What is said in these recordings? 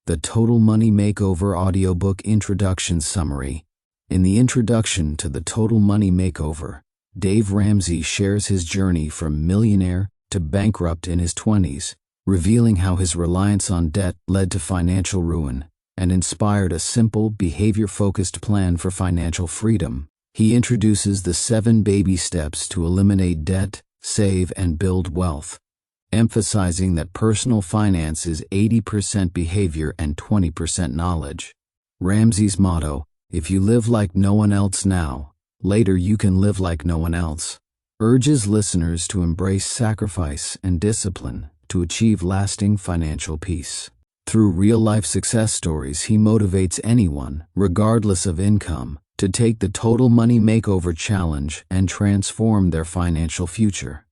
The Total Money Makeover Audiobook Introduction Summary. In the introduction to the Total Money Makeover, Dave Ramsey shares his journey from millionaire to bankrupt in his 20s, revealing how his reliance on debt led to financial ruin and inspired a simple, behavior-focused plan for financial freedom. He introduces the 7 baby steps to eliminate debt, save, and build wealth, emphasizing that personal finance is 80% behavior and 20% knowledge. Ramsey's motto, "If you live like no one else now, later you can live like no one else," urges listeners to embrace sacrifice and discipline to achieve lasting financial peace. Through real-life success stories, he motivates anyone, regardless of income, to take the Total Money Makeover challenge and transform their financial future.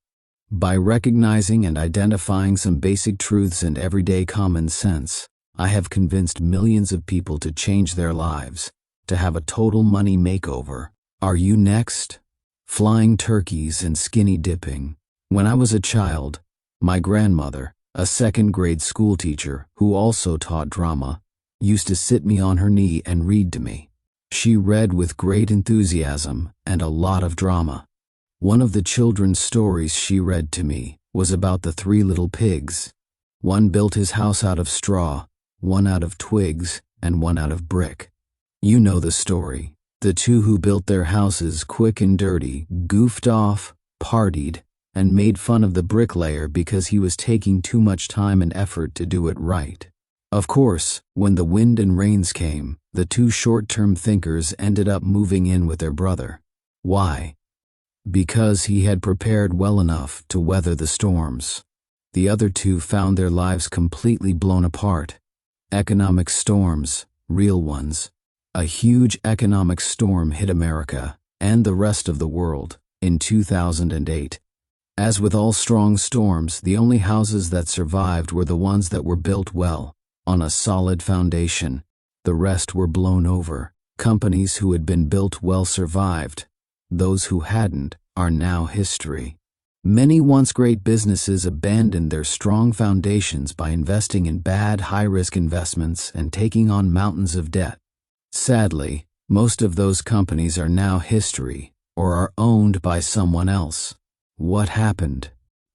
By recognizing and identifying some basic truths and everyday common sense, I have convinced millions of people to change their lives, to have a total money makeover. Are you next? Flying turkeys and skinny dipping. When I was a child, my grandmother, a second-grade school teacher who also taught drama, used to sit me on her knee and read to me. She read with great enthusiasm and a lot of drama. One of the children's stories she read to me was about the 3 little pigs. One built his house out of straw, one out of twigs, and one out of brick. You know the story. The 2 who built their houses quick and dirty goofed off, partied, and made fun of the bricklayer because he was taking too much time and effort to do it right. Of course, when the wind and rains came, the 2 short-term thinkers ended up moving in with their brother. Why? Because he had prepared well enough to weather the storms. The other 2 found their lives completely blown apart. Economic storms, real ones. A huge economic storm hit America and the rest of the world in 2008. As with all strong storms, the only houses that survived were the ones that were built well, on a solid foundation. The rest were blown over. Companies who had been built well survived. Those who hadn't are now history. Many once great businesses abandoned their strong foundations by investing in bad, high-risk investments and taking on mountains of debt. Sadly, most of those companies are now history or are owned by someone else. What happened?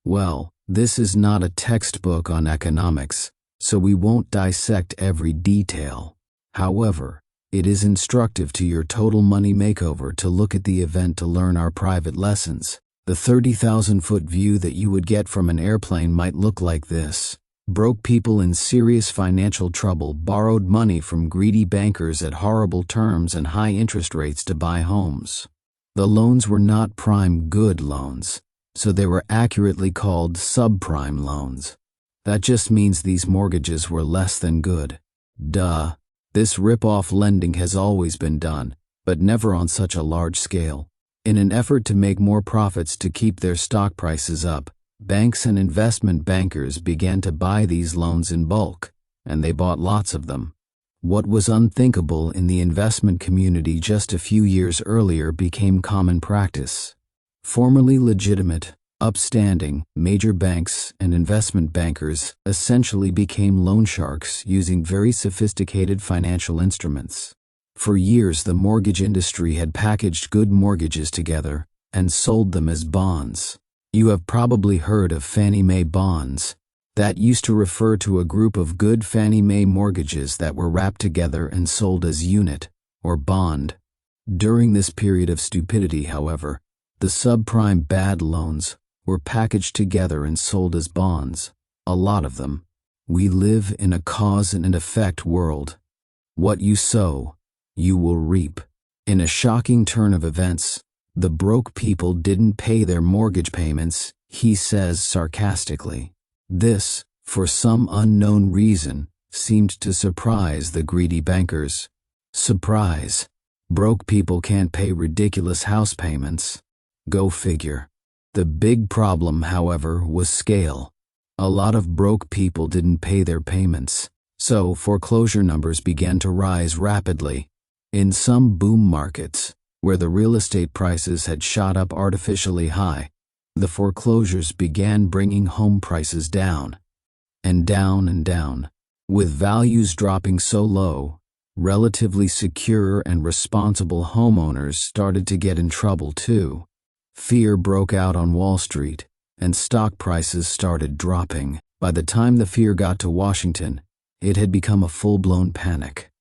Well, this is not a textbook on economics, so we won't dissect every detail. However, it is instructive to your Total Money Makeover to look at the event to learn our private lessons. The 30,000-foot view that you would get from an airplane might look like this. Broke people in serious financial trouble borrowed money from greedy bankers at horrible terms and high interest rates to buy homes. The loans were not prime good loans, so they were accurately called subprime loans. That just means these mortgages were less than good. Duh. This rip-off lending has always been done, but never on such a large scale. In an effort to make more profits to keep their stock prices up, banks and investment bankers began to buy these loans in bulk, and they bought lots of them. What was unthinkable in the investment community just a few years earlier became common practice. Formerly legitimate, upstanding, major banks and investment bankers essentially became loan sharks using very sophisticated financial instruments. For years, the mortgage industry had packaged good mortgages together and sold them as bonds. You have probably heard of Fannie Mae bonds. That used to refer to a group of good Fannie Mae mortgages that were wrapped together and sold as unit or bond. During this period of stupidity, however, the subprime bad loans were packaged together and sold as bonds, a lot of them. We live in a cause and effect world. What you sow, you will reap. In a shocking turn of events, the broke people didn't pay their mortgage payments, he says sarcastically. This, for some unknown reason, seemed to surprise the greedy bankers. Surprise. Broke people can't pay ridiculous house payments. Go figure. The big problem, however, was scale. A lot of broke people didn't pay their payments, so foreclosure numbers began to rise rapidly. In some boom markets, where the real estate prices had shot up artificially high, the foreclosures began bringing home prices down, and down and down. With values dropping so low, relatively secure and responsible homeowners started to get in trouble too. Fear broke out on Wall Street, and stock prices started dropping. By the time the fear got to Washington, it had become a full-blown panic.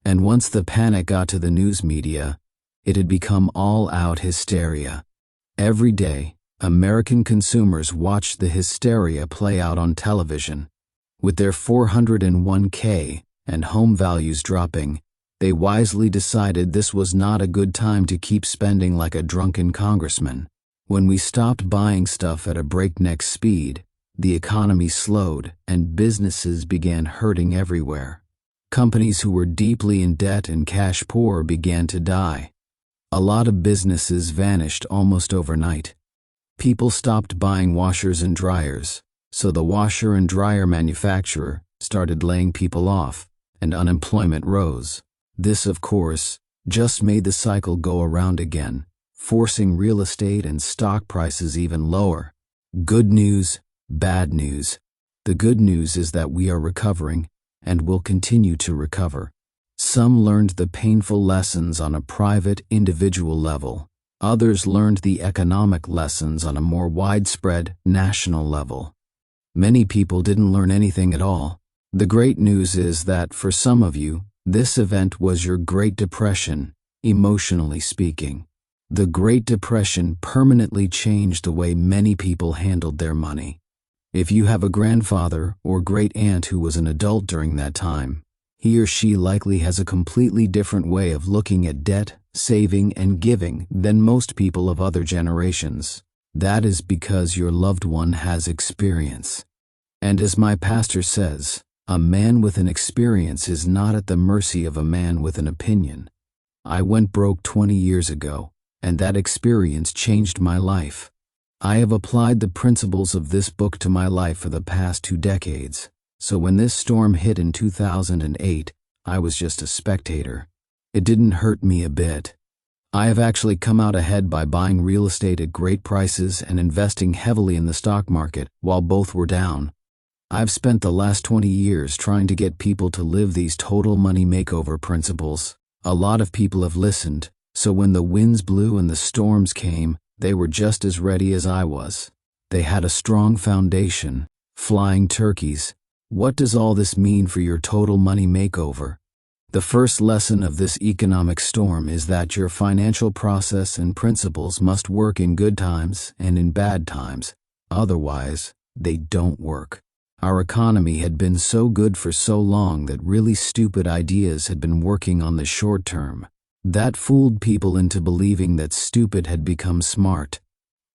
And once the panic got to the news media, it had become all-out hysteria. Every day, American consumers watched the hysteria play out on television. With their 401k and home values dropping, they wisely decided this was not a good time to keep spending like a drunken congressman. When we stopped buying stuff at a breakneck speed, the economy slowed and businesses began hurting everywhere. Companies who were deeply in debt and cash poor began to die. A lot of businesses vanished almost overnight. People stopped buying washers and dryers, so the washer and dryer manufacturer started laying people off, and unemployment rose. This, of course, just made the cycle go around again, forcing real estate and stock prices even lower. Good news, bad news. The good news is that we are recovering and will continue to recover. Some learned the painful lessons on a private, individual level. Others learned the economic lessons on a more widespread, national level. Many people didn't learn anything at all. The great news is that for some of you, this event was your Great Depression, emotionally speaking. The Great Depression permanently changed the way many people handled their money. If you have a grandfather or great aunt who was an adult during that time, he or she likely has a completely different way of looking at debt, saving, and giving than most people of other generations. That is because your loved one has experience. And as my pastor says, a man with an experience is not at the mercy of a man with an opinion. I went broke 20 years ago, and that experience changed my life. I have applied the principles of this book to my life for the past 2 decades. So when this storm hit in 2008, I was just a spectator. It didn't hurt me a bit. I have actually come out ahead by buying real estate at great prices and investing heavily in the stock market while both were down. I've spent the last 20 years trying to get people to live these total money makeover principles. A lot of people have listened, so when the winds blew and the storms came, they were just as ready as I was. They had a strong foundation, flying turkeys. What does all this mean for your total money makeover? The first lesson of this economic storm is that your financial process and principles must work in good times and in bad times. Otherwise, they don't work. Our economy had been so good for so long that really stupid ideas had been working on the short term. That fooled people into believing that stupid had become smart.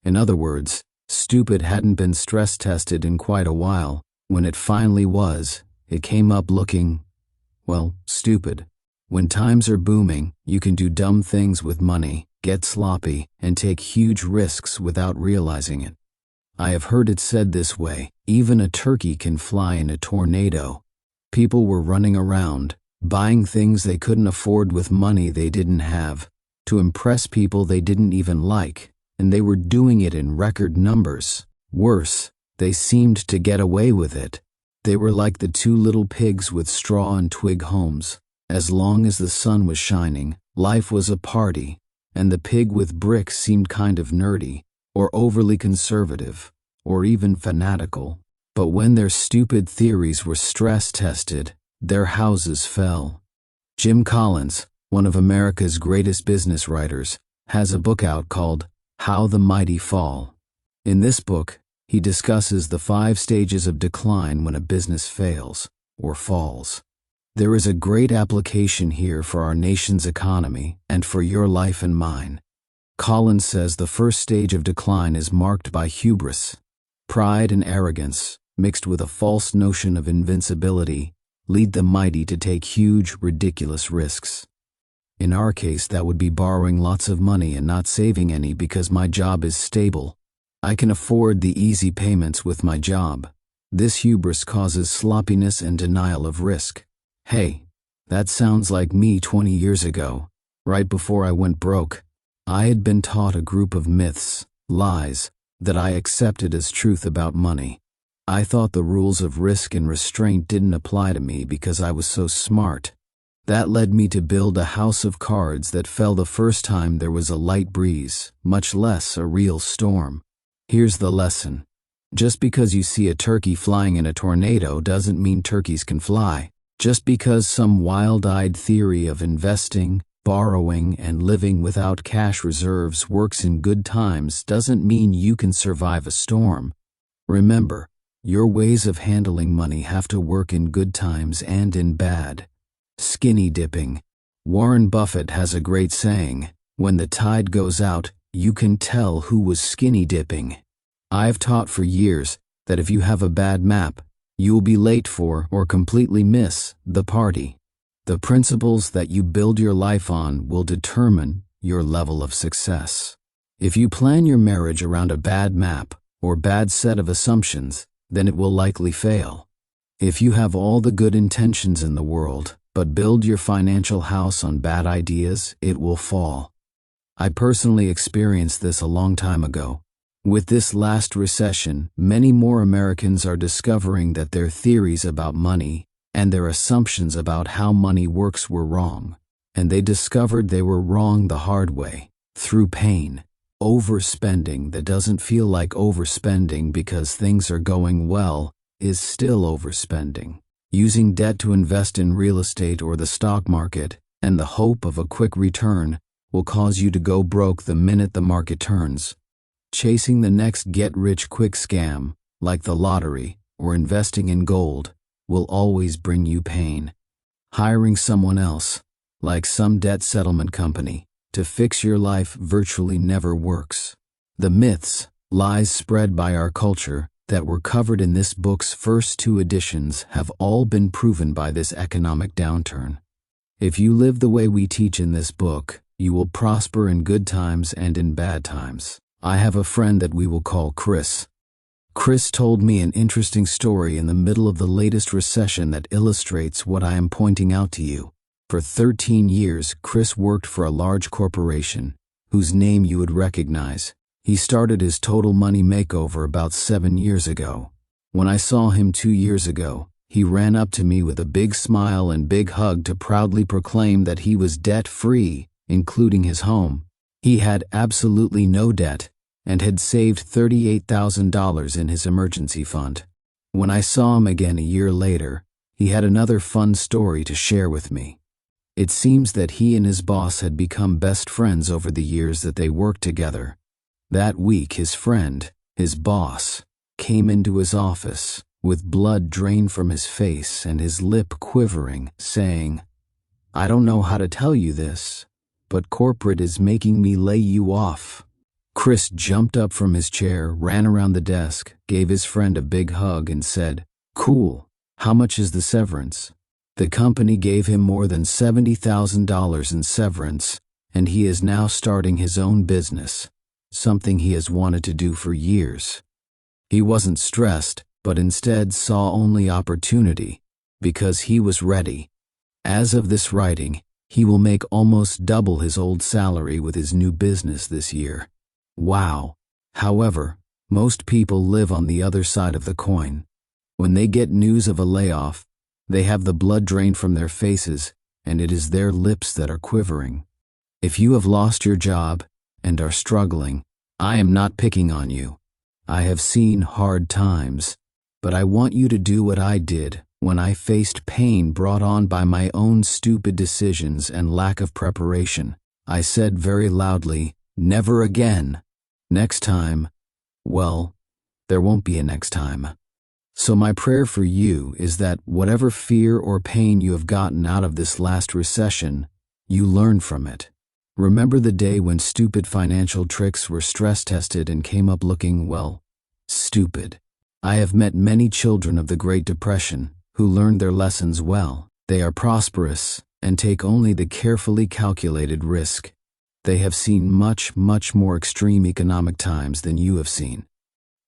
In other words, stupid hadn't been stress tested in quite a while. When it finally was, it came up looking, well, stupid. When times are booming, you can do dumb things with money, get sloppy, and take huge risks without realizing it. I have heard it said this way, even a turkey can fly in a tornado. People were running around, buying things they couldn't afford with money they didn't have, to impress people they didn't even like, and they were doing it in record numbers. Worse, they seemed to get away with it. They were like the 2 little pigs with straw and twig homes. As long as the sun was shining, life was a party, and the pig with bricks seemed kind of nerdy, or overly conservative, or even fanatical. But when their stupid theories were stress tested, their houses fell. Jim Collins, one of America's greatest business writers, has a book out called How the Mighty Fall. In this book, he discusses the 5 stages of decline when a business fails or falls. There is a great application here for our nation's economy and for your life and mine. Collins says the first stage of decline is marked by hubris. Pride and arrogance, mixed with a false notion of invincibility, lead the mighty to take huge, ridiculous risks. In our case, that would be borrowing lots of money and not saving any because my job is stable. I can afford the easy payments with my job. This hubris causes sloppiness and denial of risk. Hey, that sounds like me 20 years ago, right before I went broke. I had been taught a group of myths, lies, that I accepted as truth about money. I thought the rules of risk and restraint didn't apply to me because I was so smart. That led me to build a house of cards that fell the first time there was a light breeze, much less a real storm. Here's the lesson. Just because you see a turkey flying in a tornado doesn't mean turkeys can fly. Just because some wild-eyed theory of investing, borrowing, and living without cash reserves works in good times doesn't mean you can survive a storm. Remember, your ways of handling money have to work in good times and in bad. Skinny dipping. Warren Buffett has a great saying, when the tide goes out, you can tell who was skinny dipping. I've taught for years that if you have a bad map, you will be late for or completely miss the party. The principles that you build your life on will determine your level of success. If you plan your marriage around a bad map or bad set of assumptions, then it will likely fail. If you have all the good intentions in the world, but build your financial house on bad ideas, it will fall. I personally experienced this a long time ago. With this last recession, many more Americans are discovering that their theories about money and their assumptions about how money works were wrong. And they discovered they were wrong the hard way, through pain. Overspending that doesn't feel like overspending because things are going well is still overspending. Using debt to invest in real estate or the stock market and the hope of a quick return will cause you to go broke the minute the market turns. Chasing the next get-rich-quick scam, like the lottery or investing in gold, will always bring you pain. Hiring someone else, like some debt settlement company, to fix your life virtually never works. The myths, lies spread by our culture that were covered in this book's first 2 editions have all been proven by this economic downturn. If you live the way we teach in this book, you will prosper in good times and in bad times. I have a friend that we will call Chris. Chris told me an interesting story in the middle of the latest recession that illustrates what I am pointing out to you. For 13 years, Chris worked for a large corporation, whose name you would recognize. He started his Total Money Makeover about 7 years ago. When I saw him 2 years ago, he ran up to me with a big smile and big hug to proudly proclaim that he was debt-free, including his home. He had absolutely no debt and had saved $38,000 in his emergency fund. When I saw him again a year later, he had another fun story to share with me. It seems that he and his boss had become best friends over the years that they worked together. That week, his friend, his boss, came into his office with blood drained from his face and his lip quivering, saying, "I don't know how to tell you this, but corporate is making me lay you off." Chris jumped up from his chair, ran around the desk, gave his friend a big hug, and said, "Cool, how much is the severance?" The company gave him more than $70,000 in severance, and he is now starting his own business, something he has wanted to do for years. He wasn't stressed, but instead saw only opportunity, because he was ready. As of this writing, he will make almost double his old salary with his new business this year. Wow. However, most people live on the other side of the coin. When they get news of a layoff, they have the blood drained from their faces, and it is their lips that are quivering. If you have lost your job and are struggling, I am not picking on you. I have seen hard times, but I want you to do what I did when I faced pain brought on by my own stupid decisions and lack of preparation. I said very loudly, "Never again." Next time, well, there won't be a next time. So my prayer for you is that whatever fear or pain you have gotten out of this last recession, you learn from it. Remember the day when stupid financial tricks were stress tested and came up looking, well, stupid. I have met many children of the Great Depression who learned their lessons well. They are prosperous and take only the carefully calculated risk. They have seen much, much more extreme economic times than you have seen.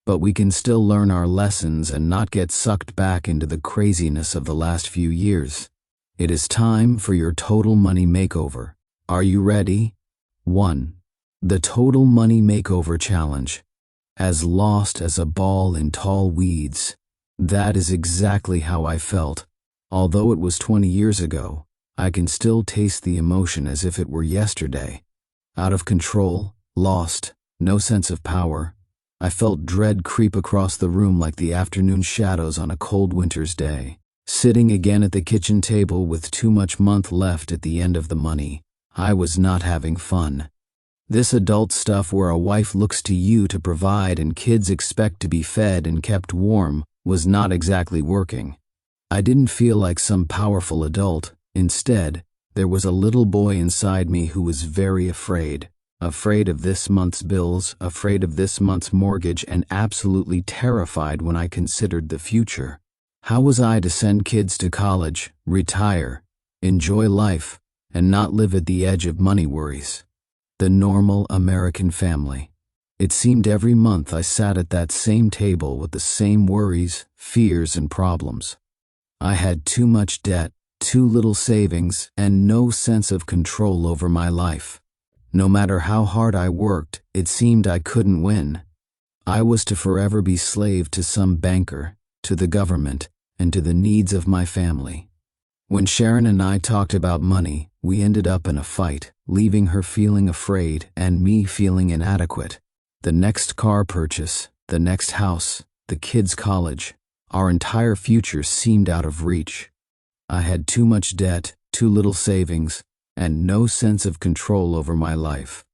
But we can still learn our lessons and not get sucked back into the craziness of the last few years. It is time for your Total Money Makeover. Are you ready? 1. The Total Money Makeover Challenge. As lost as a ball in tall weeds, That is exactly how I felt. Although it was 20 years ago, I can still taste the emotion as if it were yesterday. Out of control, lost, no sense of power. I felt dread creep across the room like the afternoon shadows on a cold winter's day. Sitting again at the kitchen table with too much month left at the end of the money, I was not having fun. This adult stuff where a wife looks to you to provide and kids expect to be fed and kept warm was not exactly working. I didn't feel like some powerful adult. Instead, there was a little boy inside me who was very afraid. Afraid of this month's bills, afraid of this month's mortgage, and absolutely terrified when I considered the future. How was I to send kids to college, retire, enjoy life, and not live at the edge of money worries? The normal American family. It seemed every month I sat at that same table with the same worries, fears, and problems. I had too much debt, too little savings, and no sense of control over my life. No matter how hard I worked, it seemed I couldn't win. I was to forever be slave to some banker, to the government, and to the needs of my family. When Sharon and I talked about money, we ended up in a fight, leaving her feeling afraid and me feeling inadequate. The next car purchase, the next house, the kids' college, our entire future seemed out of reach. I had too much debt, too little savings, and no sense of control over my life.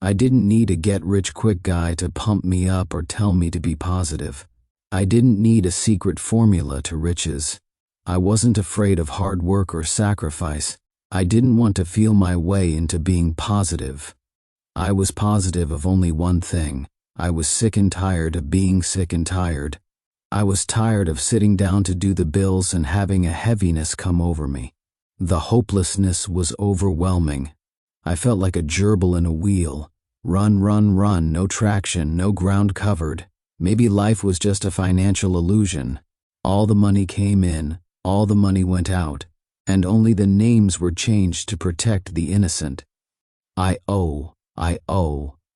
I didn't need a get-rich-quick guy to pump me up or tell me to be positive. I didn't need a secret formula to riches. I wasn't afraid of hard work or sacrifice. I didn't want to feel my way into being positive. I was positive of only one thing. I was sick and tired of being sick and tired. I was tired of sitting down to do the bills and having a heaviness come over me. The hopelessness was overwhelming. I felt like a gerbil in a wheel. Run, run, run, no traction, no ground covered. Maybe life was just a financial illusion. All the money came in, all the money went out, and only the names were changed to protect the innocent. I owe,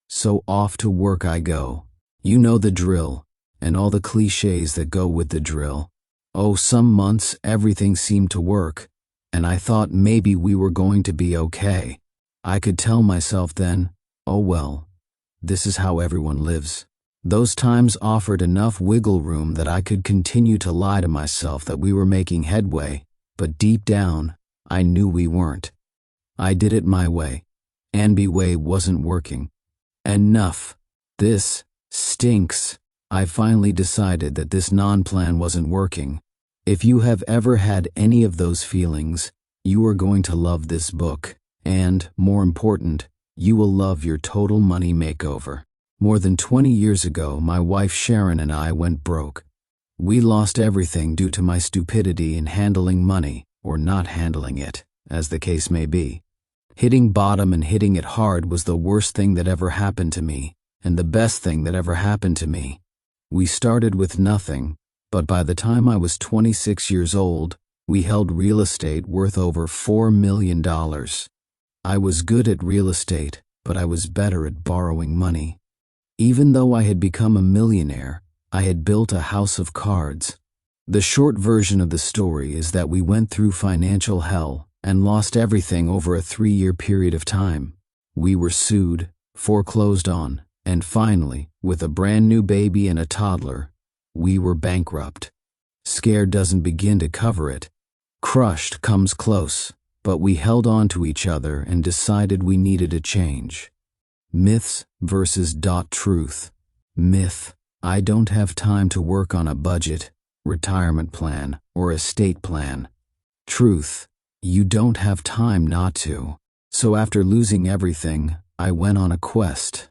so off to work I go. You know the drill, and all the cliches that go with the drill. Oh, some months everything seemed to work, and I thought maybe we were going to be okay. I could tell myself then, oh well, this is how everyone lives. Those times offered enough wiggle room that I could continue to lie to myself that we were making headway, but deep down, I knew we weren't. I did it my way. Anby way wasn't working. Enough. This stinks. I finally decided that this non-plan wasn't working. If you have ever had any of those feelings, you are going to love this book, and, more important, you will love your Total Money Makeover. More than 20 years ago, my wife Sharon and I went broke. We lost everything due to my stupidity in handling money, or not handling it, as the case may be. Hitting bottom and hitting it hard was the worst thing that ever happened to me, and the best thing that ever happened to me. We started with nothing, but by the time I was 26 years old, we held real estate worth over $4 million. I was good at real estate, but I was better at borrowing money. Even though I had become a millionaire, I had built a house of cards. The short version of the story is that we went through financial hell and lost everything over a 3-year period of time. We were sued, foreclosed on, and finally, with a brand new baby and a toddler, we were bankrupt. Scared doesn't begin to cover it. Crushed comes close, but we held on to each other and decided we needed a change. Myths versus truth. Myth: I don't have time to work on a budget, retirement plan, or estate plan. Truth: you don't have time not to. So after losing everything, I went on a quest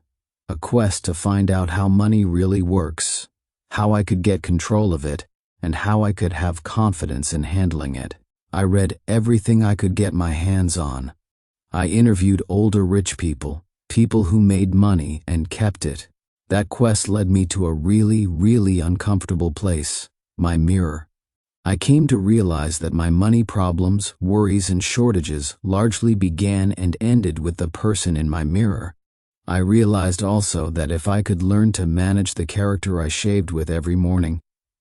to find out how money really works, how I could get control of it, and how I could have confidence in handling it. I read everything I could get my hands on. I interviewed older rich people who made money and kept it. That quest led me to a really, really uncomfortable place, my mirror. I came to realize that my money problems, worries, and shortages largely began and ended with the person in my mirror. I realized also that if I could learn to manage the character I shaved with every morning,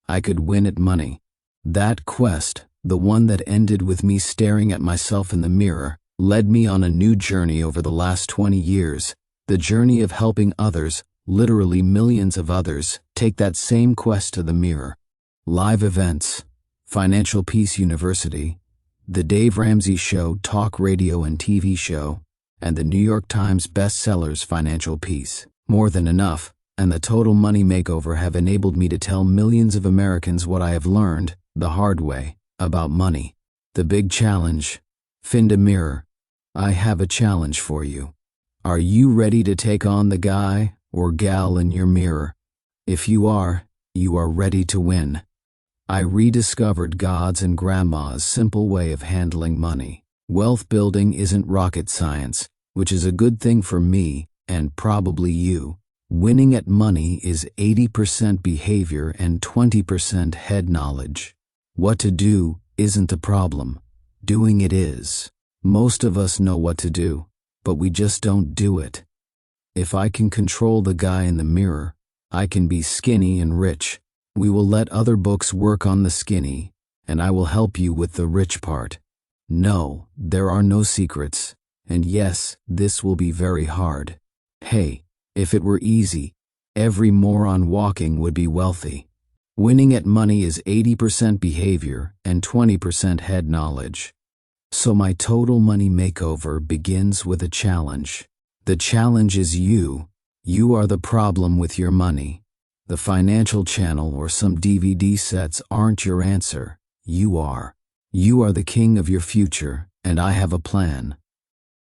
I could win at money. That quest, the one that ended with me staring at myself in the mirror, led me on a new journey over the last 20 years, the journey of helping others, literally millions of others, take that same quest to the mirror. Live events, Financial Peace University, The Dave Ramsey Show talk radio and TV show, and the New York Times bestsellers Financial Peace, More Than Enough, and the Total Money Makeover have enabled me to tell millions of Americans what I have learned, the hard way, about money. The big challenge. Finda Mirror. I have a challenge for you. Are you ready to take on the guy or gal in your mirror? If you are ready to win. I rediscovered God's and Grandma's simple way of handling money. Wealth building isn't rocket science, which is a good thing for me and probably you. Winning at money is 80% behavior and 20% head knowledge. What to do isn't the problem. Doing it is. Most of us know what to do, but we just don't do it. If I can control the guy in the mirror, I can be skinny and rich. We will let other books work on the skinny, and I will help you with the rich part. No, there are no secrets. And yes, this will be very hard. Hey, if it were easy, every moron walking would be wealthy. Winning at money is 80% behavior and 20% head knowledge. So my Total Money Makeover begins with a challenge. The challenge is you. You are the problem with your money. The financial channel or some DVD sets aren't your answer. You are. You are the king of your future, and I have a plan.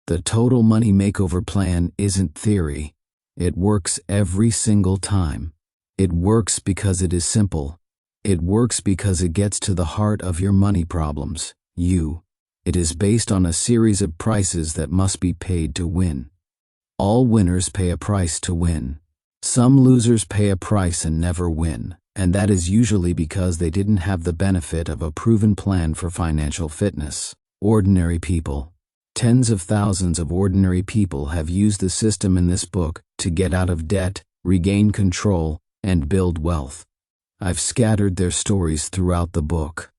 The Total Money Makeover plan isn't theory. It works every single time. It works because it is simple. It works because it gets to the heart of your money problems, you. It is based on a series of prices that must be paid to win. All winners pay a price to win. Some losers pay a price and never win, and that is usually because they didn't have the benefit of a proven plan for financial fitness. Ordinary people. Tens of thousands of ordinary people have used the system in this book to get out of debt, regain control, and build wealth. I've scattered their stories throughout the book.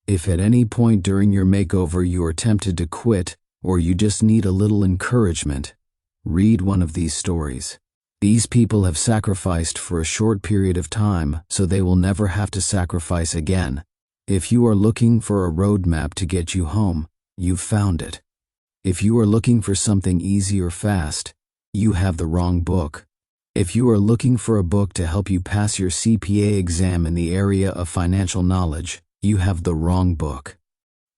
If at any point during your makeover you are tempted to quit, or you just need a little encouragement, read one of these stories. These people have sacrificed for a short period of time, so they will never have to sacrifice again. If you are looking for a roadmap to get you home, you've found it. If you are looking for something easy or fast, you have the wrong book. If you are looking for a book to help you pass your CPA exam in the area of financial knowledge, you have the wrong book.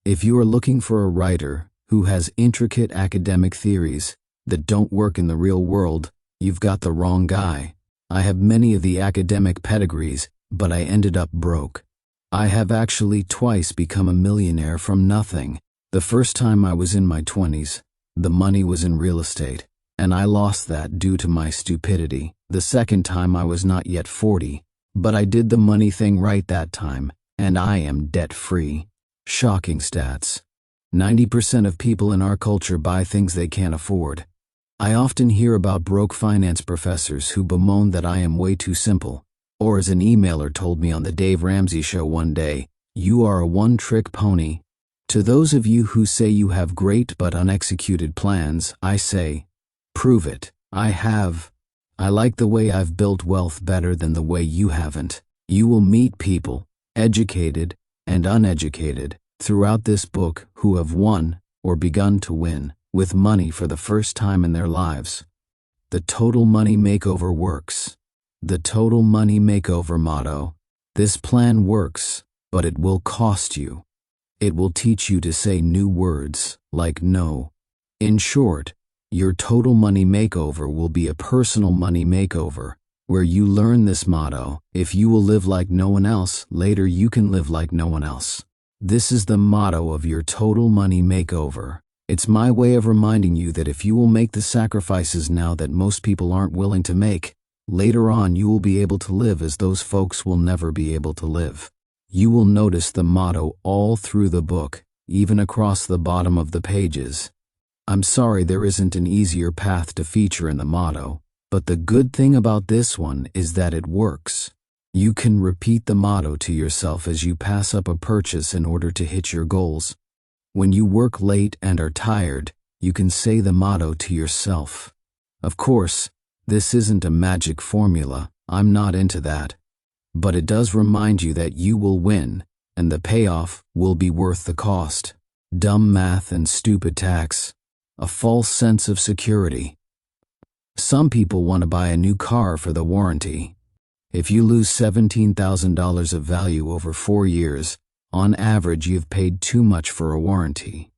If you are looking for a writer who has intricate academic theories that don't work in the real world, you've got the wrong guy. I have many of the academic pedigrees, but I ended up broke. I have actually twice become a millionaire from nothing. The first time I was in my 20s, the money was in real estate, and I lost that due to my stupidity. The second time I was not yet 40, but I did the money thing right that time, and I am debt-free. Shocking stats. 90% of people in our culture buy things they can't afford. I often hear about broke finance professors who bemoan that I am way too simple, or as an emailer told me on the Dave Ramsey Show one day, you are a one-trick pony. To those of you who say you have great but unexecuted plans, I say, prove it. I have. I like the way I've built wealth better than the way you haven't. You will meet people, educated and uneducated, throughout this book who have won or begun to win with money for the first time in their lives. The Total Money Makeover works. The Total Money Makeover motto. This plan works, but it will cost you. It will teach you to say new words, like no. In short, your Total Money Makeover will be a personal money makeover, where you learn this motto. If you will live like no one else, later you can live like no one else. This is the motto of your Total Money Makeover. It's my way of reminding you that if you will make the sacrifices now that most people aren't willing to make, later on you will be able to live as those folks will never be able to live. You will notice the motto all through the book, even across the bottom of the pages. I'm sorry there isn't an easier path to feature in the motto, but the good thing about this one is that it works. You can repeat the motto to yourself as you pass up a purchase in order to hit your goals. When you work late and are tired, you can say the motto to yourself. Of course, this isn't a magic formula, I'm not into that. But it does remind you that you will win, and the payoff will be worth the cost. Dumb math and stupid tax. A false sense of security. Some people want to buy a new car for the warranty. If you lose $17,000 of value over 4 years, on average you've paid too much for a warranty.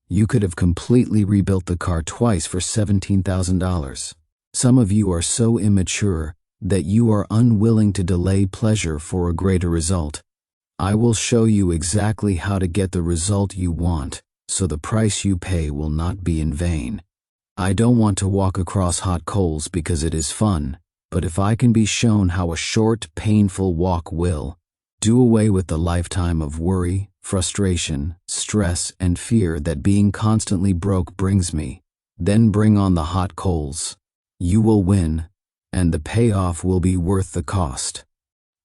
You could have completely rebuilt the car twice for $17,000. Some of you are so immature that you are unwilling to delay pleasure for a greater result. I will show you exactly how to get the result you want, so the price you pay will not be in vain. I don't want to walk across hot coals because it is fun, but if I can be shown how a short, painful walk will, do away with the lifetime of worry, frustration, stress, and fear that being constantly broke brings me, then bring on the hot coals. You will win, and the payoff will be worth the cost.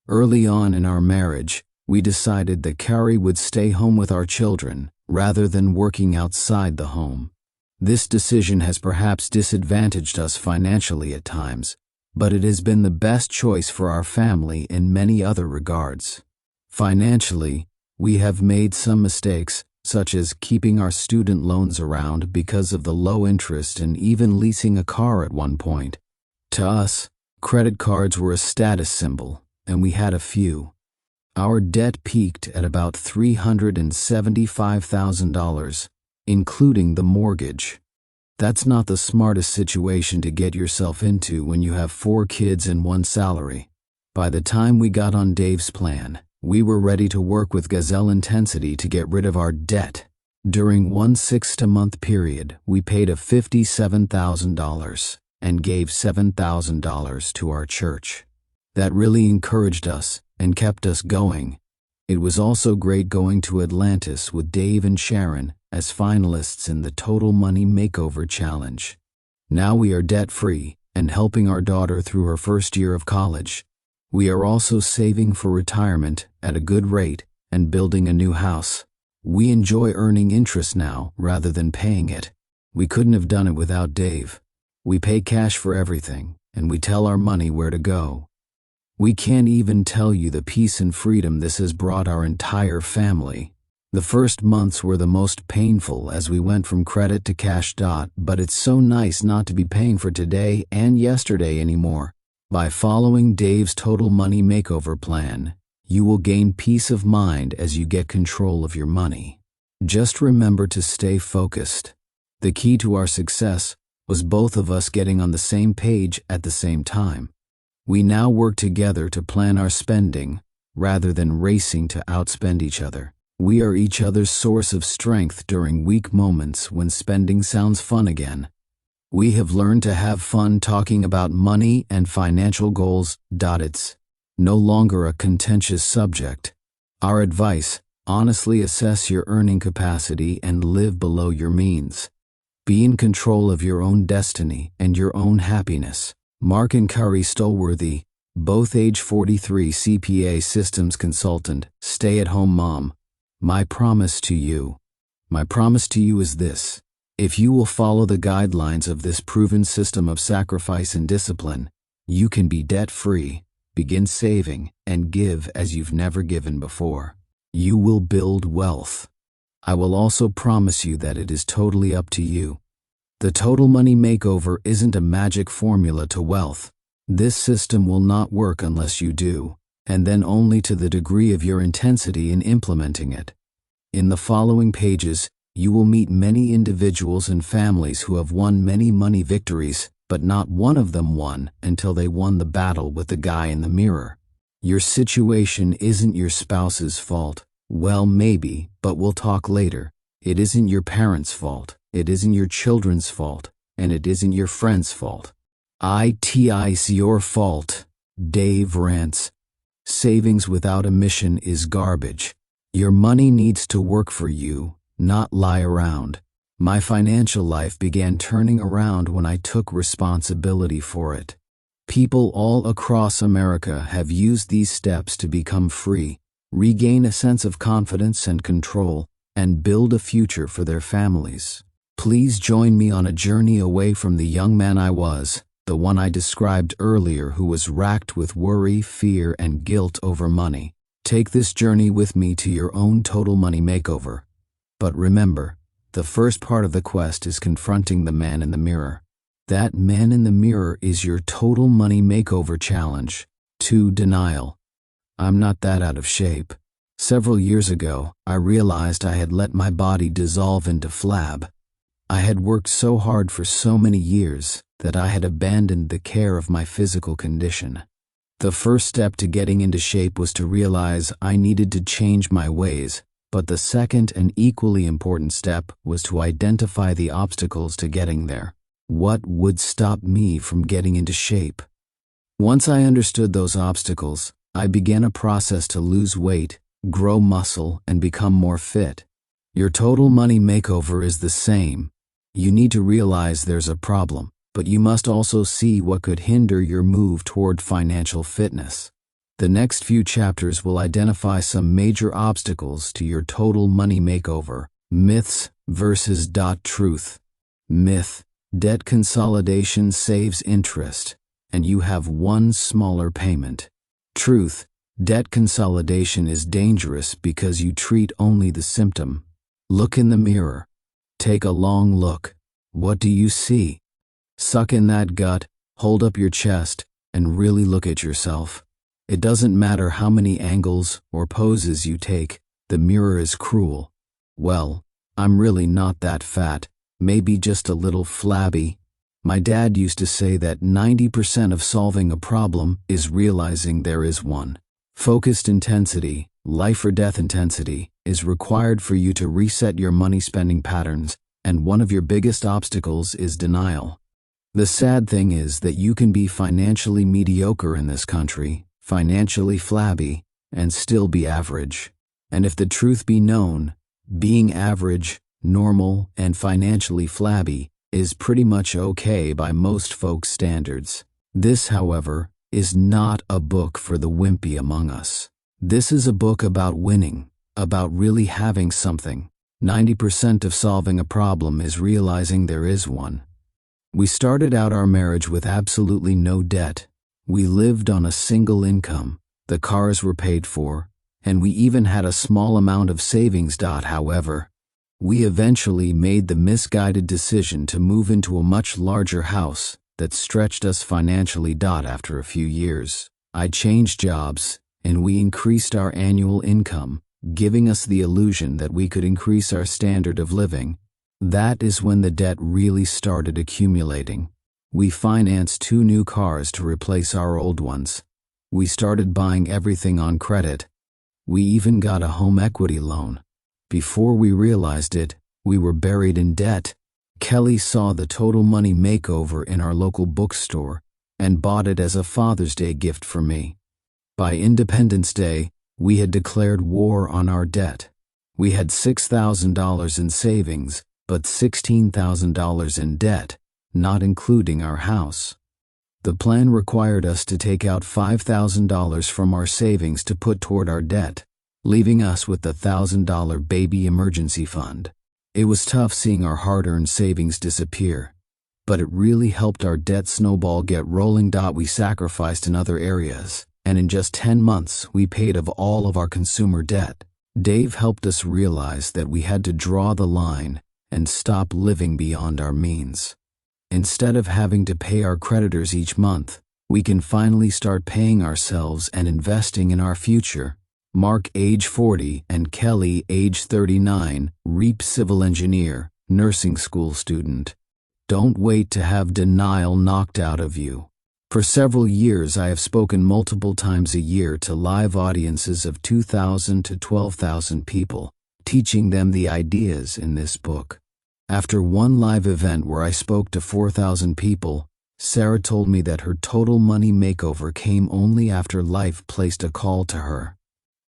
Early on in our marriage, we decided that Carrie would stay home with our children rather than working outside the home. This decision has perhaps disadvantaged us financially at times, but it has been the best choice for our family in many other regards. Financially, we have made some mistakes, such as keeping our student loans around because of the low interest and even leasing a car at one point. To us, credit cards were a status symbol, and we had a few. Our debt peaked at about $375,000, including the mortgage. That's not the smartest situation to get yourself into when you have 4 kids and 1 salary. By the time we got on Dave's plan, we were ready to work with gazelle intensity to get rid of our debt. During one 6-month period, we paid a $57,000 and gave $7,000 to our church. That really encouraged us and kept us going. It was also great going to Atlantis with Dave and Sharon as finalists in the Total Money Makeover Challenge. Now we are debt-free and helping our daughter through her first year of college. We are also saving for retirement at a good rate and building a new house. We enjoy earning interest now rather than paying it. We couldn't have done it without Dave. We pay cash for everything, and we tell our money where to go. We can't even tell you the peace and freedom this has brought our entire family. The first months were the most painful as we went from credit to cash. But it's so nice not to be paying for today and yesterday anymore. By following Dave's Total Money Makeover plan, you will gain peace of mind as you get control of your money. Just remember to stay focused. The key to our success was both of us getting on the same page at the same time. We now work together to plan our spending rather than racing to outspend each other. We are each other's source of strength during weak moments when spending sounds fun again. We have learned to have fun talking about money and financial goals. It's no longer a contentious subject. Our advice: honestly assess your earning capacity and live below your means. Be in control of your own destiny and your own happiness. Mark and Curry Stolworthy, both age 43, CPA systems consultant, stay-at-home mom. My promise to you is this: if you will follow the guidelines of this proven system of sacrifice and discipline, you can be debt-free, begin saving, and give as you've never given before. You will build wealth. I will also promise you that it is totally up to you. The Total Money Makeover isn't a magic formula to wealth. This system will not work unless you do, and then only to the degree of your intensity in implementing it. In the following pages, you will meet many individuals and families who have won many money victories, but not one of them won until they won the battle with the guy in the mirror. Your situation isn't your spouse's fault. Well, maybe, but we'll talk later. It isn't your parents' fault. It isn't your children's fault. And it isn't your friend's fault. It's your fault. Dave rants. Savings without a mission is garbage. Your money needs to work for you, not lie around. My financial life began turning around when I took responsibility for it. People all across America have used these steps to become free, regain a sense of confidence and control, and build a future for their families. Please join me on a journey away from the young man I was, the one I described earlier who was racked with worry, fear, and guilt over money. Take this journey with me to your own total money makeover. But remember, the first part of the quest is confronting the man in the mirror. That man in the mirror is your total money makeover challenge. 2. Denial. I'm not that out of shape. Several years ago, I realized I had let my body dissolve into flab. I had worked so hard for so many years that I had abandoned the care of my physical condition. The first step to getting into shape was to realize I needed to change my ways, but the second and equally important step was to identify the obstacles to getting there. What would stop me from getting into shape? Once I understood those obstacles, I began a process to lose weight, grow muscle, and become more fit. Your total money makeover is the same. You need to realize there's a problem, but you must also see what could hinder your move toward financial fitness. The next few chapters will identify some major obstacles to your total money makeover. Myths versus truth. Myth: debt consolidation saves interest, and you have one smaller payment. Truth: debt consolidation is dangerous because you treat only the symptom. Look in the mirror. Take a long look. What do you see? Suck in that gut, hold up your chest, and really look at yourself. It doesn't matter how many angles or poses you take, the mirror is cruel. Well, I'm really not that fat, maybe just a little flabby. My dad used to say that 90% of solving a problem is realizing there is one. Focused intensity, life or death intensity, is required for you to reset your money spending patterns, and one of your biggest obstacles is denial. The sad thing is that you can be financially mediocre in this country, financially flabby, and still be average. And if the truth be known, being average, normal, and financially flabby is pretty much okay by most folks' standards. This, however, is not a book for the wimpy among us. This is a book about winning, about really having something. 90% of solving a problem is realizing there is one. We started out our marriage with absolutely no debt. We lived on a single income, the cars were paid for, and we even had a small amount of savings. However, we eventually made the misguided decision to move into a much larger house that stretched us financially. After a few years, I changed jobs, and we increased our annual income, giving us the illusion that we could increase our standard of living. That is when the debt really started accumulating. We financed 2 new cars to replace our old ones. We started buying everything on credit. We even got a home equity loan. Before we realized it, we were buried in debt. Kelly saw the Total Money Makeover in our local bookstore and bought it as a Father's Day gift for me. By Independence Day, we had declared war on our debt. We had $6,000 in savings, but $16,000 in debt, not including our house. The plan required us to take out $5,000 from our savings to put toward our debt, leaving us with the $1,000 baby emergency fund. It was tough seeing our hard-earned savings disappear, but it really helped our debt snowball get rolling. We sacrificed in other areas, and in just 10 months, we paid off all of our consumer debt. Dave helped us realize that we had to draw the line and stop living beyond our means. Instead of having to pay our creditors each month, we can finally start paying ourselves and investing in our future. Mark, age 40, and Kelly, age 39, REAP civil engineer, nursing school student. Don't wait to have denial knocked out of you. For several years, I have spoken multiple times a year to live audiences of 2,000 to 12,000 people, teaching them the ideas in this book. After one live event where I spoke to 4,000 people, Sarah told me that her total money makeover came only after life placed a call to her.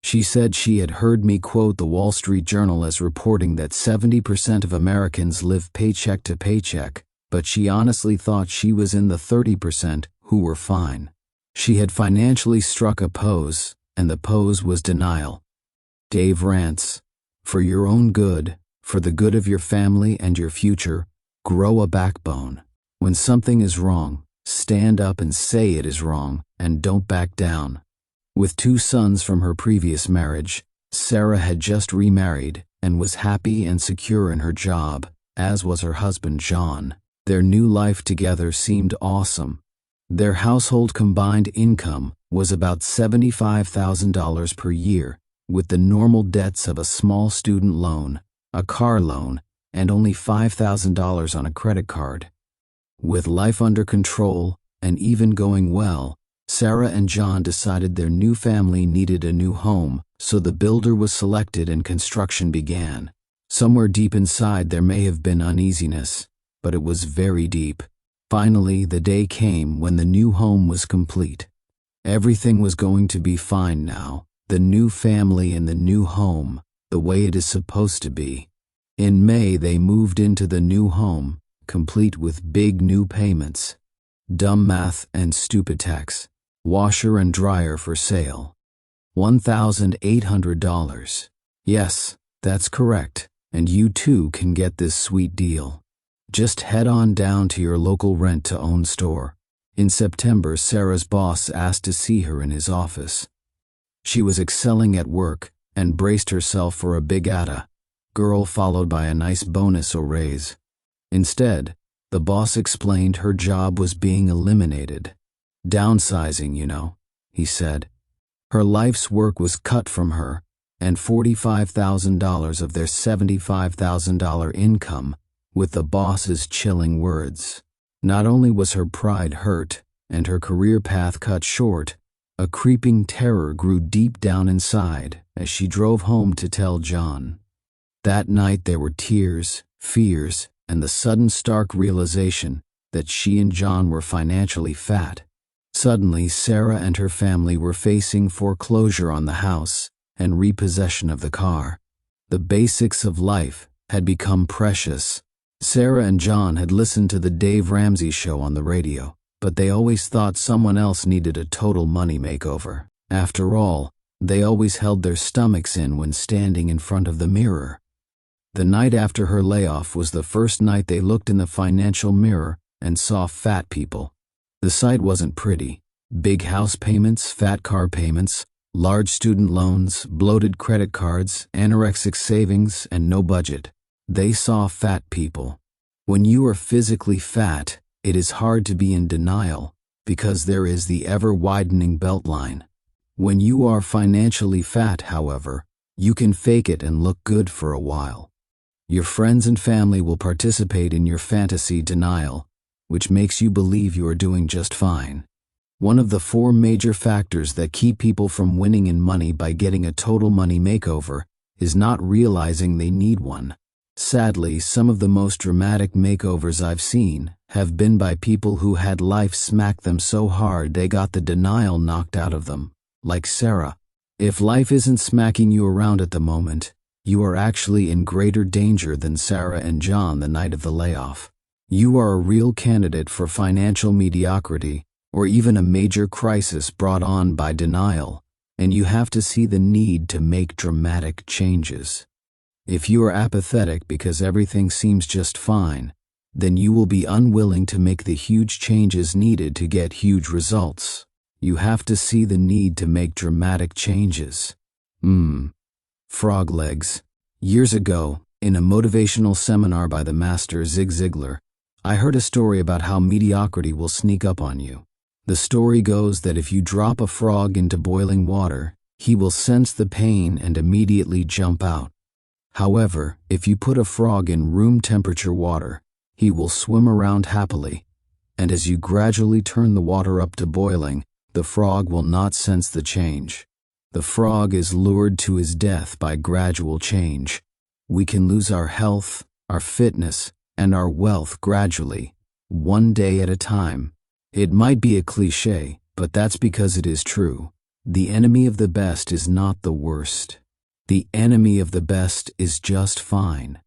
She said she had heard me quote the Wall Street Journal as reporting that 70% of Americans live paycheck to paycheck, but she honestly thought she was in the 30% who were fine. She had financially struck a pose, and the pose was denial. Dave rants, "For your own good, for the good of your family and your future, grow a backbone. When something is wrong, stand up and say it is wrong, and don't back down." With 2 sons from her previous marriage, Sarah had just remarried and was happy and secure in her job, as was her husband John. Their new life together seemed awesome. Their household combined income was about $75,000 per year, with the normal debts of a small student loan, a car loan, and only $5,000 on a credit card. With life under control and even going well, Sarah and John decided their new family needed a new home, so the builder was selected and construction began. Somewhere deep inside there may have been uneasiness, but it was very deep. Finally, the day came when the new home was complete. Everything was going to be fine now, the new family and the new home, the way it is supposed to be. In May, they moved into the new home, complete with big new payments. Dumb math and stupid tax. Washer and dryer for sale. $1,800. Yes, that's correct, and you too can get this sweet deal. Just head on down to your local rent-to-own store. In September, Sarah's boss asked to see her in his office. She was excelling at work and braced herself for a big girl followed by a nice bonus or raise. Instead, the boss explained her job was being eliminated. "Downsizing, you know," he said. Her life's work was cut from her, and $45,000 of their $75,000 income, with the boss's chilling words. Not only was her pride hurt and her career path cut short, a creeping terror grew deep down inside as she drove home to tell John. That night there were tears, fears, and the sudden stark realization that she and John were financially fat. Suddenly, Sarah and her family were facing foreclosure on the house and repossession of the car. The basics of life had become precious. Sarah and John had listened to the Dave Ramsey show on the radio, but they always thought someone else needed a total money makeover. After all, they always held their stomachs in when standing in front of the mirror. The night after her layoff was the first night they looked in the financial mirror and saw fat people. The sight wasn't pretty. Big house payments, fat car payments, large student loans, bloated credit cards, anorexic savings, and no budget. They saw fat people. When you are physically fat, it is hard to be in denial because there is the ever-widening belt line. When you are financially fat, however, you can fake it and look good for a while. Your friends and family will participate in your fantasy denial, which makes you believe you are doing just fine. One of the 4 major factors that keep people from winning in money by getting a total money makeover is not realizing they need one. Sadly, some of the most dramatic makeovers I've seen have been by people who had life smack them so hard they got the denial knocked out of them, like Sarah. If life isn't smacking you around at the moment, you are actually in greater danger than Sarah and John the night of the layoff. You are a real candidate for financial mediocrity or even a major crisis brought on by denial, and you have to see the need to make dramatic changes. If you are apathetic because everything seems just fine, then you will be unwilling to make the huge changes needed to get huge results. You have to see the need to make dramatic changes. Frog legs. Years ago, in a motivational seminar by the master Zig Ziglar, I heard a story about how mediocrity will sneak up on you. The story goes that if you drop a frog into boiling water, he will sense the pain and immediately jump out. However, if you put a frog in room temperature water, he will swim around happily, and as you gradually turn the water up to boiling, the frog will not sense the change. The frog is lured to his death by gradual change. We can lose our health, our fitness, and our wealth gradually, one day at a time. It might be a cliché, but that's because it is true. The enemy of the best is not the worst. The enemy of the best is just fine.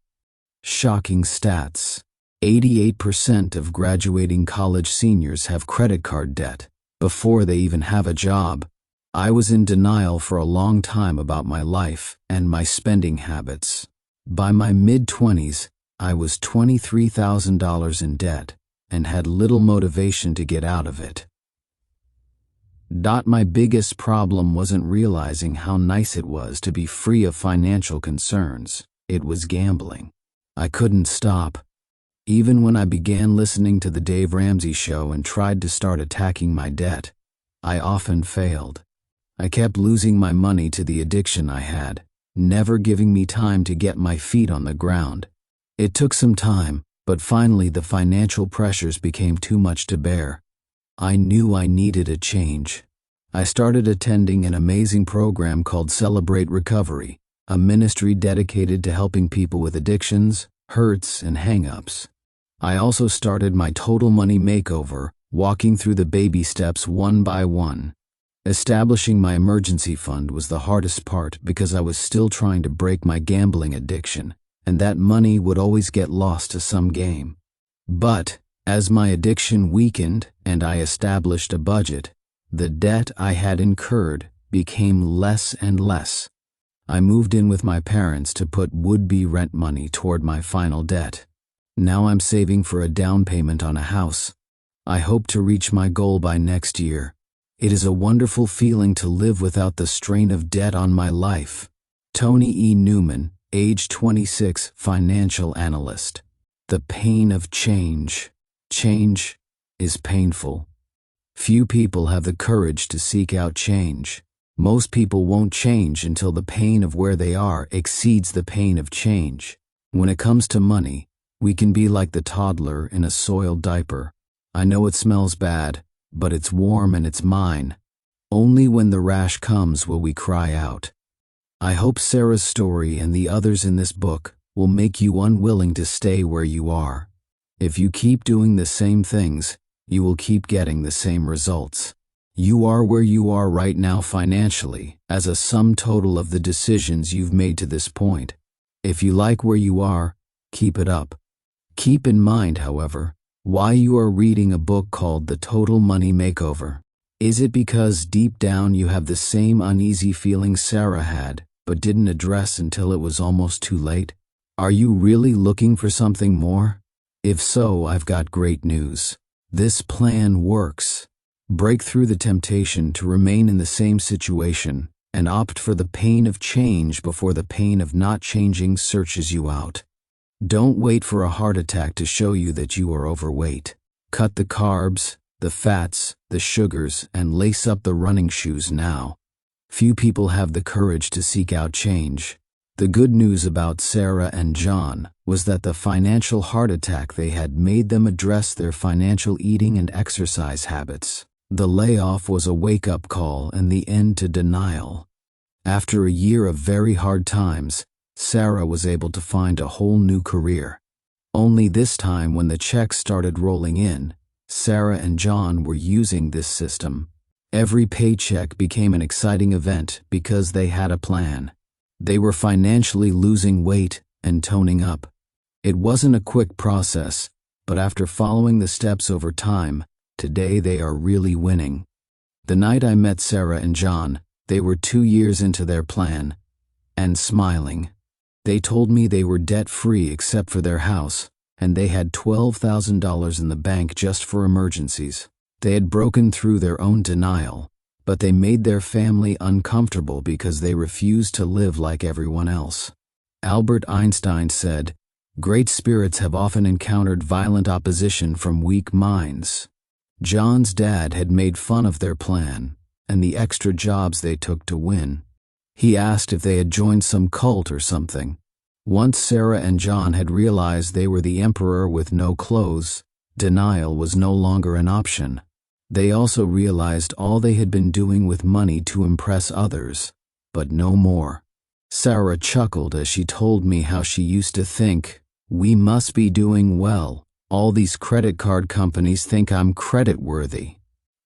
Shocking stats. 88% of graduating college seniors have credit card debt before they even have a job. I was in denial for a long time about my life and my spending habits. By my mid-20s, I was $23,000 in debt and had little motivation to get out of it. My biggest problem wasn't realizing how nice it was to be free of financial concerns. It was gambling. I couldn't stop. Even when I began listening to the Dave Ramsey show and tried to start attacking my debt, I often failed. I kept losing my money to the addiction I had, never giving me time to get my feet on the ground. It took some time, but finally the financial pressures became too much to bear. I knew I needed a change. I started attending an amazing program called Celebrate Recovery, a ministry dedicated to helping people with addictions, hurts, and hang-ups. I also started my Total Money Makeover, walking through the baby steps one by one. Establishing my emergency fund was the hardest part because I was still trying to break my gambling addiction, and that money would always get lost to some game. But as my addiction weakened and I established a budget, the debt I had incurred became less and less. I moved in with my parents to put would-be rent money toward my final debt. Now I'm saving for a down payment on a house. I hope to reach my goal by next year. It is a wonderful feeling to live without the strain of debt on my life. Tony E. Newman, age 26, financial analyst. The pain of change. Change is painful. Few people have the courage to seek out change. Most people won't change until the pain of where they are exceeds the pain of change. When it comes to money, we can be like the toddler in a soiled diaper. I know it smells bad, but it's warm and it's mine. Only when the rash comes will we cry out. I hope Sarah's story and the others in this book will make you unwilling to stay where you are. If you keep doing the same things, you will keep getting the same results. You are where you are right now financially as a sum total of the decisions you've made to this point. If you like where you are, keep it up. Keep in mind, however, why you are reading a book called The Total Money Makeover. Is it because deep down you have the same uneasy feeling Sarah had, but didn't address until it was almost too late? Are you really looking for something more? If so, I've got great news. This plan works. Break through the temptation to remain in the same situation and opt for the pain of change before the pain of not changing searches you out. Don't wait for a heart attack to show you that you are overweight. Cut the carbs, the fats, the sugars, and lace up the running shoes now. Few people have the courage to seek out change. The good news about Sarah and John was that the financial heart attack they had made them address their financial eating and exercise habits. The layoff was a wake-up call and the end to denial. After a year of very hard times, Sarah was able to find a whole new career. Only this time, when the checks started rolling in, Sarah and John were using this system. Every paycheck became an exciting event because they had a plan. They were financially losing weight and toning up. It wasn't a quick process, but after following the steps over time, today they are really winning. The night I met Sarah and John, they were 2 years into their plan and smiling. They told me they were debt-free except for their house, and they had $12,000 in the bank just for emergencies. They had broken through their own denial, but they made their family uncomfortable because they refused to live like everyone else. Albert Einstein said, "Great spirits have often encountered violent opposition from weak minds." John's dad had made fun of their plan and the extra jobs they took to win. He asked if they had joined some cult or something. Once Sarah and John had realized they were the emperor with no clothes, denial was no longer an option. They also realized all they had been doing with money to impress others, but no more. Sarah chuckled as she told me how she used to think, "We must be doing well. All these credit card companies think I'm credit-worthy.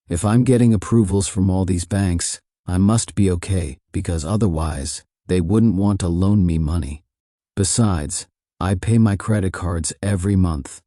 If I'm getting approvals from all these banks, I must be okay, because otherwise, they wouldn't want to loan me money. Besides, I pay my credit cards every month.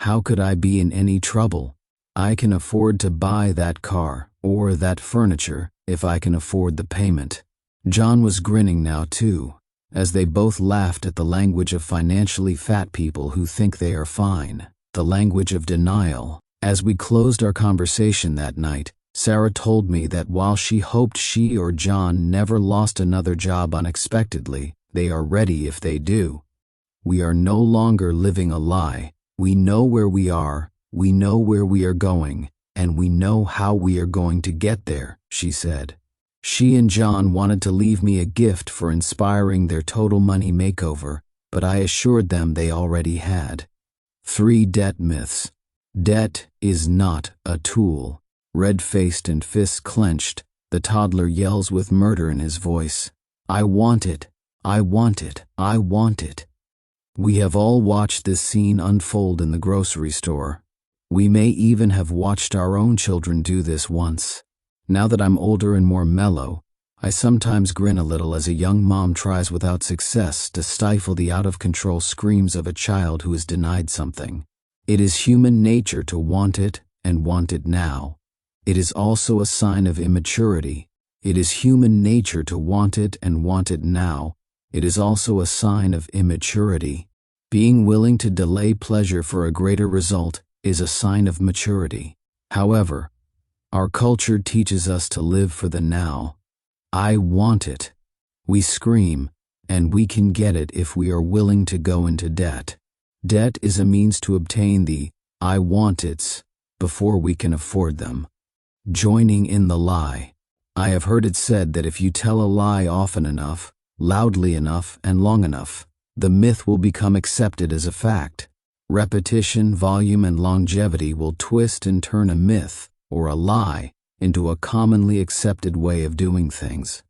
How could I be in any trouble? I can afford to buy that car or that furniture if I can afford the payment. John was grinning now too, as they both laughed at the language of financially fat people who think they are fine, the language of denial. As we closed our conversation that night, Sarah told me that while she hoped she or John never lost another job unexpectedly, they are ready if they do. We are no longer living a lie. We know where we are, we know where we are going, and we know how we are going to get there, she said. She and John wanted to leave me a gift for inspiring their Total Money Makeover, but I assured them they already had. 3 debt myths. Debt is not a tool. Red-faced and fists clenched, the toddler yells with murder in his voice. I want it. I want it. I want it. We have all watched this scene unfold in the grocery store. We may even have watched our own children do this once. Now that I'm older and more mellow, I sometimes grin a little as a young mom tries without success to stifle the out-of-control screams of a child who is denied something. It is human nature to want it and want it now. It is also a sign of immaturity. It is human nature to want it and want it now. It is also a sign of immaturity. Being willing to delay pleasure for a greater result is a sign of maturity. However, our culture teaches us to live for the now. I want it. We scream, and we can get it if we are willing to go into debt. Debt is a means to obtain the I want it's before we can afford them. Joining in the lie. I have heard it said that if you tell a lie often enough, loudly enough, and long enough, the myth will become accepted as a fact. Repetition, volume, and longevity will twist and turn a myth, or a lie, into a commonly accepted way of doing things.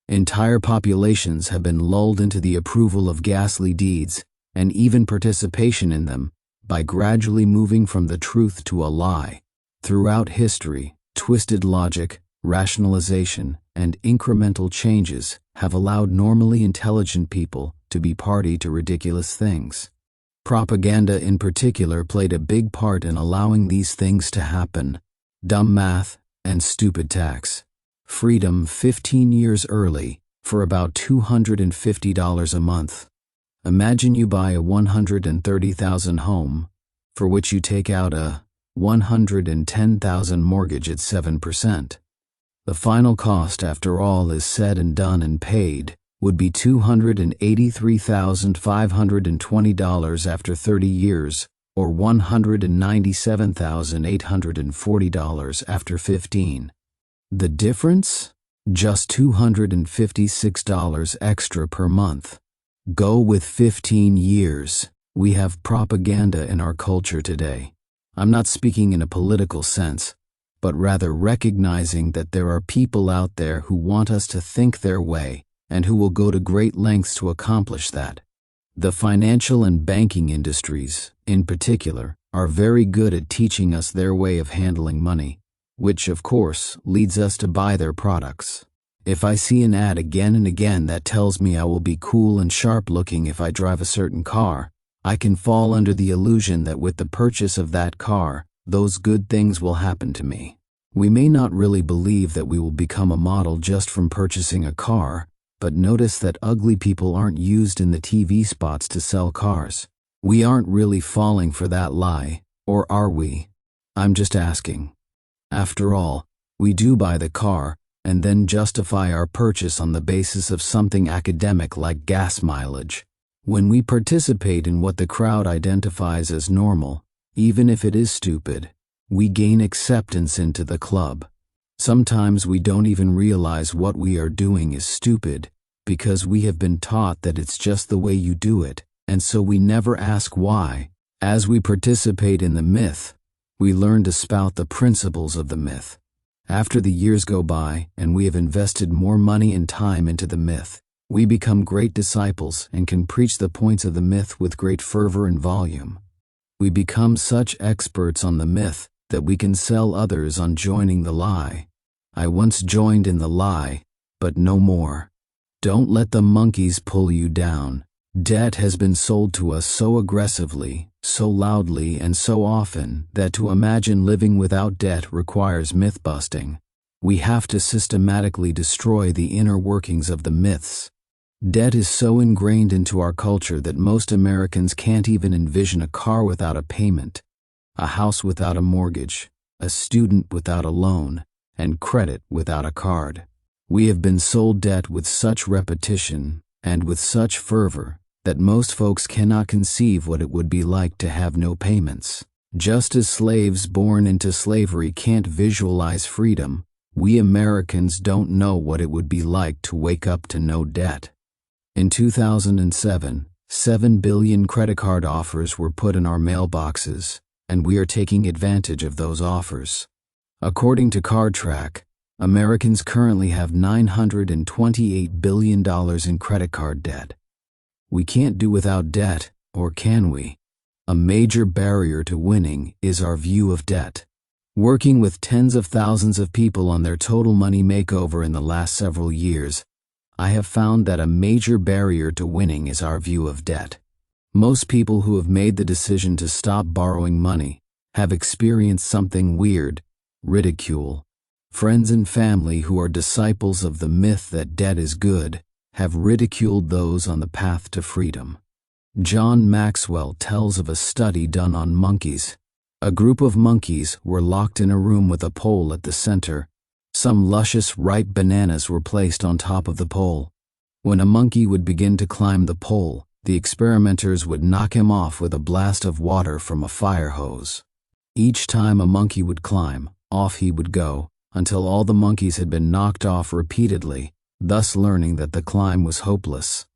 Entire populations have been lulled into the approval of ghastly deeds, and even participation in them, by gradually moving from the truth to a lie. Throughout history, twisted logic, rationalization, and incremental changes have allowed normally intelligent people to be party to ridiculous things. Propaganda in particular played a big part in allowing these things to happen. Dumb math and stupid tax. Freedom 15 years early for about $250 a month. Imagine you buy a $130,000 home, for which you take out a $110,000 mortgage at 7%. The final cost after all is said and done and paid would be $283,520 after 30 years, or $197,840 after 15. The difference? Just $256 extra per month. Go with 15 years. We have propaganda in our culture today. I'm not speaking in a political sense, but rather recognizing that there are people out there who want us to think their way and who will go to great lengths to accomplish that. The financial and banking industries, in particular, are very good at teaching us their way of handling money, which, of course, leads us to buy their products. If I see an ad again and again that tells me I will be cool and sharp looking if I drive a certain car, I can fall under the illusion that with the purchase of that car, those good things will happen to me. We may not really believe that we will become a model just from purchasing a car, but notice that ugly people aren't used in the TV spots to sell cars. We aren't really falling for that lie, or are we? I'm just asking. After all, we do buy the car and then justify our purchase on the basis of something academic like gas mileage. When we participate in what the crowd identifies as normal, even if it is stupid, we gain acceptance into the club. Sometimes we don't even realize what we are doing is stupid because we have been taught that it's just the way you do it, and so we never ask why. As we participate in the myth, we learn to spout the principles of the myth. After the years go by and we have invested more money and time into the myth, we become great disciples and can preach the points of the myth with great fervor and volume. We become such experts on the myth that we can sell others on joining the lie. I once joined in the lie, but no more. Don't let the monkeys pull you down. Debt has been sold to us so aggressively, so loudly, and so often that to imagine living without debt requires myth-busting. We have to systematically destroy the inner workings of the myths. Debt is so ingrained into our culture that most Americans can't even envision a car without a payment, a house without a mortgage, a student without a loan, and credit without a card. We have been sold debt with such repetition and with such fervor that most folks cannot conceive what it would be like to have no payments. Just as slaves born into slavery can't visualize freedom, we Americans don't know what it would be like to wake up to no debt. In 2007, 7 billion credit card offers were put in our mailboxes, and we are taking advantage of those offers. According to CardTrack, Americans currently have $928 billion in credit card debt. We can't do without debt, or can we? A major barrier to winning is our view of debt. Working with tens of thousands of people on their Total Money Makeover in the last several years, I have found that a major barrier to winning is our view of debt. Most people who have made the decision to stop borrowing money have experienced something weird: ridicule. Friends and family who are disciples of the myth that debt is good have ridiculed those on the path to freedom. John Maxwell tells of a study done on monkeys. A group of monkeys were locked in a room with a pole at the center. Some luscious, ripe bananas were placed on top of the pole. When a monkey would begin to climb the pole, the experimenters would knock him off with a blast of water from a fire hose. Each time a monkey would climb, off he would go, until all the monkeys had been knocked off repeatedly, thus learning that the climb was hopeless.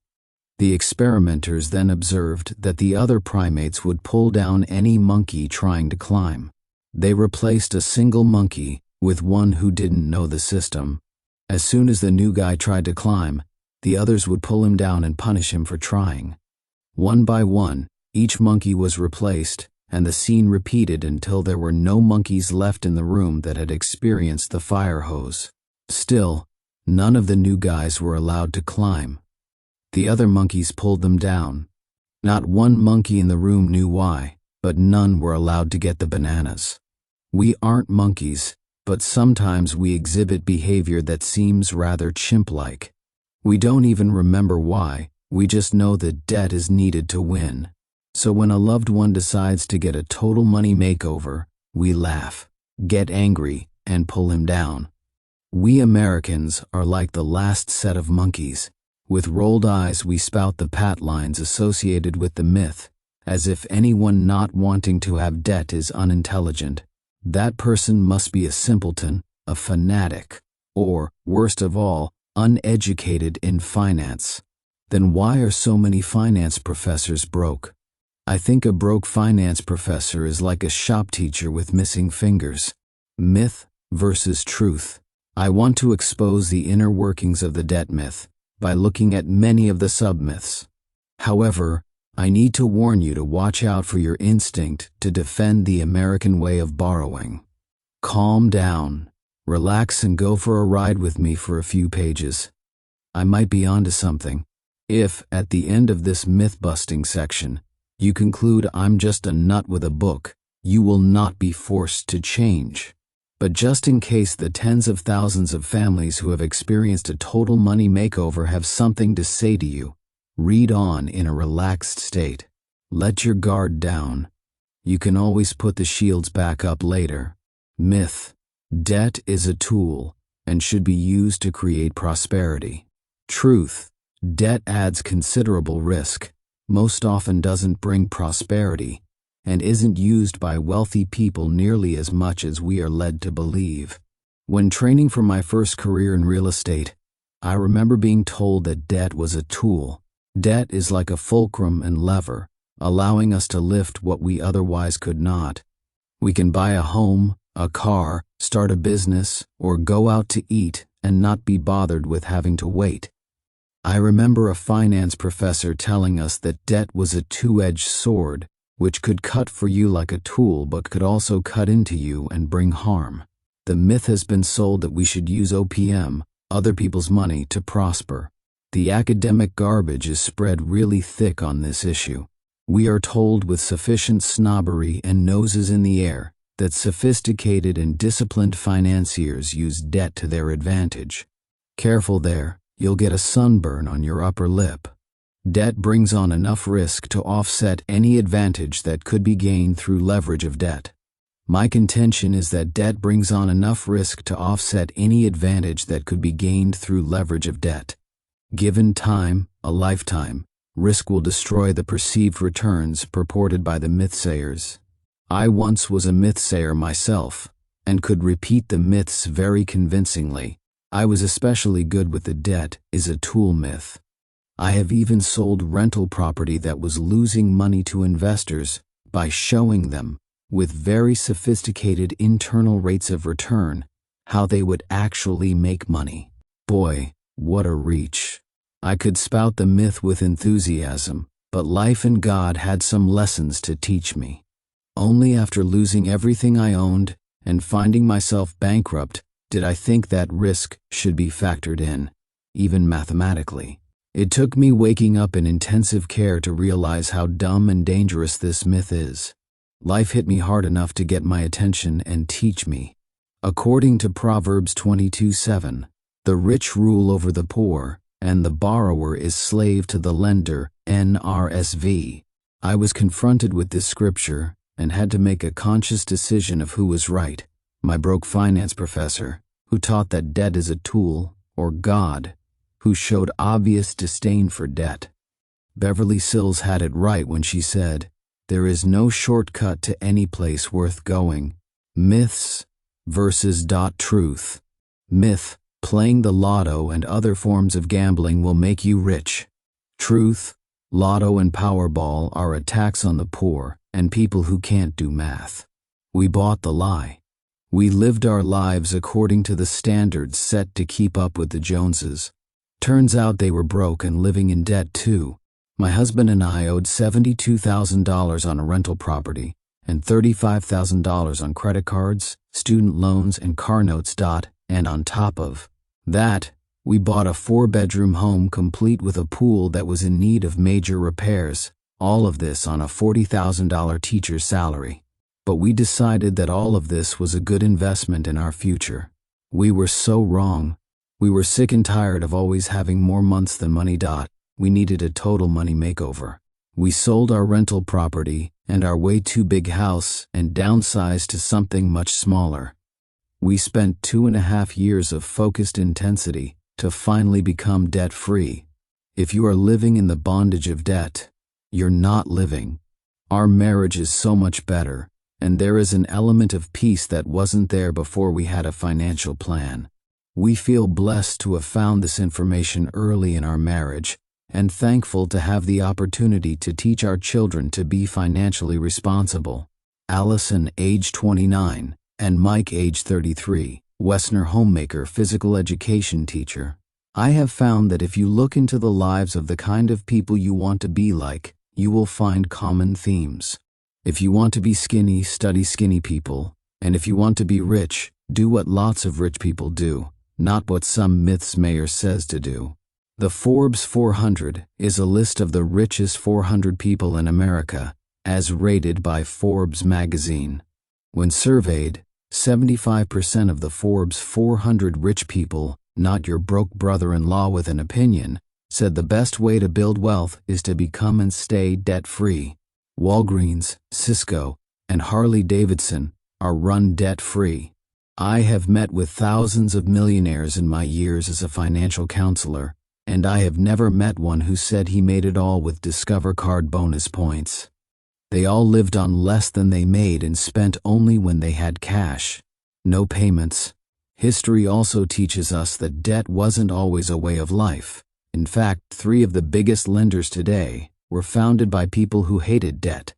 The experimenters then observed that the other primates would pull down any monkey trying to climb. They replaced a single monkey with one who didn't know the system. As soon as the new guy tried to climb, the others would pull him down and punish him for trying. One by one, each monkey was replaced, and the scene repeated until there were no monkeys left in the room that had experienced the fire hose. Still, none of the new guys were allowed to climb. The other monkeys pulled them down. Not one monkey in the room knew why, but none were allowed to get the bananas. We aren't monkeys, but sometimes we exhibit behavior that seems rather chimp-like. We don't even remember why, we just know that debt is needed to win. So when a loved one decides to get a total money makeover, we laugh, get angry, and pull him down. We Americans are like the last set of monkeys. With rolled eyes, we spout the pat lines associated with the myth, as if anyone not wanting to have debt is unintelligent. That person must be a simpleton, a fanatic, or, worst of all, uneducated in finance. Then why are so many finance professors broke? I think a broke finance professor is like a shop teacher with missing fingers. Myth versus truth. I want to expose the inner workings of the debt myth by looking at many of the sub-myths. However, I need to warn you to watch out for your instinct to defend the American way of borrowing. Calm down, relax, and go for a ride with me for a few pages. I might be onto something. If, at the end of this myth-busting section, you conclude I'm just a nut with a book, you will not be forced to change. But just in case the tens of thousands of families who have experienced a total money makeover have something to say to you, read on in a relaxed state. Let your guard down. You can always put the shields back up later. Myth. Debt is a tool and should be used to create prosperity. Truth. Debt adds considerable risk, most often doesn't bring prosperity, and isn't used by wealthy people nearly as much as we are led to believe. When training for my first career in real estate, I remember being told that debt was a tool. Debt is like a fulcrum and lever, allowing us to lift what we otherwise could not. We can buy a home, a car, start a business, or go out to eat and not be bothered with having to wait. I remember a finance professor telling us that debt was a two-edged sword, which could cut for you like a tool but could also cut into you and bring harm. The myth has been sold that we should use OPM, other people's money, to prosper. The academic garbage is spread really thick on this issue. We are told with sufficient snobbery and noses in the air that sophisticated and disciplined financiers use debt to their advantage. Careful there, you'll get a sunburn on your upper lip. Debt brings on enough risk to offset any advantage that could be gained through leverage of debt. My contention is that debt brings on enough risk to offset any advantage that could be gained through leverage of debt. Given time, a lifetime, risk will destroy the perceived returns purported by the mythsayers. I once was a mythsayer myself, and could repeat the myths very convincingly. I was especially good with the debt is a tool myth. I have even sold rental property that was losing money to investors by showing them, with very sophisticated internal rates of return, how they would actually make money. Boy, what a reach. I could spout the myth with enthusiasm, but life and God had some lessons to teach me. Only after losing everything I owned and finding myself bankrupt did I think that risk should be factored in, even mathematically. It took me waking up in intensive care to realize how dumb and dangerous this myth is. Life hit me hard enough to get my attention and teach me. According to Proverbs 22:7, the rich rule over the poor, and the borrower is slave to the lender, NRSV. I was confronted with this scripture and had to make a conscious decision of who was right, my broke finance professor, who taught that debt is a tool, or God, who showed obvious disdain for debt. Beverly Sills had it right when she said, "There is no shortcut to any place worth going." Myths versus truth. Myth, playing the lotto and other forms of gambling will make you rich. Truth, lotto and Powerball are attacks on the poor and people who can't do math. We bought the lie. We lived our lives according to the standards set to keep up with the Joneses. Turns out they were broke and living in debt too. My husband and I owed $72,000 on a rental property and $35,000 on credit cards, student loans, and car notes. And on top of that, we bought a 4-bedroom home complete with a pool that was in need of major repairs, all of this on a $40,000 teacher's salary. But we decided that all of this was a good investment in our future. We were so wrong. We were sick and tired of always having more months than money. We needed a total money makeover. We sold our rental property and our way too big house and downsized to something much smaller. We spent 2.5 years of focused intensity to finally become debt-free. If you are living in the bondage of debt, you're not living. Our marriage is so much better, and there is an element of peace that wasn't there before we had a financial plan. We feel blessed to have found this information early in our marriage and thankful to have the opportunity to teach our children to be financially responsible. Allison, age 29, and Mike, age 33, Westerner homemaker, physical education teacher. I have found that if you look into the lives of the kind of people you want to be like, you will find common themes. If you want to be skinny, study skinny people, and if you want to be rich, do what lots of rich people do, not what some myths mayor says to do. The Forbes 400 is a list of the richest 400 people in America, as rated by Forbes magazine. When surveyed, 75% of the Forbes 400 rich people, not your broke brother-in-law with an opinion, said the best way to build wealth is to become and stay debt-free. Walgreens, Cisco, and Harley-Davidson are run debt-free. I have met with thousands of millionaires in my years as a financial counselor, and I have never met one who said he made it all with Discover Card bonus points. They all lived on less than they made and spent only when they had cash. No payments. History also teaches us that debt wasn't always a way of life. In fact, 3 of the biggest lenders today were founded by people who hated debt.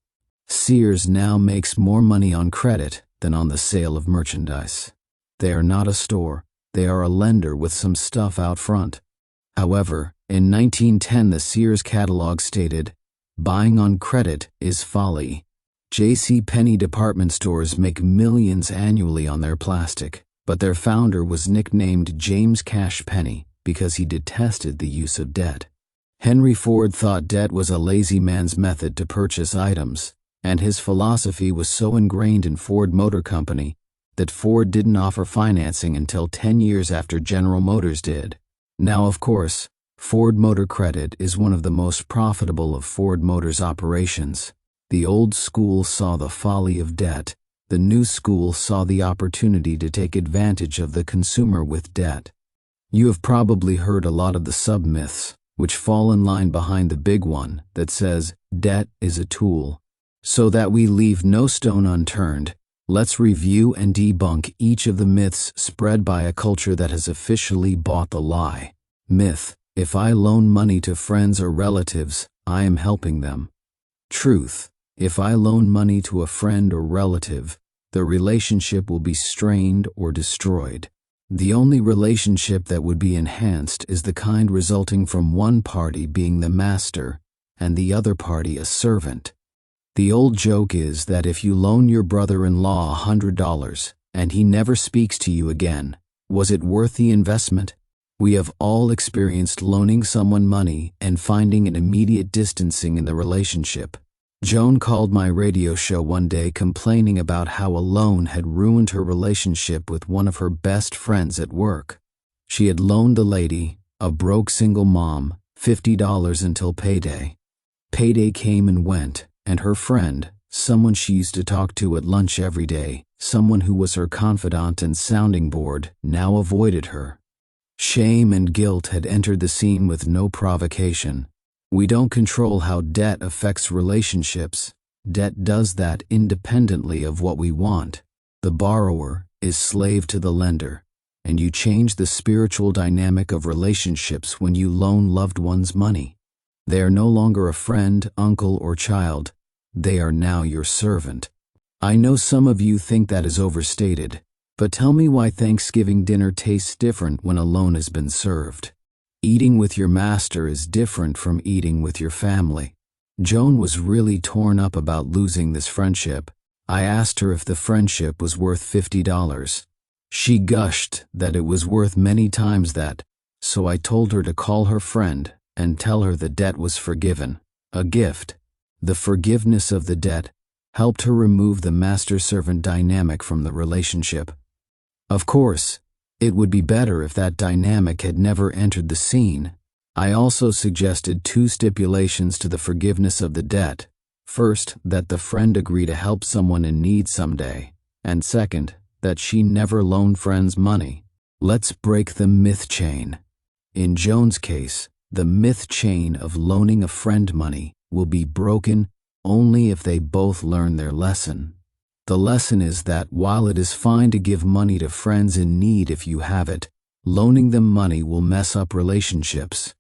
Sears now makes more money on credit than on the sale of merchandise. They are not a store. They are a lender with some stuff out front. However, in 1910 the Sears catalog stated, "Buying on credit is folly." J.C. Penney department stores make millions annually on their plastic, but their founder was nicknamed James Cash Penney because he detested the use of debt. Henry Ford thought debt was a lazy man's method to purchase items, and his philosophy was so ingrained in Ford Motor Company that Ford didn't offer financing until 10 years after General Motors did. Now, of course, Ford Motor Credit is one of the most profitable of Ford Motors operations. The old school saw the folly of debt. The new school saw the opportunity to take advantage of the consumer with debt. You have probably heard a lot of the sub-myths, which fall in line behind the big one that says debt is a tool. So that we leave no stone unturned, let's review and debunk each of the myths spread by a culture that has officially bought the lie. Myth: if I loan money to friends or relatives, I am helping them. Truth: if I loan money to a friend or relative, the relationship will be strained or destroyed. The only relationship that would be enhanced is the kind resulting from one party being the master and the other party a servant. The old joke is that if you loan your brother-in-law $100 and he never speaks to you again, was it worth the investment? We have all experienced loaning someone money and finding an immediate distancing in the relationship. Joan called my radio show one day complaining about how a loan had ruined her relationship with one of her best friends at work. She had loaned the lady, a broke single mom, $50 until payday. Payday came and went, and her friend, someone she used to talk to at lunch every day, someone who was her confidant and sounding board, now avoided her. Shame and guilt had entered the scene with no provocation. We don't control how debt affects relationships. Debt does that independently of what we want. The borrower is slave to the lender, and you change the spiritual dynamic of relationships when you loan loved ones money. They are no longer a friend, uncle, or child. They are now your servant. I know some of you think that is overstated, but tell me why Thanksgiving dinner tastes different when a loan has been served. Eating with your master is different from eating with your family. Joan was really torn up about losing this friendship. I asked her if the friendship was worth $50. She gushed that it was worth many times that, so I told her to call her friend and tell her the debt was forgiven, a gift. The forgiveness of the debt helped her remove the master-servant dynamic from the relationship. Of course, it would be better if that dynamic had never entered the scene. I also suggested 2 stipulations to the forgiveness of the debt. First, that the friend agree to help someone in need someday, and second, that she never loan friends money. Let's break the myth chain. In Joan's case, the myth chain of loaning a friend money will be broken only if they both learn their lesson. The lesson is that while it is fine to give money to friends in need if you have it, loaning them money will mess up relationships.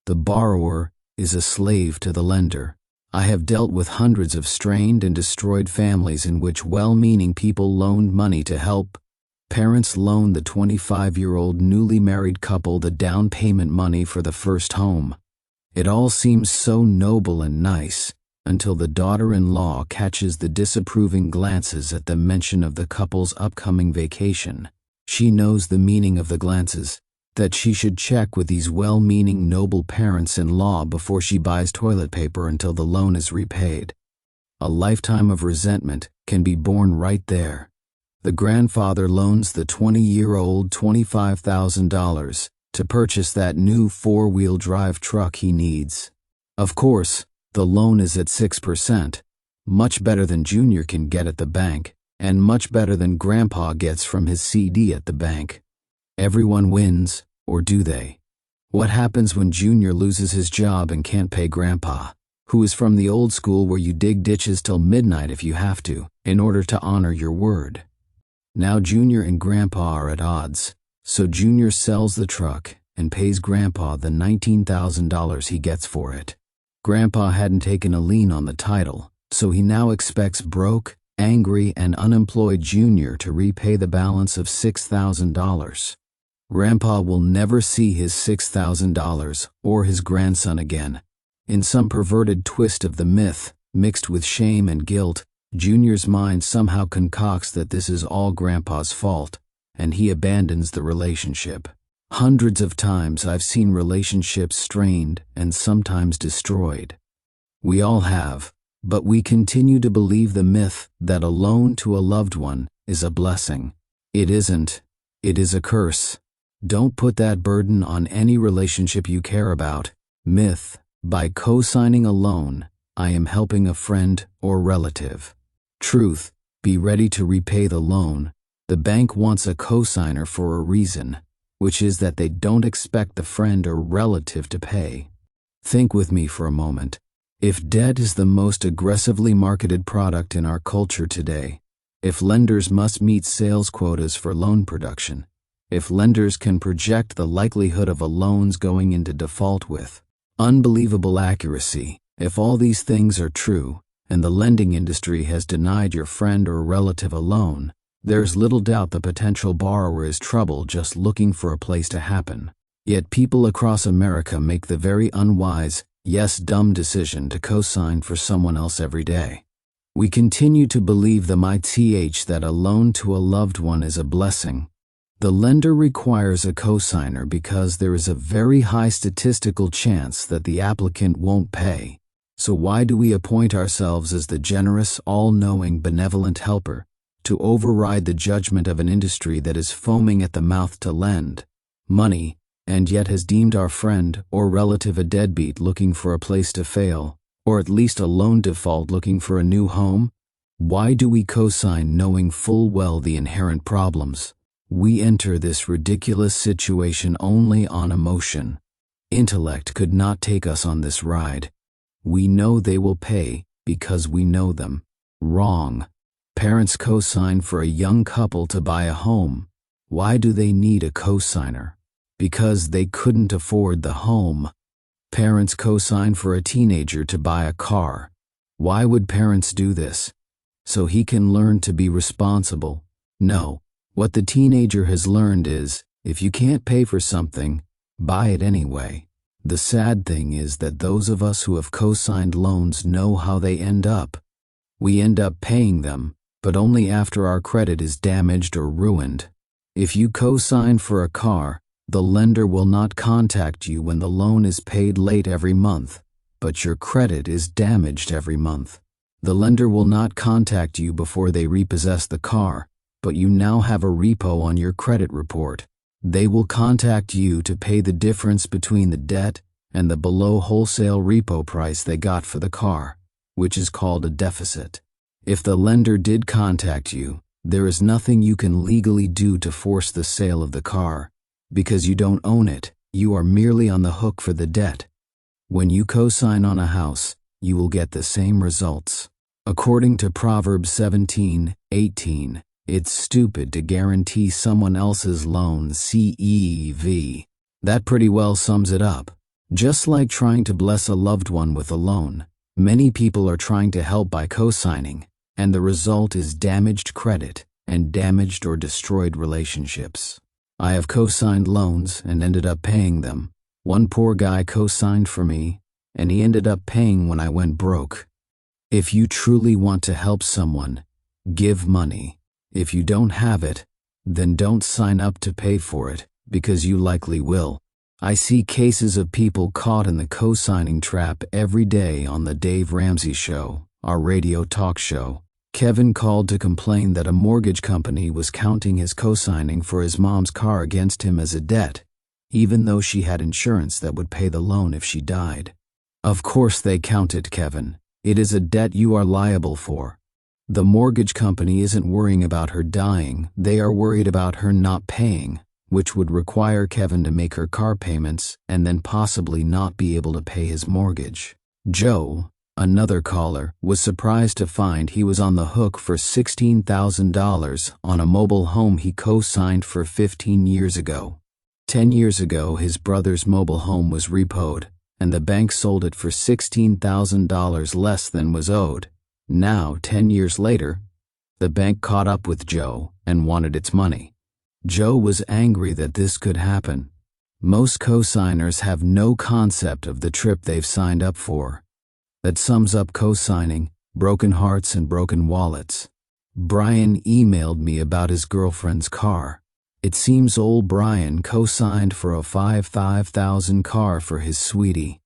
The borrower is a slave to the lender. I have dealt with hundreds of strained and destroyed families in which well-meaning people loaned money to help. Parents loaned the 25-year-old newly married couple the down payment money for the first home. It all seems so noble and nice, until the daughter-in-law catches the disapproving glances at the mention of the couple's upcoming vacation. She knows the meaning of the glances, that she should check with these well-meaning noble parents-in-law before she buys toilet paper until the loan is repaid. A lifetime of resentment can be born right there. The grandfather loans the 20-year-old $25,000 to purchase that new 4-wheel drive truck he needs. Of course, the loan is at 6%, much better than Junior can get at the bank, and much better than Grandpa gets from his CD at the bank. Everyone wins, or do they? What happens when Junior loses his job and can't pay Grandpa, who is from the old school where you dig ditches till midnight if you have to, in order to honor your word? Now Junior and Grandpa are at odds, so Junior sells the truck and pays Grandpa the $19,000 he gets for it. Grandpa hadn't taken a lien on the title, so he now expects broke, angry, and unemployed Junior to repay the balance of $6,000. Grandpa will never see his $6,000 or his grandson again. In some perverted twist of the myth, mixed with shame and guilt, Junior's mind somehow concocts that this is all Grandpa's fault, and he abandons the relationship. Hundreds of times I've seen relationships strained and sometimes destroyed. We all have, but we continue to believe the myth that a loan to a loved one is a blessing. It isn't. It is a curse. Don't put that burden on any relationship you care about. Myth: by co-signing a loan, I am helping a friend or relative. Truth: be ready to repay the loan. The bank wants a co-signer for a reason, which is that they don't expect the friend or relative to pay. Think with me for a moment. If debt is the most aggressively marketed product in our culture today, if lenders must meet sales quotas for loan production, if lenders can project the likelihood of a loan's going into default with unbelievable accuracy, if all these things are true, and the lending industry has denied your friend or relative a loan, there's little doubt the potential borrower is trouble just looking for a place to happen. Yet people across America make the very unwise, yes, dumb decision to co-sign for someone else every day. We continue to believe the myth that a loan to a loved one is a blessing. The lender requires a co-signer because there is a very high statistical chance that the applicant won't pay. So why do we appoint ourselves as the generous, all-knowing, benevolent helper to override the judgment of an industry that is foaming at the mouth to lend money, and yet has deemed our friend or relative a deadbeat looking for a place to fail, or at least a loan default looking for a new home? Why do we co-sign knowing full well the inherent problems? We enter this ridiculous situation only on emotion. Intellect could not take us on this ride. We know they will pay because we know them. Wrong. Parents co-sign for a young couple to buy a home. Why do they need a co-signer? Because they couldn't afford the home. Parents co-sign for a teenager to buy a car. Why would parents do this? So he can learn to be responsible? No. What the teenager has learned is, if you can't pay for something, buy it anyway. The sad thing is that those of us who have co-signed loans know how they end up. We end up paying them, but only after our credit is damaged or ruined. If you co-sign for a car, the lender will not contact you when the loan is paid late every month, but your credit is damaged every month. The lender will not contact you before they repossess the car, but you now have a repo on your credit report. They will contact you to pay the difference between the debt and the below wholesale repo price they got for the car, which is called a deficit. If the lender did contact you, there is nothing you can legally do to force the sale of the car. Because you don't own it, you are merely on the hook for the debt. When you co-sign on a house, you will get the same results. According to Proverbs 17:18, it's stupid to guarantee someone else's loan, CEV. That pretty well sums it up. Just like trying to bless a loved one with a loan, many people are trying to help by co-signing, and the result is damaged credit and damaged or destroyed relationships. I have co-signed loans and ended up paying them. One poor guy co-signed for me, and he ended up paying when I went broke. If you truly want to help someone, give money. If you don't have it, then don't sign up to pay for it, because you likely will. I see cases of people caught in the co-signing trap every day on the Dave Ramsey Show, our radio talk show. Kevin called to complain that a mortgage company was counting his co-signing for his mom's car against him as a debt, even though she had insurance that would pay the loan if she died. Of course they counted, Kevin. It is a debt you are liable for. The mortgage company isn't worrying about her dying, they are worried about her not paying, which would require Kevin to make her car payments and then possibly not be able to pay his mortgage. Joe, another caller, was surprised to find he was on the hook for $16,000 on a mobile home he co-signed for 15 years ago. 10 years ago, his brother's mobile home was repoed, and the bank sold it for $16,000 less than was owed. Now, 10 years later, the bank caught up with Joe and wanted its money. Joe was angry that this could happen. Most co-signers have no concept of the trip they've signed up for. That sums up co-signing, broken hearts and broken wallets. Brian emailed me about his girlfriend's car. It seems old Brian co-signed for a $5,000 car for his sweetie.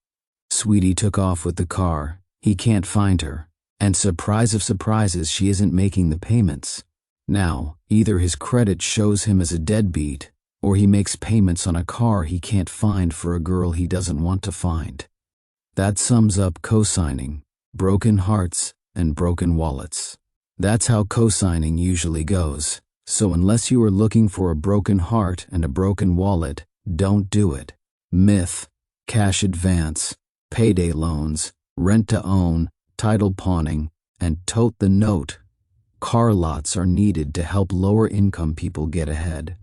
Sweetie took off with the car. He can't find her. And surprise of surprises, she isn't making the payments. Now, either his credit shows him as a deadbeat, or he makes payments on a car he can't find for a girl he doesn't want to find. That sums up co-signing, broken hearts, and broken wallets. That's how co-signing usually goes. So unless you are looking for a broken heart and a broken wallet, don't do it. Myth, cash advance, payday loans, rent-to-own, title pawning, and tote the note. Car lots are needed to help lower-income people get ahead.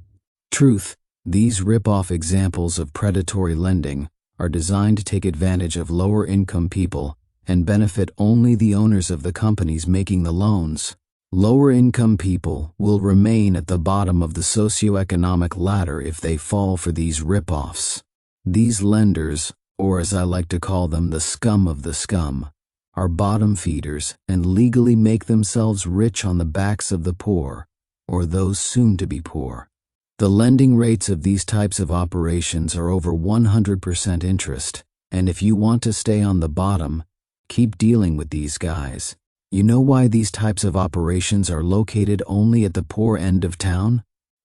Truth, these rip-off examples of predatory lending are designed to take advantage of lower-income people and benefit only the owners of the companies making the loans. Lower-income people will remain at the bottom of the socioeconomic ladder if they fall for these rip-offs. These lenders, or as I like to call them, the scum of the scum, are bottom feeders and legally make themselves rich on the backs of the poor, or those soon to be poor. The lending rates of these types of operations are over 100% interest, and if you want to stay on the bottom, keep dealing with these guys. You know why these types of operations are located only at the poor end of town?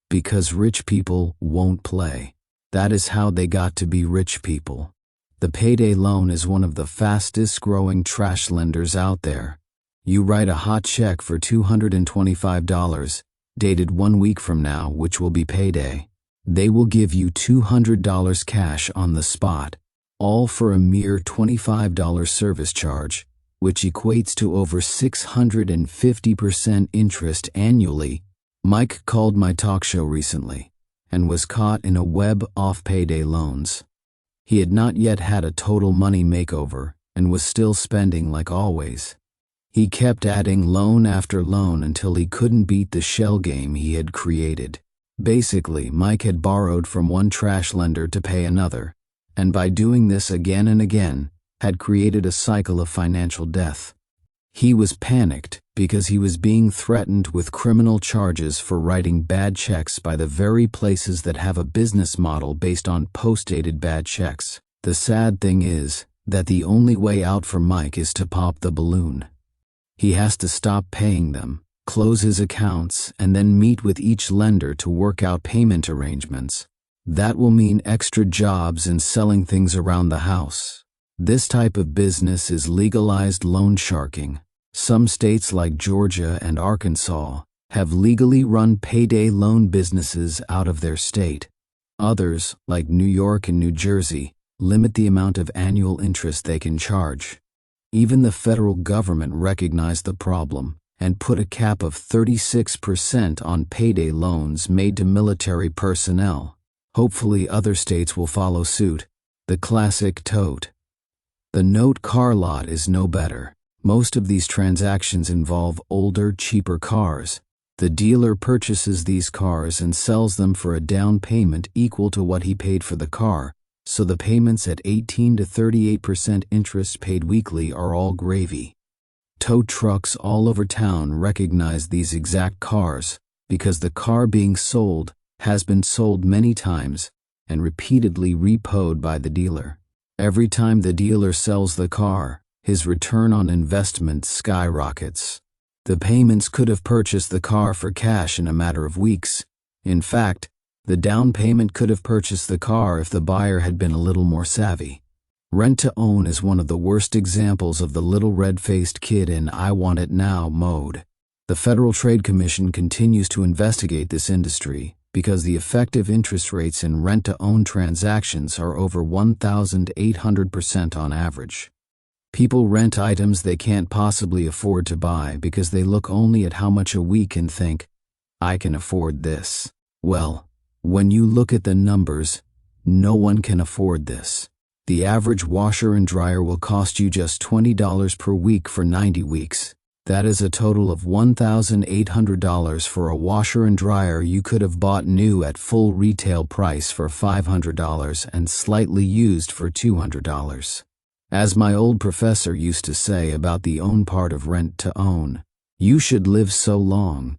Because rich people won't play. That is how they got to be rich people. The payday loan is one of the fastest growing trash lenders out there. You write a hot check for $225, dated 1 week from now, which will be payday. They will give you $200 cash on the spot, all for a mere $25 service charge, which equates to over 650% interest annually. Mike called my talk show recently and was caught in a web of payday loans. He had not yet had a total money makeover and was still spending like always. He kept adding loan after loan until he couldn't beat the shell game he had created. Basically, Mike had borrowed from one trash lender to pay another, and by doing this again and again, had created a cycle of financial death. He was panicked because he was being threatened with criminal charges for writing bad checks by the very places that have a business model based on post-dated bad checks. The sad thing is that the only way out for Mike is to pop the balloon. He has to stop paying them, close his accounts, and then meet with each lender to work out payment arrangements. That will mean extra jobs and selling things around the house. This type of business is legalized loan sharking. Some states like Georgia and Arkansas have legally run payday loan businesses out of their state. Others, like New York and New Jersey, limit the amount of annual interest they can charge. Even the federal government recognized the problem and put a cap of 36% on payday loans made to military personnel. Hopefully other states will follow suit. The classic tote. The note car lot is no better. Most of these transactions involve older, cheaper cars. The dealer purchases these cars and sells them for a down payment equal to what he paid for the car, so the payments at 18 to 38% interest paid weekly are all gravy. Tow trucks all over town recognize these exact cars because the car being sold has been sold many times and repeatedly repoed by the dealer. Every time the dealer sells the car, his return on investment skyrockets. The payments could have purchased the car for cash in a matter of weeks. In fact, the down payment could have purchased the car if the buyer had been a little more savvy. Rent-to-own is one of the worst examples of the little red-faced kid in I want it now mode. The Federal Trade Commission continues to investigate this industry because the effective interest rates in rent-to-own transactions are over 1,800% on average. People rent items they can't possibly afford to buy because they look only at how much a week and think, I can afford this. Well, when you look at the numbers, no one can afford this. The average washer and dryer will cost you just $20 per week for 90 weeks. That is a total of $1,800 for a washer and dryer you could have bought new at full retail price for $500 and slightly used for $200. As my old professor used to say about the own part of rent to own, you should live so long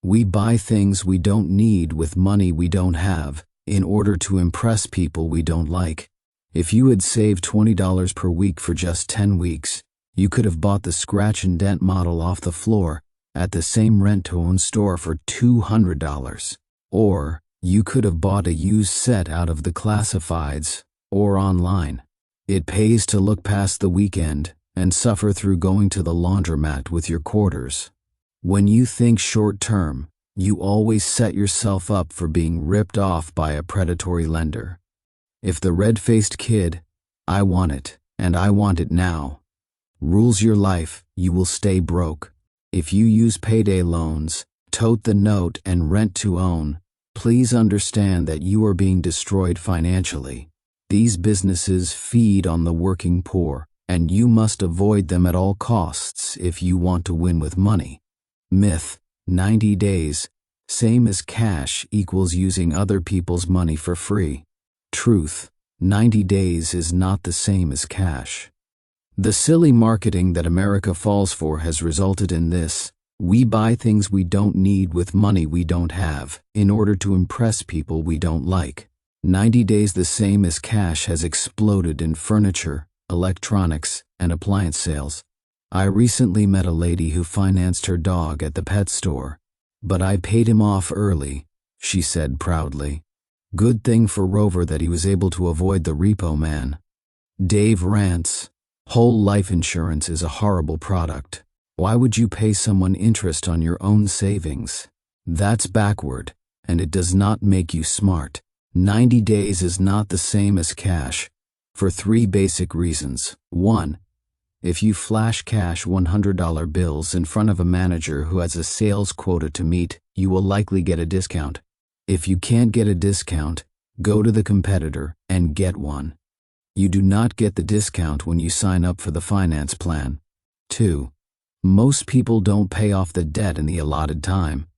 We buy things we don't need with money we don't have in order to impress people we don't like. If you had saved $20 per week for just 10 weeks, you could have bought the scratch and dent model off the floor at the same rent-to-own store for $200. Or you could have bought a used set out of the classifieds or online. It pays to look past the weekend and suffer through going to the laundromat with your quarters. When you think short-term, you always set yourself up for being ripped off by a predatory lender. If the red-faced kid, "I want it, and I want it now," rules your life, you will stay broke. If you use payday loans, tote the note, and rent to own, please understand that you are being destroyed financially. These businesses feed on the working poor, and you must avoid them at all costs if you want to win with money. Myth: 90 days, same as cash, equals using other people's money for free. Truth: 90 days is not the same as cash. The silly marketing that America falls for has resulted in this: we buy things we don't need with money we don't have in order to impress people we don't like. 90 days the same as cash has exploded in furniture, electronics, and appliance sales. I recently met a lady who financed her dog at the pet store, but I paid him off early, she said proudly. Good thing for Rover that he was able to avoid the repo man. Dave rants, "Whole life insurance is a horrible product. Why would you pay someone interest on your own savings? That's backward, and it does not make you smart." 90 days is not the same as cash, for 3 basic reasons. 1. If you flash cash $100 bills in front of a manager who has a sales quota to meet, you will likely get a discount. If you can't get a discount, go to the competitor and get one. You do not get the discount when you sign up for the finance plan. 2. Most people don't pay off the debt in the allotted time.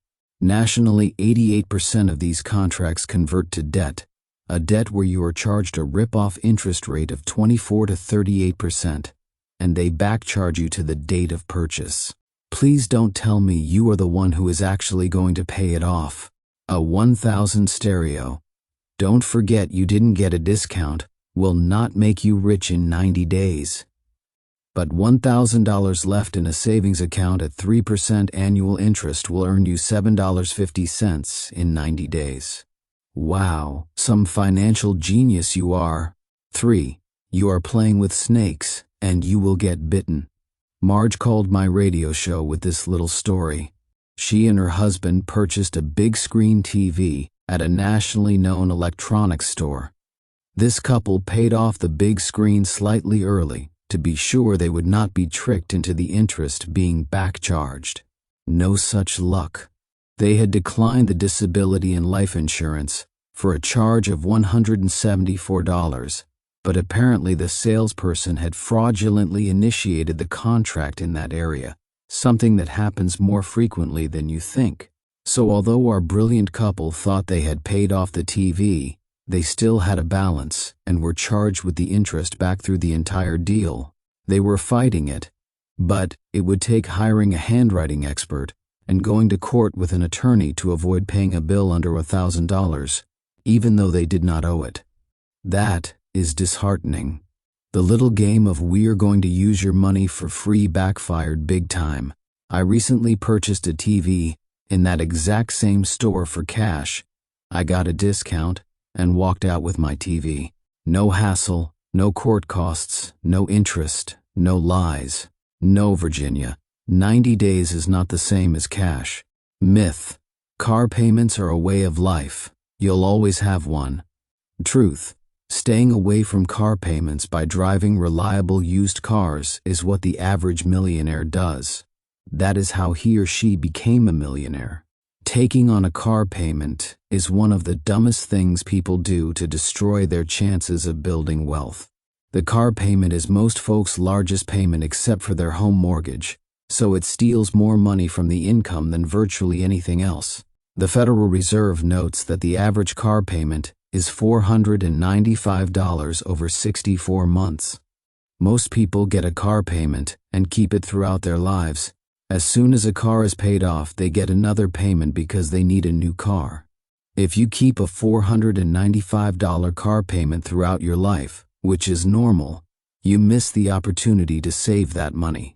Nationally, 88% of these contracts convert to debt, a debt where you are charged a rip-off interest rate of 24 to 38%, and they back-charge you to the date of purchase. Please don't tell me you are the one who is actually going to pay it off. A 1,000 stereo, "Don't forget you didn't get a discount," will not make you rich in 90 days. But $1,000 left in a savings account at 3% annual interest will earn you $7.50 in 90 days. Wow, some financial genius you are. 3. You are playing with snakes, and you will get bitten. Marge called my radio show with this little story. She and her husband purchased a big screen TV at a nationally known electronics store. This couple paid off the big screen slightly early to be sure they would not be tricked into the interest being back-charged. No such luck. They had declined the disability and life insurance for a charge of $174, but apparently the salesperson had fraudulently initiated the contract in that area, something that happens more frequently than you think. So although our brilliant couple thought they had paid off the TV, they still had a balance and were charged with the interest back through the entire deal. They were fighting it, but it would take hiring a handwriting expert and going to court with an attorney to avoid paying a bill under $1,000, even though they did not owe it. That is disheartening. The little game of "we're going to use your money for free" backfired big time. I recently purchased a TV in that exact same store for cash. I got a discount and walked out with my TV. No hassle, no court costs, no interest, no lies. No, Virginia, 90 days is not the same as cash. Myth: car payments are a way of life. You'll always have one. Truth: staying away from car payments by driving reliable used cars is what the average millionaire does. That is how he or she became a millionaire. Taking on a car payment is one of the dumbest things people do to destroy their chances of building wealth. The car payment is most folks' largest payment except for their home mortgage, so it steals more money from the income than virtually anything else. The Federal Reserve notes that the average car payment is $495 over 64 months. Most people get a car payment and keep it throughout their lives, As soon as a car is paid off, they get another payment because they need a new car. If you keep a $495 car payment throughout your life, which is normal, you miss the opportunity to save that money.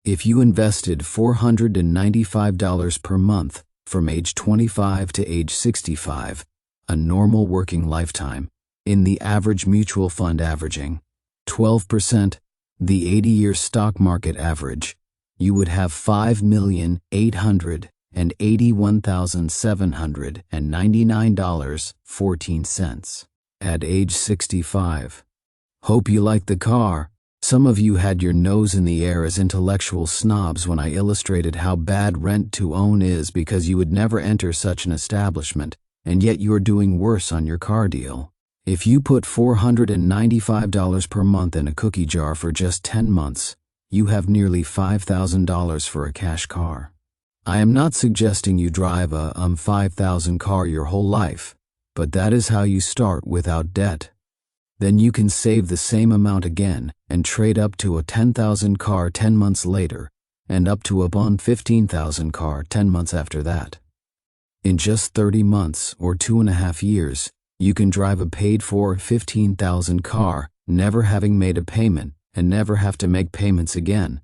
If you invested $495 per month from age 25 to age 65, a normal working lifetime, in the average mutual fund averaging 12%, the 80-year stock market average, you would have $5,881,799.14 at age 65. Hope you like the car. Some of you had your nose in the air as intellectual snobs when I illustrated how bad rent-to-own is because you would never enter such an establishment, and yet you're doing worse on your car deal. If you put $495 per month in a cookie jar for just 10 months, you have nearly $5,000 for a cash car. I am not suggesting you drive a $5,000 car your whole life, but that is how you start without debt. Then you can save the same amount again and trade up to a $10,000 car 10 months later and up to a $15,000 car 10 months after that. In just 30 months or 2.5 years, you can drive a paid-for $15,000 car, never having made a payment, and never have to make payments again.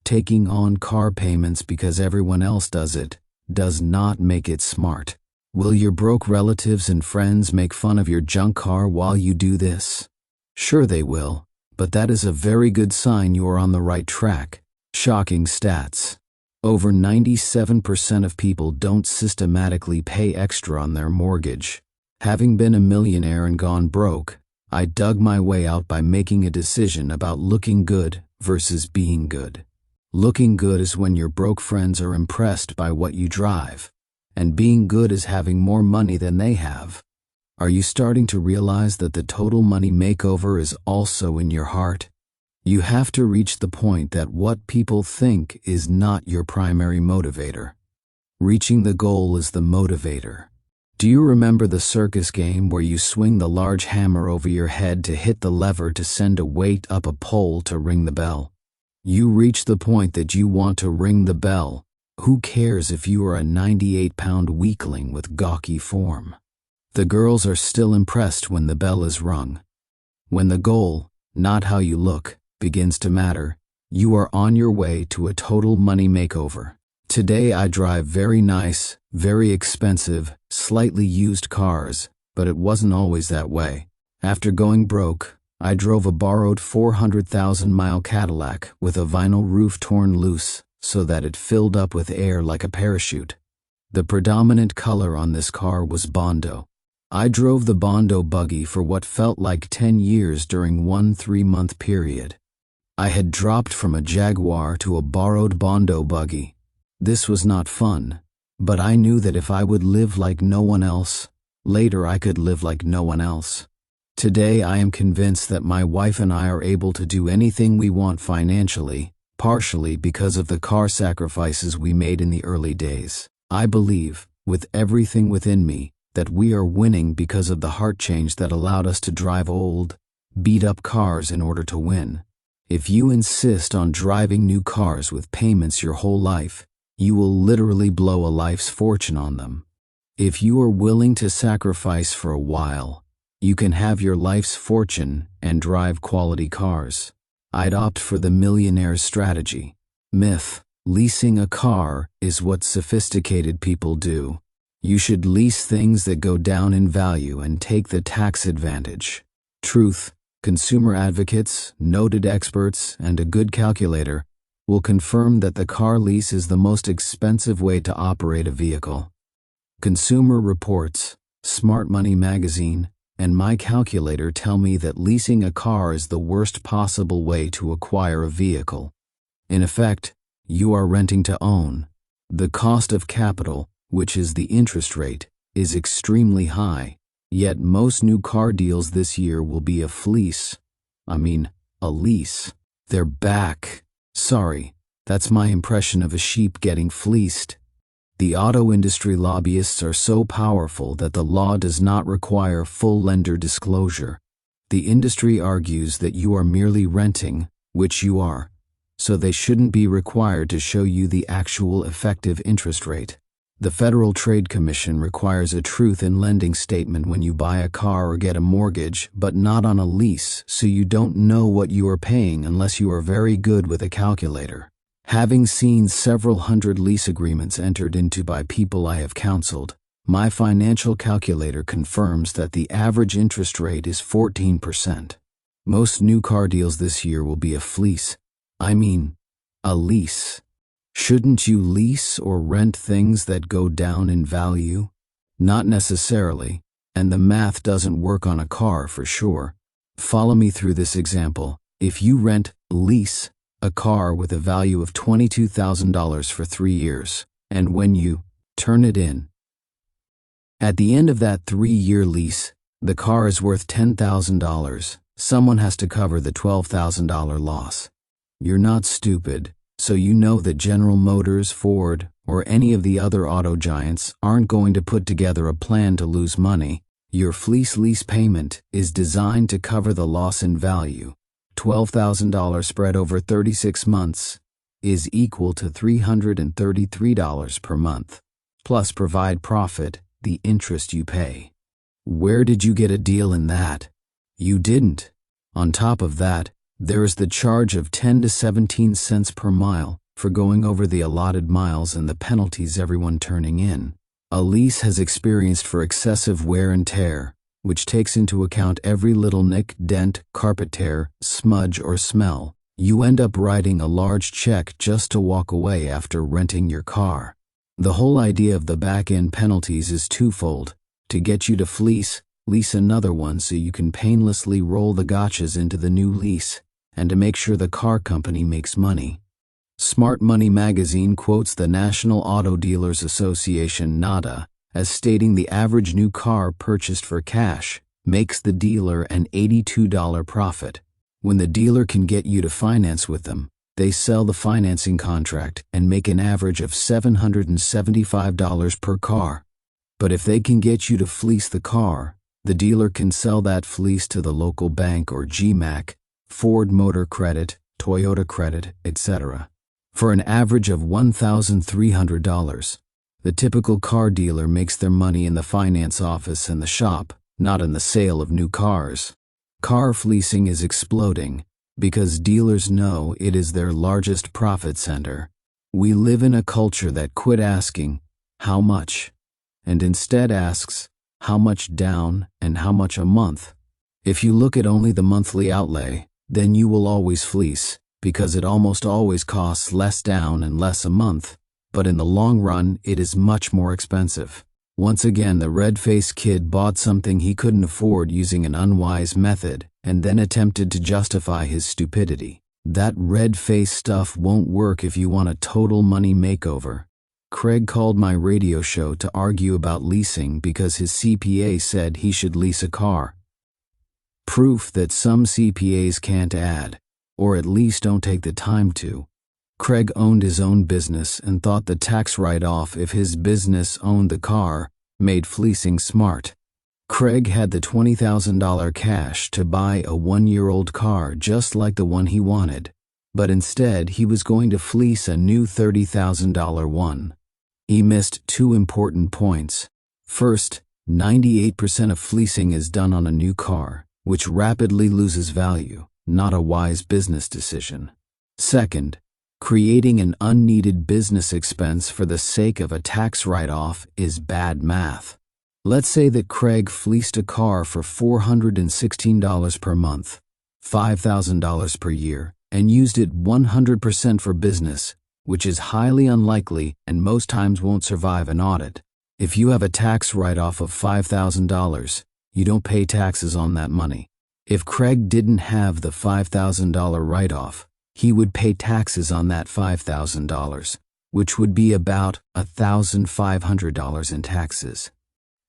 Taking on car payments because everyone else does it does not make it smart. Will your broke relatives and friends make fun of your junk car while you do this? Sure they will, but that is a very good sign you are on the right track. Shocking stats. Over 97% of people don't systematically pay extra on their mortgage. Having been a millionaire and gone broke, I dug my way out by making a decision about looking good versus being good. Looking good is when your broke friends are impressed by what you drive, and being good is having more money than they have. Are you starting to realize that the total money makeover is also in your heart? You have to reach the point that what people think is not your primary motivator. Reaching the goal is the motivator. Do you remember the circus game where you swing the large hammer over your head to hit the lever to send a weight up a pole to ring the bell? You reach the point that you want to ring the bell. Who cares if you are a 98-pound weakling with gawky form? The girls are still impressed when the bell is rung. When the goal, not how you look, begins to matter, you are on your way to a total money makeover. Today I drive very nice, very expensive, slightly used cars, but it wasn't always that way. After going broke, I drove a borrowed 400,000-mile Cadillac with a vinyl roof torn loose so that it filled up with air like a parachute. The predominant color on this car was Bondo. I drove the Bondo buggy for what felt like 10 years during one 3-month period. I had dropped from a Jaguar to a borrowed Bondo buggy. This was not fun, but I knew that if I would live like no one else, later I could live like no one else. Today I am convinced that my wife and I are able to do anything we want financially, partially because of the car sacrifices we made in the early days. I believe, with everything within me, that we are winning because of the heart change that allowed us to drive old, beat-up cars in order to win. If you insist on driving new cars with payments your whole life, you will literally blow a life's fortune on them. If you are willing to sacrifice for a while, you can have your life's fortune and drive quality cars. I'd opt for the millionaire's strategy. Myth: leasing a car is what sophisticated people do. You should lease things that go down in value and take the tax advantage. Truth: consumer advocates, noted experts, and a good calculator will confirm that the car lease is the most expensive way to operate a vehicle. Consumer Reports, Smart Money Magazine, and my calculator tell me that leasing a car is the worst possible way to acquire a vehicle. In effect, you are renting to own. The cost of capital, which is the interest rate, is extremely high, yet most new car deals this year will be a lease. They're back. Sorry, that's my impression of a sheep getting fleeced. The auto industry lobbyists are so powerful that the law does not require full lender disclosure. The industry argues that you are merely renting, which you are. so they shouldn't be required to show you the actual effective interest rate. The Federal Trade Commission requires a truth in lending statement when you buy a car or get a mortgage, but not on a lease, so you don't know what you are paying unless you are very good with a calculator. Having seen several hundred lease agreements entered into by people I have counseled, my financial calculator confirms that the average interest rate is 14%. Most new car deals this year will be a fleece. I mean, a lease. Shouldn't you lease or rent things that go down in value? Not necessarily, and the math doesn't work on a car for sure. Follow me through this example. If you lease a car with a value of $22,000 for 3 years, and when you turn it in, at the end of that 3-year lease, the car is worth $10,000. Someone has to cover the $12,000 loss. You're not stupid, so you know that General Motors, Ford, or any of the other auto giants aren't going to put together a plan to lose money. Your fleece lease payment is designed to cover the loss in value. $12,000 spread over 36 months is equal to $333 per month, plus provide profit, the interest you pay. Where did you get a deal in that? You didn't. On top of that, there is the charge of 10 to 17 cents per mile for going over the allotted miles and the penalties everyone turning in. A lease has experienced for excessive wear and tear, which takes into account every little nick, dent, carpet tear, smudge, or smell. You end up writing a large check just to walk away after renting your car. The whole idea of the back-end penalties is twofold: to get you to lease another one so you can painlessly roll the gotchas into the new lease, and to make sure the car company makes money. Smart Money magazine quotes the National Auto Dealers Association (NADA) as stating the average new car purchased for cash makes the dealer an $82 profit. When the dealer can get you to finance with them, they sell the financing contract and make an average of $775 per car. But if they can get you to fleece the car, the dealer can sell that fleece to the local bank or GMAC, Ford Motor Credit, Toyota Credit, etc. for an average of $1,300. The typical car dealer makes their money in the finance office and the shop, not in the sale of new cars. Car fleecing is exploding because dealers know it is their largest profit center. We live in a culture that quit asking, "How much?" and instead asks, "How much down and how much a month?" If you look at only the monthly outlay, then you will always fleece, because it almost always costs less down and less a month, but in the long run it is much more expensive. Once again, the red-faced kid bought something he couldn't afford using an unwise method and then attempted to justify his stupidity. That red-faced stuff won't work if you want a total money makeover. Craig called my radio show to argue about leasing because his CPA said he should lease a car. Proof that some CPAs can't add, or at least don't take the time to. Craig owned his own business and thought the tax write-off if his business owned the car made fleecing smart. Craig had the $20,000 cash to buy a 1-year-old car just like the one he wanted, but instead he was going to fleece a new $30,000 one. He missed 2 important points. First, 98% of fleecing is done on a new car, which rapidly loses value, not a wise business decision. Second, creating an unneeded business expense for the sake of a tax write-off is bad math. Let's say that Craig fleeced a car for $416 per month, $5,000 per year, and used it 100% for business, which is highly unlikely and most times won't survive an audit. If you have a tax write-off of $5,000, you don't pay taxes on that money. If Craig didn't have the $5,000 write-off, he would pay taxes on that $5,000, which would be about $1,500 in taxes.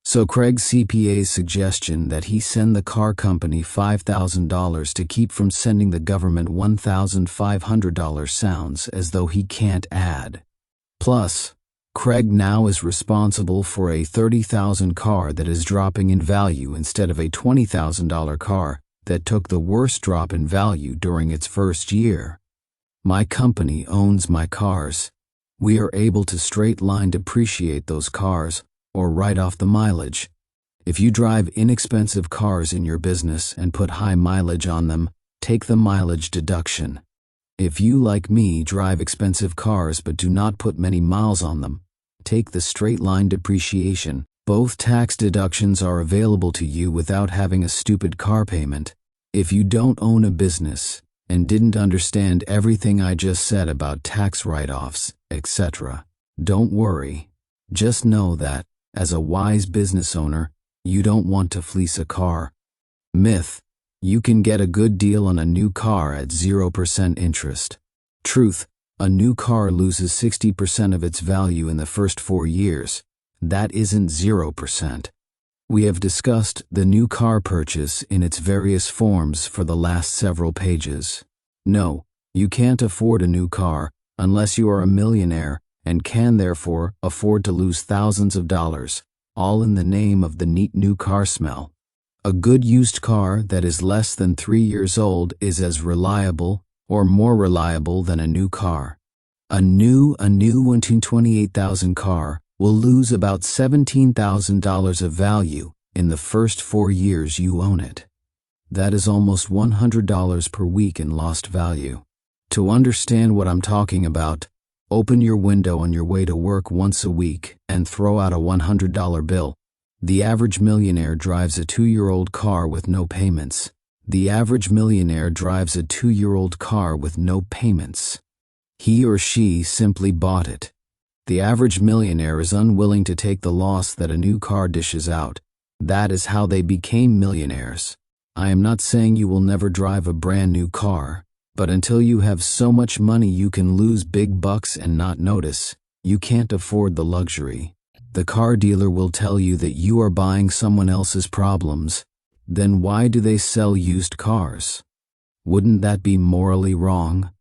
So Craig's CPA's suggestion that he send the car company $5,000 to keep from sending the government $1,500 sounds as though he can't add. Plus, Craig now is responsible for a $30,000 car that is dropping in value instead of a $20,000 car that took the worst drop in value during its first year. My company owns my cars. We are able to straight line depreciate those cars or write off the mileage. If you drive inexpensive cars in your business and put high mileage on them, take the mileage deduction. If you, like me, drive expensive cars but do not put many miles on them, take the straight line depreciation. Both tax deductions are available to you without having a stupid car payment. If you don't own a business and didn't understand everything I just said about tax write-offs, etc., don't worry. Just know that, as a wise business owner, you don't want to fleece a car. Myth: you can get a good deal on a new car at 0% interest. Truth: a new car loses 60% of its value in the first 4 years. That isn't 0%. We have discussed the new car purchase in its various forms for the last several pages. No, you can't afford a new car unless you are a millionaire and can therefore afford to lose thousands of dollars, all in the name of the neat new car smell. A good used car that is less than 3 years old is as reliable or more reliable than a new car. A new 128,000 car will lose about $17,000 of value in the first 4 years you own it. That is almost $100 per week in lost value. To understand what I'm talking about, open your window on your way to work once a week and throw out a $100 bill. The average millionaire drives a 2-year-old car with no payments. The average millionaire drives a 2-year-old car with no payments. He or she simply bought it. The average millionaire is unwilling to take the loss that a new car dishes out. That is how they became millionaires. I am not saying you will never drive a brand new car, but until you have so much money you can lose big bucks and not notice, you can't afford the luxury. The car dealer will tell you that you are buying someone else's problems. Then why do they sell used cars? Wouldn't that be morally wrong?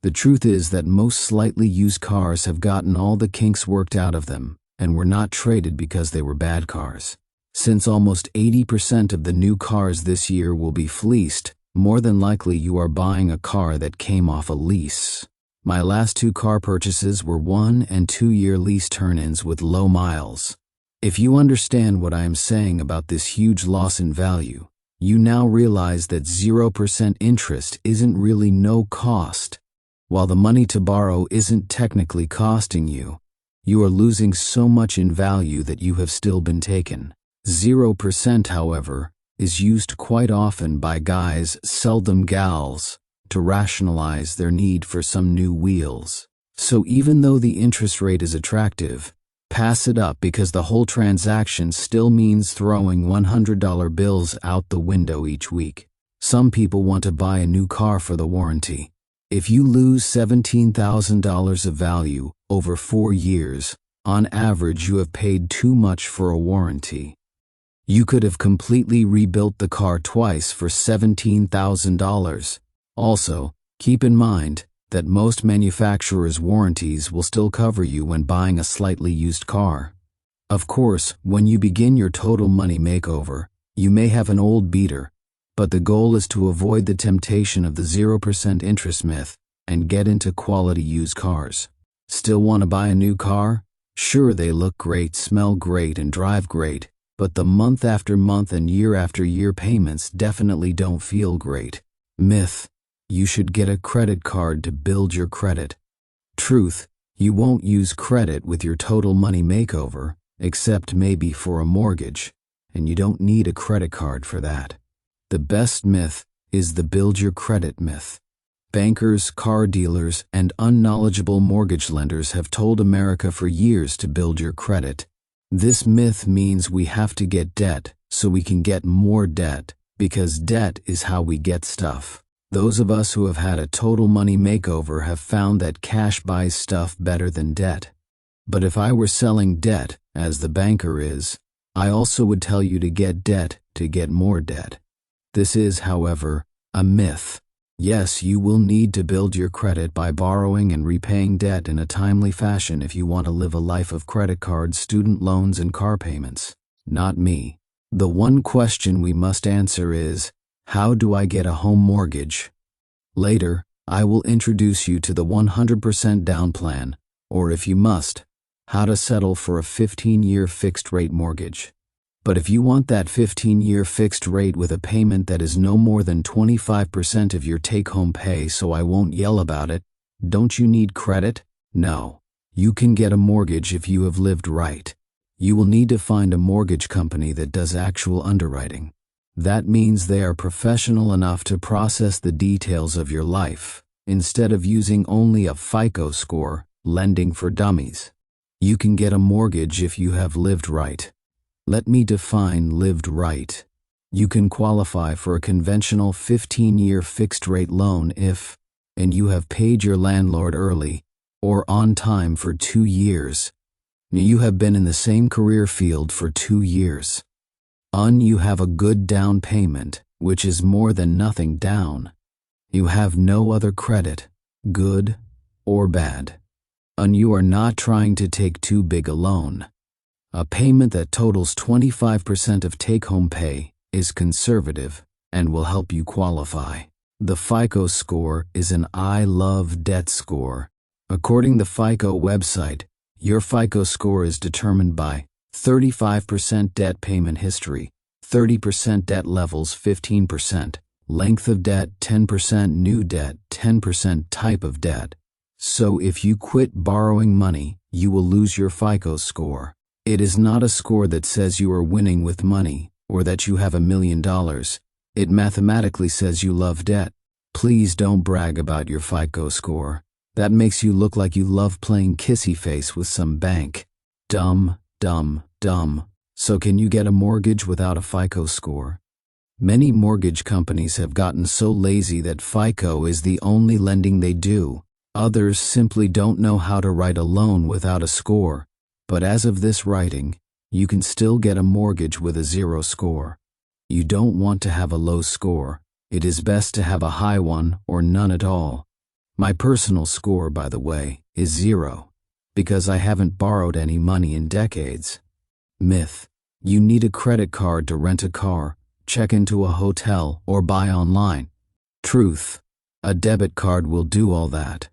The truth is that most slightly used cars have gotten all the kinks worked out of them and were not traded because they were bad cars. Since almost 80% of the new cars this year will be fleeced, more than likely you are buying a car that came off a lease. My last 2 car purchases were 1- and 2-year lease turn-ins with low miles. If you understand what I am saying about this huge loss in value, you now realize that 0% interest isn't really no cost. While the money to borrow isn't technically costing you, you are losing so much in value that you have still been taken. 0%, however, is used quite often by guys, seldom gals, to rationalize their need for some new wheels. So even though the interest rate is attractive, pass it up because the whole transaction still means throwing $100 bills out the window each week. Some people want to buy a new car for the warranty. If you lose $17,000 of value over 4 years, on average you have paid too much for a warranty. You could have completely rebuilt the car twice for $17,000. Also, keep in mind that most manufacturers' warranties will still cover you when buying a slightly used car. Of course, when you begin your total money makeover, you may have an old beater, but the goal is to avoid the temptation of the 0% interest myth and get into quality used cars. Still want to buy a new car? Sure, they look great, smell great, and drive great, but the month after month and year after year payments definitely don't feel great. Myth: you should get a credit card to build your credit. Truth: you won't use credit with your total money makeover, except maybe for a mortgage, and you don't need a credit card for that. The best myth is the build your credit myth. Bankers, car dealers, and unknowledgeable mortgage lenders have told America for years to build your credit. This myth means we have to get debt so we can get more debt, because debt is how we get stuff. Those of us who have had a total money makeover have found that cash buys stuff better than debt. But if I were selling debt, as the banker is, I also would tell you to get debt to get more debt. This is, however, a myth. Yes, you will need to build your credit by borrowing and repaying debt in a timely fashion if you want to live a life of credit cards, student loans, and car payments. Not me. The one question we must answer is, how do I get a home mortgage? Later, I will introduce you to the 100% down plan, or if you must, how to settle for a 15-year fixed-rate mortgage. But if you want that 15-year fixed rate with a payment that is no more than 25% of your take-home pay so I won't yell about it, don't you need credit? No. You can get a mortgage if you have lived right. You will need to find a mortgage company that does actual underwriting. That means they are professional enough to process the details of your life, instead of using only a FICO score, lending for dummies. You can get a mortgage if you have lived right. Let me define lived right. You can qualify for a conventional 15-year fixed-rate loan if, and you have paid your landlord early, or on time for 2 years. You have been in the same career field for 2 years. You have a good down payment, which is more than nothing down. You have no other credit, good or bad. You are not trying to take too big a loan. A payment that totals 25% of take-home pay is conservative and will help you qualify. The FICO score is an I love debt score. According to the FICO website, your FICO score is determined by 35% debt payment history, 30% debt levels 15%, length of debt 10%, new debt 10%, type of debt. So if you quit borrowing money, you will lose your FICO score. It is not a score that says you are winning with money or that you have $1 million. It mathematically says you love debt. Please don't brag about your FICO score. That makes you look like you love playing kissy face with some bank. Dumb, dumb, dumb. So can you get a mortgage without a FICO score? Many mortgage companies have gotten so lazy that FICO is the only lending they do. Others simply don't know how to write a loan without a score. But as of this writing, you can still get a mortgage with a 0 score. You don't want to have a low score. It is best to have a high one or none at all. My personal score, by the way, is 0, because I haven't borrowed any money in decades. Myth: you need a credit card to rent a car, check into a hotel, or buy online. Truth: a debit card will do all that.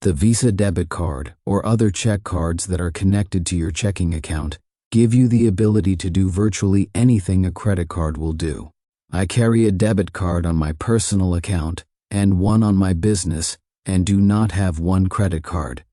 The Visa debit card or other check cards that are connected to your checking account give you the ability to do virtually anything a credit card will do. I carry a debit card on my personal account and one on my business and do not have one credit card.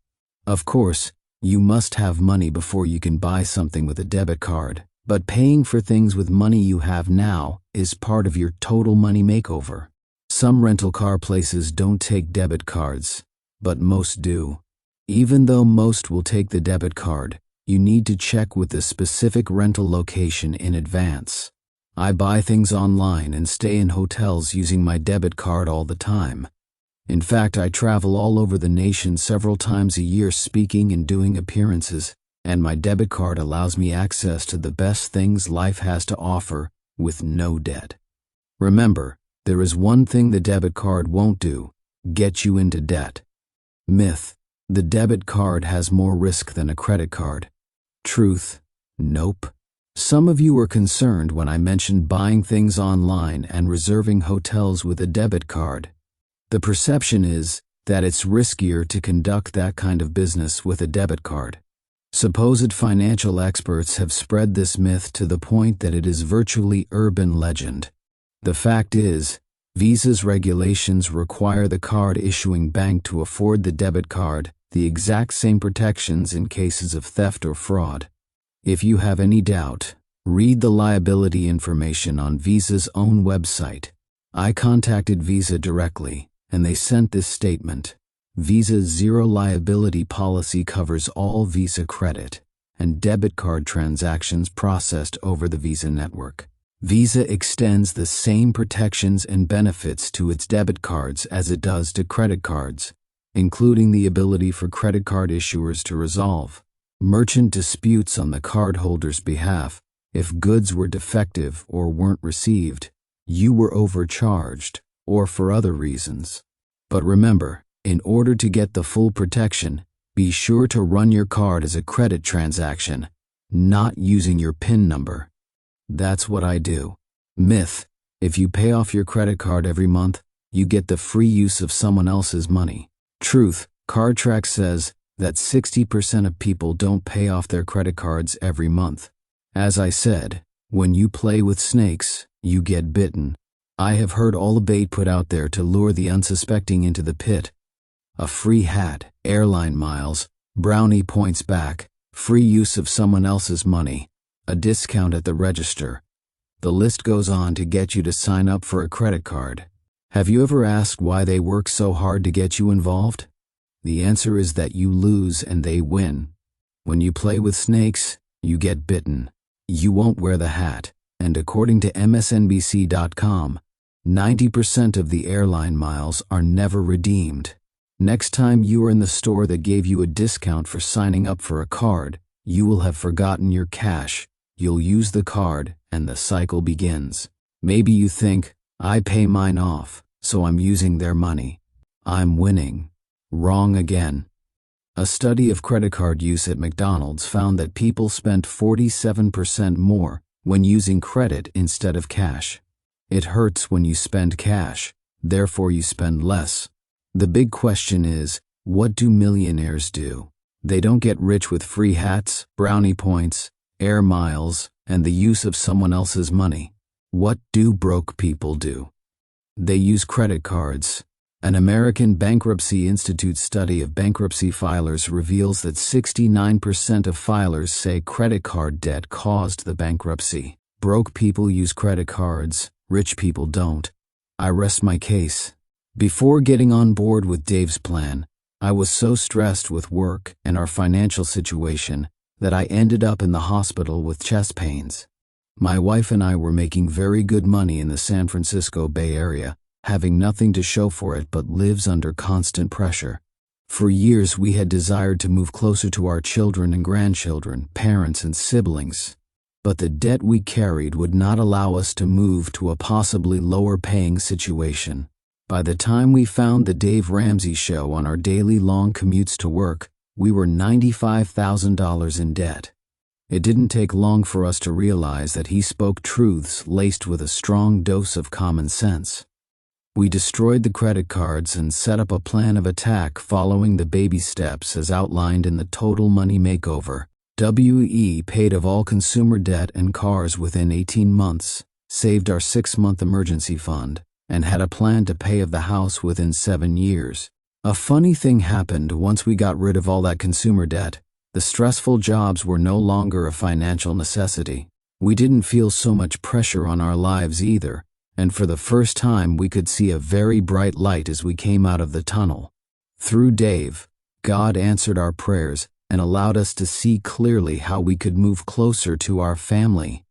Of course, you must have money before you can buy something with a debit card, but paying for things with money you have now is part of your total money makeover. Some rental car places don't take debit cards, but most do. Even though most will take the debit card, you need to check with the specific rental location in advance. I buy things online and stay in hotels using my debit card all the time. In fact, I travel all over the nation several times a year speaking and doing appearances, and my debit card allows me access to the best things life has to offer with no debt. Remember, there is one thing the debit card won't do: get you into debt. Myth: the debit card has more risk than a credit card. Truth: nope. Some of you were concerned when I mentioned buying things online and reserving hotels with a debit card. The perception is that it's riskier to conduct that kind of business with a debit card. Supposed financial experts have spread this myth to the point that it is virtually urban legend. The fact is, Visa's regulations require the card-issuing bank to afford the debit card the exact same protections in cases of theft or fraud. If you have any doubt, read the liability information on Visa's own website. I contacted Visa directly, and they sent this statement: Visa's zero liability policy covers all Visa credit and debit card transactions processed over the Visa network. Visa extends the same protections and benefits to its debit cards as it does to credit cards, including the ability for credit card issuers to resolve merchant disputes on the cardholder's behalf if goods were defective or weren't received, you were overcharged, or for other reasons. But remember, in order to get the full protection, be sure to run your card as a credit transaction, not using your PIN number. That's what I do. Myth: if you pay off your credit card every month, you get the free use of someone else's money. Truth, CardTrack says that 60% of people don't pay off their credit cards every month. As I said, when you play with snakes, you get bitten. I have heard all the bait put out there to lure the unsuspecting into the pit. A free hat, airline miles, brownie points back, free use of someone else's money, a discount at the register. The list goes on to get you to sign up for a credit card. Have you ever asked why they work so hard to get you involved? The answer is that you lose and they win. When you play with snakes, you get bitten. You won't wear the hat, and according to MSNBC.com, 90% of the airline miles are never redeemed. Next time you are in the store that gave you a discount for signing up for a card, you will have forgotten your cash. You'll use the card, and the cycle begins. Maybe you think, I pay mine off, so I'm using their money. I'm winning. Wrong again. A study of credit card use at McDonald's found that people spent 47% more when using credit instead of cash. It hurts when you spend cash, therefore you spend less. The big question is, what do millionaires do? They don't get rich with free hats, brownie points, air miles, and the use of someone else's money. What do broke people do? They use credit cards. An American Bankruptcy Institute study of bankruptcy filers reveals that 69% of filers say credit card debt caused the bankruptcy. Broke people use credit cards, rich people don't. I rest my case. Before getting on board with Dave's plan, I was so stressed with work and our financial situation that I ended up in the hospital with chest pains. My wife and I were making very good money in the San Francisco Bay Area, having nothing to show for it but lives under constant pressure. For years we had desired to move closer to our children and grandchildren, parents and siblings. But the debt we carried would not allow us to move to a possibly lower paying situation. By the time we found the Dave Ramsey Show on our daily long commutes to work, we were $95,000 in debt. It didn't take long for us to realize that he spoke truths laced with a strong dose of common sense. We destroyed the credit cards and set up a plan of attack following the baby steps as outlined in the Total Money Makeover. WE paid off all consumer debt and cars within 18 months, saved our 6-month emergency fund, and had a plan to pay off the house within 7 years. A funny thing happened once we got rid of all that consumer debt. The stressful jobs were no longer a financial necessity. We didn't feel so much pressure on our lives either, and for the first time we could see a very bright light as we came out of the tunnel. Through Dave, God answered our prayers and allowed us to see clearly how we could move closer to our family.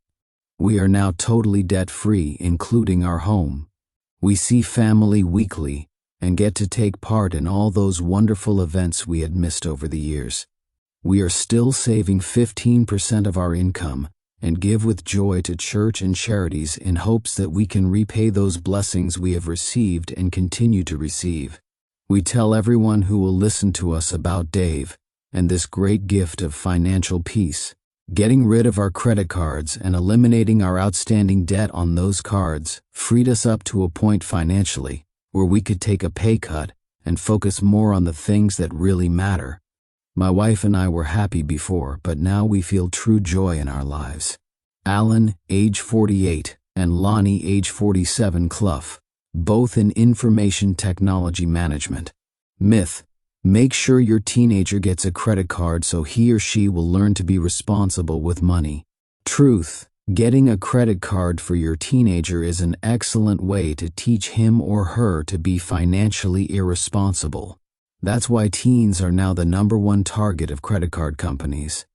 We are now totally debt-free, including our home. We see family weekly and get to take part in all those wonderful events we had missed over the years. We are still saving 15% of our income and give with joy to church and charities in hopes that we can repay those blessings we have received and continue to receive. We tell everyone who will listen to us about Dave and this great gift of financial peace. Getting rid of our credit cards and eliminating our outstanding debt on those cards freed us up to a point financially where we could take a pay cut and focus more on the things that really matter. My wife and I were happy before, but now we feel true joy in our lives. Alan, age 48, and Lonnie, age 47, Clough, both in information technology management. Myth: make sure your teenager gets a credit card so he or she will learn to be responsible with money. Truth: getting a credit card for your teenager is an excellent way to teach him or her to be financially irresponsible. That's why teens are now the #1 target of credit card companies.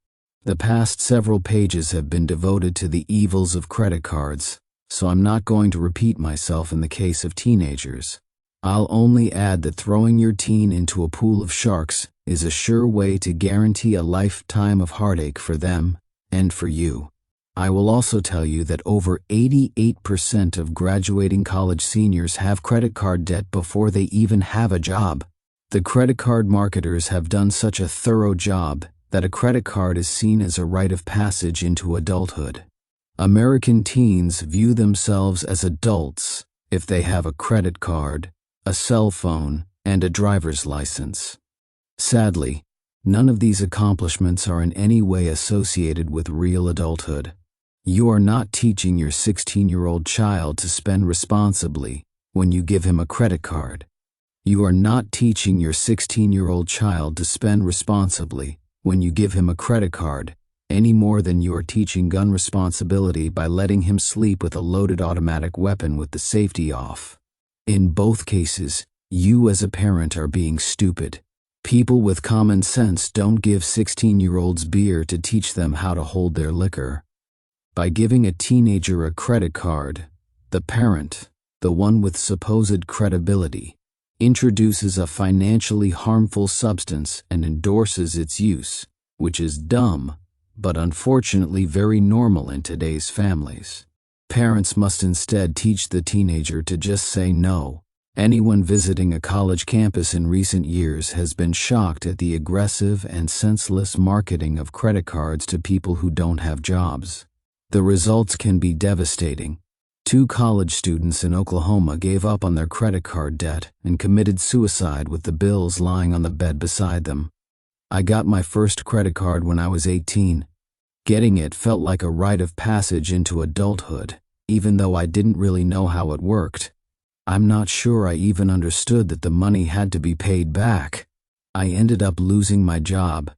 The past several pages have been devoted to the evils of credit cards, so I'm not going to repeat myself in the case of teenagers. I'll only add that throwing your teen into a pool of sharks is a sure way to guarantee a lifetime of heartache for them and for you. I will also tell you that over 88% of graduating college seniors have credit card debt before they even have a job. The credit card marketers have done such a thorough job that a credit card is seen as a rite of passage into adulthood. American teens view themselves as adults if they have a credit card, a cell phone, and a driver's license. Sadly, none of these accomplishments are in any way associated with real adulthood. You are not teaching your 16-year-old child to spend responsibly when you give him a credit card. You are not teaching your 16-year-old child to spend responsibly when you give him a credit card, any more than you are teaching gun responsibility by letting him sleep with a loaded automatic weapon with the safety off. In both cases, you as a parent are being stupid. People with common sense don't give 16-year-olds beer to teach them how to hold their liquor. By giving a teenager a credit card, the parent, the one with supposed credibility, introduces a financially harmful substance and endorses its use, which is dumb, but unfortunately very normal in today's families. Parents must instead teach the teenager to just say no. Anyone visiting a college campus in recent years has been shocked at the aggressive and senseless marketing of credit cards to people who don't have jobs. The results can be devastating. 2 college students in Oklahoma gave up on their credit card debt and committed suicide with the bills lying on the bed beside them. I got my first credit card when I was 18. Getting it felt like a rite of passage into adulthood, even though I didn't really know how it worked. I'm not sure I even understood that the money had to be paid back. I ended up losing my job.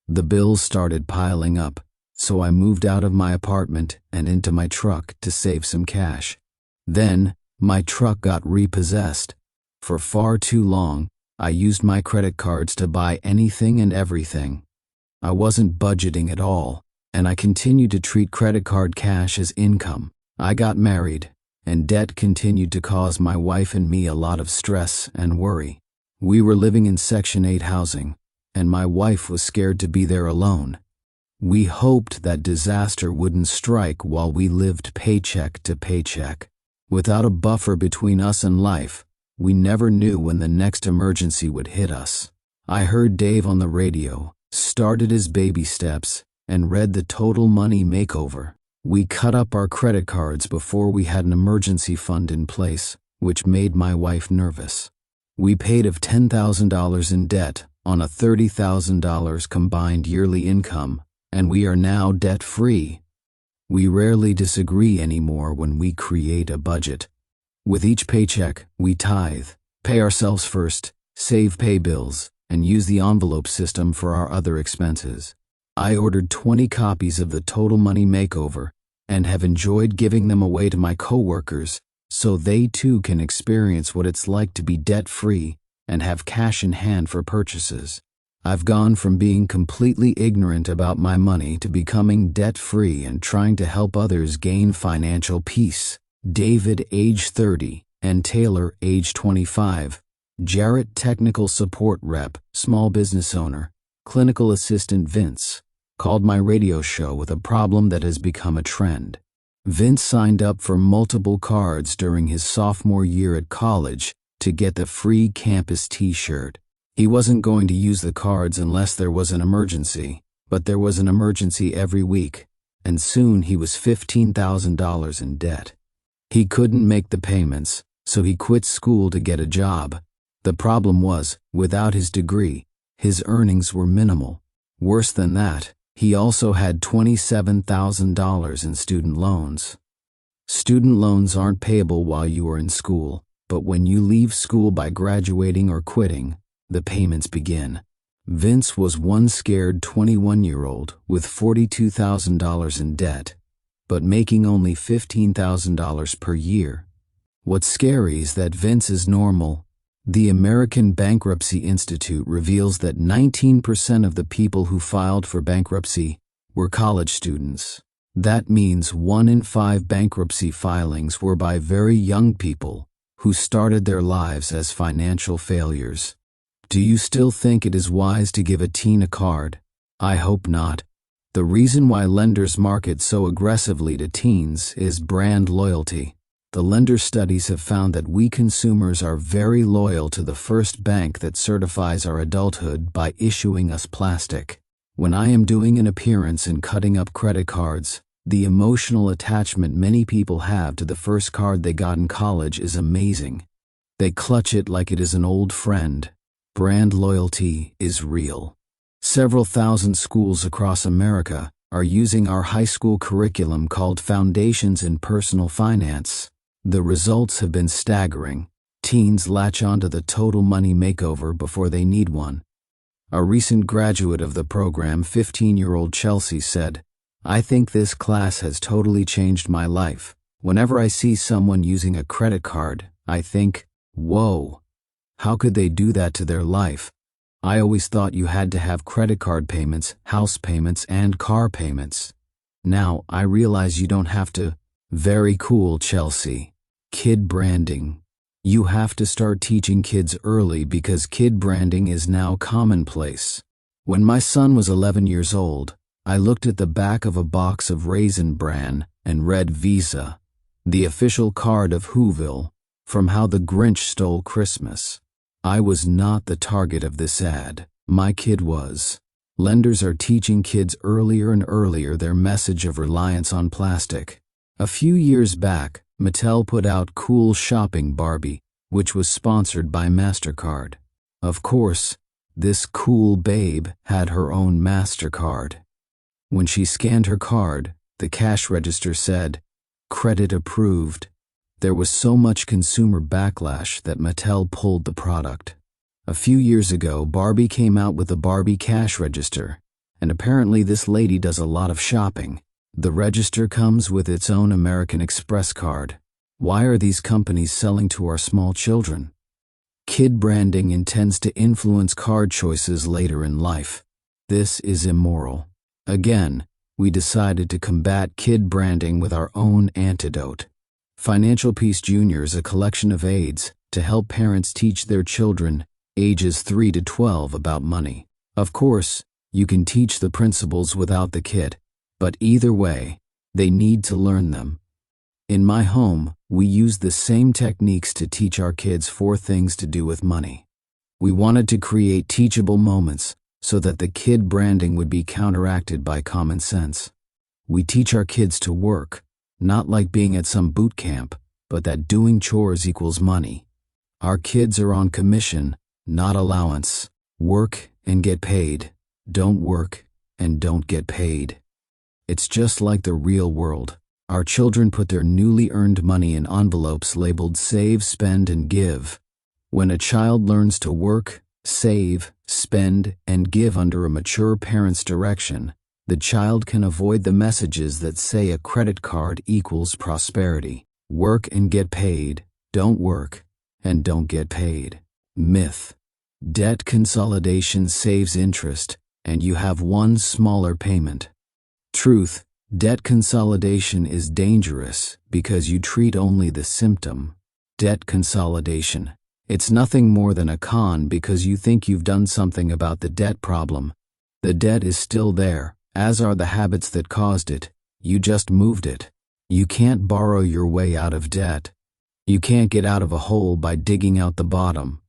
The bills started piling up, so I moved out of my apartment and into my truck to save some cash. Then, my truck got repossessed. For far too long, I used my credit cards to buy anything and everything. I wasn't budgeting at all, and I continued to treat credit card cash as income. I got married, and debt continued to cause my wife and me a lot of stress and worry. We were living in Section 8 housing, and my wife was scared to be there alone. We hoped that disaster wouldn't strike while we lived paycheck to paycheck. Without a buffer between us and life, we never knew when the next emergency would hit us. I heard Dave on the radio, started his baby steps, and read the Total Money Makeover. We cut up our credit cards before we had an emergency fund in place, which made my wife nervous. We paid off $10,000 in debt on a $30,000 combined yearly income, and we are now debt-free. We rarely disagree anymore when we create a budget. With each paycheck, we tithe, pay ourselves first, save pay bills, and use the envelope system for our other expenses. I ordered 20 copies of the Total Money Makeover and have enjoyed giving them away to my coworkers so they too can experience what it's like to be debt-free and have cash in hand for purchases. I've gone from being completely ignorant about my money to becoming debt-free and trying to help others gain financial peace. David, age 30, and Taylor, age 25. Jarrett, technical support rep, small business owner. Clinical assistant Vince called my radio show with a problem that has become a trend. Vince signed up for multiple cards during his sophomore year at college to get the free campus t-shirt. He wasn't going to use the cards unless there was an emergency, but there was an emergency every week, and soon he was $15,000 in debt. He couldn't make the payments, so he quit school to get a job. The problem was, without his degree, his earnings were minimal. Worse than that, he also had $27,000 in student loans. Student loans aren't payable while you are in school, but when you leave school by graduating or quitting, the payments begin. Vince was one scared 21-year-old with $42,000 in debt, but making only $15,000 per year. What's scary is that Vince is normal. The American Bankruptcy Institute reveals that 19% of the people who filed for bankruptcy were college students. That means 1 in 5 bankruptcy filings were by very young people who started their lives as financial failures. Do you still think it is wise to give a teen a card? I hope not. The reason why lenders market so aggressively to teens is brand loyalty. The lender studies have found that we consumers are very loyal to the first bank that certifies our adulthood by issuing us plastic. When I am doing an appearance and cutting up credit cards, the emotional attachment many people have to the first card they got in college is amazing. They clutch it like it is an old friend. Brand loyalty is real. Several thousand schools across America are using our high school curriculum called Foundations in Personal Finance. The results have been staggering. Teens latch onto the Total Money Makeover before they need one. A recent graduate of the program, 15-year-old Chelsea, said, "I think this class has totally changed my life. Whenever I see someone using a credit card, I think, whoa, how could they do that to their life? I always thought you had to have credit card payments, house payments, and car payments. Now I realize you don't have to." Very cool, Chelsea. Kid branding. You have to start teaching kids early because kid branding is now commonplace. When my son was 11 years old, I looked at the back of a box of Raisin Bran and read Visa, the official card of Whoville, from How the Grinch Stole Christmas. I was not the target of this ad. My kid was. Lenders are teaching kids earlier and earlier their message of reliance on plastic. A few years back, Mattel put out Cool Shopping Barbie, which was sponsored by MasterCard. Of course, this cool babe had her own MasterCard. When she scanned her card, the cash register said, "Credit approved." There was so much consumer backlash that Mattel pulled the product. A few years ago, Barbie came out with the Barbie cash register, and apparently this lady does a lot of shopping. The register comes with its own American Express card. Why are these companies selling to our small children? Kid branding intends to influence card choices later in life. This is immoral. Again, we decided to combat kid branding with our own antidote. Financial Peace Jr. is a collection of aids to help parents teach their children ages 3 to 12 about money. Of course, you can teach the principles without the kid, but either way, they need to learn them. In my home, we use the same techniques to teach our kids 4 things to do with money. We wanted to create teachable moments so that the kid branding would be counteracted by common sense. We teach our kids to work, not like being at some boot camp, but that doing chores equals money. Our kids are on commission, not allowance. Work and get paid. Don't work and don't get paid. It's just like the real world. Our children put their newly earned money in envelopes labeled Save, Spend, and Give. When a child learns to work, save, spend, and give under a mature parent's direction, the child can avoid the messages that say a credit card equals prosperity. Work and get paid, don't work, and don't get paid. Myth. Debt consolidation saves interest, and you have one smaller payment. Truth. Debt consolidation is dangerous because you treat only the symptom. Debt consolidation. It's nothing more than a con because you think you've done something about the debt problem. The debt is still there, as are the habits that caused it. You just moved it. You can't borrow your way out of debt. You can't get out of a hole by digging out the bottom.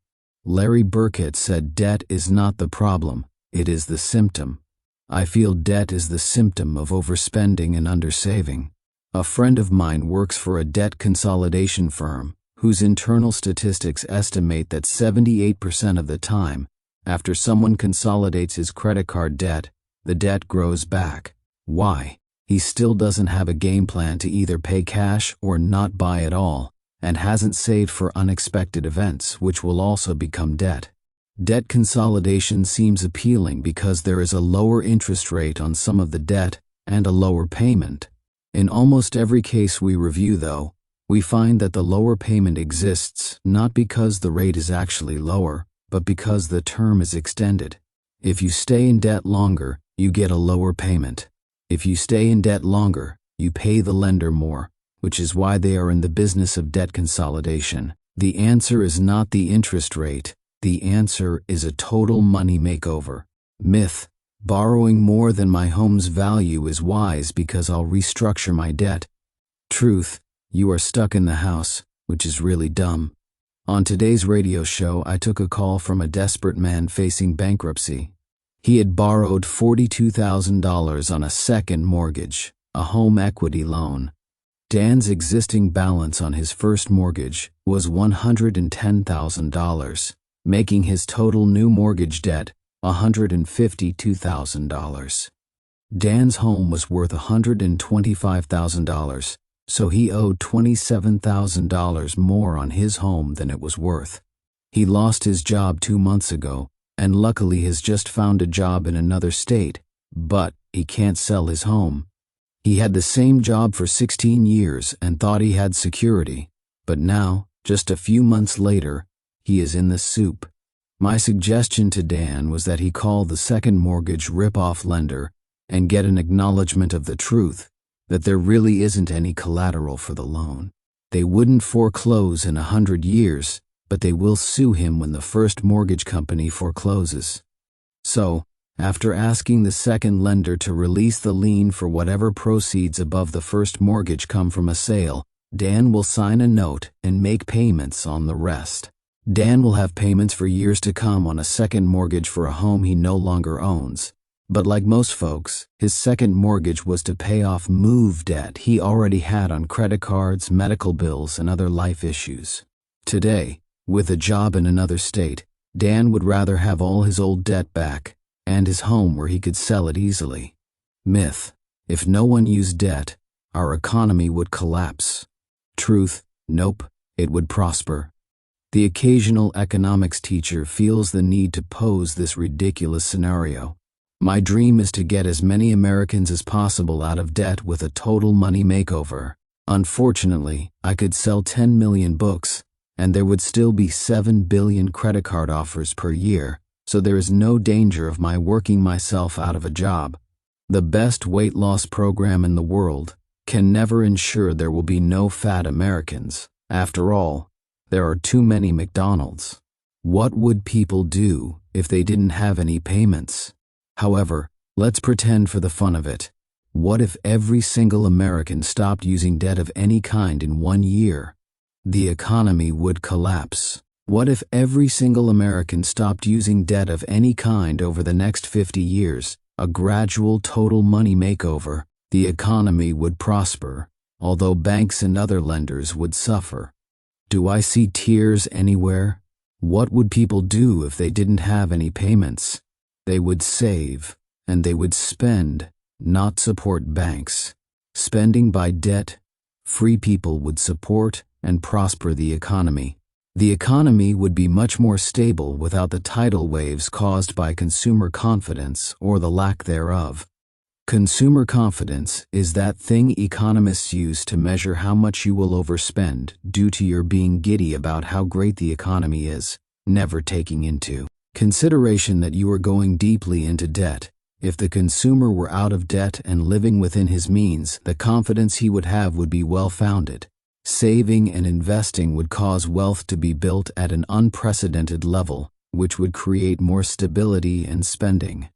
Larry Burkett said debt is not the problem, it is the symptom. I feel debt is the symptom of overspending and undersaving. A friend of mine works for a debt consolidation firm whose internal statistics estimate that 78% of the time, after someone consolidates his credit card debt, the debt grows back. Why? He still doesn't have a game plan to either pay cash or not buy at all, and hasn't saved for unexpected events, which will also become debt. Debt consolidation seems appealing because there is a lower interest rate on some of the debt and a lower payment. In almost every case we review, though, we find that the lower payment exists not because the rate is actually lower, but because the term is extended. If you stay in debt longer, you get a lower payment. If you stay in debt longer, you pay the lender more, which is why they are in the business of debt consolidation. The answer is not the interest rate. The answer is a total money makeover. Myth. Borrowing more than my home's value is wise because I'll restructure my debt. Truth. You are stuck in the house, which is really dumb. On today's radio show, I took a call from a desperate man facing bankruptcy. He had borrowed $42,000 on a second mortgage, a home equity loan. Dan's existing balance on his first mortgage was $110,000, making his total new mortgage debt $152,000. Dan's home was worth $125,000, so he owed $27,000 more on his home than it was worth. He lost his job 2 months ago, and luckily has just found a job in another state, but he can't sell his home. He had the same job for 16 years and thought he had security, but now, just a few months later, he is in the soup. My suggestion to Dan was that he call the second mortgage rip-off lender and get an acknowledgement of the truth that there really isn't any collateral for the loan. They wouldn't foreclose in 100 years, but they will sue him when the first mortgage company forecloses. So, after asking the second lender to release the lien for whatever proceeds above the first mortgage come from a sale, Dan will sign a note and make payments on the rest. Dan will have payments for years to come on a second mortgage for a home he no longer owns. But like most folks, his second mortgage was to pay off move debt he already had on credit cards, medical bills, and other life issues. Today, with a job in another state, Dan would rather have all his old debt back and his home where he could sell it easily. Myth: if no one used debt, our economy would collapse. Truth: nope, it would prosper. The occasional economics teacher feels the need to pose this ridiculous scenario. My dream is to get as many Americans as possible out of debt with a total money makeover. Unfortunately, I could sell 10 million books, and there would still be 7 billion credit card offers per year, so there is no danger of my working myself out of a job. The best weight loss program in the world can never ensure there will be no fat Americans. After all, there are too many McDonald's. What would people do if they didn't have any payments? However, let's pretend for the fun of it. What if every single American stopped using debt of any kind in 1 year? The economy would collapse. What if every single American stopped using debt of any kind over the next 50 years? A gradual total money makeover. The economy would prosper, although banks and other lenders would suffer. Do I see tears anywhere? What would people do if they didn't have any payments? They would save, and they would spend, not support banks. Spending by debt, free people would support and prosper the economy. The economy would be much more stable without the tidal waves caused by consumer confidence or the lack thereof. Consumer confidence is that thing economists use to measure how much you will overspend due to your being giddy about how great the economy is, never taking into consideration that you are going deeply into debt. If the consumer were out of debt and living within his means, the confidence he would have would be well-founded. Saving and investing would cause wealth to be built at an unprecedented level, which would create more stability and spending.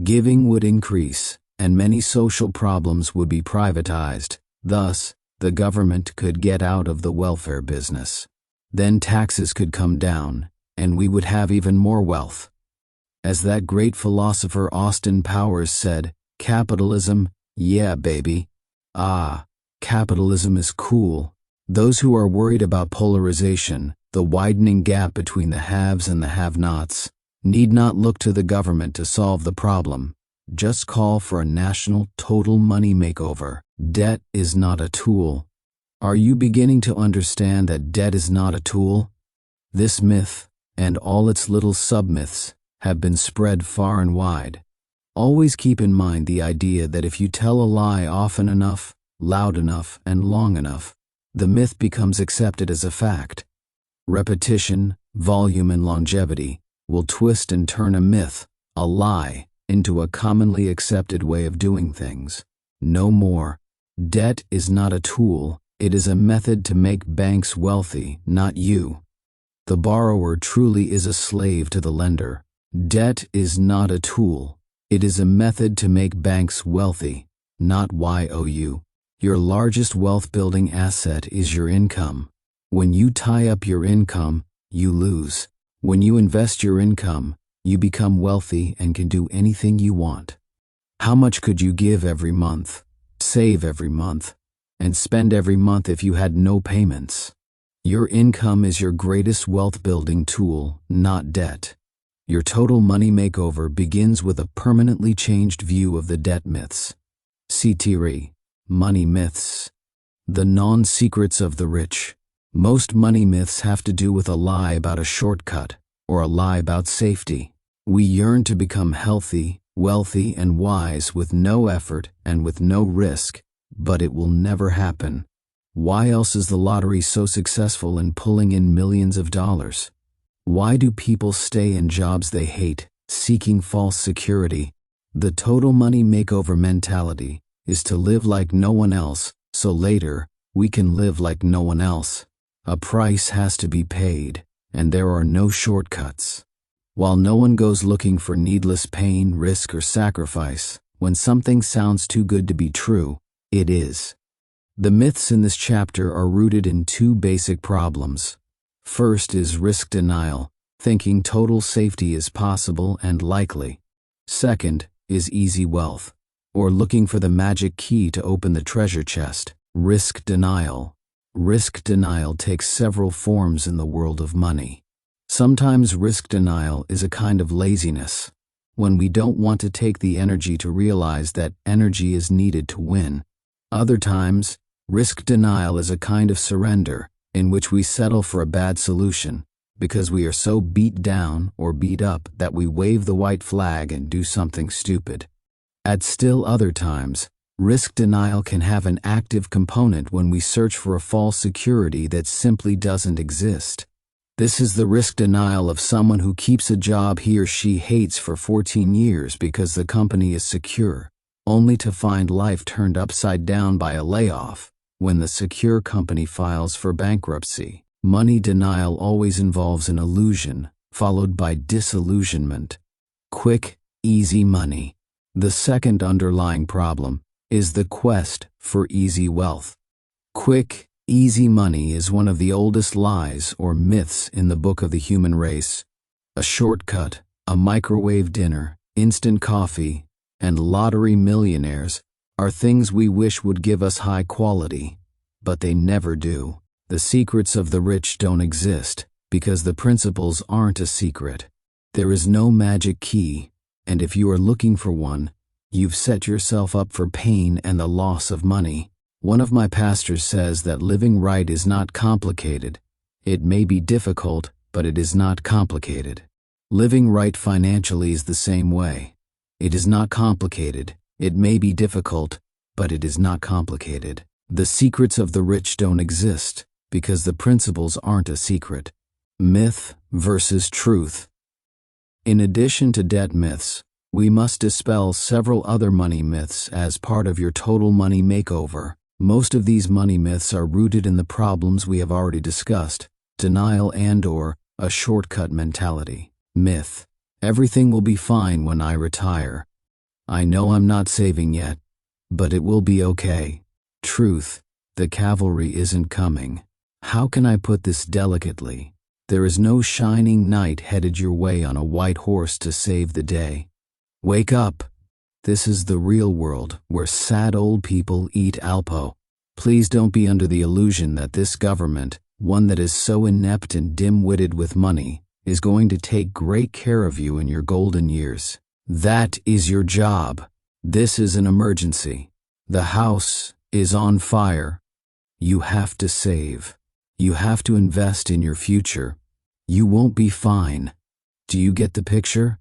Giving would increase, and many social problems would be privatized. Thus, the government could get out of the welfare business. Then taxes could come down, and we would have even more wealth. As that great philosopher Austin Powers said, capitalism, yeah, baby. Ah, capitalism is cool. Those who are worried about polarization, the widening gap between the haves and the have-nots, need not look to the government to solve the problem. Just call for a national total money makeover. Debt is not a tool. Are you beginning to understand that debt is not a tool? This myth, and all its little sub-myths, have been spread far and wide. Always keep in mind the idea that if you tell a lie often enough, loud enough, and long enough, the myth becomes accepted as a fact. Repetition, volume, and longevity will twist and turn a myth, a lie, into a commonly accepted way of doing things. No more. Debt is not a tool, it is a method to make banks wealthy, not you. The borrower truly is a slave to the lender. Debt is not a tool, it is a method to make banks wealthy, not you. Your largest wealth-building asset is your income. When you tie up your income, you lose. When you invest your income, you become wealthy and can do anything you want. How much could you give every month, save every month, and spend every month if you had no payments. Your income is your greatest wealth-building tool, not debt. Your total money makeover begins with a permanently changed view of the debt myths. CTRE, money myths. The non-secrets of the rich. Most money myths have to do with a lie about a shortcut or a lie about safety. We yearn to become healthy, wealthy, and wise with no effort and with no risk, but it will never happen. Why else is the lottery so successful in pulling in millions of dollars? Why do people stay in jobs they hate, seeking false security? The total money makeover mentality is to live like no one else, so later, we can live like no one else. A price has to be paid, and there are no shortcuts. While no one goes looking for needless pain, risk, or sacrifice, when something sounds too good to be true, it is. The myths in this chapter are rooted in two basic problems. First is risk denial, thinking total safety is possible and likely. Second is easy wealth, or looking for the magic key to open the treasure chest. Risk denial. Risk denial takes several forms in the world of money. Sometimes risk denial is a kind of laziness, when we don't want to take the energy to realize that energy is needed to win. Other times, risk denial is a kind of surrender, in which we settle for a bad solution, because we are so beat down or beat up that we wave the white flag and do something stupid. At still other times, risk denial can have an active component when we search for a false security that simply doesn't exist. This is the risk denial of someone who keeps a job he or she hates for 14 years because the company is secure, only to find life turned upside down by a layoff when the secure company files for bankruptcy. Money denial always involves an illusion, followed by disillusionment. Quick, easy money. The second underlying problem is the quest for easy wealth. Quick, easy money is one of the oldest lies or myths in the book of the human race. A shortcut, a microwave dinner, instant coffee, and lottery millionaires are things we wish would give us high quality, but they never do. The secrets of the rich don't exist because the principles aren't a secret. There is no magic key, and if you are looking for one, you've set yourself up for pain and the loss of money. One of my pastors says that living right is not complicated. It may be difficult, but it is not complicated. Living right financially is the same way. It is not complicated. It may be difficult, but it is not complicated. The secrets of the rich don't exist because the principles aren't a secret. Myth versus truth. In addition to debt myths, we must dispel several other money myths as part of your total money makeover. Most of these money myths are rooted in the problems we have already discussed: denial and/or a shortcut mentality. Myth: everything will be fine when I retire. I know I'm not saving yet, but it will be okay. Truth: the cavalry isn't coming. How can I put this delicately? There is no shining knight headed your way on a white horse to save the day. Wake up! This is the real world where sad old people eat Alpo. Please don't be under the illusion that this government, one that is so inept and dim-witted with money, is going to take great care of you in your golden years. That is your job. This is an emergency. The house is on fire. You have to save. You have to invest in your future. You won't be fine. Do you get the picture?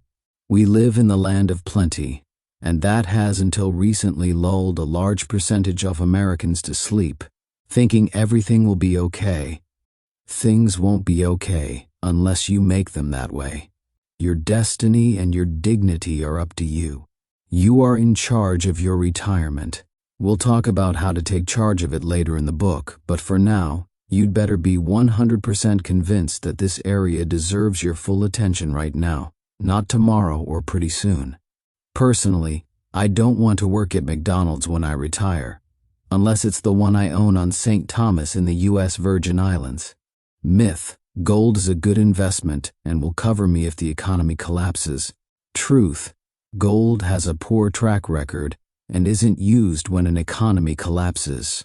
We live in the land of plenty, and that has until recently lulled a large percentage of Americans to sleep, thinking everything will be okay. Things won't be okay unless you make them that way. Your destiny and your dignity are up to you. You are in charge of your retirement. We'll talk about how to take charge of it later in the book, but for now, you'd better be 100% convinced that this area deserves your full attention right now, not tomorrow or pretty soon. Personally, I don't want to work at McDonald's when I retire, unless it's the one I own on St. Thomas in the U.S. Virgin Islands. Myth: gold is a good investment and will cover me if the economy collapses. Truth: gold has a poor track record and isn't used when an economy collapses.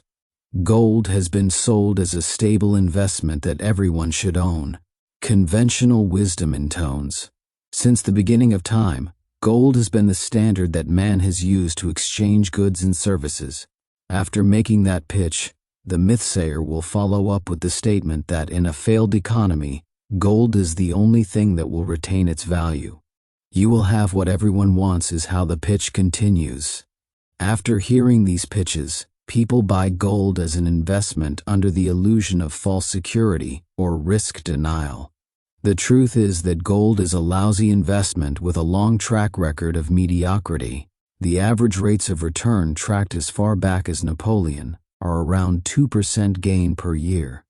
Gold has been sold as a stable investment that everyone should own. Conventional wisdom intones. Since the beginning of time, gold has been the standard that man has used to exchange goods and services. After making that pitch, the mythsayer will follow up with the statement that in a failed economy, gold is the only thing that will retain its value. You will have what everyone wants is how the pitch continues. After hearing these pitches, people buy gold as an investment under the illusion of false security or risk denial. The truth is that gold is a lousy investment with a long track record of mediocrity. The average rates of return tracked as far back as Napoleon are around 2% gain per year.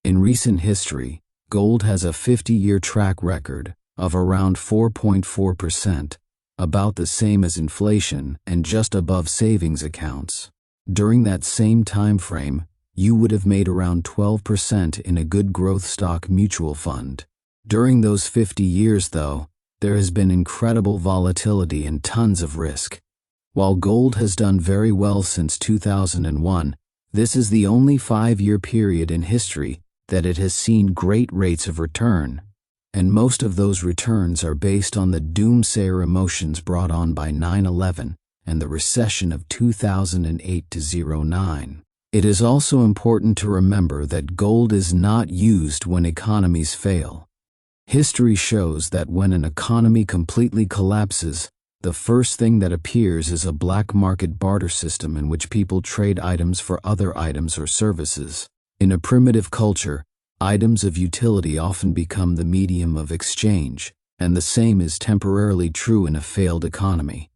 In recent history, gold has a 50-year track record of around 4.4%, about the same as inflation and just above savings accounts. During that same time frame, you would have made around 12% in a good growth stock mutual fund. During those 50 years, though, there has been incredible volatility and tons of risk. While gold has done very well since 2001, this is the only 5-year period in history that it has seen great rates of return. And most of those returns are based on the doomsayer emotions brought on by 9/11 and the recession of 2008 to 09. It is also important to remember that gold is not used when economies fail. History shows that when an economy completely collapses, the first thing that appears is a black market barter system in which people trade items for other items or services. In a primitive culture, items of utility often become the medium of exchange, and the same is temporarily true in a failed economy.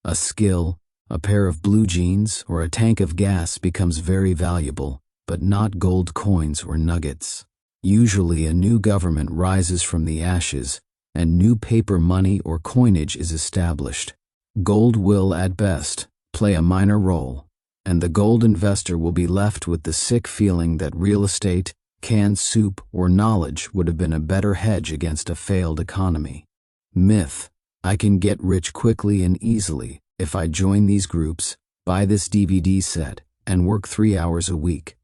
A skill, a pair of blue jeans, or a tank of gas becomes very valuable, but not gold coins or nuggets. Usually a new government rises from the ashes, and new paper money or coinage is established. Gold will, at best, play a minor role, and the gold investor will be left with the sick feeling that real estate, canned soup, or knowledge would have been a better hedge against a failed economy. Myth: I can get rich quickly and easily if I join these groups, buy this DVD set, and work 3 hours a week.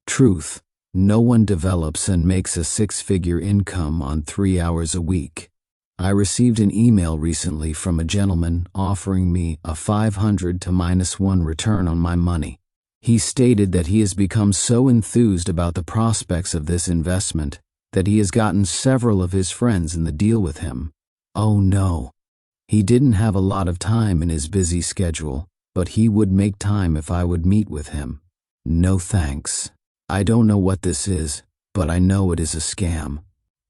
Truth: no one develops and makes a 6-figure income on 3 hours a week. I received an email recently from a gentleman offering me a 500 to -1 return on my money. He stated that he has become so enthused about the prospects of this investment that he has gotten several of his friends in the deal with him. Oh no. He didn't have a lot of time in his busy schedule, but he would make time if I would meet with him. No thanks. I don't know what this is, but I know it is a scam.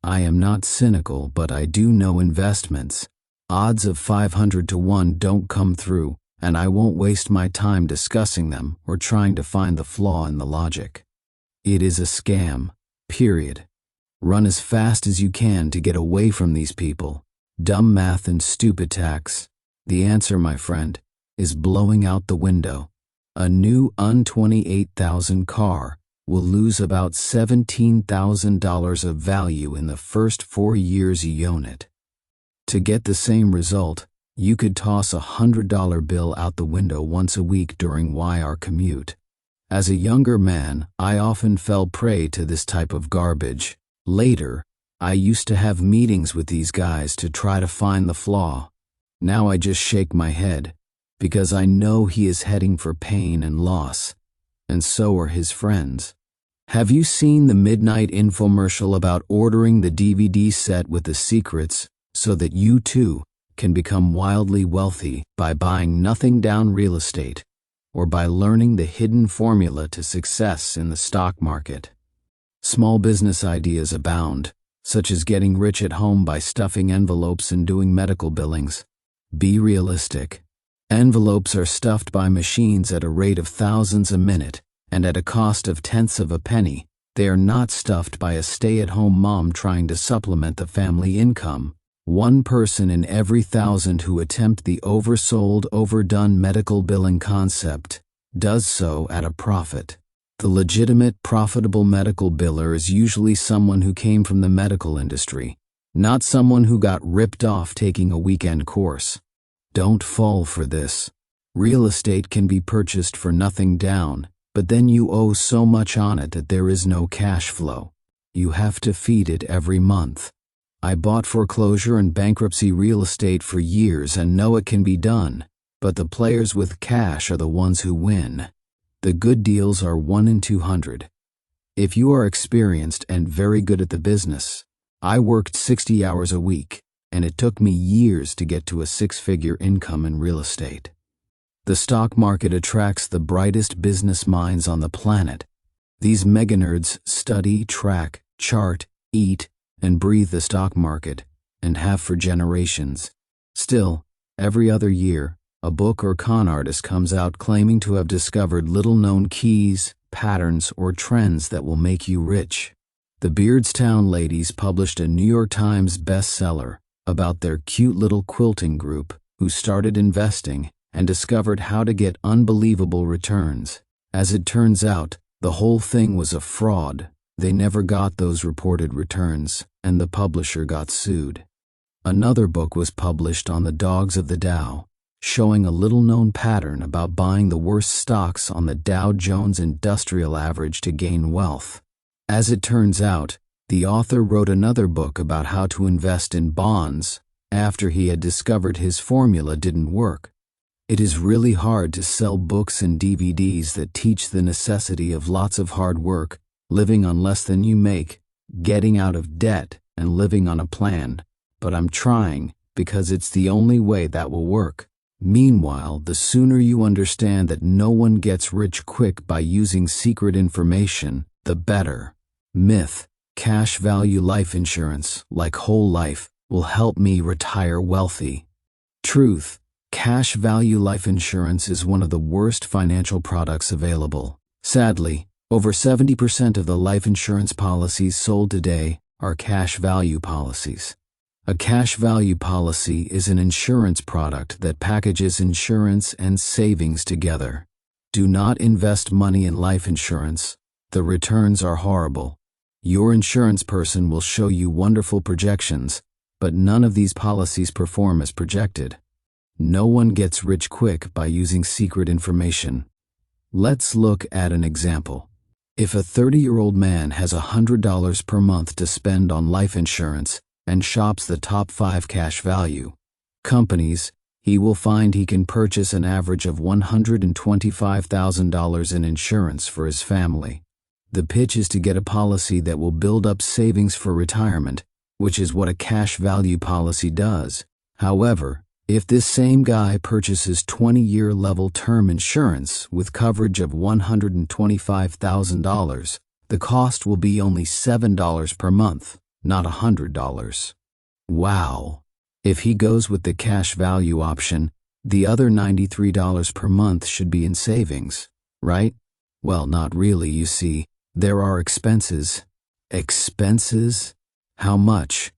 I am not cynical, but I do know investments. Odds of 500 to 1 don't come through, and I won't waste my time discussing them or trying to find the flaw in the logic. It is a scam, period. Run as fast as you can to get away from these people. Dumb math and stupid tax. The answer, my friend, is blowing out the window. A new $28,000 car will lose about $17,000 of value in the first 4 years you own it. To get the same result, you could toss a $100 bill out the window once a week during your commute. As a younger man, I often fell prey to this type of garbage. Later, I used to have meetings with these guys to try to find the flaw. Now I just shake my head, because I know he is heading for pain and loss, and so are his friends. Have you seen the midnight infomercial about ordering the DVD set with the secrets so that you too can become wildly wealthy by buying nothing down real estate or by learning the hidden formula to success in the stock market? Small business ideas abound, such as getting rich at home by stuffing envelopes and doing medical billings. Be realistic. Envelopes are stuffed by machines at a rate of thousands a minute, and at a cost of tenths of a penny. They are not stuffed by a stay-at-home mom trying to supplement the family income. 1 person in every 1,000 who attempt the oversold, overdone medical billing concept does so at a profit. The legitimate, profitable medical biller is usually someone who came from the medical industry, not someone who got ripped off taking a weekend course. Don't fall for this. Real estate can be purchased for nothing down, but then you owe so much on it that there is no cash flow. You have to feed it every month. I bought foreclosure and bankruptcy real estate for years and know it can be done, but the players with cash are the ones who win. The good deals are 1 in 200. If you are experienced and very good at the business, I worked 60 hours a week, and it took me years to get to a 6-figure income in real estate. The stock market attracts the brightest business minds on the planet. These mega nerds study, track, chart, eat, and breathe the stock market, and have for generations. Still, every other year, a book or con artist comes out claiming to have discovered little-known keys, patterns, or trends that will make you rich. The Beardstown ladies published a New York Times bestseller about their cute little quilting group who started investing and discovered how to get unbelievable returns. As it turns out, the whole thing was a fraud. They never got those reported returns, and the publisher got sued. Another book was published on the dogs of the Dow, showing a little-known pattern about buying the worst stocks on the Dow Jones Industrial Average to gain wealth. As it turns out, the author wrote another book about how to invest in bonds after he had discovered his formula didn't work. It is really hard to sell books and DVDs that teach the necessity of lots of hard work, living on less than you make, getting out of debt, and living on a plan. But I'm trying, because it's the only way that will work. Meanwhile, the sooner you understand that no one gets rich quick by using secret information, the better. Myth: cash value life insurance, like whole life, will help me retire wealthy. Truth: cash value life insurance is one of the worst financial products available. Sadly, over 70% of the life insurance policies sold today are cash value policies. A cash value policy is an insurance product that packages insurance and savings together. Do not invest money in life insurance. The returns are horrible. Your insurance person will show you wonderful projections, but none of these policies perform as projected. No one gets rich quick by using secret information. Let's look at an example. If a 30-year-old man has $100 per month to spend on life insurance and shops the top 5 cash value companies, he will find he can purchase an average of $125,000 in insurance for his family. The pitch is to get a policy that will build up savings for retirement, which is what a cash value policy does. However, if this same guy purchases 20-year level term insurance with coverage of $125,000, the cost will be only $7 per month, not $100. Wow! If he goes with the cash value option, the other $93 per month should be in savings, right? Well, not really, you see. There are expenses. Expenses? How much?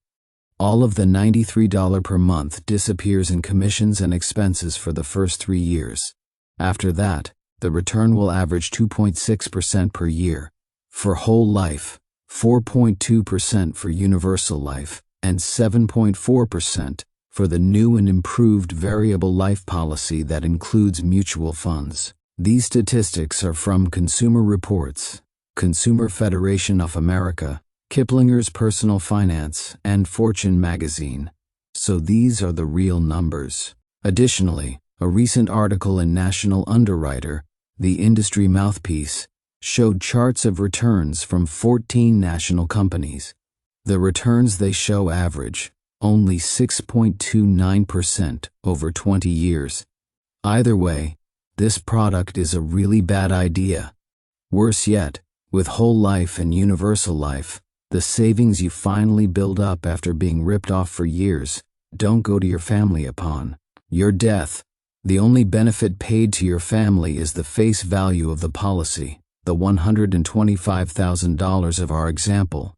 All of the $93 per month disappears in commissions and expenses for the first 3 years. After that, the return will average 2.6% per year. For whole life, 4.2% for universal life, and 7.4% for the new and improved variable life policy that includes mutual funds. These statistics are from Consumer Reports, Consumer Federation of America, Kiplinger's Personal Finance, and Fortune magazine. So these are the real numbers. Additionally, a recent article in National Underwriter, the industry mouthpiece, showed charts of returns from 14 national companies. The returns they show average only 6.29% over 20 years. Either way, this product is a really bad idea. Worse yet, with whole life and universal life, the savings you finally build up after being ripped off for years don't go to your family upon your death. The only benefit paid to your family is the face value of the policy, the $125,000 of our example.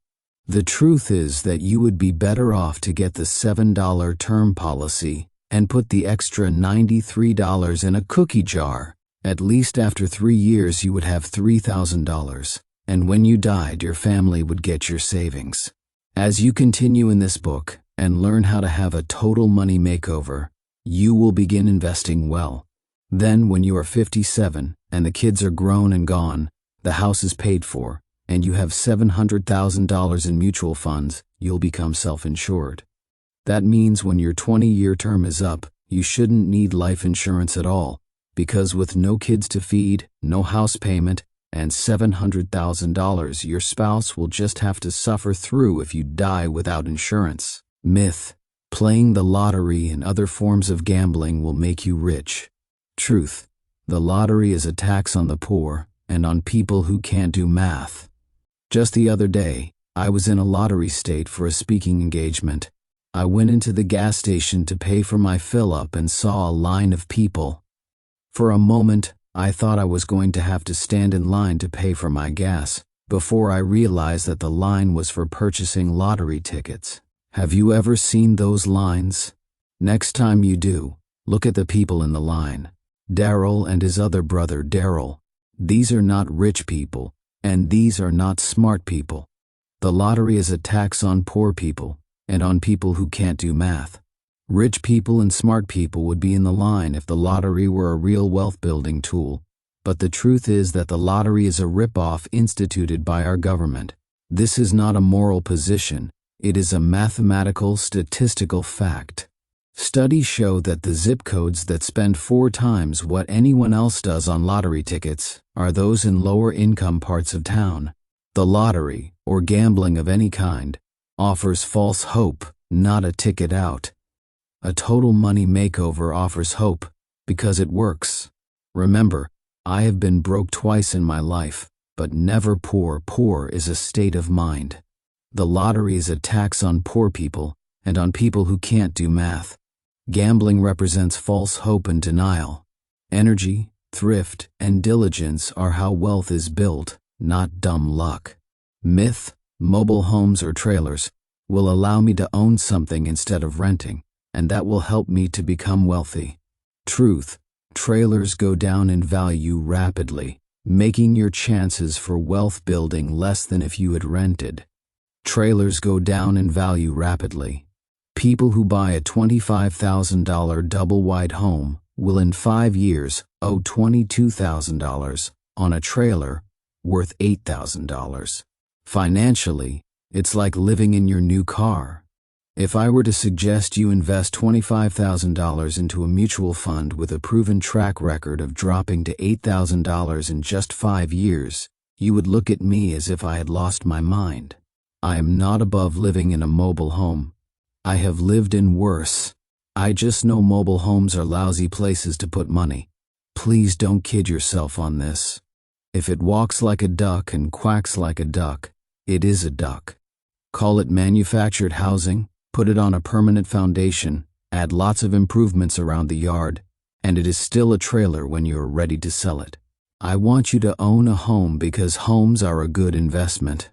The truth is that you would be better off to get the $7 term policy and put the extra $93 in a cookie jar. At least after 3 years you would have $3,000. And when you died, your family would get your savings. As you continue in this book and learn how to have a total money makeover, you will begin investing well. Then when you are 57 and the kids are grown and gone, the house is paid for, and you have $700,000 in mutual funds, you'll become self-insured. That means when your 20-year term is up, you shouldn't need life insurance at all, because with no kids to feed, no house payment, and $700,000, your spouse will just have to suffer through if you die without insurance. Myth: playing the lottery and other forms of gambling will make you rich. Truth: the lottery is a tax on the poor and on people who can't do math. Just the other day, I was in a lottery state for a speaking engagement. I went into the gas station to pay for my fill-up and saw a line of people. For a moment, I thought I was going to have to stand in line to pay for my gas, before I realized that the line was for purchasing lottery tickets. Have you ever seen those lines? Next time you do, look at the people in the line. Daryl and his other brother Daryl. These are not rich people, and these are not smart people. The lottery is a tax on poor people and on people who can't do math. Rich people and smart people would be in the line if the lottery were a real wealth-building tool, but the truth is that the lottery is a rip-off instituted by our government. This is not a moral position, it is a mathematical, statistical fact. Studies show that the zip codes that spend 4 times what anyone else does on lottery tickets are those in lower income parts of town. The lottery, or gambling of any kind, offers false hope, not a ticket out. A Total Money Makeover offers hope because it works. Remember, I have been broke twice in my life, but never poor. Poor is a state of mind. The lottery is a tax on poor people and on people who can't do math. Gambling represents false hope and denial. Energy, thrift, and diligence are how wealth is built, not dumb luck. Myth: mobile homes or trailers will allow me to own something instead of renting, and that will help me to become wealthy. Truth: trailers go down in value rapidly, making your chances for wealth building less than if you had rented. Trailers go down in value rapidly. People who buy a $25,000 double-wide home will in 5 years owe $22,000 on a trailer worth $8,000. Financially, it's like living in your new car. If I were to suggest you invest $25,000 into a mutual fund with a proven track record of dropping to $8,000 in just 5 years, you would look at me as if I had lost my mind. I am not above living in a mobile home. I have lived in worse. I just know mobile homes are lousy places to put money. Please don't kid yourself on this. If it walks like a duck and quacks like a duck, it is a duck. Call it manufactured housing, put it on a permanent foundation, add lots of improvements around the yard, and it is still a trailer when you are ready to sell it. I want you to own a home because homes are a good investment.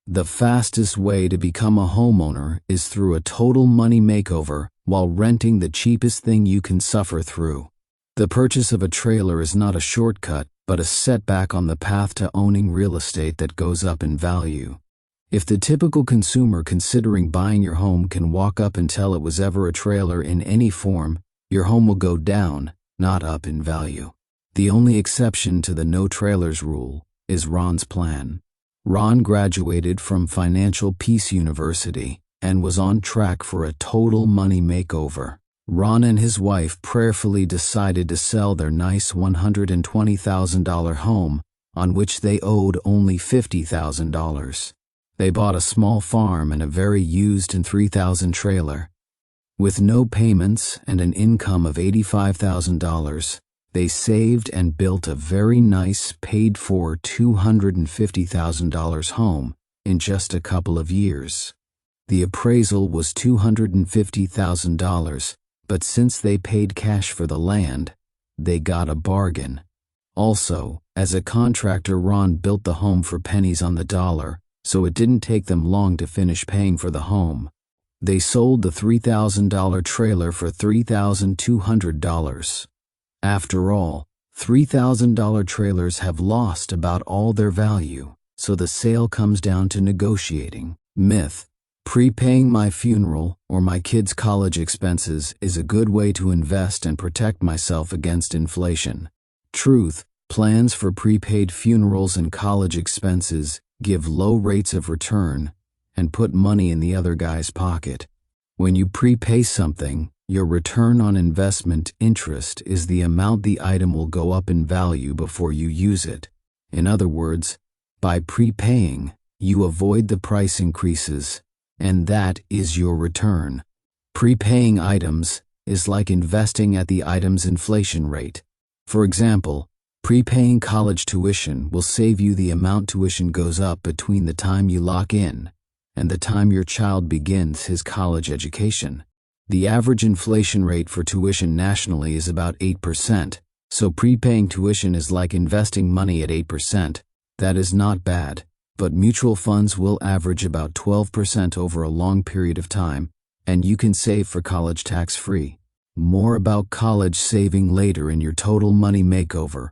The fastest way to become a homeowner is through a total money makeover while renting the cheapest thing you can suffer through. The purchase of a trailer is not a shortcut, but a setback on the path to owning real estate that goes up in value. If the typical consumer considering buying your home can walk up and tell it was ever a trailer in any form, your home will go down, not up in value. The only exception to the no trailers rule is Ron's plan. Ron graduated from Financialpeace University and was on track for a total money makeover. Ron and his wife prayerfully decided to sell their nice $120,000 home on which they owed only $50,000. They bought a small farm and a very used and 3,000 trailer. With no payments and an income of $85,000, they saved and built a very nice, paid-for $250,000 home in just a couple of years. The appraisal was $250,000, but since they paid cash for the land, they got a bargain. Also, as a contractor, Ron built the home for pennies on the dollar, so it didn't take them long to finish paying for the home. They sold the $3,000 trailer for $3,200. After all, $3,000 trailers have lost about all their value, so the sale comes down to negotiating. Myth: Prepaying my funeral or my kids' college expenses is a good way to invest and protect myself against inflation. Truth, plans for prepaid funerals and college expenses give low rates of return and put money in the other guy's pocket. When you prepay something, your return on investment interest is the amount the item will go up in value before you use it. In other words, by prepaying, you avoid the price increases, and that is your return. Prepaying items is like investing at the item's inflation rate. For example, prepaying college tuition will save you the amount tuition goes up between the time you lock in and the time your child begins his college education. The average inflation rate for tuition nationally is about 8%, so prepaying tuition is like investing money at 8%. That is not bad, but mutual funds will average about 12% over a long period of time, and you can save for college tax-free. More about college saving later in your Total Money Makeover.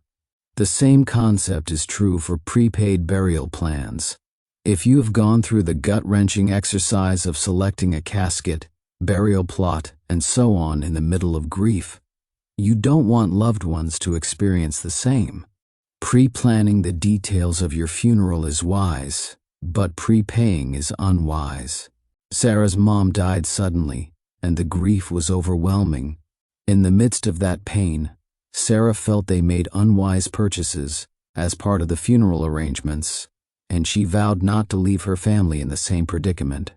The same concept is true for prepaid burial plans. If you have gone through the gut-wrenching exercise of selecting a casket, burial plot, and so on in the middle of grief, you don't want loved ones to experience the same. Pre-planning the details of your funeral is wise, but prepaying is unwise. Sarah's mom died suddenly, and the grief was overwhelming. In the midst of that pain, Sarah felt they made unwise purchases as part of the funeral arrangements, and she vowed not to leave her family in the same predicament.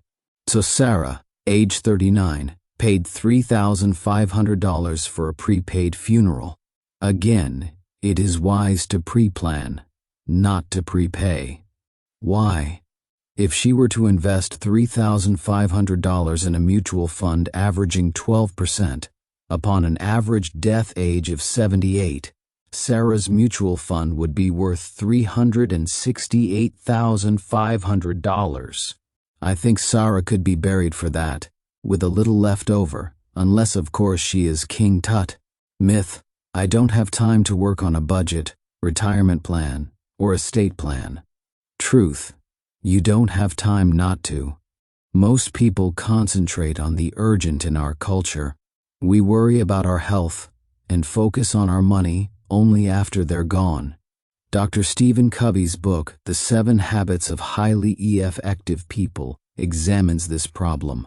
So Sarah, age 39, paid $3,500 for a prepaid funeral. Again, it is wise to pre-plan, not to prepay. Why? If she were to invest $3,500 in a mutual fund averaging 12%, upon an average death age of 78, Sarah's mutual fund would be worth $368,500. I think Sarah could be buried for that, with a little left over, unless of course she is King Tut. Myth: I don't have time to work on a budget, retirement plan, or estate plan. Truth: you don't have time not to. Most people concentrate on the urgent in our culture. We worry about our health and focus on our money only after they're gone. Dr. Stephen Covey's book, The 7 Habits of Highly Effective People, examines this problem.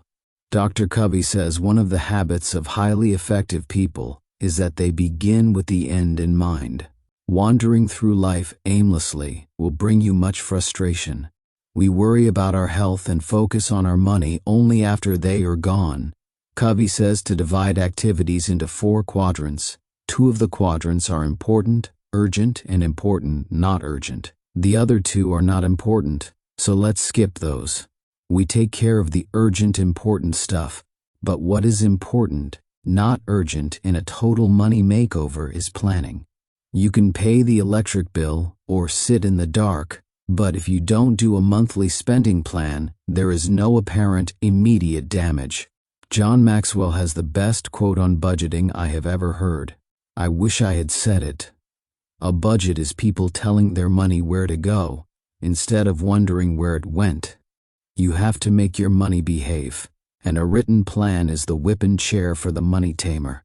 Dr. Covey says one of the habits of highly effective people is that they begin with the end in mind. Wandering through life aimlessly will bring you much frustration. We worry about our health and focus on our money only after they are gone. Covey says to divide activities into 4 quadrants. 2 of the quadrants are important, urgent, and important, not urgent. The other 2 are not important, so let's skip those. We take care of the urgent, important stuff, but what is important, not urgent, in a total money makeover is planning. You can pay the electric bill or sit in the dark, but if you don't do a monthly spending plan, there is no apparent immediate damage. John Maxwell has the best quote on budgeting I have ever heard. I wish I had said it. A budget is people telling their money where to go, instead of wondering where it went. You have to make your money behave, and a written plan is the whip and chair for the money tamer.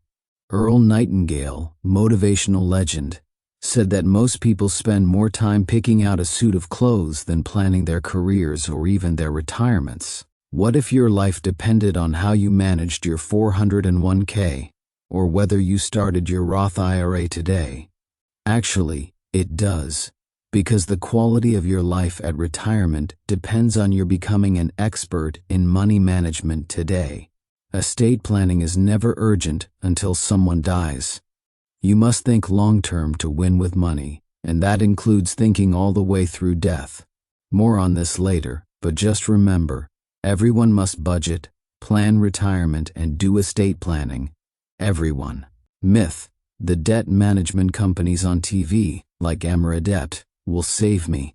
Earl Nightingale, motivational legend, said that most people spend more time picking out a suit of clothes than planning their careers or even their retirements. What if your life depended on how you managed your 401k, or whether you started your Roth IRA today? Actually, it does, because the quality of your life at retirement depends on your becoming an expert in money management today. Estate planning is never urgent until someone dies. You must think long-term to win with money, and that includes thinking all the way through death. More on this later, but just remember, everyone must budget, plan retirement, and do estate planning. Everyone. Myth: the debt management companies on TV, like Amaradebt, will save me.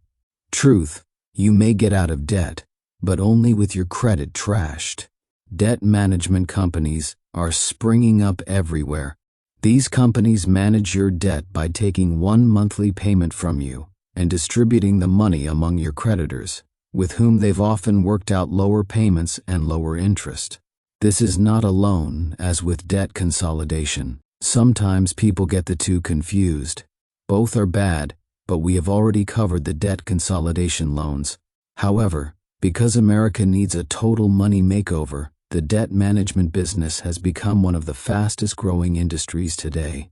Truth: you may get out of debt, but only with your credit trashed. Debt management companies are springing up everywhere. These companies manage your debt by taking one monthly payment from you and distributing the money among your creditors. with whom they've often worked out lower payments and lower interest. This is not a loan, as with debt consolidation. Sometimes people get the two confused. Both are bad, but we have already covered the debt consolidation loans. However, because America needs a total money makeover, the debt management business has become one of the fastest growing industries today.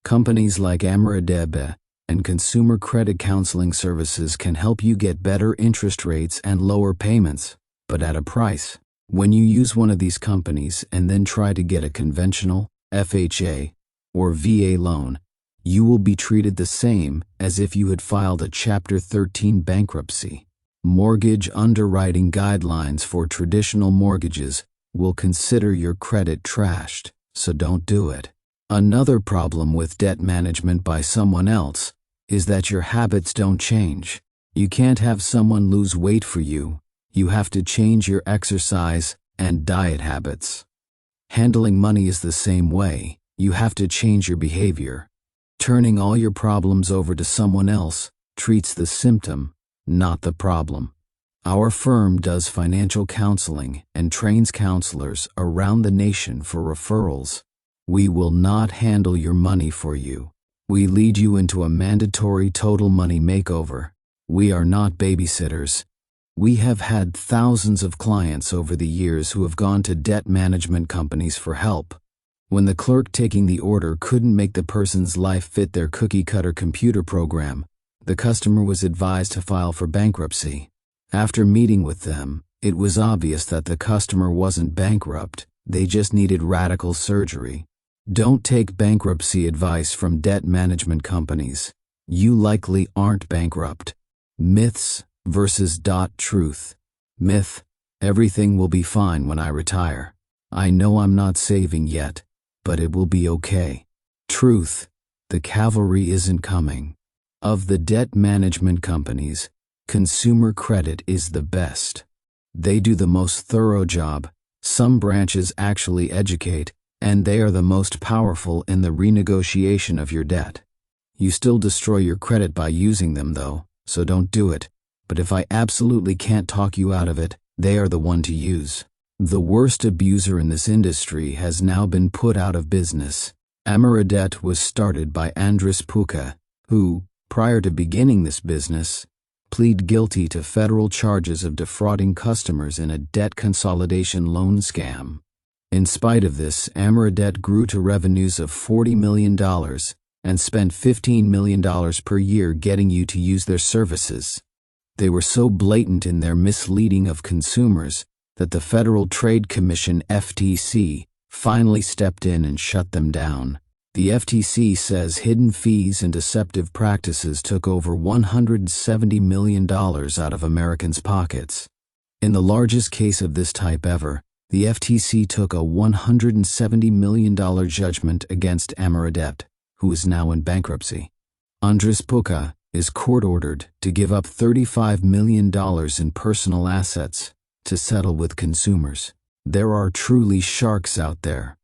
Companies like Amaradebe and Consumer Credit Counseling Services can help you get better interest rates and lower payments, but at a price. When you use one of these companies and then try to get a conventional FHA or VA loan, you will be treated the same as if you had filed a Chapter 13 bankruptcy. Mortgage underwriting guidelines for traditional mortgages will consider your credit trashed, so don't do it. Another problem with debt management by someone else is that your habits don't change. You can't have someone lose weight for you. You have to change your exercise and diet habits. Handling money is the same way. You have to change your behavior. Turning all your problems over to someone else treats the symptom, not the problem. Our firm does financial counseling and trains counselors around the nation for referrals. We will not handle your money for you. We lead you into a mandatory total money makeover. We are not babysitters. We have had thousands of clients over the years who have gone to debt management companies for help. When the clerk taking the order couldn't make the person's life fit their cookie-cutter computer program, the customer was advised to file for bankruptcy. After meeting with them, it was obvious that the customer wasn't bankrupt, they just needed radical surgery. Don't take bankruptcy advice from debt management companies. You likely aren't bankrupt. Myths versus truth. Myth: everything will be fine when I retire. I know I'm not saving yet, but it will be okay. Truth: the cavalry isn't coming. Of the debt management companies, Consumer Credit is the best. They do the most thorough job. Some branches actually educate, and they are the most powerful in the renegotiation of your debt. You still destroy your credit by using them though, so don't do it. But if I absolutely can't talk you out of it, they are the one to use. The worst abuser in this industry has now been put out of business. Amaradet was started by Andris Puka, who, prior to beginning this business, pleaded guilty to federal charges of defrauding customers in a debt consolidation loan scam. In spite of this, Amaradet grew to revenues of $40 million and spent $15 million per year getting you to use their services. They were so blatant in their misleading of consumers that the Federal Trade Commission (FTC) finally stepped in and shut them down. The FTC says hidden fees and deceptive practices took over $170 million out of Americans' pockets. In the largest case of this type ever, the FTC took a $170 million judgment against Amaradet, who is now in bankruptcy. Andris Puka is court-ordered to give up $35 million in personal assets to settle with consumers. There are truly sharks out there.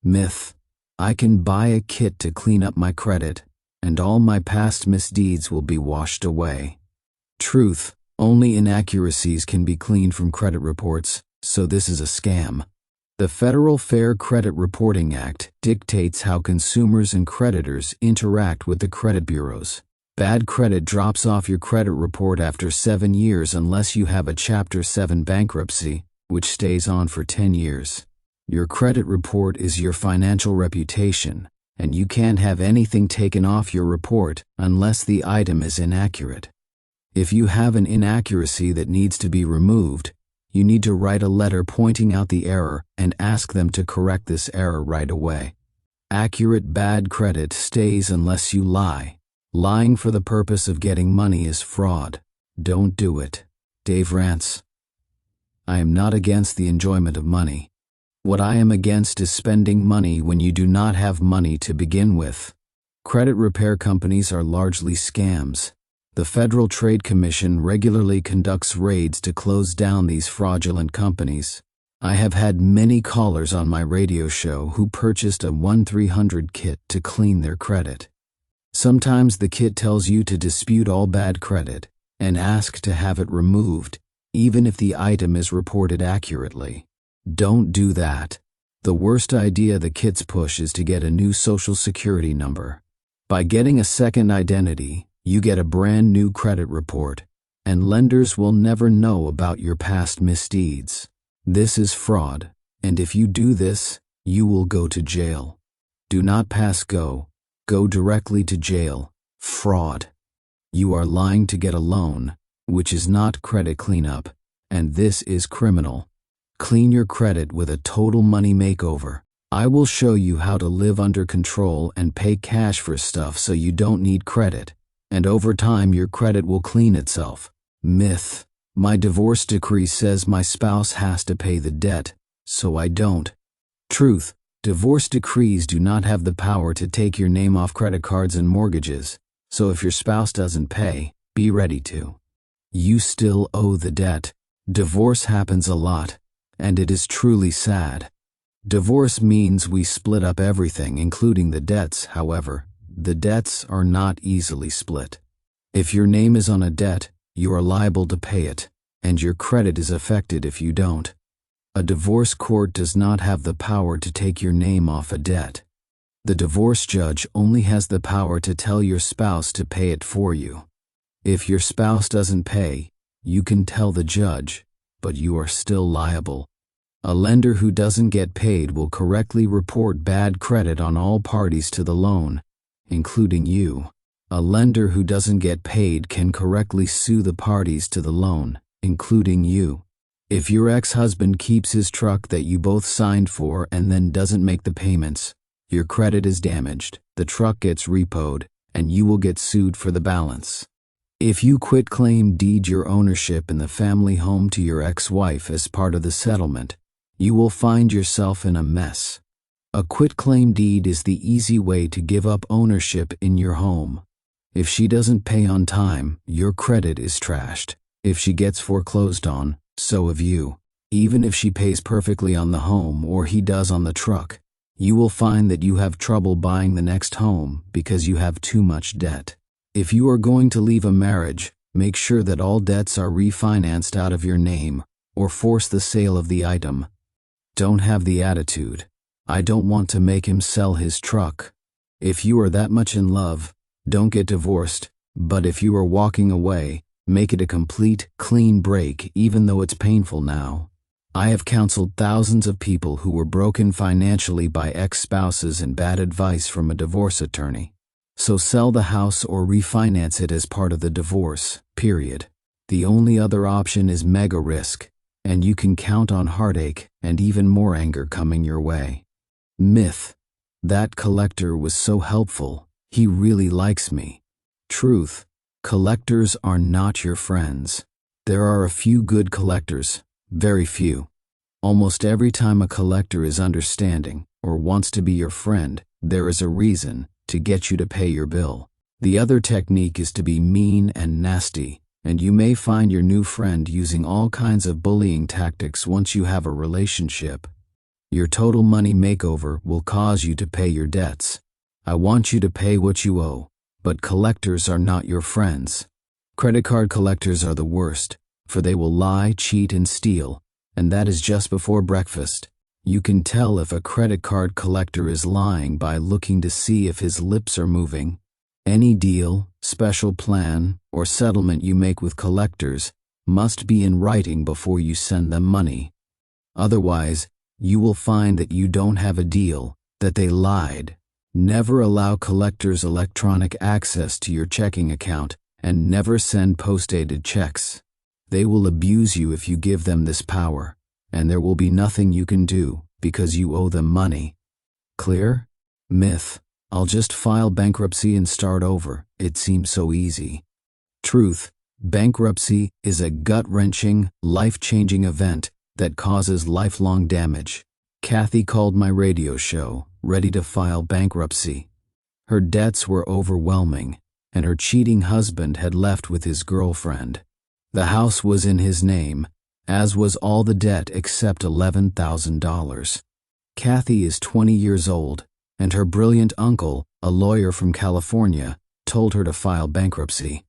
Myth: I can buy a kit to clean up my credit, and all my past misdeeds will be washed away. Truth: only inaccuracies can be cleaned from credit reports, so this is a scam. The Federal Fair Credit Reporting Act dictates how consumers and creditors interact with the credit bureaus. Bad credit drops off your credit report after 7 years unless you have a Chapter 7 bankruptcy, which stays on for 10 years. Your credit report is your financial reputation, and you can't have anything taken off your report unless the item is inaccurate. If you have an inaccuracy that needs to be removed, you need to write a letter pointing out the error and ask them to correct this error right away. Accurate bad credit stays unless you lie. Lying for the purpose of getting money is fraud. Don't do it. Dave Rance. I am not against the enjoyment of money. What I am against is spending money when you do not have money to begin with. Credit repair companies are largely scams. The Federal Trade Commission regularly conducts raids to close down these fraudulent companies. I have had many callers on my radio show who purchased a 1-300 kit to clean their credit. Sometimes the kit tells you to dispute all bad credit and ask to have it removed, even if the item is reported accurately. Don't do that. The worst idea the kids push is to get a new social security number. By getting a second identity, you get a brand new credit report, and lenders will never know about your past misdeeds. This is fraud, and if you do this, you will go to jail. Do not pass go. Go directly to jail. Fraud. You are lying to get a loan, which is not credit cleanup, and this is criminal. Clean your credit with a total money makeover. I will show you how to live under control and pay cash for stuff so you don't need credit, and over time your credit will clean itself. Myth. My divorce decree says my spouse has to pay the debt, so I don't. Truth. Divorce decrees do not have the power to take your name off credit cards and mortgages, so if your spouse doesn't pay, be ready to. You still owe the debt. Divorce happens a lot, and it is truly sad. Divorce means we split up everything, including the debts. However, the debts are not easily split. If your name is on a debt, you are liable to pay it, and your credit is affected if you don't. A divorce court does not have the power to take your name off a debt. The divorce judge only has the power to tell your spouse to pay it for you. If your spouse doesn't pay, you can tell the judge, but you are still liable. A lender who doesn't get paid will correctly report bad credit on all parties to the loan, including you. A lender who doesn't get paid can correctly sue the parties to the loan, including you. If your ex-husband keeps his truck that you both signed for and then doesn't make the payments, your credit is damaged, the truck gets repoed, and you will get sued for the balance. If you quitclaim deed your ownership in the family home to your ex-wife as part of the settlement, you will find yourself in a mess. A quitclaim deed is the easy way to give up ownership in your home. If she doesn't pay on time, your credit is trashed. If she gets foreclosed on, so have you. Even if she pays perfectly on the home or he does on the truck, you will find that you have trouble buying the next home because you have too much debt. If you are going to leave a marriage, make sure that all debts are refinanced out of your name or force the sale of the item. Don't have the attitude, I don't want to make him sell his truck. If you are that much in love, don't get divorced, but if you are walking away, make it a complete, clean break even though it's painful now. I have counseled thousands of people who were broken financially by ex-spouses and bad advice from a divorce attorney. So sell the house or refinance it as part of the divorce, period. The only other option is mega risk, and you can count on heartache and even more anger coming your way. Myth. That collector was so helpful, he really likes me. Truth. Collectors are not your friends. There are a few good collectors, very few. Almost every time a collector is understanding or wants to be your friend, there is a reason to get you to pay your bill. The other technique is to be mean and nasty, and you may find your new friend using all kinds of bullying tactics once you have a relationship. Your total money makeover will cause you to pay your debts. I want you to pay what you owe, but collectors are not your friends. Credit card collectors are the worst, for they will lie, cheat, and steal, and that is just before breakfast. You can tell if a credit card collector is lying by looking to see if his lips are moving. Any deal, special plan, or settlement you make with collectors must be in writing before you send them money. Otherwise, you will find that you don't have a deal, that they lied. Never allow collectors electronic access to your checking account, and never send post-dated checks. They will abuse you if you give them this power, and there will be nothing you can do because you owe them money. Clear? Myth. I'll just file bankruptcy and start over. It seems so easy. Truth. Bankruptcy is a gut-wrenching, life-changing event that causes lifelong damage. Kathy called my radio show, ready to file bankruptcy. Her debts were overwhelming, and her cheating husband had left with his girlfriend. The house was in his name, as was all the debt except $11,000. Kathy is 20 years old, and her brilliant uncle, a lawyer from California, told her to file bankruptcy.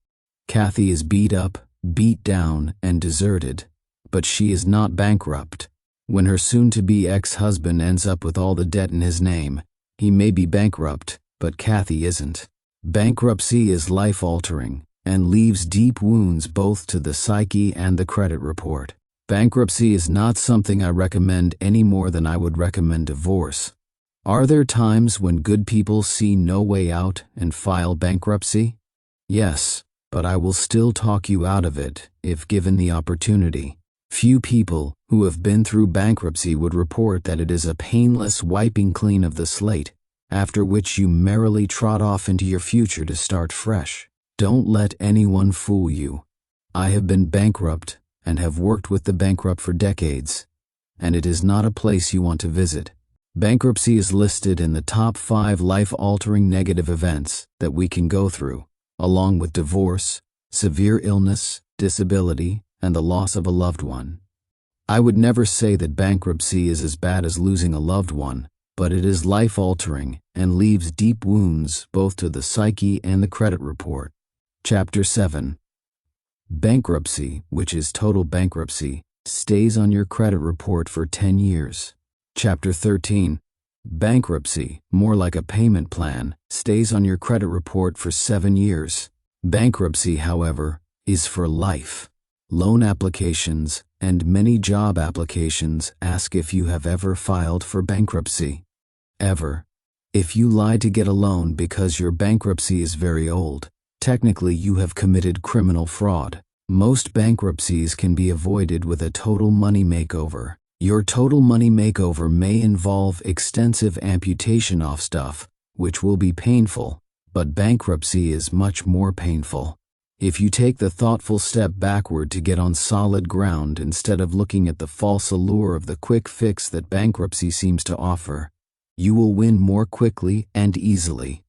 Kathy is beat up, beat down, and deserted. but she is not bankrupt. When her soon-to-be ex-husband ends up with all the debt in his name, he may be bankrupt, but Kathy isn't. Bankruptcy is life-altering and leaves deep wounds both to the psyche and the credit report. Bankruptcy is not something I recommend any more than I would recommend divorce. Are there times when good people see no way out and file bankruptcy? Yes, but I will still talk you out of it if given the opportunity. Few people who have been through bankruptcy would report that it is a painless wiping clean of the slate, after which you merrily trot off into your future to start fresh. Don't let anyone fool you. I have been bankrupt and have worked with the bankrupt for decades, and it is not a place you want to visit. Bankruptcy is listed in the top 5 life-altering negative events that we can go through, along with divorce, severe illness, disability, and the loss of a loved one. I would never say that bankruptcy is as bad as losing a loved one, but it is life-altering and leaves deep wounds both to the psyche and the credit report. Chapter 7. Bankruptcy, which is total bankruptcy, stays on your credit report for 10 years. Chapter 13. Bankruptcy, more like a payment plan, stays on your credit report for 7 years. Bankruptcy, however, is for life. Loan applications and many job applications ask if you have ever filed for bankruptcy. Ever. If you lied to get a loan because your bankruptcy is very old, technically you have committed criminal fraud. Most bankruptcies can be avoided with a total money makeover. Your total money makeover may involve extensive amputation off stuff, which will be painful, but bankruptcy is much more painful. If you take the thoughtful step backward to get on solid ground instead of looking at the false allure of the quick fix that bankruptcy seems to offer, you will win more quickly and easily.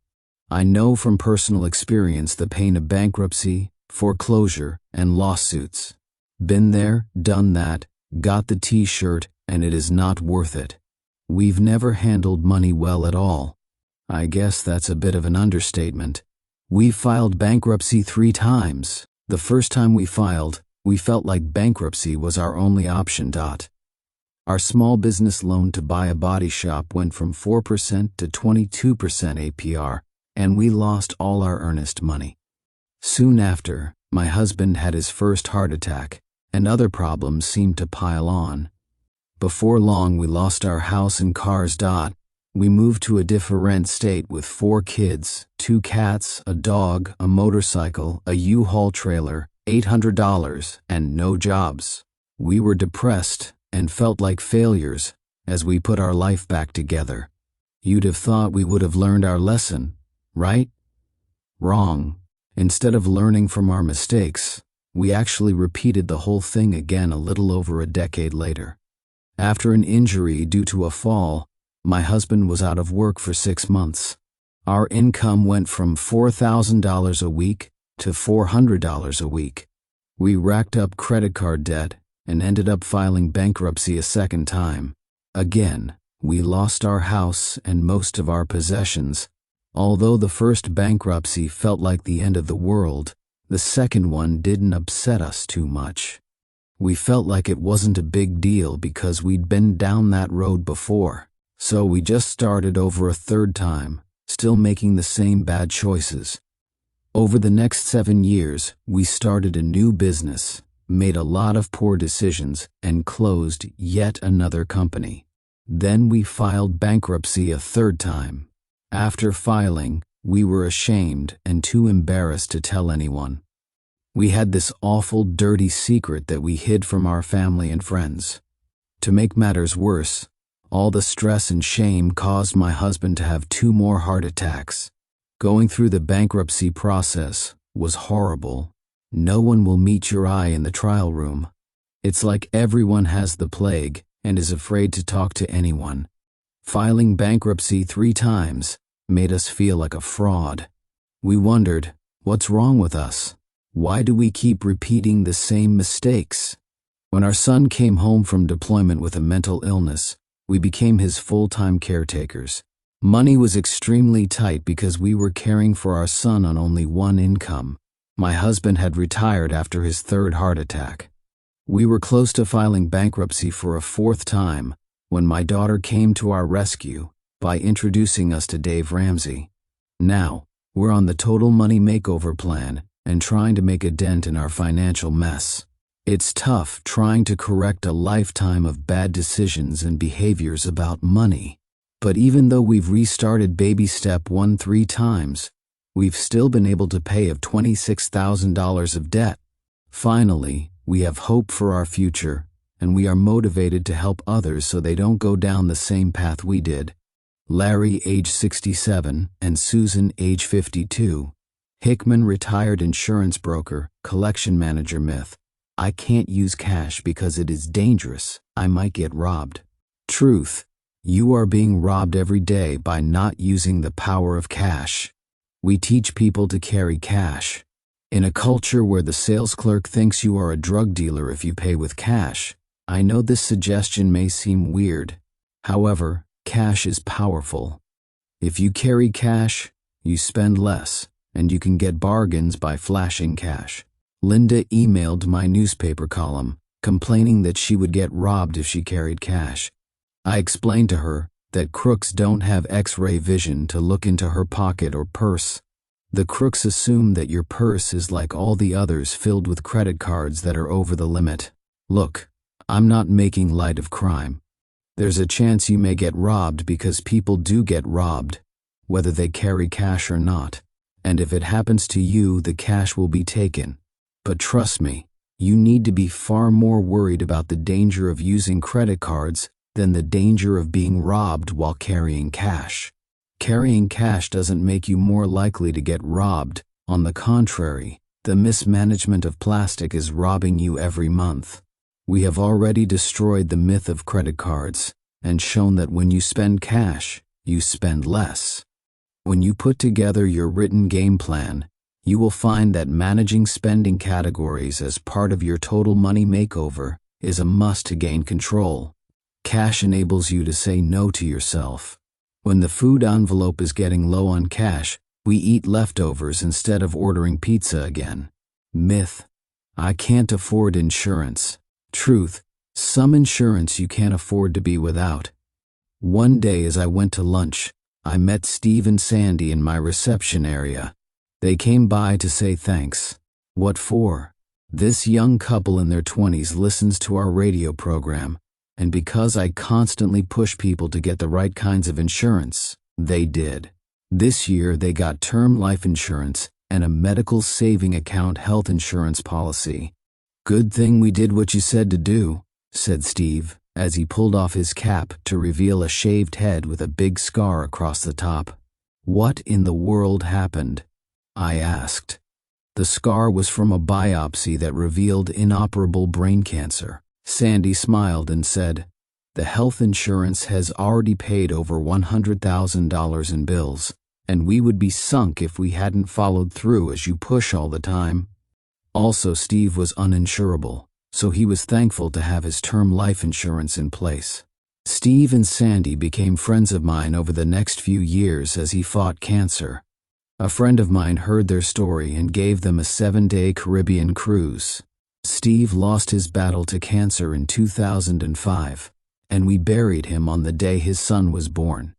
I know from personal experience the pain of bankruptcy, foreclosure, and lawsuits. Been there, done that, got the t-shirt, and it is not worth it. We've never handled money well at all. I guess that's a bit of an understatement. We filed bankruptcy 3 times. The first time we filed, we felt like bankruptcy was our only option. Our small business loan to buy a body shop went from 4% to 22% APR, and we lost all our earnest money. Soon after, my husband had his first heart attack, and other problems seemed to pile on. Before long, we lost our house and cars. We moved to a different state with 4 kids, 2 cats, a dog, a motorcycle, a U-Haul trailer, $800, and no jobs. We were depressed and felt like failures as we put our life back together. You'd have thought we would have learned our lesson, right? Wrong. Instead of learning from our mistakes, we actually repeated the whole thing again a little over a decade later. After an injury due to a fall, my husband was out of work for 6 months. Our income went from $4,000 a week to $400 a week. We racked up credit card debt and ended up filing bankruptcy a second time. Again, we lost our house and most of our possessions. Although the first bankruptcy felt like the end of the world, the second one didn't upset us too much. We felt like it wasn't a big deal because we'd been down that road before. So we just started over a third time, still making the same bad choices. Over the next 7 years, we started a new business, made a lot of poor decisions, and closed yet another company. Then we filed bankruptcy a third time. After filing, we were ashamed and too embarrassed to tell anyone. We had this awful, dirty secret that we hid from our family and friends. To make matters worse, all the stress and shame caused my husband to have 2 more heart attacks. Going through the bankruptcy process was horrible. No one will meet your eye in the trial room. It's like everyone has the plague and is afraid to talk to anyone. Filing bankruptcy 3 times made us feel like a fraud. We wondered, what's wrong with us? Why do we keep repeating the same mistakes? When our son came home from deployment with a mental illness, we became his full-time caretakers. Money was extremely tight because we were caring for our son on only one income. My husband had retired after his 3rd heart attack. We were close to filing bankruptcy for a fourth time when my daughter came to our rescue by introducing us to Dave Ramsey. Now, we're on the Total Money Makeover plan and trying to make a dent in our financial mess. It's tough trying to correct a lifetime of bad decisions and behaviors about money. But even though we've restarted baby step 1 3 times, we've still been able to pay off $26,000 of debt. Finally, we have hope for our future, and we are motivated to help others so they don't go down the same path we did. Larry, age 67, and Susan, age 52. Hickman, retired insurance broker, collection manager. Myth: I can't use cash because it is dangerous. I might get robbed. Truth: you are being robbed every day by not using the power of cash. We teach people to carry cash. In a culture where the sales clerk thinks you are a drug dealer if you pay with cash, I know this suggestion may seem weird. However, cash is powerful. If you carry cash, you spend less, and you can get bargains by flashing cash. Linda emailed my newspaper column, complaining that she would get robbed if she carried cash. I explained to her that crooks don't have X-ray vision to look into her pocket or purse. The crooks assume that your purse is like all the others, filled with credit cards that are over the limit. Look, I'm not making light of crime. There's a chance you may get robbed because people do get robbed, whether they carry cash or not. And if it happens to you, the cash will be taken. But trust me, you need to be far more worried about the danger of using credit cards than the danger of being robbed while carrying cash. Carrying cash doesn't make you more likely to get robbed. On the contrary, the mismanagement of plastic is robbing you every month. We have already destroyed the myth of credit cards and shown that when you spend cash, you spend less. When you put together your written game plan, you will find that managing spending categories as part of your total money makeover is a must to gain control. Cash enables you to say no to yourself. When the food envelope is getting low on cash, we eat leftovers instead of ordering pizza again. Myth: I can't afford insurance. Truth: some insurance you can't afford to be without. One day as I went to lunch, I met Steve and Sandy in my reception area. They came by to say thanks. What for? This young couple in their 20s listens to our radio program, and because I constantly push people to get the right kinds of insurance, they did. This year they got term life insurance and a medical saving account health insurance policy. Good thing we did what you said to do, said Steve, as he pulled off his cap to reveal a shaved head with a big scar across the top. What in the world happened? I asked. The scar was from a biopsy that revealed inoperable brain cancer. Sandy smiled and said, the health insurance has already paid over $100,000 in bills, and we would be sunk if we hadn't followed through as you push all the time. Also, Steve was uninsurable, so he was thankful to have his term life insurance in place. Steve and Sandy became friends of mine over the next few years as he fought cancer. A friend of mine heard their story and gave them a 7-day Caribbean cruise. Steve lost his battle to cancer in 2005, and we buried him on the day his son was born.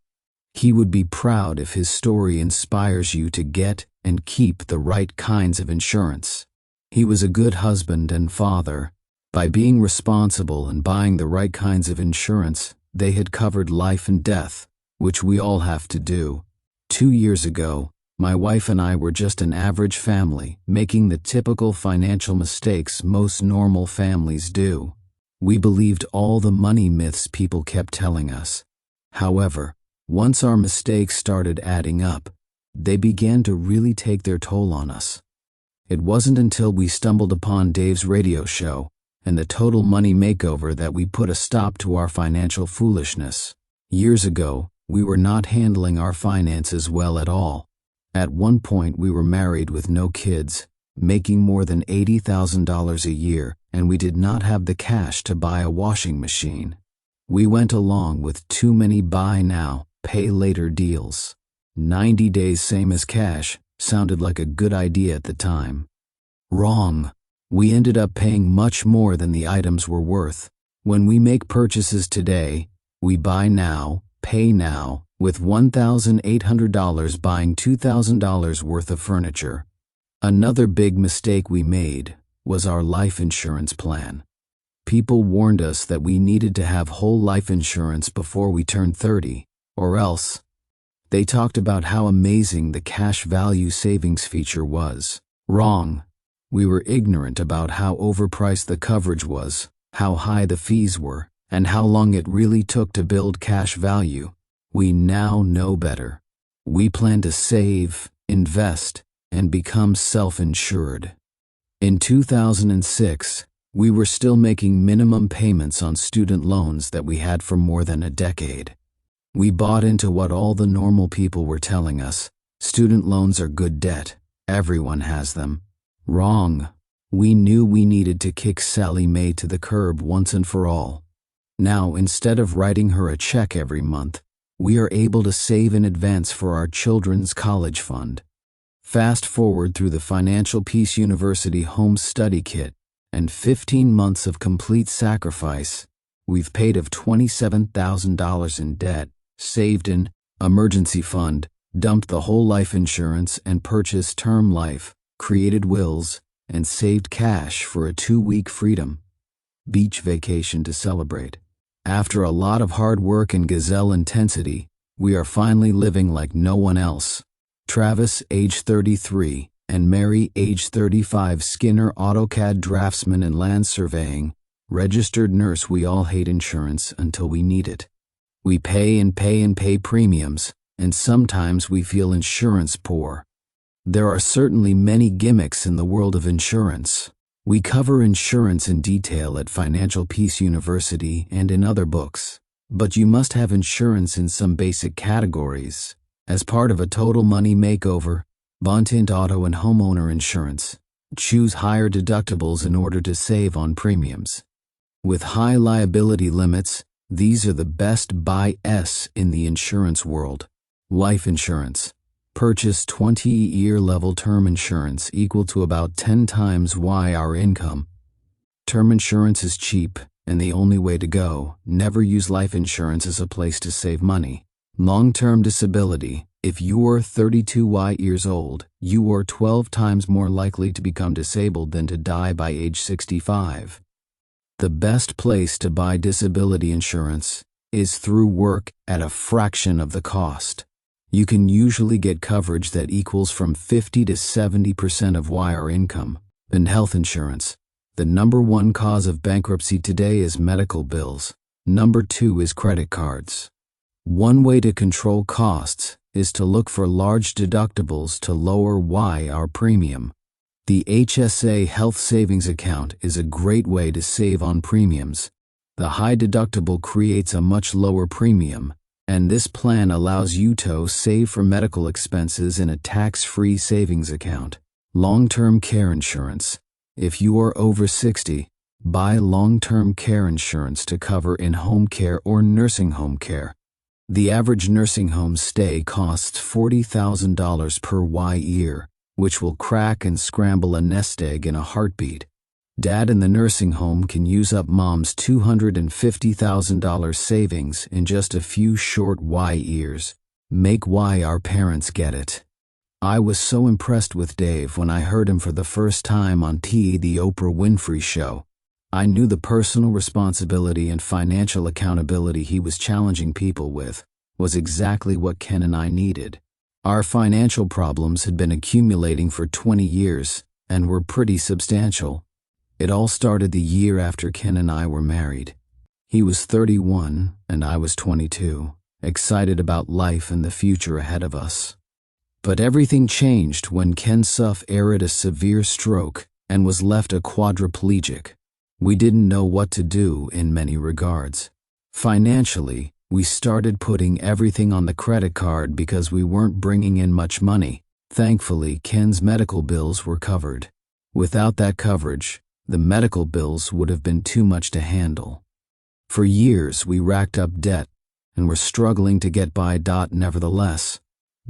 He would be proud if his story inspires you to get and keep the right kinds of insurance. He was a good husband and father. By being responsible and buying the right kinds of insurance, they had covered life and death, which we all have to do. 2 years ago, my wife and I were just an average family, making the typical financial mistakes most normal families do. We believed all the money myths people kept telling us. However, once our mistakes started adding up, they began to really take their toll on us. It wasn't until we stumbled upon Dave's radio show and the Total Money Makeover that we put a stop to our financial foolishness. Years ago, we were not handling our finances well at all. At one point, we were married with no kids, making more than $80,000 a year, and we did not have the cash to buy a washing machine. We went along with too many buy now, pay later deals. 90 days same as cash sounded like a good idea at the time. Wrong. We ended up paying much more than the items were worth. When we make purchases today, we buy now, pay now, with $1,800 buying $2,000 worth of furniture. Another big mistake we made was our life insurance plan. People warned us that we needed to have whole life insurance before we turned 30, or else. They talked about how amazing the cash value savings feature was. Wrong. We were ignorant about how overpriced the coverage was, how high the fees were, and how long it really took to build cash value. We now know better. We plan to save, invest, and become self-insured. In 2006, we were still making minimum payments on student loans that we had for more than a decade. We bought into what all the normal people were telling us. Student loans are good debt. Everyone has them. Wrong. We knew we needed to kick Sally Mae to the curb once and for all. Now, instead of writing her a check every month, we are able to save in advance for our children's college fund. Fast forward through the FinancialPeace University Home Study Kit and 15 months of complete sacrifice, we've paid off $27,000 in debt, saved an emergency fund, dumped the whole life insurance and purchased term life, created wills, and saved cash for a 2-week freedom beach vacation to celebrate. After a lot of hard work and gazelle intensity, we are finally living like no one else. Travis, age 33, and Mary, age 35, Skinner, AutoCAD draftsman and land surveying, registered nurse. We all hate insurance until we need it. We pay and pay and pay premiums, and sometimes we feel insurance poor. There are certainly many gimmicks in the world of insurance. We cover insurance in detail at FinancialPeace University and in other books, but you must have insurance in some basic categories. As part of a Total Money Makeover, Bontint auto and homeowner insurance. Choose higher deductibles in order to save on premiums. With high liability limits, these are the best buy-s in the insurance world. Life insurance. Purchase 20-year level term insurance equal to about 10 times our income. Term insurance is cheap and the only way to go. Never use life insurance as a place to save money. Long-term disability. If you're 32 years old, you are 12 times more likely to become disabled than to die by age 65. The best place to buy disability insurance is through work at a fraction of the cost. You can usually get coverage that equals from 50 to 70% of our income. And health insurance. The number one cause of bankruptcy today is medical bills. Number 2 is credit cards. One way to control costs is to look for large deductibles to lower our premium. The HSA Health Savings Account is a great way to save on premiums. The high deductible creates a much lower premium, and this plan allows you to save for medical expenses in a tax-free savings account. Long-term care insurance. If you are over 60, buy long-term care insurance to cover in-home care or nursing home care. The average nursing home stay costs $40,000 per year, which will crack and scramble a nest egg in a heartbeat. Dad in the nursing home can use up mom's $250,000 savings in just a few short years. Make our parents get it. I was so impressed with Dave when I heard him for the first time on The Oprah Winfrey Show. I knew the personal responsibility and financial accountability he was challenging people with was exactly what Ken and I needed. Our financial problems had been accumulating for 20 years and were pretty substantial. It all started the year after Ken and I were married. He was 31 and I was 22, excited about life and the future ahead of us. But everything changed when Ken suffered a severe stroke and was left a quadriplegic. We didn't know what to do in many regards. Financially, we started putting everything on the credit card because we weren't bringing in much money. Thankfully, Ken's medical bills were covered. Without that coverage, the medical bills would have been too much to handle. For years, we racked up debt and were struggling to get by. Nevertheless,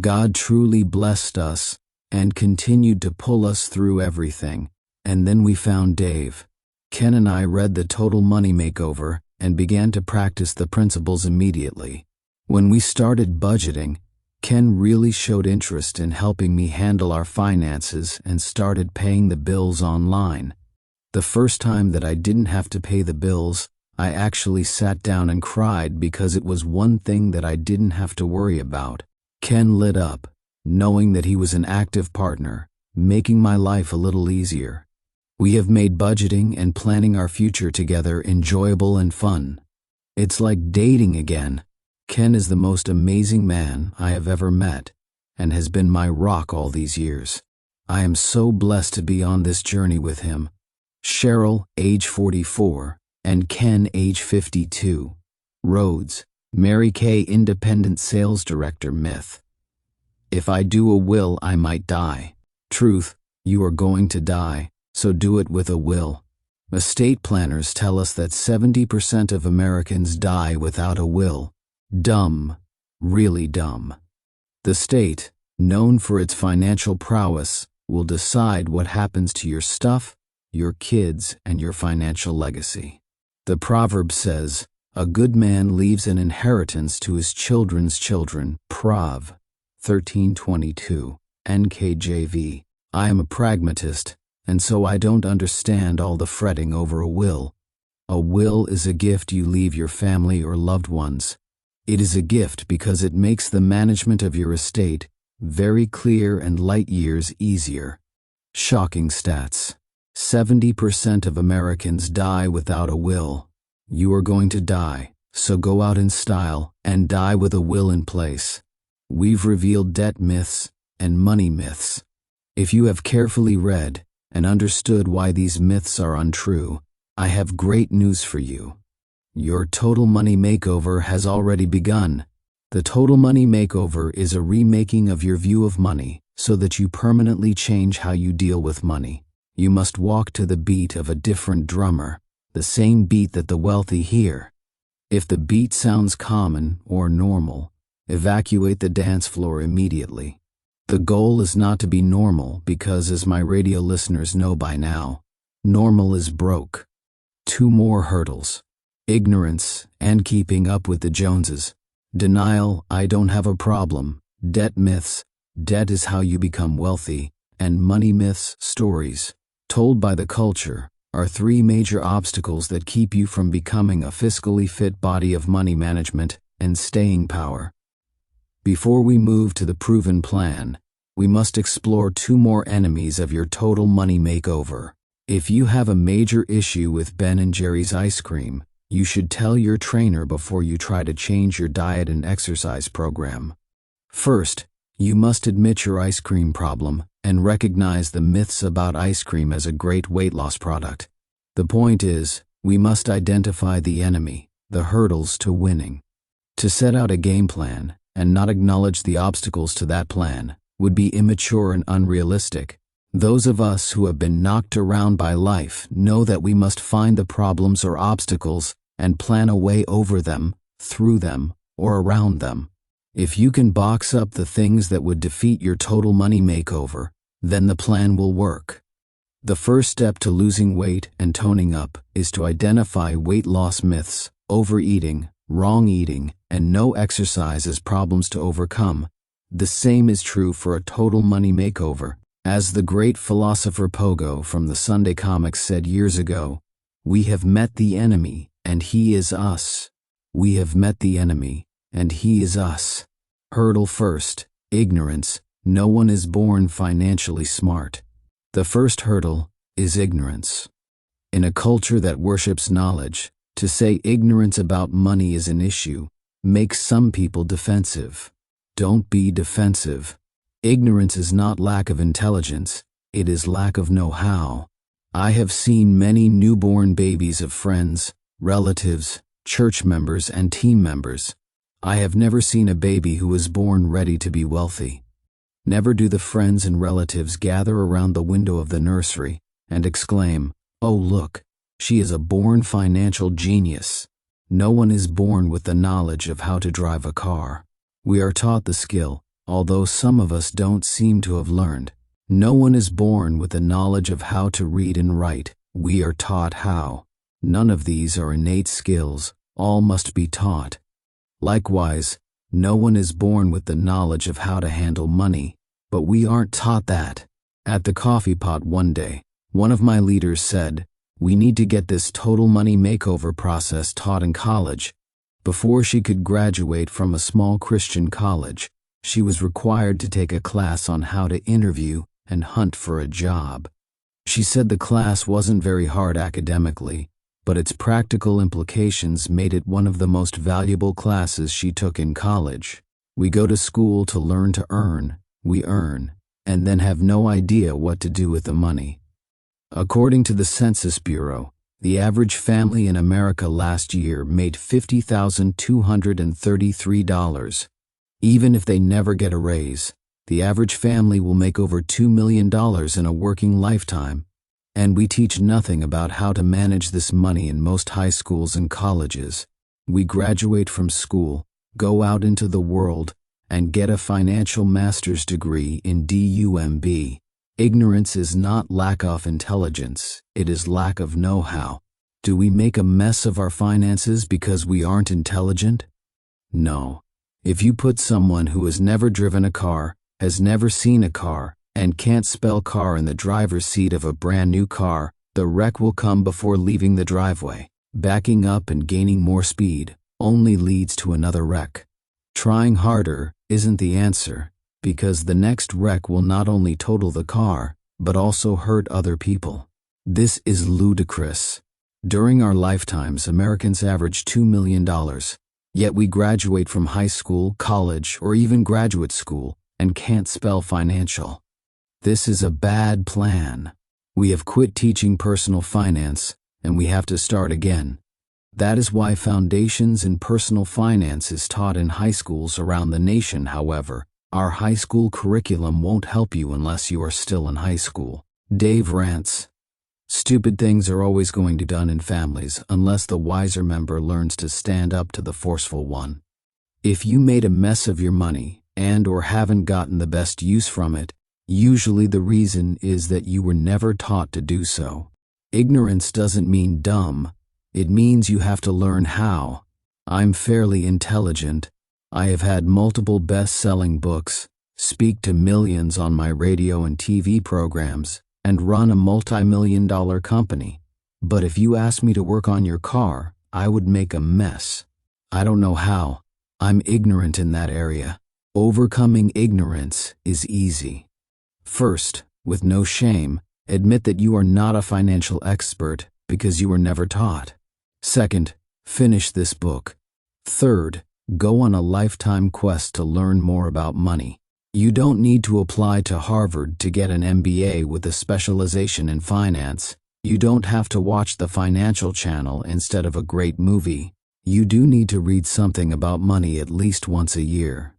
God truly blessed us and continued to pull us through everything. And then we found Dave. Ken and I read the Total Money Makeover and began to practice the principles immediately. When we started budgeting, Ken really showed interest in helping me handle our finances and started paying the bills online. The first time that I didn't have to pay the bills, I actually sat down and cried because it was one thing that I didn't have to worry about. Ken lit up, knowing that he was an active partner, making my life a little easier. We have made budgeting and planning our future together enjoyable and fun. It's like dating again. Ken is the most amazing man I have ever met and has been my rock all these years. I am so blessed to be on this journey with him. Cheryl, age 44, and Ken, age 52. Rhodes, Mary Kay, independent sales director. Myth: if I do a will, I might die. Truth: you are going to die, so do it with a will. Estate planners tell us that 70% of Americans die without a will. Dumb, really dumb. The state, known for its financial prowess, will decide what happens to your stuff, your kids, and your financial legacy. The proverb says, a good man leaves an inheritance to his children's children. Prov. 13:22, NKJV. I am a pragmatist, and so I don't understand all the fretting over a will. A will is a gift you leave your family or loved ones. It is a gift because it makes the management of your estate very clear and light years easier. Shocking stats. 70% of Americans die without a will. You are going to die, so go out in style and die with a will in place. We've revealed debt myths and money myths. If you have carefully read and understood why these myths are untrue, I have great news for you. Your Total Money Makeover has already begun. The Total Money Makeover is a remaking of your view of money so that you permanently change how you deal with money. You must walk to the beat of a different drummer, the same beat that the wealthy hear. If the beat sounds common or normal, evacuate the dance floor immediately. The goal is not to be normal because, as my radio listeners know by now, normal is broke. 2 more hurdles: ignorance and keeping up with the Joneses. Denial: I don't have a problem. Debt myths: debt is how you become wealthy. And money myths, stories told by the culture, are 3 major obstacles that keep you from becoming a fiscally fit body of money management and staying power. Before we move to the proven plan, we must explore 2 more enemies of your Total Money Makeover. If you have a major issue with Ben & Jerry's ice cream, you should tell your trainer before you try to change your diet and exercise program. First, you must admit your ice cream problem and recognize the myths about ice cream as a great weight loss product. The point is, we must identify the enemy, the hurdles to winning. To set out a game plan and not acknowledge the obstacles to that plan would be immature and unrealistic. Those of us who have been knocked around by life know that we must find the problems or obstacles and plan a way over them, through them, or around them. If you can box up the things that would defeat your Total Money Makeover, then the plan will work. The first step to losing weight and toning up is to identify weight loss myths, overeating, wrong eating, and no exercise as problems to overcome. The same is true for a Total Money Makeover. As the great philosopher Pogo from the Sunday Comics said years ago, we have met the enemy, and he is us. We have met the enemy, and he is us. Hurdle first: ignorance. No one is born financially smart. The first hurdle is ignorance. In a culture that worships knowledge, to say ignorance about money is an issue makes some people defensive. Don't be defensive. Ignorance is not lack of intelligence, it is lack of know-how. I have seen many newborn babies of friends, relatives, church members, and team members. I have never seen a baby who was born ready to be wealthy. Never do the friends and relatives gather around the window of the nursery and exclaim, "Oh look, she is a born financial genius." No one is born with the knowledge of how to drive a car. We are taught the skill, although some of us don't seem to have learned. No one is born with the knowledge of how to read and write. We are taught how. None of these are innate skills. All must be taught. Likewise, no one is born with the knowledge of how to handle money, but we aren't taught that. At the coffee pot one day, one of my leaders said, "We need to get this total money makeover process taught in college." Before she could graduate from a small Christian college, she was required to take a class on how to interview and hunt for a job. She said the class wasn't very hard academically, but its practical implications made it one of the most valuable classes she took in college. We go to school to learn to earn, we earn, and then have no idea what to do with the money. According to the Census Bureau, the average family in America last year made $50,233. Even if they never get a raise, the average family will make over $2 million in a working lifetime. And we teach nothing about how to manage this money in most high schools and colleges. We graduate from school, go out into the world, and get a financial master's degree in DUMB. Ignorance is not lack of intelligence, it is lack of know-how. Do we make a mess of our finances because we aren't intelligent? No. If you put someone who has never driven a car, has never seen a car, and can't spell car in the driver's seat of a brand new car, the wreck will come before leaving the driveway. Backing up and gaining more speed only leads to another wreck. Trying harder isn't the answer, because the next wreck will not only total the car, but also hurt other people. This is ludicrous. During our lifetimes, Americans average $2 million. Yet we graduate from high school, college, or even graduate school and can't spell financial. This is a bad plan. We have quit teaching personal finance, and we have to start again. That is why foundations in personal finance is taught in high schools around the nation. However, our high school curriculum won't help you unless you are still in high school. Dave rants. Stupid things are always going to be done in families unless the wiser member learns to stand up to the forceful one. If you made a mess of your money and or haven't gotten the best use from it, usually the reason is that you were never taught to do so. Ignorance doesn't mean dumb. It means you have to learn how. I'm fairly intelligent. I have had multiple best-selling books, speak to millions on my radio and TV programs, and run a multi-million-dollar company. But if you asked me to work on your car, I would make a mess. I don't know how. I'm ignorant in that area. Overcoming ignorance is easy. First, with no shame, admit that you are not a financial expert because you were never taught. Second, finish this book. Third, go on a lifetime quest to learn more about money. You don't need to apply to Harvard to get an MBA with a specialization in finance. You don't have to watch the Financial Channel instead of a great movie. You do need to read something about money at least once a year.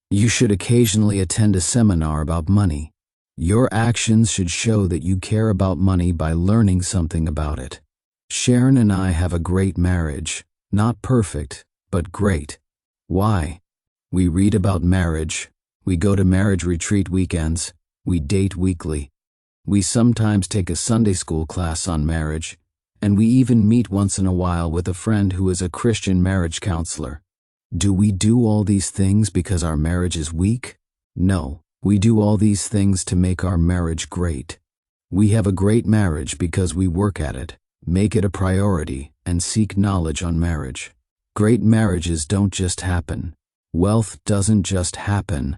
You should occasionally attend a seminar about money. Your actions should show that you care about money by learning something about it. Sharon and I have a great marriage. Not perfect, but great. Why? We read about marriage. We go to marriage retreat weekends. We date weekly. We sometimes take a Sunday school class on marriage. And we even meet once in a while with a friend who is a Christian marriage counselor. Do we do all these things because our marriage is weak? No, we do all these things to make our marriage great. We have a great marriage because we work at it, make it a priority, and seek knowledge on marriage. Great marriages don't just happen. Wealth doesn't just happen.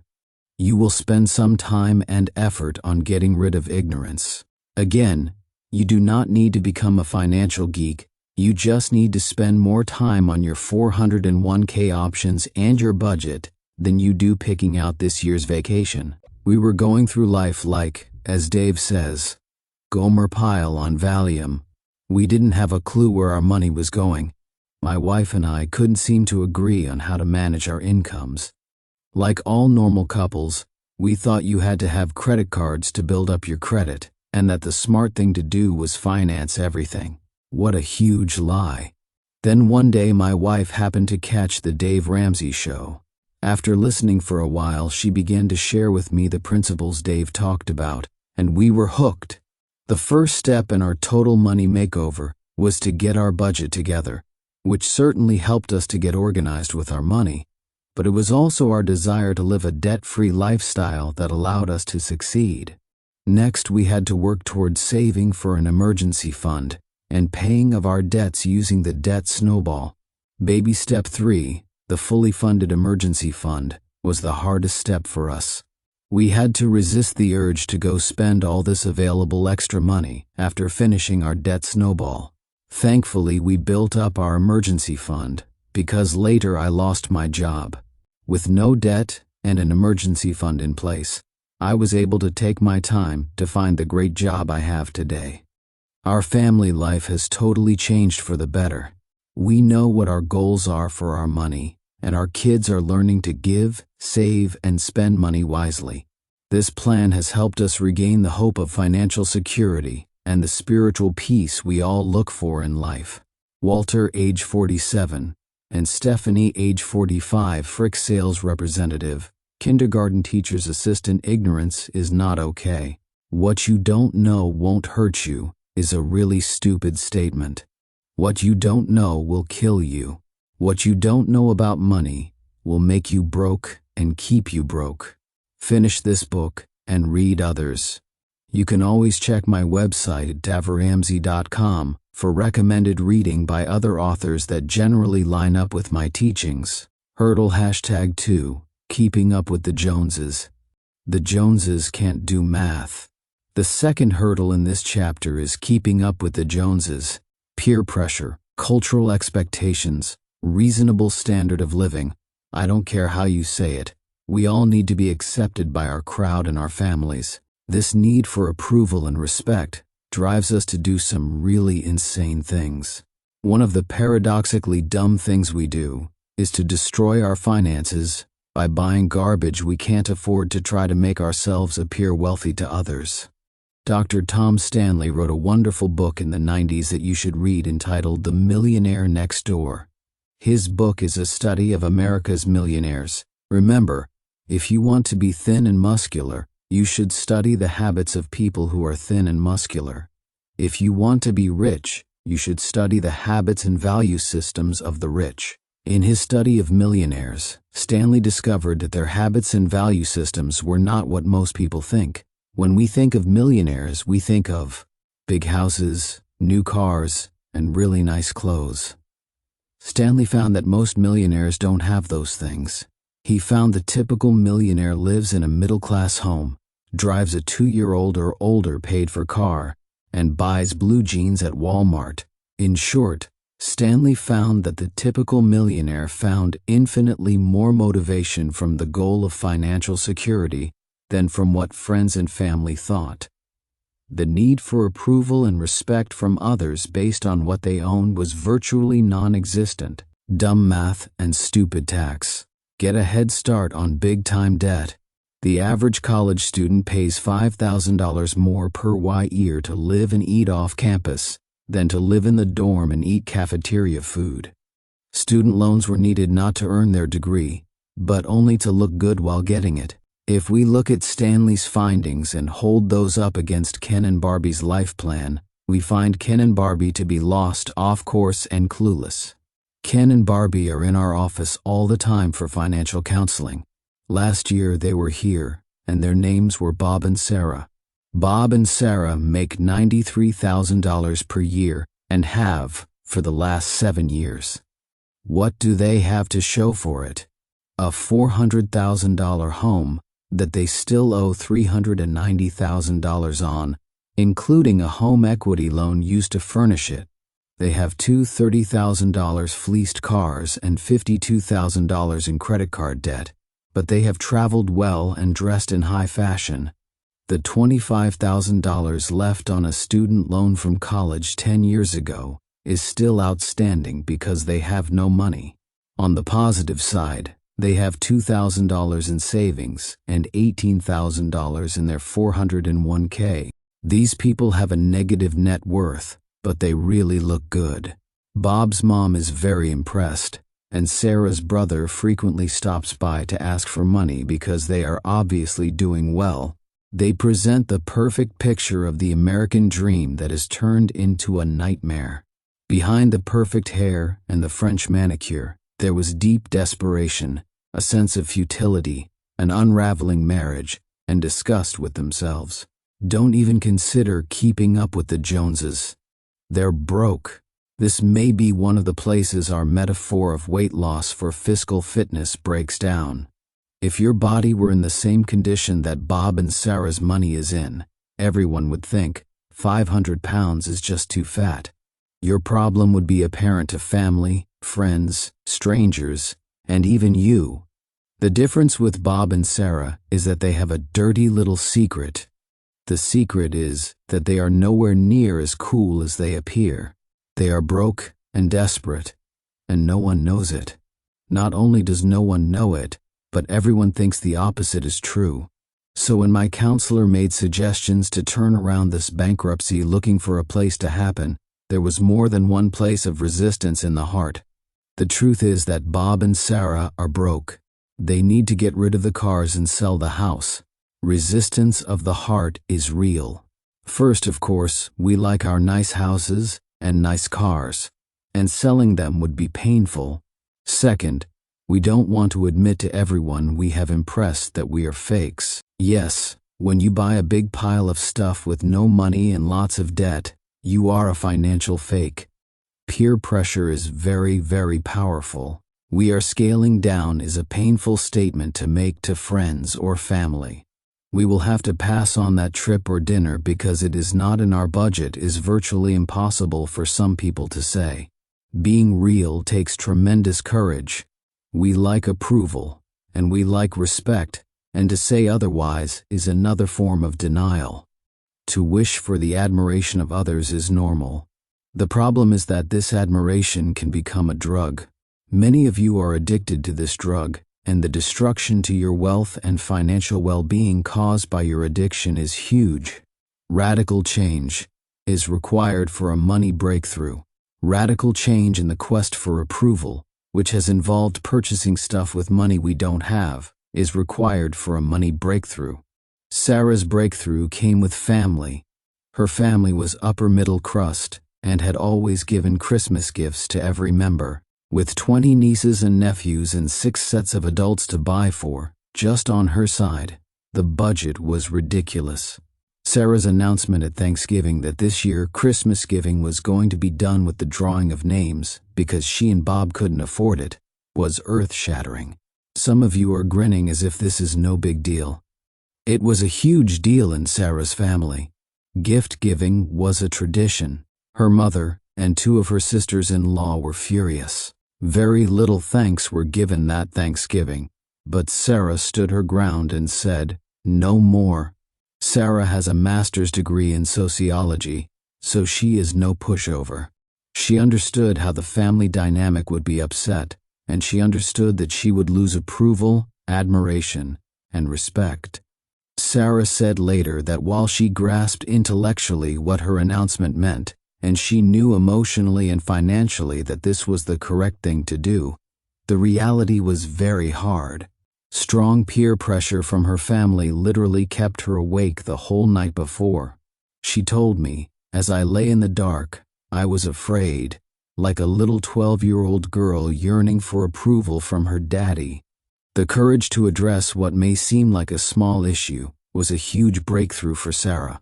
You will spend some time and effort on getting rid of ignorance. Again, you do not need to become a financial geek. You just need to spend more time on your 401k options and your budget than you do picking out this year's vacation. We were going through life like, as Dave says, Gomer Pyle on Valium. We didn't have a clue where our money was going. My wife and I couldn't seem to agree on how to manage our incomes. Like all normal couples, we thought you had to have credit cards to build up your credit, and that the smart thing to do was finance everything. What a huge lie. Then one day my wife happened to catch the Dave Ramsey show. After listening for a while, she began to share with me the principles Dave talked about, and we were hooked. The first step in our Total Money Makeover was to get our budget together, which certainly helped us to get organized with our money, but it was also our desire to live a debt-free lifestyle that allowed us to succeed. Next, we had to work towards saving for an emergency fund and paying of our debts using the debt snowball. Baby step 3, the fully funded emergency fund, was the hardest step for us. We had to resist the urge to go spend all this available extra money after finishing our debt snowball. Thankfully, we built up our emergency fund because later I lost my job. With no debt and an emergency fund in place, I was able to take my time to find the great job I have today. Our family life has totally changed for the better. We know what our goals are for our money, and our kids are learning to give, save, and spend money wisely. This plan has helped us regain the hope of financial security and the spiritual peace we all look for in life. Walter, age 47, and Stephanie, age 45, Frick sales representative, kindergarten teacher's assistant. Ignorance is not okay. What you don't know won't hurt you is a really stupid statement. What you don't know will kill you. What you don't know about money will make you broke and keep you broke. Finish this book and read others. You can always check my website at davramsey.com for recommended reading by other authors that generally line up with my teachings. Hurdle #2, keeping up with the Joneses. The Joneses can't do math. The second hurdle in this chapter is keeping up with the Joneses. Peer pressure, cultural expectations, reasonable standard of living. I don't care how you say it. We all need to be accepted by our crowd and our families. This need for approval and respect drives us to do some really insane things. One of the paradoxically dumb things we do is to destroy our finances by buying garbage we can't afford to try to make ourselves appear wealthy to others. Dr. Tom Stanley wrote a wonderful book in the 90s that you should read entitled The Millionaire Next Door. His book is a study of America's millionaires. Remember, if you want to be thin and muscular, you should study the habits of people who are thin and muscular. If you want to be rich, you should study the habits and value systems of the rich. In his study of millionaires, Stanley discovered that their habits and value systems were not what most people think. When we think of millionaires, we think of big houses, new cars, and really nice clothes. Stanley found that most millionaires don't have those things. He found the typical millionaire lives in a middle-class home, drives a 2-year-old or older paid-for car, and buys blue jeans at Walmart. In short, Stanley found that the typical millionaire found infinitely more motivation from the goal of financial security than from what friends and family thought. The need for approval and respect from others based on what they own was virtually non-existent. Dumb math and stupid tax. Get a head start on big-time debt. The average college student pays $5,000 more per year to live and eat off campus than to live in the dorm and eat cafeteria food. Student loans were needed not to earn their degree, but only to look good while getting it. If we look at Stanley's findings and hold those up against Ken and Barbie's life plan, we find Ken and Barbie to be lost, off course, and clueless. Ken and Barbie are in our office all the time for financial counseling. Last year they were here, and their names were Bob and Sarah. Bob and Sarah make $93,000 per year and have for the last 7 years. What do they have to show for it? A $400,000 home that they still owe $390,000 on, including a home equity loan used to furnish it. They have two $30,000 fleeced cars and $52,000 in credit card debt, but they have traveled well and dressed in high fashion. The $25,000 left on a student loan from college 10 years ago is still outstanding because they have no money. On the positive side, they have $2,000 in savings and $18,000 in their 401k. These people have a negative net worth, but they really look good. Bob's mom is very impressed, and Sarah's brother frequently stops by to ask for money because they are obviously doing well. They present the perfect picture of the American dream that is turned into a nightmare. Behind the perfect hair and the French manicure, there was deep desperation, a sense of futility, an unraveling marriage, and disgust with themselves. Don't even consider keeping up with the Joneses. They're broke. This may be one of the places our metaphor of weight loss for fiscal fitness breaks down. If your body were in the same condition that Bob and Sarah's money is in, everyone would think 500 pounds is just too fat. Your problem would be apparent to family, friends, strangers, and even you. The difference with Bob and Sarah is that they have a dirty little secret. The secret is that they are nowhere near as cool as they appear. They are broke and desperate, and no one knows it. Not only does no one know it, but everyone thinks the opposite is true. So when my counselor made suggestions to turn around this bankruptcy looking for a place to happen, there was more than one place of resistance in the heart. The truth is that Bob and Sarah are broke. They need to get rid of the cars and sell the house. Resistance of the heart is real. First, of course, we like our nice houses and nice cars, and selling them would be painful. Second, we don't want to admit to everyone we have impressed that we are fakes. Yes, when you buy a big pile of stuff with no money and lots of debt, you are a financial fake. Peer pressure is very, very powerful. We are scaling down is a painful statement to make to friends or family. We will have to pass on that trip or dinner because it is not in our budget is virtually impossible for some people to say. Being real takes tremendous courage. We like approval, and we like respect, and to say otherwise is another form of denial. To wish for the admiration of others is normal. The problem is that this admiration can become a drug. Many of you are addicted to this drug, and the destruction to your wealth and financial well-being caused by your addiction is huge. Radical change is required for a money breakthrough. Radical change in the quest for approval, which has involved purchasing stuff with money we don't have, is required for a money breakthrough. Sarah's breakthrough came with family. Her family was upper middle crust and had always given Christmas gifts to every member. With 20 nieces and nephews and 6 sets of adults to buy for, just on her side, the budget was ridiculous. Sarah's announcement at Thanksgiving that this year Christmas giving was going to be done with the drawing of names because she and Bob couldn't afford it was earth-shattering. Some of you are grinning as if this is no big deal. It was a huge deal in Sarah's family. Gift giving was a tradition. Her mother and 2 of her sisters-in-law were furious. Very little thanks were given that Thanksgiving, but Sarah stood her ground and said, "No more." Sarah has a master's degree in sociology, so she is no pushover. She understood how the family dynamic would be upset, and she understood that she would lose approval, admiration, and respect. Sarah said later that while she grasped intellectually what her announcement meant, and she knew emotionally and financially that this was the correct thing to do, the reality was very hard. Strong peer pressure from her family literally kept her awake the whole night before. She told me, as I lay in the dark, I was afraid, like a little 12-year-old girl yearning for approval from her daddy. The courage to address what may seem like a small issue was a huge breakthrough for Sarah.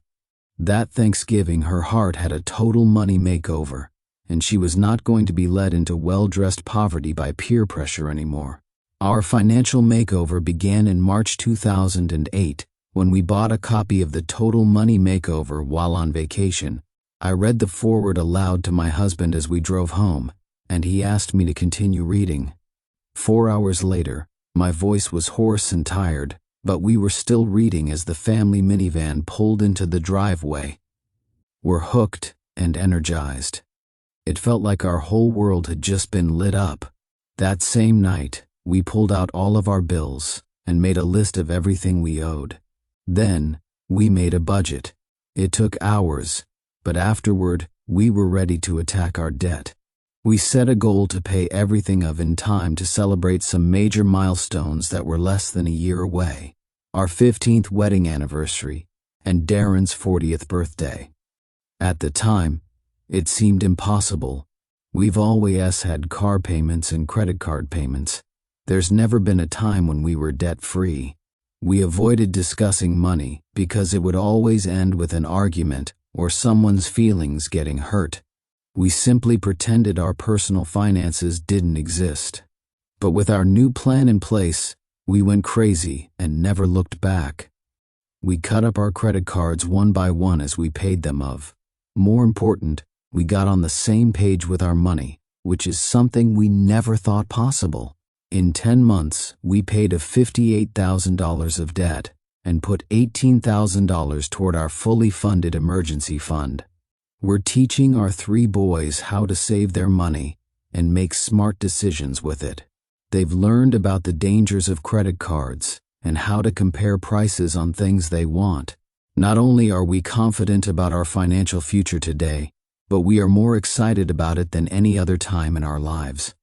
That Thanksgiving, her heart had a total money makeover, and she was not going to be led into well-dressed poverty by peer pressure anymore. Our financial makeover began in March 2008 when we bought a copy of the Total Money Makeover while on vacation. I read the foreword aloud to my husband as we drove home, and he asked me to continue reading. 4 hours later, my voice was hoarse and tired, but we were still reading as the family minivan pulled into the driveway. We're hooked and energized. It felt like our whole world had just been lit up. That same night, we pulled out all of our bills and made a list of everything we owed. Then, we made a budget. It took hours, but afterward, we were ready to attack our debt. We set a goal to pay everything off in time to celebrate some major milestones that were less than a year away. our 15th wedding anniversary, and Darren's 40th birthday. At the time, it seemed impossible. We've always had car payments and credit card payments. There's never been a time when we were debt-free. We avoided discussing money because it would always end with an argument or someone's feelings getting hurt. We simply pretended our personal finances didn't exist. But with our new plan in place, we went crazy and never looked back. We cut up our credit cards one by one as we paid them off. More important, we got on the same page with our money, which is something we never thought possible. In 10 months, we paid off $58,000 of debt and put $18,000 toward our fully funded emergency fund. We're teaching our 3 boys how to save their money and make smart decisions with it. They've learned about the dangers of credit cards and how to compare prices on things they want. Not only are we confident about our financial future today, but we are more excited about it than any other time in our lives.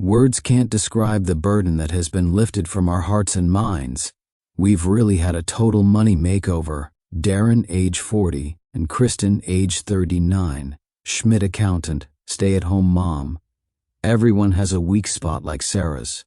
Words can't describe the burden that has been lifted from our hearts and minds. We've really had a total money makeover. Darren, age 40, and Kristen, age 39, Schmidt accountant, stay-at-home mom. Everyone has a weak spot like Sarah's.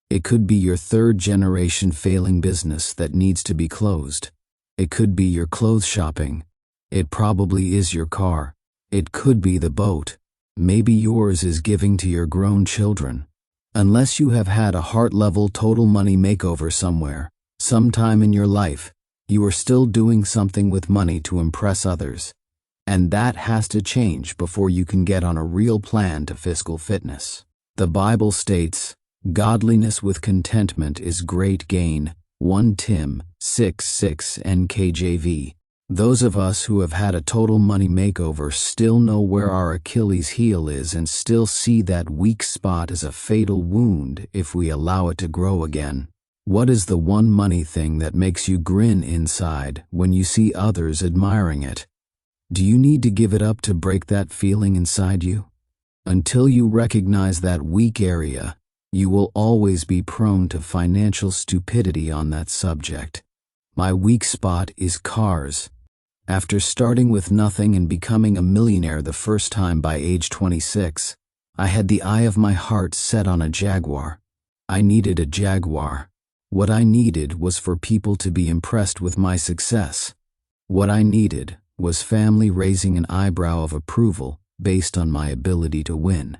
It could be your 3rd-generation failing business that needs to be closed. It could be your clothes shopping. It probably is your car. It could be the boat. Maybe yours is giving to your grown children. Unless you have had a heart-level total money makeover somewhere, sometime in your life, you are still doing something with money to impress others. And that has to change before you can get on a real plan to fiscal fitness. The Bible states, "Godliness with contentment is great gain." 1 Tim 6:6 NKJV. Those of us who have had a total money makeover still know where our Achilles heel is and still see that weak spot as a fatal wound if we allow it to grow again. What is the one money thing that makes you grin inside when you see others admiring it? Do you need to give it up to break that feeling inside you? Until you recognize that weak area, you will always be prone to financial stupidity on that subject. My weak spot is cars. After starting with nothing and becoming a millionaire the first time by age 26, I had the eye of my heart set on a Jaguar. I needed a Jaguar. What I needed was for people to be impressed with my success. What I needed was family raising an eyebrow of approval based on my ability to win.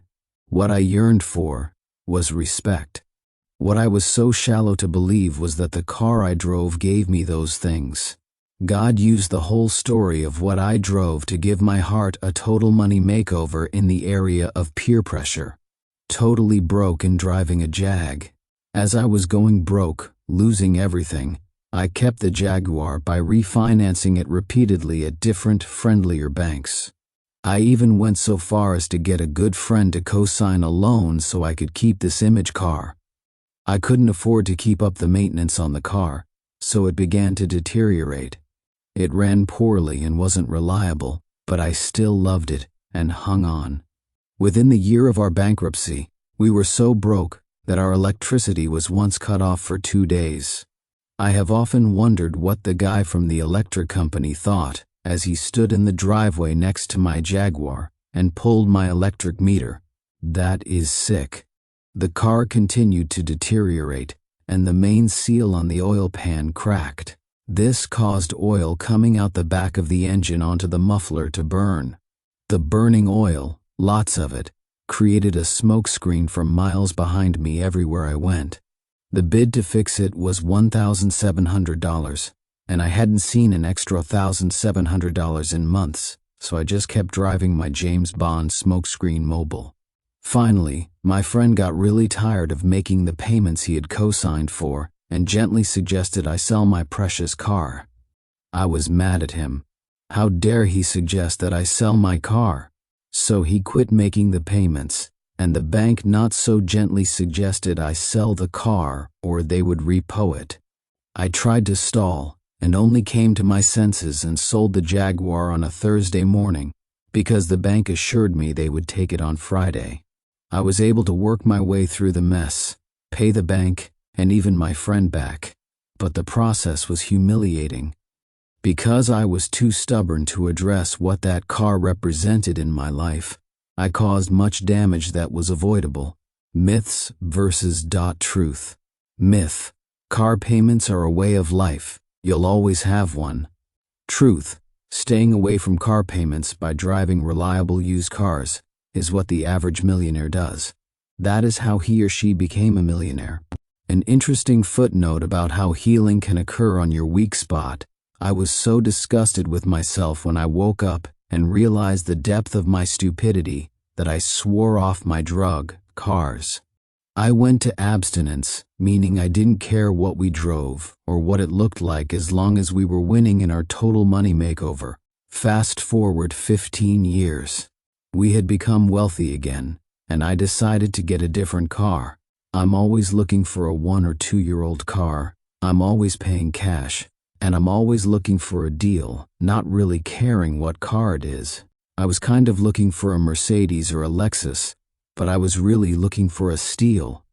What I yearned for was respect. What I was so shallow to believe was that the car I drove gave me those things. God used the whole story of what I drove to give my heart a total money makeover in the area of peer pressure. Totally broke in driving a Jag. As I was going broke, losing everything, I kept the Jaguar by refinancing it repeatedly at different, friendlier banks. I even went so far as to get a good friend to co-sign a loan so I could keep this image car. I couldn't afford to keep up the maintenance on the car, so it began to deteriorate. It ran poorly and wasn't reliable, but I still loved it and hung on. Within the year of our bankruptcy, we were so broke that our electricity was once cut off for 2 days. I have often wondered what the guy from the electric company thought as he stood in the driveway next to my Jaguar and pulled my electric meter. That is sick. The car continued to deteriorate, and the main seal on the oil pan cracked. This caused oil coming out the back of the engine onto the muffler to burn. The burning oil, lots of it, created a smoke screen for miles behind me everywhere I went. The bid to fix it was $1,700, and I hadn't seen an extra $1,700 in months, so I just kept driving my James Bond smokescreen mobile. Finally, my friend got really tired of making the payments he had co-signed for and gently suggested I sell my precious car. I was mad at him. How dare he suggest that I sell my car? So he quit making the payments, and the bank not so gently suggested I sell the car or they would repo it. I tried to stall and only came to my senses and sold the Jaguar on a Thursday morning because the bank assured me they would take it on Friday. I was able to work my way through the mess, pay the bank, and even my friend back. but the process was humiliating. Because I was too stubborn to address what that car represented in my life, I caused much damage that was avoidable. Myths versus truth. Myth: car payments are a way of life. You'll always have one. Truth: staying away from car payments by driving reliable used cars is what the average millionaire does. That is how he or she became a millionaire. An interesting footnote about how healing can occur on your weak spot. I was so disgusted with myself when I woke up and realized the depth of my stupidity that I swore off my drug, cars. I went to abstinence, meaning I didn't care what we drove or what it looked like as long as we were winning in our Total Money Makeover. Fast forward 15 years. We had become wealthy again, and I decided to get a different car. I'm always looking for a 1 or 2-year-old car. I'm always paying cash, and I'm always looking for a deal, not really caring what car it is. I was kind of looking for a Mercedes or a Lexus, but I was really looking for a steal.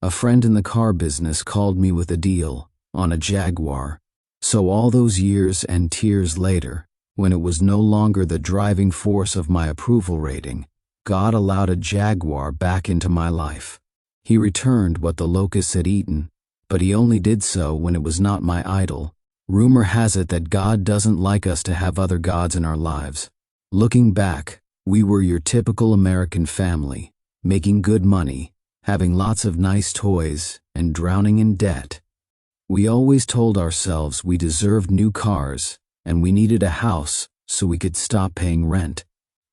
A friend in the car business called me with a deal on a Jaguar. So all those years and tears later, when it was no longer the driving force of my approval rating, God allowed a Jaguar back into my life. He returned what the locusts had eaten, but he only did so when it was not my idol. Rumor has it that God doesn't like us to have other gods in our lives. Looking back, we were your typical American family, making good money, having lots of nice toys, and drowning in debt. We always told ourselves we deserved new cars, and we needed a house so we could stop paying rent.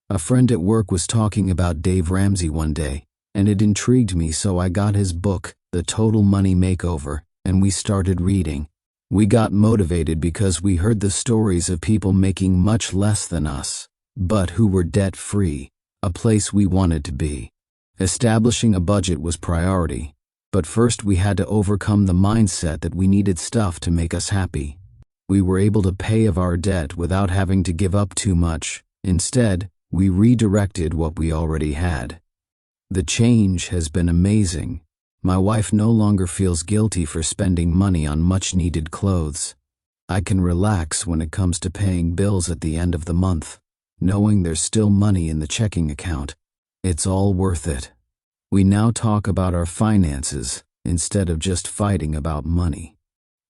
A friend at work was talking about Dave Ramsey one day, and it intrigued me, so I got his book, The Total Money Makeover, and we started reading. We got motivated because we heard the stories of people making much less than us, but who were debt-free, a place we wanted to be. Establishing a budget was priority, but first we had to overcome the mindset that we needed stuff to make us happy. We were able to pay of our debt without having to give up too much. Instead, we redirected what we already had. The change has been amazing. My wife no longer feels guilty for spending money on much-needed clothes. I can relax when it comes to paying bills at the end of the month, knowing there's still money in the checking account. It's all worth it. We now talk about our finances instead of just fighting about money.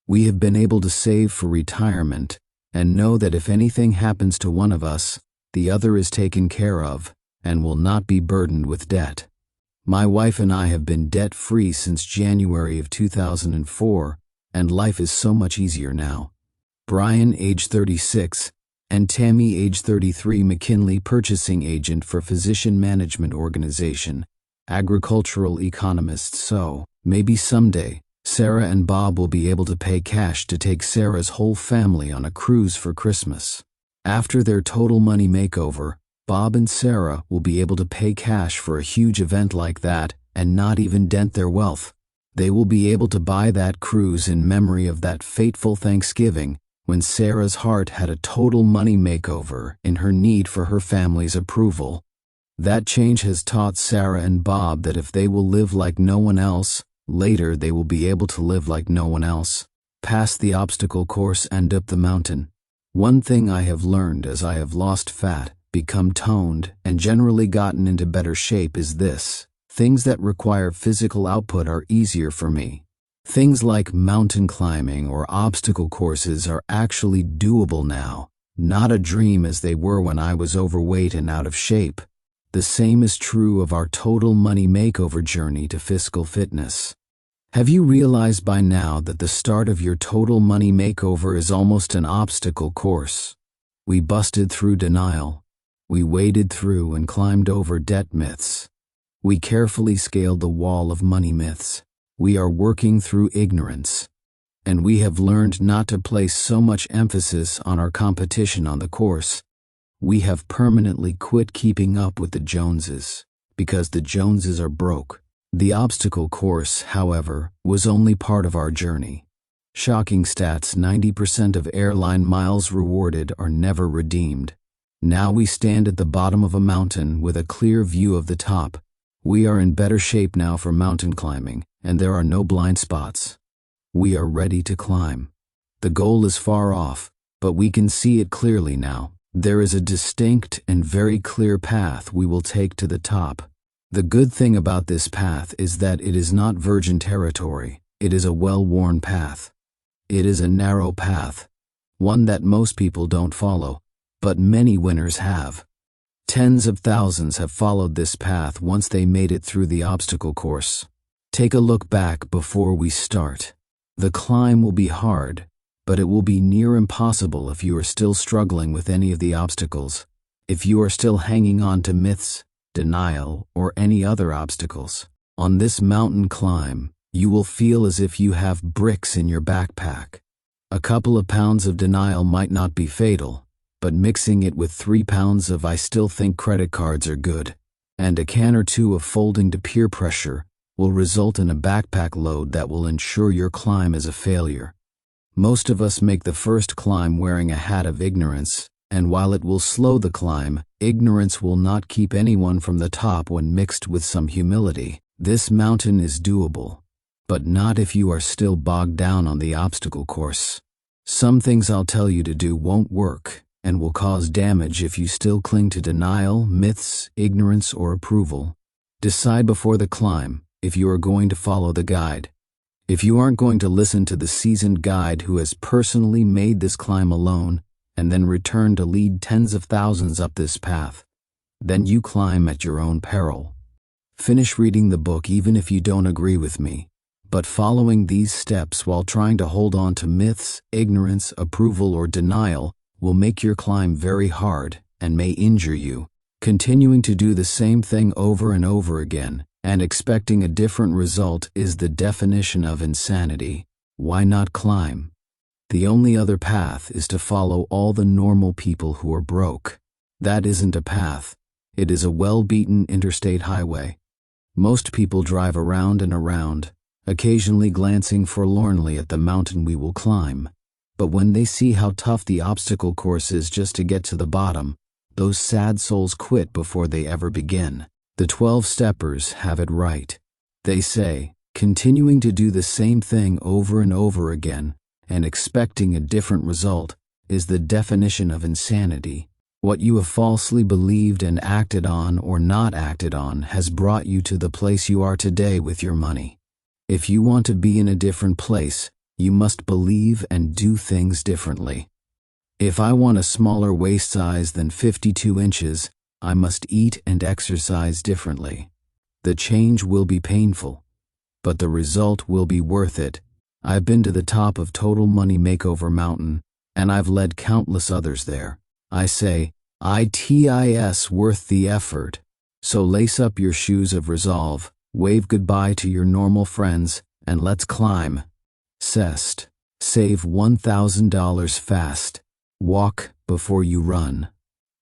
We have been able to save for retirement and know that if anything happens to one of us, the other is taken care of and will not be burdened with debt. My wife and I have been debt-free since January of 2004, and life is so much easier now. Brian, age 36, and Tammy, age 33, McKinley purchasing agent for Physician Management Organization, agricultural economists. So, maybe someday, Sarah and Bob will be able to pay cash to take Sarah's whole family on a cruise for Christmas. After their Total Money Makeover, Bob and Sarah will be able to pay cash for a huge event like that and not even dent their wealth. They will be able to buy that cruise in memory of that fateful Thanksgiving when Sarah's heart had a total money makeover in her need for her family's approval. That change has taught Sarah and Bob that if they will live like no one else, later they will be able to live like no one else, pass the obstacle course and up the mountain. One thing I have learned as I have lost fat, become toned, and generally gotten into better shape is this: things that require physical output are easier for me. Things like mountain climbing or obstacle courses are actually doable now, not a dream as they were when I was overweight and out of shape. The same is true of our Total Money Makeover journey to fiscal fitness. Have you realized by now that the start of your Total Money Makeover is almost an obstacle course? We busted through denial. We waded through and climbed over debt myths. We carefully scaled the wall of money myths. We are working through ignorance. And we have learned not to place so much emphasis on our competition on the course. We have permanently quit keeping up with the Joneses, because the Joneses are broke. The obstacle course, however, was only part of our journey. Shocking stats: 90% of airline miles rewarded are never redeemed. Now we stand at the bottom of a mountain with a clear view of the top. We are in better shape now for mountain climbing, and there are no blind spots. We are ready to climb. The goal is far off, but we can see it clearly now. There is a distinct and very clear path we will take to the top. The good thing about this path is that it is not virgin territory. It is a well-worn path. It is a narrow path, one that most people don't follow, but many winners have. Tens of thousands have followed this path once they made it through the obstacle course. Take a look back before we start. The climb will be hard, but it will be near impossible if you are still struggling with any of the obstacles. If you are still hanging on to myths, denial, or any other obstacles. On this mountain climb, you will feel as if you have bricks in your backpack. A couple of pounds of denial might not be fatal, but mixing it with 3 pounds of "I still think credit cards are good," and a can or two of folding to peer pressure will result in a backpack load that will ensure your climb is a failure. Most of us make the first climb wearing a hat of ignorance, and while it will slow the climb, ignorance will not keep anyone from the top when mixed with some humility. This mountain is doable, but not if you are still bogged down on the obstacle course. Some things I'll tell you to do won't work and will cause damage if you still cling to denial, myths, ignorance, or approval. Decide before the climb if you are going to follow the guide. If you aren't going to listen to the seasoned guide who has personally made this climb alone and then return to lead tens of thousands up this path, then you climb at your own peril. Finish reading the book even if you don't agree with me, but following these steps while trying to hold on to myths, ignorance, approval, or denial will make your climb very hard and may injure you. Continuing to do the same thing over and over again and expecting a different result is the definition of insanity. Why not climb? The only other path is to follow all the normal people who are broke. That isn't a path. It is a well-beaten interstate highway. Most people drive around and around, occasionally glancing forlornly at the mountain we will climb. But when they see how tough the obstacle course is just to get to the bottom, those sad souls quit before they ever begin. The 12-steppers have it right. They say, continuing to do the same thing over and over again and expecting a different result is the definition of insanity. What you have falsely believed and acted on or not acted on has brought you to the place you are today with your money. If you want to be in a different place, you must believe and do things differently. If I want a smaller waist size than 52 inches, I must eat and exercise differently. The change will be painful, but the result will be worth it. I've been to the top of Total Money Makeover Mountain, and I've led countless others there. I say, it's worth the effort. So lace up your shoes of resolve, wave goodbye to your normal friends, and let's climb. Save $1,000 fast. Walk before you run.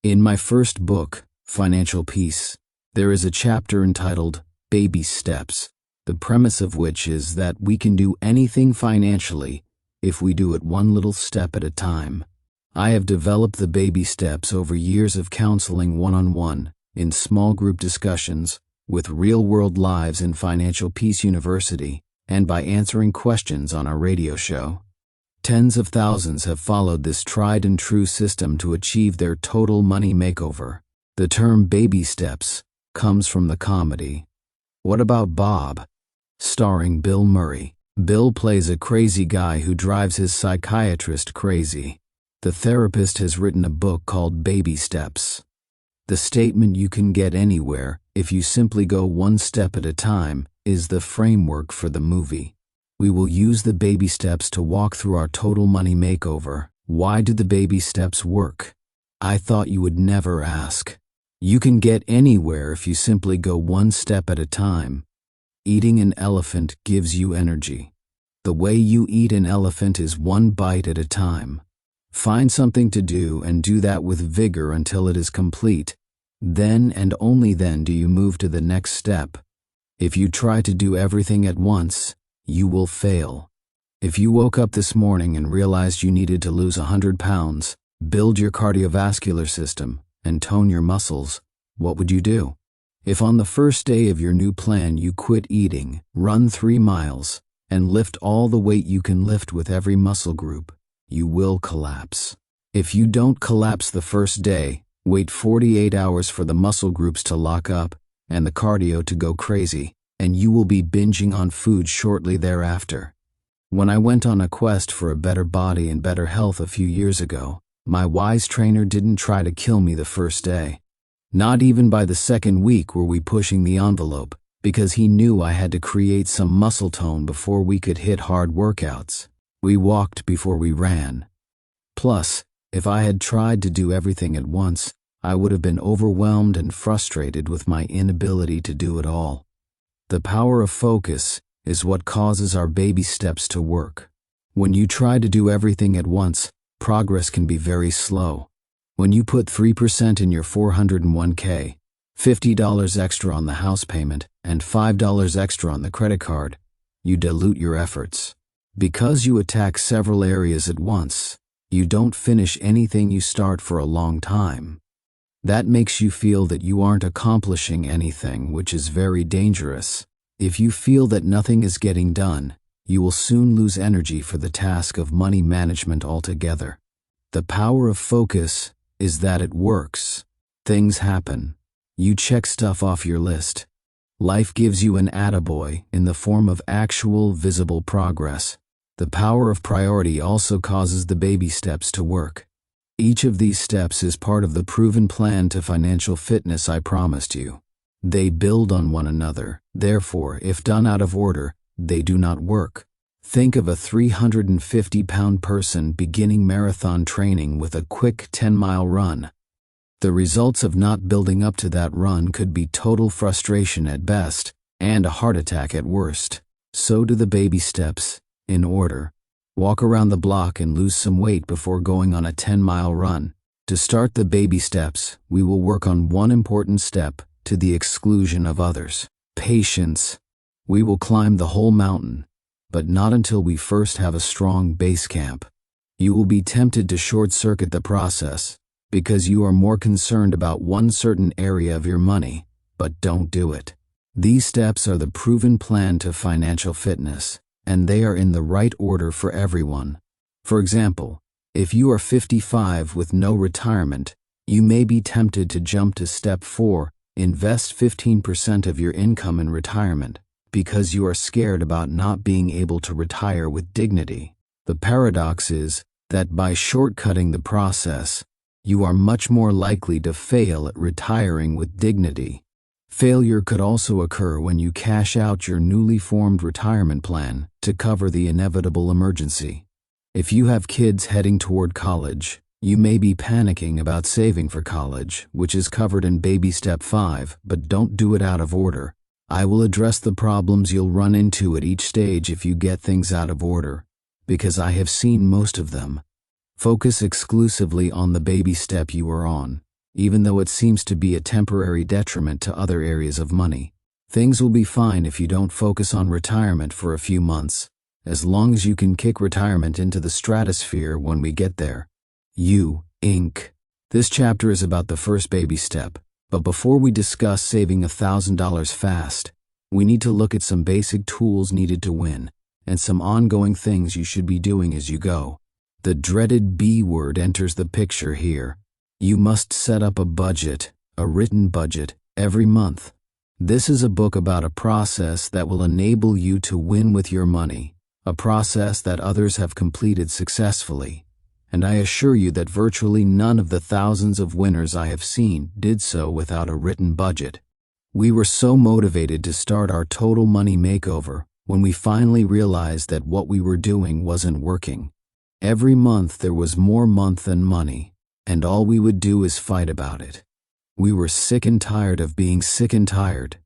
In my first book, Financial Peace, there is a chapter entitled Baby Steps, the premise of which is that we can do anything financially if we do it one little step at a time. I have developed the baby steps over years of counseling one-on-one, in small group discussions, with real-world lives in Financial Peace University, and by answering questions on our radio show. Tens of thousands have followed this tried-and-true system to achieve their total money makeover. The term baby steps comes from the comedy What About Bob? Starring Bill Murray. Bill plays a crazy guy who drives his psychiatrist crazy. The therapist has written a book called Baby Steps. The statement "you can get anywhere if you simply go one step at a time" is the framework for the movie. We will use the baby steps to walk through our total money makeover. Why do the baby steps work? I thought you would never ask. You can get anywhere if you simply go one step at a time. Eating an elephant gives you energy. The way you eat an elephant is one bite at a time. Find something to do and do that with vigor until it is complete. Then and only then do you move to the next step. If you try to do everything at once, you will fail. If you woke up this morning and realized you needed to lose 100 pounds, build your cardiovascular system, and tone your muscles, what would you do? If on the first day of your new plan you quit eating, run 3 miles, and lift all the weight you can lift with every muscle group, you will collapse. If you don't collapse the first day, wait 48 hours for the muscle groups to lock up and the cardio to go crazy, and you will be binging on food shortly thereafter. When I went on a quest for a better body and better health a few years ago, my wise trainer didn't try to kill me the first day. Not even by the second week were we pushing the envelope, because he knew I had to create some muscle tone before we could hit hard workouts. We walked before we ran. Plus, if I had tried to do everything at once, I would have been overwhelmed and frustrated with my inability to do it all. The power of focus is what causes our baby steps to work. When you try to do everything at once, progress can be very slow. When you put 3% in your 401k, $50 extra on the house payment, and $5 extra on the credit card, you dilute your efforts. Because you attack several areas at once, you don't finish anything you start for a long time. That makes you feel that you aren't accomplishing anything, which is very dangerous. If you feel that nothing is getting done, you will soon lose energy for the task of money management altogether. The power of focus is that it works. Things happen. You check stuff off your list. Life gives you an attaboy in the form of actual, visible progress. The power of priority also causes the baby steps to work. Each of these steps is part of the proven plan to financial fitness I promised you. They build on one another. Therefore, if done out of order, they do not work. Think of a 350-pound person beginning marathon training with a quick 10-mile run. The results of not building up to that run could be total frustration at best and a heart attack at worst. So do the baby steps, in order. Walk around the block and lose some weight before going on a 10-mile run. To start the baby steps, we will work on one important step to the exclusion of others: patience. We will climb the whole mountain, but not until we first have a strong base camp. You will be tempted to short-circuit the process because you are more concerned about one certain area of your money, but don't do it. These steps are the proven plan to financial fitness, and they are in the right order for everyone. For example, if you are 55 with no retirement, you may be tempted to jump to step 4, invest 15% of your income in retirement, because you are scared about not being able to retire with dignity. The paradox is that by shortcutting the process, you are much more likely to fail at retiring with dignity. Failure could also occur when you cash out your newly formed retirement plan to cover the inevitable emergency. If you have kids heading toward college, you may be panicking about saving for college, which is covered in baby step 5, but don't do it out of order. I will address the problems you'll run into at each stage if you get things out of order, because I have seen most of them. Focus exclusively on the baby step you are on, even though it seems to be a temporary detriment to other areas of money. Things will be fine if you don't focus on retirement for a few months, as long as you can kick retirement into the stratosphere when we get there. You, Inc. This chapter is about the first baby step, but before we discuss saving $1,000 fast, we need to look at some basic tools needed to win, and some ongoing things you should be doing as you go. The dreaded B word enters the picture here. You must set up a budget, a written budget, every month. This is a book about a process that will enable you to win with your money, a process that others have completed successfully. And I assure you that virtually none of the thousands of winners I have seen did so without a written budget. We were so motivated to start our Total Money Makeover when we finally realized that what we were doing wasn't working. Every month there was more month than money, and all we would do is fight about it. We were sick and tired of being sick and tired.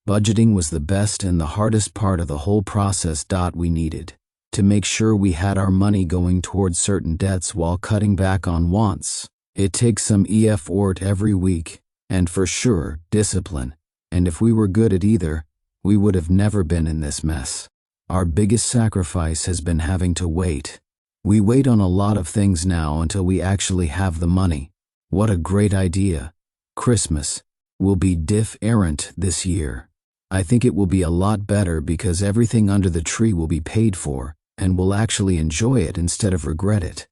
Budgeting was the best and the hardest part of the whole process. We needed to make sure we had our money going towards certain debts while cutting back on wants. It takes some effort every week, and for sure, discipline. And if we were good at either, we would have never been in this mess. Our biggest sacrifice has been having to wait. We wait on a lot of things now until we actually have the money. What a great idea. Christmas will be different this year. I think it will be a lot better because everything under the tree will be paid for, and we'll actually enjoy it instead of regret it.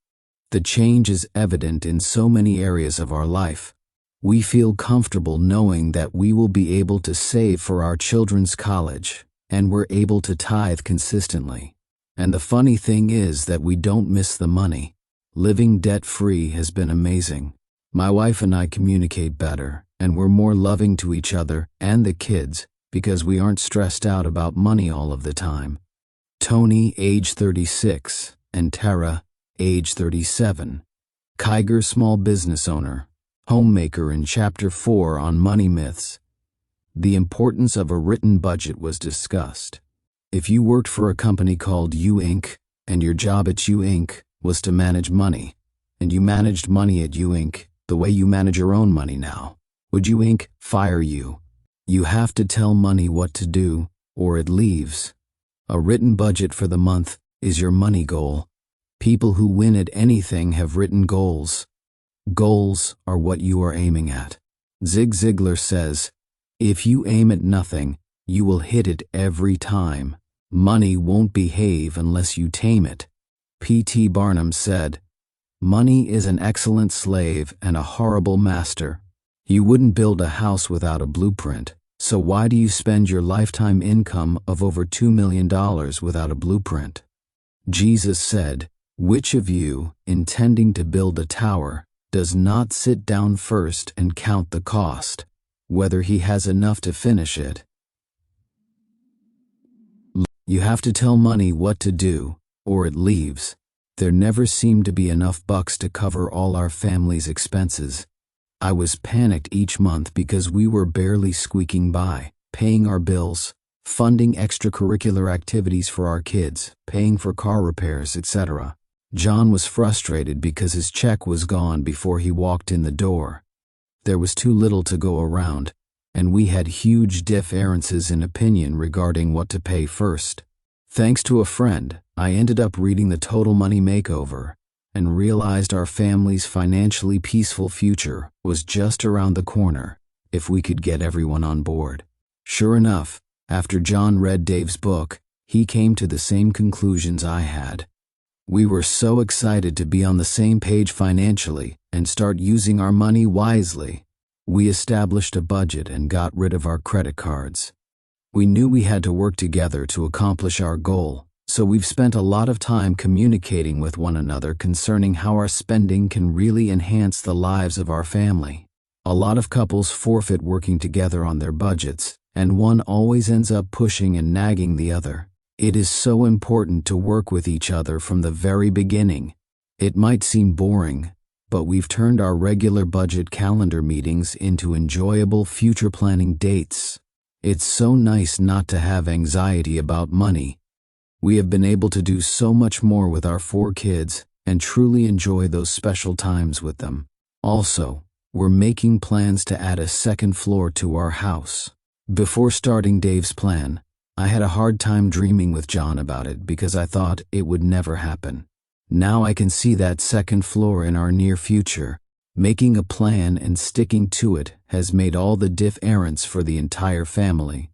The change is evident in so many areas of our life. We feel comfortable knowing that we will be able to save for our children's college, and we're able to tithe consistently. And the funny thing is that we don't miss the money. Living debt-free has been amazing. My wife and I communicate better, and we're more loving to each other and the kids because we aren't stressed out about money all of the time. Tony, age 36, and Tara, age 37. Kiger, small business owner, homemaker in Chapter 4 on money myths. The importance of a written budget was discussed. If you worked for a company called You Inc., and your job at You Inc. was to manage money, and you managed money at You Inc. the way you manage your own money now, would You Inc. fire you? You have to tell money what to do, or it leaves. A written budget for the month is your money goal. People who win at anything have written goals. Goals are what you are aiming at. Zig Ziglar says, if you aim at nothing, you will hit it every time. Money won't behave unless you tame it. P.T. Barnum said, money is an excellent slave and a horrible master. You wouldn't build a house without a blueprint, so why do you spend your lifetime income of over $2 million without a blueprint? Jesus said, which of you, intending to build a tower, does not sit down first and count the cost, whether he has enough to finish it? You have to tell money what to do, or it leaves. There never seemed to be enough bucks to cover all our family's expenses. I was panicked each month because we were barely squeaking by, paying our bills, funding extracurricular activities for our kids, paying for car repairs, etc. John was frustrated because his check was gone before he walked in the door. There was too little to go around, and we had huge differences in opinion regarding what to pay first. Thanks to a friend, I ended up reading the Total Money Makeover and realized our family's financially peaceful future was just around the corner if we could get everyone on board. Sure enough, after John read Dave's book, he came to the same conclusions I had. We were so excited to be on the same page financially and start using our money wisely. We established a budget and got rid of our credit cards. We knew we had to work together to accomplish our goal, so we've spent a lot of time communicating with one another concerning how our spending can really enhance the lives of our family. A lot of couples forfeit working together on their budgets, and one always ends up pushing and nagging the other. It is so important to work with each other from the very beginning. It might seem boring, but we've turned our regular budget calendar meetings into enjoyable future planning dates. It's so nice not to have anxiety about money. We have been able to do so much more with our 4 kids and truly enjoy those special times with them. Also, we're making plans to add a second floor to our house. Before starting Dave's plan, I had a hard time dreaming with John about it because I thought it would never happen. Now I can see that second floor in our near future. Making a plan and sticking to it has made all the difference for the entire family.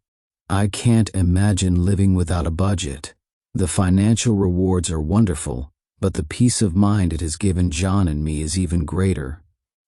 I can't imagine living without a budget. The financial rewards are wonderful, but the peace of mind it has given John and me is even greater.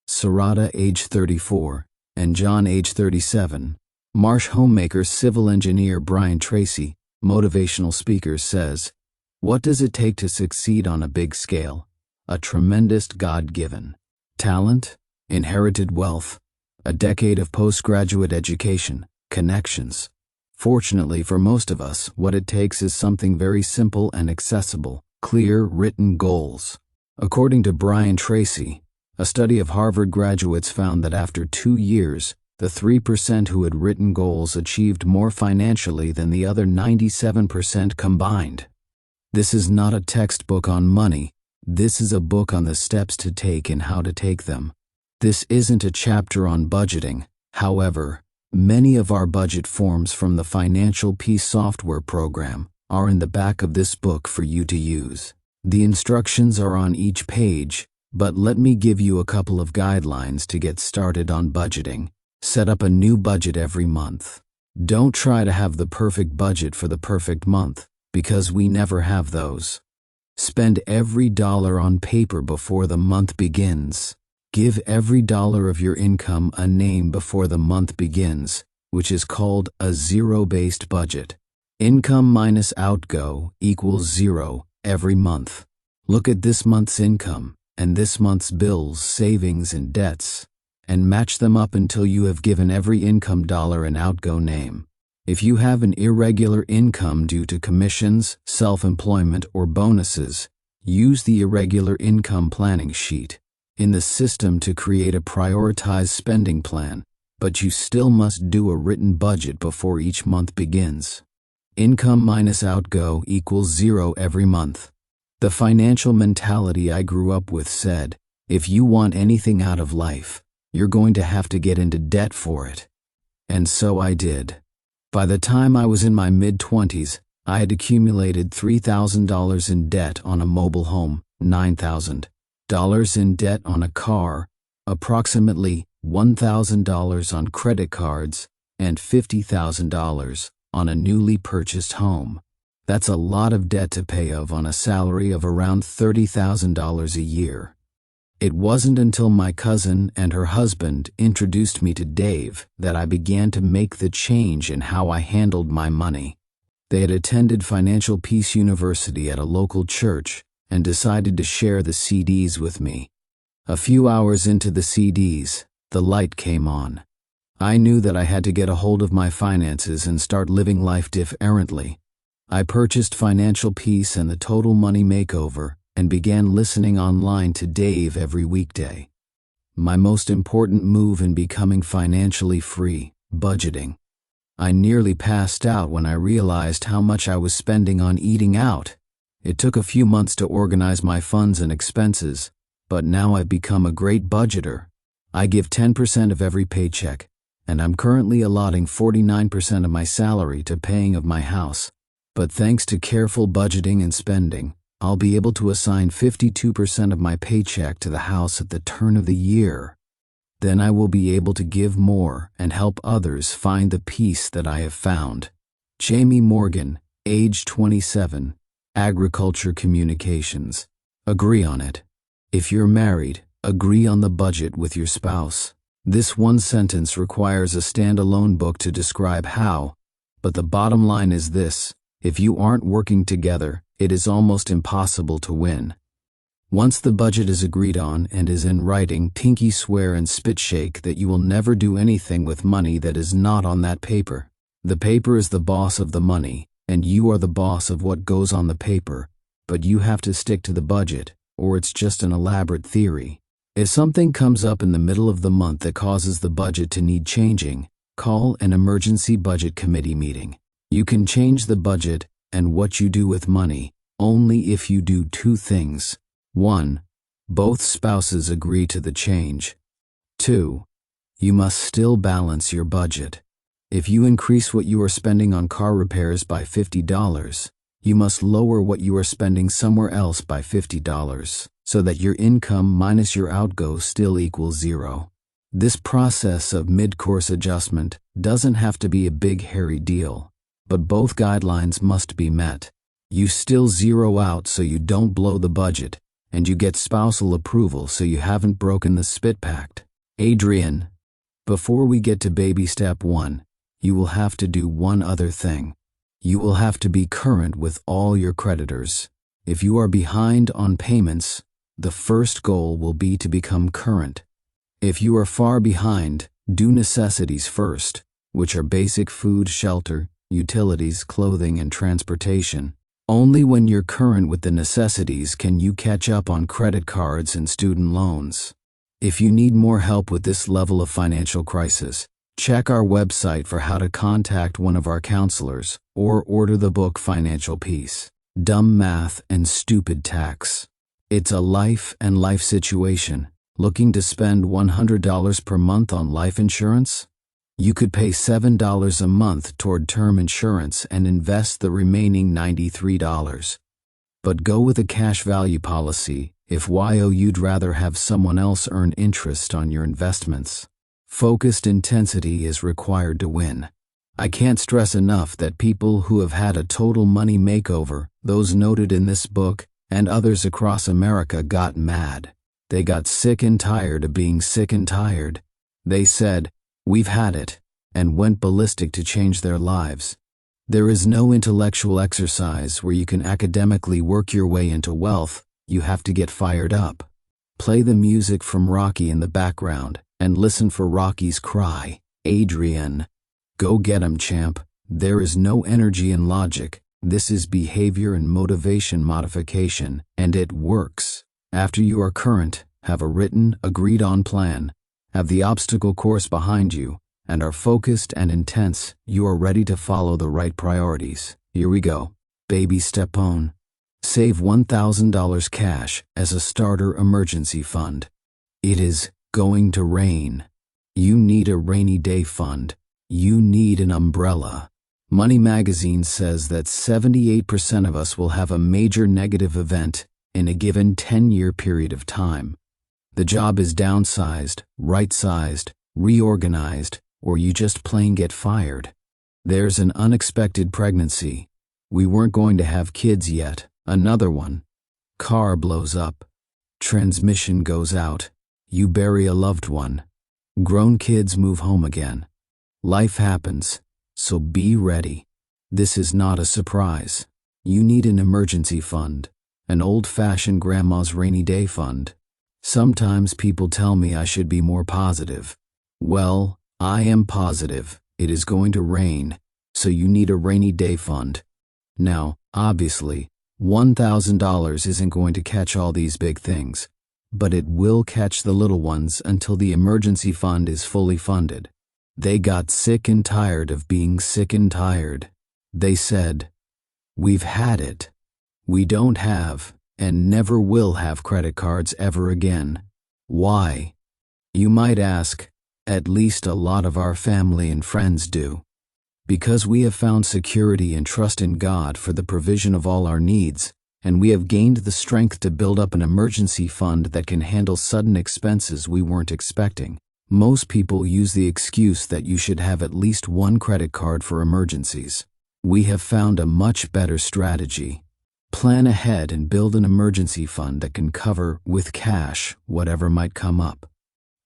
Sarada, age 34, and John, age 37. Marsh homemaker civil engineer Brian Tracy, motivational speaker, says, what does it take to succeed on a big scale? A tremendous God-given talent, inherited wealth, a decade of postgraduate education, connections. Fortunately for most of us, what it takes is something very simple and accessible, clear, written goals. According to Brian Tracy, a study of Harvard graduates found that after 2 years, the 3% who had written goals achieved more financially than the other 97% combined. This is not a textbook on money. This is a book on the steps to take and how to take them. This isn't a chapter on budgeting. However, many of our budget forms from the FinancialPeace software program are in the back of this book for you to use. The instructions are on each page, but let me give you a couple of guidelines to get started on budgeting. Set up a new budget every month. Don't try to have the perfect budget for the perfect month, because we never have those. Spend every dollar on paper before the month begins. Give every dollar of your income a name before the month begins, which is called a zero-based budget. Income minus outgo equals zero every month. Look at this month's income and this month's bills, savings, and debts, and match them up until you have given every income dollar an outgo name. If you have an irregular income due to commissions, self-employment, or bonuses, use the irregular income planning sheet in the system to create a prioritized spending plan, but you still must do a written budget before each month begins. Income minus outgo equals zero every month. The financial mentality I grew up with said, if you want anything out of life, you're going to have to get into debt for it. And so I did. By the time I was in my mid-20s, I had accumulated $3,000 in debt on a mobile home, $9,000 in debt on a car, approximately $1,000 on credit cards, and $50,000 on a newly purchased home. That's a lot of debt to pay off on a salary of around $30,000 a year. It wasn't until my cousin and her husband introduced me to Dave that I began to make the change in how I handled my money. They had attended Financialpeace University at a local church and decided to share the CDs with me. A few hours into the CDs, the light came on. I knew that I had to get a hold of my finances and start living life differently. I purchased Financialpeace and the Total Money Makeover and began listening online to Dave every weekday. My most important move in becoming financially free, budgeting. I nearly passed out when I realized how much I was spending on eating out. It took a few months to organize my funds and expenses, but now I've become a great budgeter. I give 10% of every paycheck, and I'm currently allotting 49% of my salary to paying of my house. But thanks to careful budgeting and spending, I'll be able to assign 52% of my paycheck to the house at the turn of the year. Then I will be able to give more and help others find the peace that I have found. Jamie Morgan, age 27, Agriculture Communications. Agree on it. If you're married, agree on the budget with your spouse. This one sentence requires a standalone book to describe how, but the bottom line is this: if you aren't working together, it is almost impossible to win. Once the budget is agreed on and is in writing, pinky swear and spit shake that you will never do anything with money that is not on that paper. The paper is the boss of the money, and you are the boss of what goes on the paper, but you have to stick to the budget, or it's just an elaborate theory. If something comes up in the middle of the month that causes the budget to need changing, call an emergency budget committee meeting. You can change the budget and what you do with money only if you do two things. 1. Both spouses agree to the change. 2. You must still balance your budget. If you increase what you are spending on car repairs by $50, you must lower what you are spending somewhere else by $50, so that your income minus your outgo still equals zero. This process of mid-course adjustment doesn't have to be a big hairy deal, but both guidelines must be met. You still zero out so you don't blow the budget, and you get spousal approval so you haven't broken the spit pact. Adrian, before we get to baby step 1, you will have to do one other thing. You will have to be current with all your creditors. If you are behind on payments, the first goal will be to become current. If you are far behind, do necessities first, which are basic food, shelter, utilities, clothing, and transportation. Only when you're current with the necessities can you catch up on credit cards and student loans. If you need more help with this level of financial crisis, check our website for how to contact one of our counselors or order the book Financial Peace, Dumb Math and Stupid Tax. It's a life and life situation. Looking to spend $100 per month on life insurance? You could pay $7 a month toward term insurance and invest the remaining $93. But go with a cash value policy if you'd rather have someone else earn interest on your investments. Focused intensity is required to win. I can't stress enough that people who have had a total money makeover, those noted in this book and others across America, got mad. They got sick and tired of being sick and tired. They said, "We've had it," and went ballistic to change their lives. There is no intellectual exercise where you can academically work your way into wealth. You have to get fired up. Play the music from Rocky in the background and listen for Rocky's cry, "Adrian. Go get 'em, champ." There is no energy and logic. This is behavior and motivation modification, and it works. After you are current, have a written, agreed-on plan, have the obstacle course behind you, and are focused and intense, you are ready to follow the right priorities. Here we go. Baby step on. Save $1,000 cash as a starter emergency fund. It is going to rain. You need a rainy day fund. You need an umbrella. Money Magazine says that 78% of us will have a major negative event in a given 10-year period of time. The job is downsized, right-sized, reorganized, or you just plain get fired. There's an unexpected pregnancy. We weren't going to have kids yet. Another one. Car blows up. Transmission goes out. You bury a loved one. Grown kids move home again. Life happens, so be ready. This is not a surprise. You need an emergency fund, an old-fashioned grandma's rainy day fund. Sometimes people tell me I should be more positive. Well, I am positive. It is going to rain, so you need a rainy day fund. Now, obviously, $1,000 isn't going to catch all these big things, but it will catch the little ones until the emergency fund is fully funded. They got sick and tired of being sick and tired. They said, "We've had it. We don't have and never will have credit cards ever again." Why? You might ask. At least a lot of our family and friends do. Because we have found security and trust in God for the provision of all our needs, and we have gained the strength to build up an emergency fund that can handle sudden expenses we weren't expecting. Most people use the excuse that you should have at least one credit card for emergencies. We have found a much better strategy. Plan ahead and build an emergency fund that can cover, with cash, whatever might come up.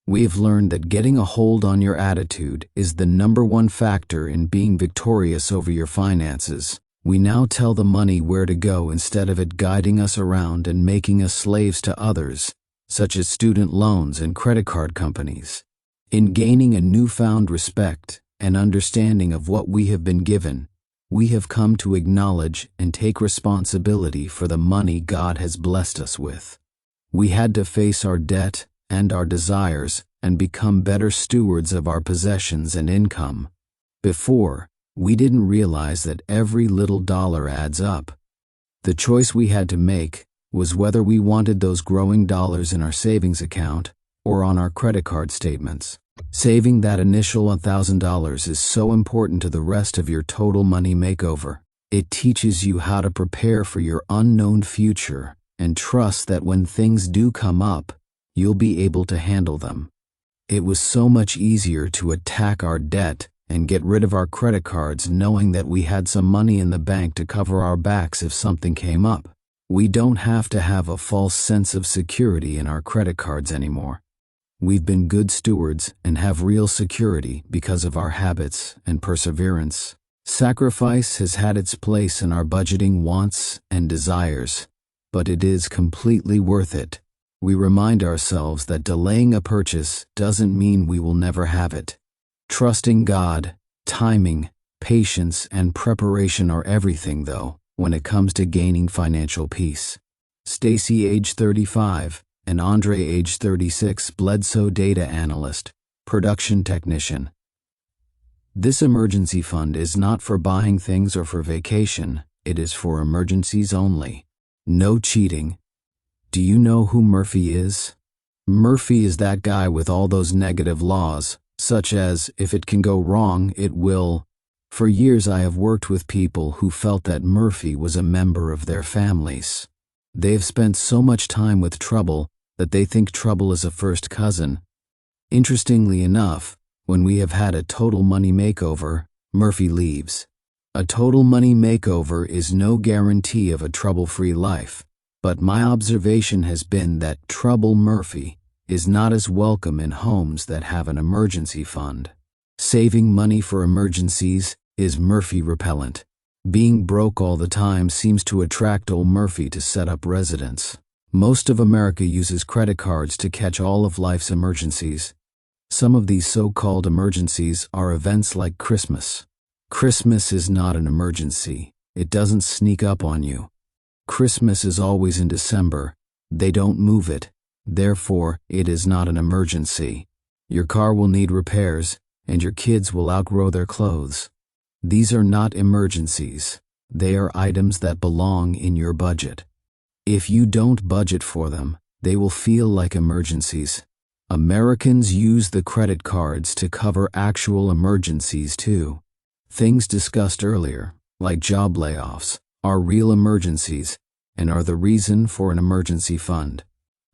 We have learned that getting a hold on your attitude is the #1 factor in being victorious over your finances. We now tell the money where to go instead of it guiding us around and making us slaves to others, such as student loans and credit card companies. In gaining a newfound respect and understanding of what we have been given, we have come to acknowledge and take responsibility for the money God has blessed us with. We had to face our debt and our desires and become better stewards of our possessions and income. Before, we didn't realize that every little dollar adds up. The choice we had to make was whether we wanted those growing dollars in our savings account or on our credit card statements. Saving that initial $1,000 is so important to the rest of your total money makeover. It teaches you how to prepare for your unknown future and trust that when things do come up, you'll be able to handle them. It was so much easier to attack our debt and get rid of our credit cards knowing that we had some money in the bank to cover our backs if something came up. We don't have to have a false sense of security in our credit cards anymore. We've been good stewards and have real security because of our habits and perseverance. Sacrifice has had its place in our budgeting wants and desires, but it is completely worth it. We remind ourselves that delaying a purchase doesn't mean we will never have it. Trusting God, timing, patience, and preparation are everything, though, when it comes to gaining financial peace. Stacy, age 35, and Andre, age 36, Bledsoe data analyst, production technician. This emergency fund is not for buying things or for vacation. It is for emergencies only. No cheating. Do you know who Murphy is? Murphy is that guy with all those negative laws, such as, if it can go wrong, it will. For years I have worked with people who felt that Murphy was a member of their families. They have spent so much time with trouble that they think trouble is a first cousin. Interestingly enough, when we have had a total money makeover, Murphy leaves. A total money makeover is no guarantee of a trouble-free life, but my observation has been that Trouble Murphy is not as welcome in homes that have an emergency fund. Saving money for emergencies is Murphy repellent. Being broke all the time seems to attract old Murphy to set up residence. Most of America uses credit cards to catch all of life's emergencies. Some of these so-called emergencies are events like Christmas. Christmas is not an emergency. It doesn't sneak up on you. Christmas is always in December. They don't move it. Therefore, it is not an emergency. Your car will need repairs, and your kids will outgrow their clothes. These are not emergencies. They are items that belong in your budget. If you don't budget for them, they will feel like emergencies. Americans use the credit cards to cover actual emergencies too. Things discussed earlier, like job layoffs, are real emergencies and are the reason for an emergency fund.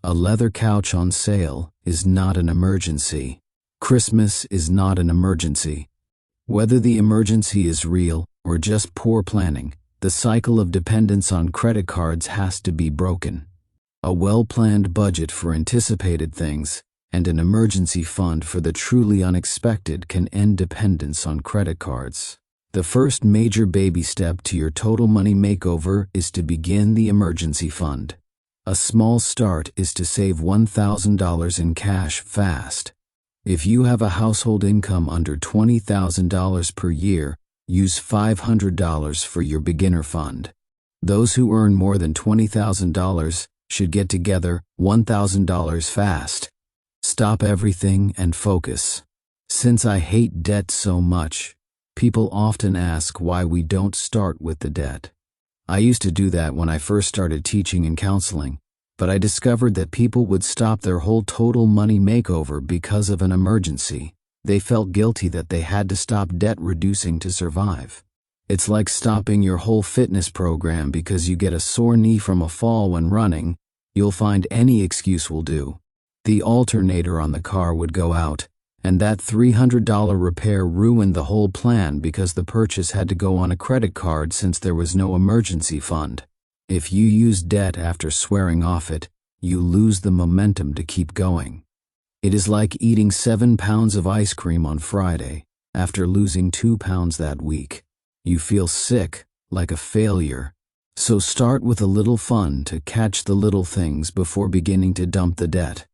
A leather couch on sale is not an emergency. Christmas is not an emergency. Whether the emergency is real or just poor planning, the cycle of dependence on credit cards has to be broken. A well-planned budget for anticipated things and an emergency fund for the truly unexpected can end dependence on credit cards. The first major baby step to your total money makeover is to begin the emergency fund. A small start is to save $1,000 in cash fast. If you have a household income under $20,000 per year, use $500 for your beginner fund. Those who earn more than $20,000 should get together $1,000 fast. Stop everything and focus. Since I hate debt so much, people often ask why we don't start with the debt. I used to do that when I first started teaching and counseling, but I discovered that people would stop their whole total money makeover because of an emergency. They felt guilty that they had to stop debt reducing to survive. It's like stopping your whole fitness program because you get a sore knee from a fall when running. You'll find any excuse will do. The alternator on the car would go out, and that $300 repair ruined the whole plan because the purchase had to go on a credit card since there was no emergency fund. If you use debt after swearing off it, you lose the momentum to keep going. It is like eating 7 pounds of ice cream on Friday after losing 2 pounds that week. You feel sick, like a failure. So start with a little fun to catch the little things before beginning to dump the debt.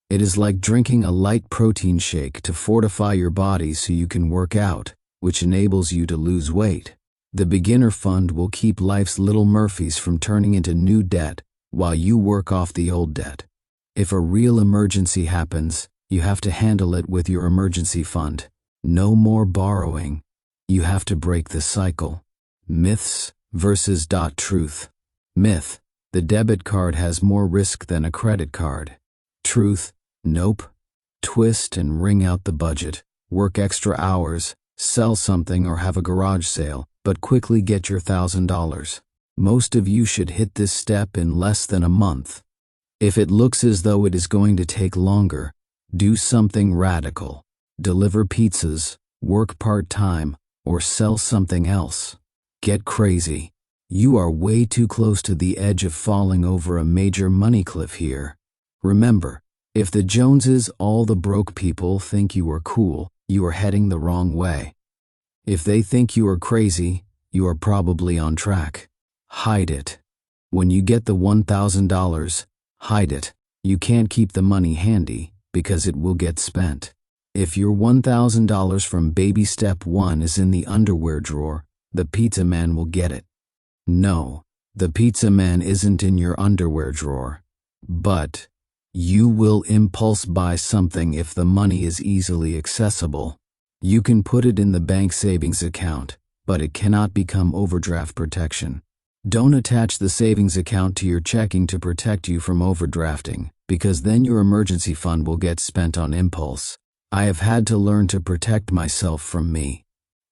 It is like drinking a light protein shake to fortify your body so you can work out, which enables you to lose weight. The beginner fund will keep life's little Murphys from turning into new debt while you work off the old debt. If a real emergency happens, you have to handle it with your emergency fund. No more borrowing. You have to break the cycle. Myths versus truth. Myth: the debit card has more risk than a credit card. Truth: nope. Twist and wring out the budget. Work extra hours, sell something or have a garage sale, but quickly get your $1,000. Most of you should hit this step in less than a month. If it looks as though it is going to take longer, do something radical. Deliver pizzas, work part-time, or sell something else. Get crazy. You are way too close to the edge of falling over a major money cliff here. Remember, if the Joneses, all the broke people, think you are cool, you are heading the wrong way. If they think you are crazy, you are probably on track. Hide it. When you get the $1,000, hide it. You can't keep the money handy because it will get spent. If your $1,000 from baby step 1 is in the underwear drawer, the pizza man will get it. No, the pizza man isn't in your underwear drawer. But you will impulse buy something if the money is easily accessible. You can put it in the bank savings account, but it cannot become overdraft protection. Don't attach the savings account to your checking to protect you from overdrafting, because then your emergency fund will get spent on impulse. I have had to learn to protect myself from me.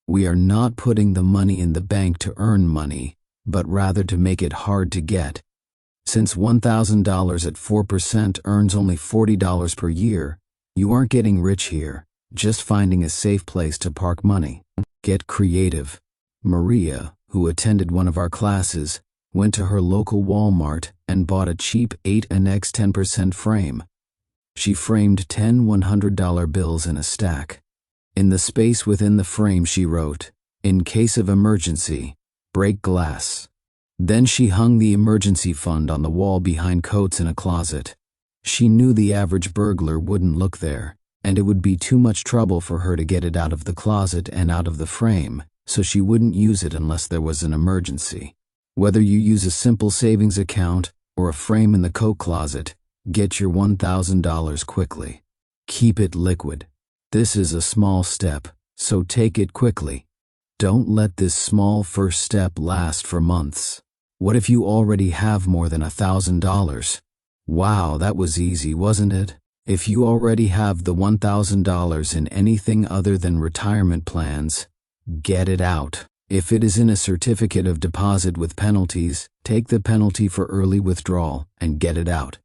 We are not putting the money in the bank to earn money, but rather to make it hard to get. Since $1,000 at 4% earns only $40 per year, you aren't getting rich here, just finding a safe place to park money. Get creative. Maria, who attended one of our classes, went to her local Walmart and bought a cheap 8x 10% frame. She framed 10 $100 bills in a stack. In the space within the frame she wrote, "In case of emergency, break glass." Then she hung the emergency fund on the wall behind coats in a closet. She knew the average burglar wouldn't look there, and it would be too much trouble for her to get it out of the closet and out of the frame, so she wouldn't use it unless there was an emergency. Whether you use a simple savings account or a frame in the coat closet, get your $1,000 quickly. Keep it liquid. This is a small step, so take it quickly. Don't let this small first step last for months. What if you already have more than $1,000? Wow, that was easy, wasn't it? If you already have the $1,000 in anything other than retirement plans, get it out. If it is in a certificate of deposit with penalties, take the penalty for early withdrawal and get it out.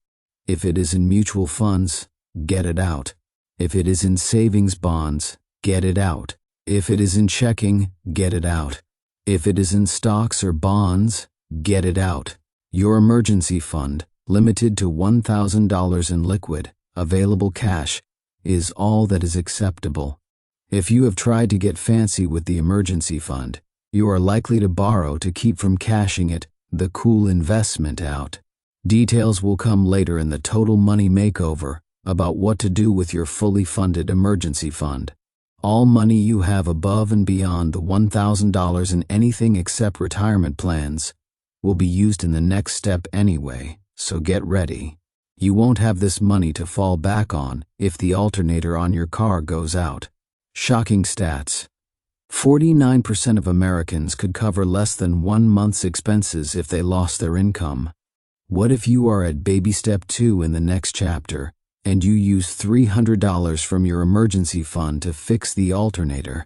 If it is in mutual funds, get it out. If it is in savings bonds, get it out. If it is in checking, get it out. If it is in stocks or bonds, get it out. Your emergency fund, limited to $1,000 in liquid, available cash, is all that is acceptable. If you have tried to get fancy with the emergency fund, you are likely to borrow to keep from cashing it, the cool investment out. Details will come later in the Total Money Makeover about what to do with your fully funded emergency fund. All money you have above and beyond the $1,000 in anything except retirement plans will be used in the next step anyway, so get ready. You won't have this money to fall back on if the alternator on your car goes out. Shocking stats. 49% of Americans could cover less than 1 month's expenses if they lost their income. What if you are at baby step 2 in the next chapter and you use $300 from your emergency fund to fix the alternator?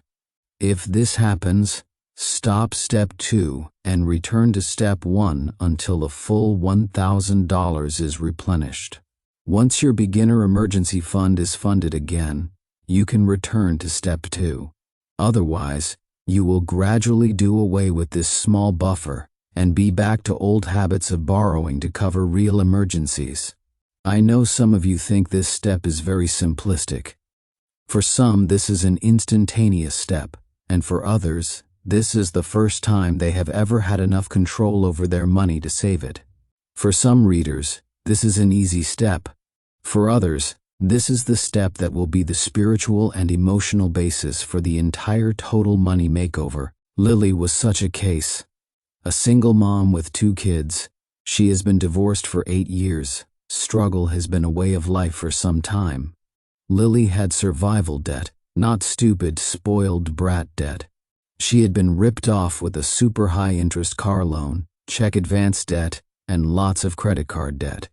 If this happens, stop step 2 and return to step 1 until a full $1,000 is replenished. Once your beginner emergency fund is funded again, you can return to step 2. Otherwise, you will gradually do away with this small buffer and be back to old habits of borrowing to cover real emergencies. I know some of you think this step is very simplistic. For some, this is an instantaneous step, and for others, this is the first time they have ever had enough control over their money to save it. For some readers, this is an easy step. For others, this is the step that will be the spiritual and emotional basis for the entire Total Money Makeover. Lily was such a case. A single mom with 2 kids. She has been divorced for 8 years. Struggle has been a way of life for some time. Lily had survival debt, not stupid, spoiled brat debt. She had been ripped off with a super high interest car loan, check advance debt, and lots of credit card debt.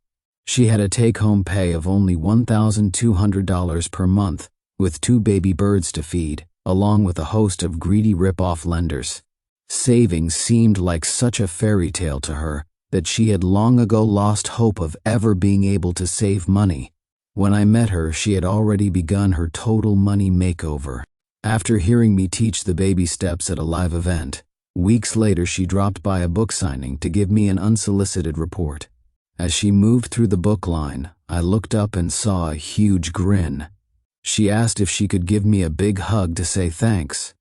She had a take-home pay of only $1,200 per month, with 2 baby birds to feed, along with a host of greedy rip-off lenders. Savings seemed like such a fairy tale to her that she had long ago lost hope of ever being able to save money. When I met her, she had already begun her Total Money Makeover. After hearing me teach the baby steps at a live event, weeks later she dropped by a book signing to give me an unsolicited report. As she moved through the book line, I looked up and saw a huge grin. She asked if she could give me a big hug to say thanks.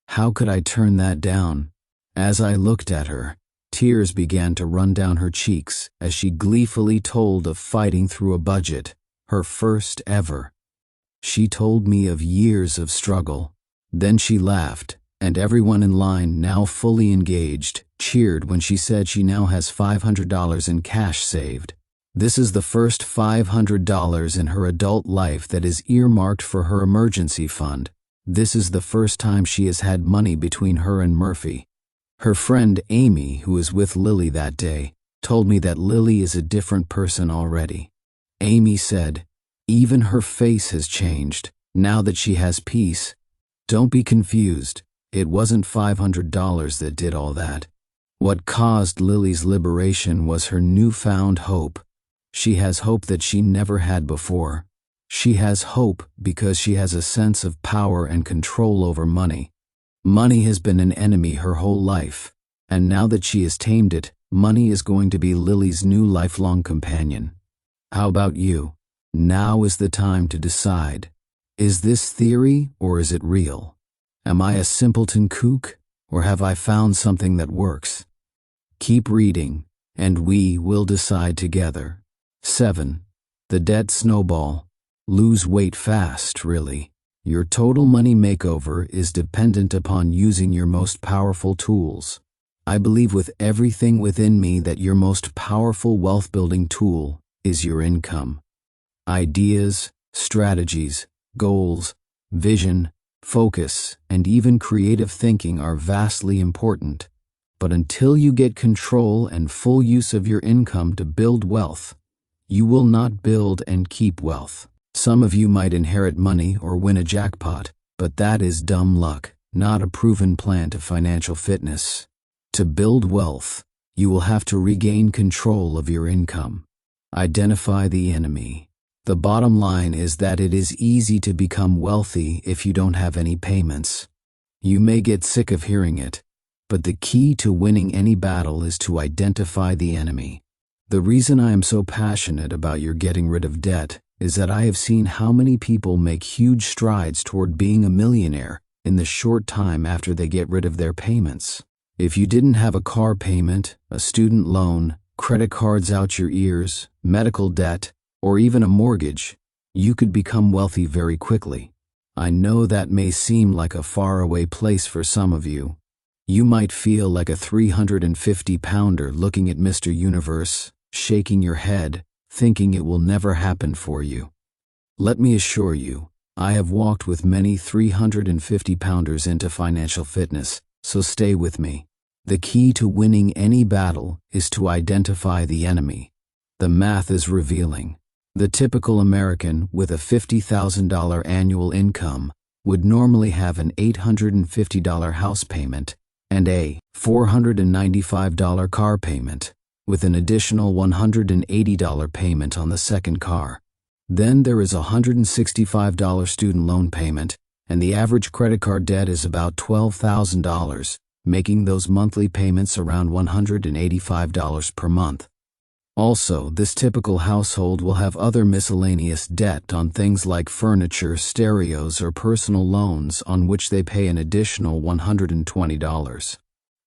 How could I turn that down? As I looked at her, tears began to run down her cheeks as she gleefully told of fighting through a budget, her first ever. She told me of years of struggle. Then she laughed, and everyone in line, now fully engaged, cheered when she said she now has $500 in cash saved. This is the first $500 in her adult life that is earmarked for her emergency fund. This is the first time she has had money between her and Murphy. Her friend Amy, who was with Lily that day, told me that Lily is a different person already. Amy said, even her face has changed, now that she has peace. Don't be confused, it wasn't $500 that did all that. What caused Lily's liberation was her newfound hope. She has hope that she never had before. She has hope because she has a sense of power and control over money. Money has been an enemy her whole life, and now that she has tamed it, money is going to be Lily's new lifelong companion. How about you? Now is the time to decide. Is this theory or is it real? Am I a simpleton kook or have I found something that works? Keep reading, and we will decide together. 7. The debt snowball. Lose weight fast, really. Your total money makeover is dependent upon using your most powerful tools. I believe with everything within me that your most powerful wealth-building tool is your income. Ideas, strategies, goals, vision, focus, and even creative thinking are vastly important. But until you get control and full use of your income to build wealth, you will not build and keep wealth. Some of you might inherit money or win a jackpot, but that is dumb luck, not a proven plan to financial fitness. To build wealth, you will have to regain control of your income. Identify the enemy. The bottom line is that it is easy to become wealthy if you don't have any payments. You may get sick of hearing it, but the key to winning any battle is to identify the enemy. The reason I am so passionate about your getting rid of debt is that I have seen how many people make huge strides toward being a millionaire in the short time after they get rid of their payments. If you didn't have a car payment, a student loan, credit cards out your ears, medical debt, or even a mortgage, you could become wealthy very quickly. I know that may seem like a faraway place for some of you. You might feel like a 350-pounder looking at Mr. Universe, shaking your head, thinking it will never happen for you. Let me assure you, I have walked with many 350-pounders into financial fitness, so stay with me. The key to winning any battle is to identify the enemy. The math is revealing. The typical American with a $50,000 annual income would normally have an $850 house payment and a $495 car payment, with an additional $180 payment on the second car. Then there is a $165 student loan payment, and the average credit card debt is about $12,000, making those monthly payments around $185 per month. Also, this typical household will have other miscellaneous debt on things like furniture, stereos, or personal loans on which they pay an additional $120.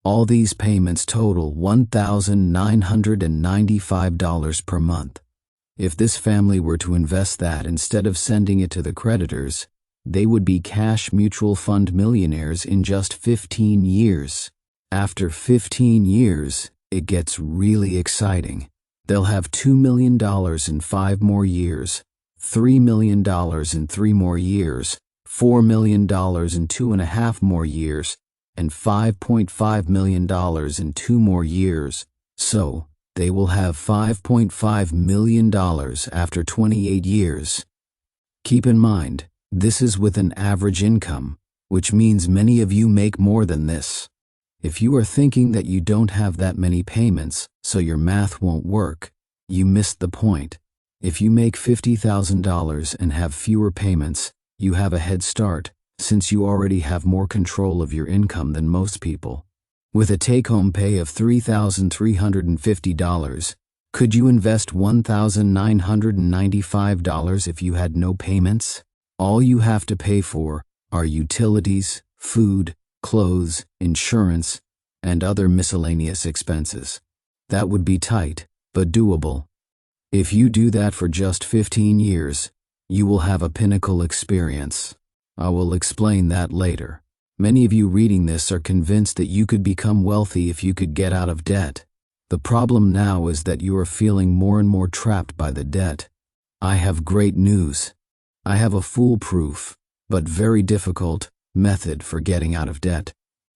All these payments total $1,995 per month. If this family were to invest that instead of sending it to the creditors, they would be cash mutual fund millionaires in just 15 years. After 15 years, it gets really exciting. They'll have $2 million in 5 more years, $3 million in 3 more years, $4 million in 2.5 more years, and $5.5 million in 2 more years. So, they will have $5.5 million after 28 years. Keep in mind, this is with an average income, which means many of you make more than this. If you are thinking that you don't have that many payments, so your math won't work, you missed the point. If you make $50,000 and have fewer payments, you have a head start, since you already have more control of your income than most people. With a take-home pay of $3,350, could you invest $1,995 if you had no payments? All you have to pay for are utilities, food, clothes, insurance, and other miscellaneous expenses. That would be tight, but doable. If you do that for just 15 years, you will have a pinnacle experience. I will explain that later. Many of you reading this are convinced that you could become wealthy if you could get out of debt. The problem now is that you are feeling more and more trapped by the debt. I have great news. I have a foolproof, but very difficult, method for getting out of debt.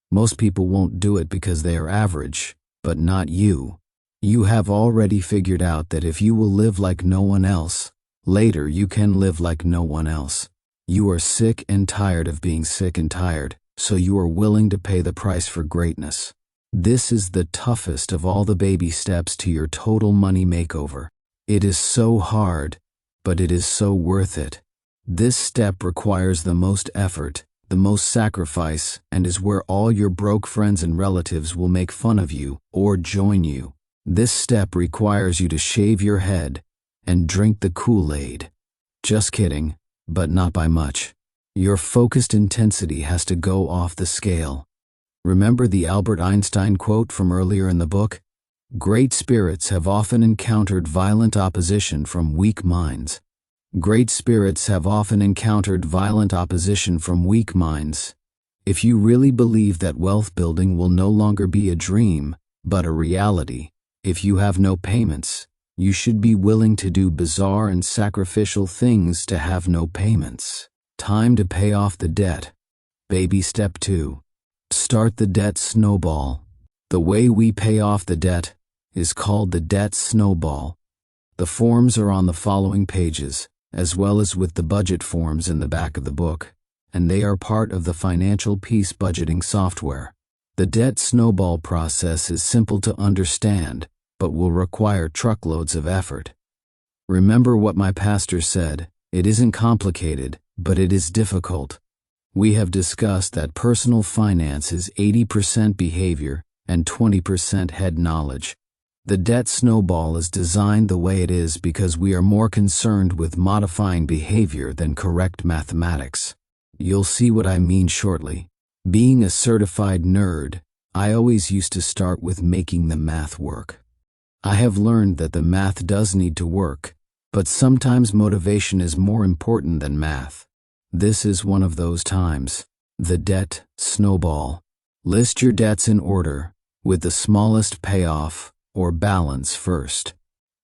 Most people won't do it because they are average, but not you. You have already figured out that if you will live like no one else, later you can live like no one else. You are sick and tired of being sick and tired, so you are willing to pay the price for greatness. This is the toughest of all the baby steps to your total money makeover. It is so hard, but it is so worth it. This step requires the most effort, the most sacrifice, and is where all your broke friends and relatives will make fun of you or join you. This step requires you to shave your head and drink the Kool-Aid. Just kidding, but not by much. Your focused intensity has to go off the scale. Remember the Albert Einstein quote from earlier in the book? Great spirits have often encountered violent opposition from weak minds. Great spirits have often encountered violent opposition from weak minds. If you really believe that wealth building will no longer be a dream, but a reality, if you have no payments, you should be willing to do bizarre and sacrificial things to have no payments. Time to pay off the debt. Baby step 2. Start the debt snowball. The way we pay off the debt is called the debt snowball. The forms are on the following pages, as well as with the budget forms in the back of the book, and they are part of the financialpeace budgeting software. The debt snowball process is simple to understand, but will require truckloads of effort. Remember what my pastor said, it isn't complicated, but it is difficult. We have discussed that personal finance is 80% behavior and 20% head knowledge. The debt snowball is designed the way it is because we are more concerned with modifying behavior than correct mathematics. You'll see what I mean shortly. Being a certified nerd, I always used to start with making the math work. I have learned that the math does need to work, but sometimes motivation is more important than math. This is one of those times. The debt snowball. List your debts in order, with the smallest payoff or balance first.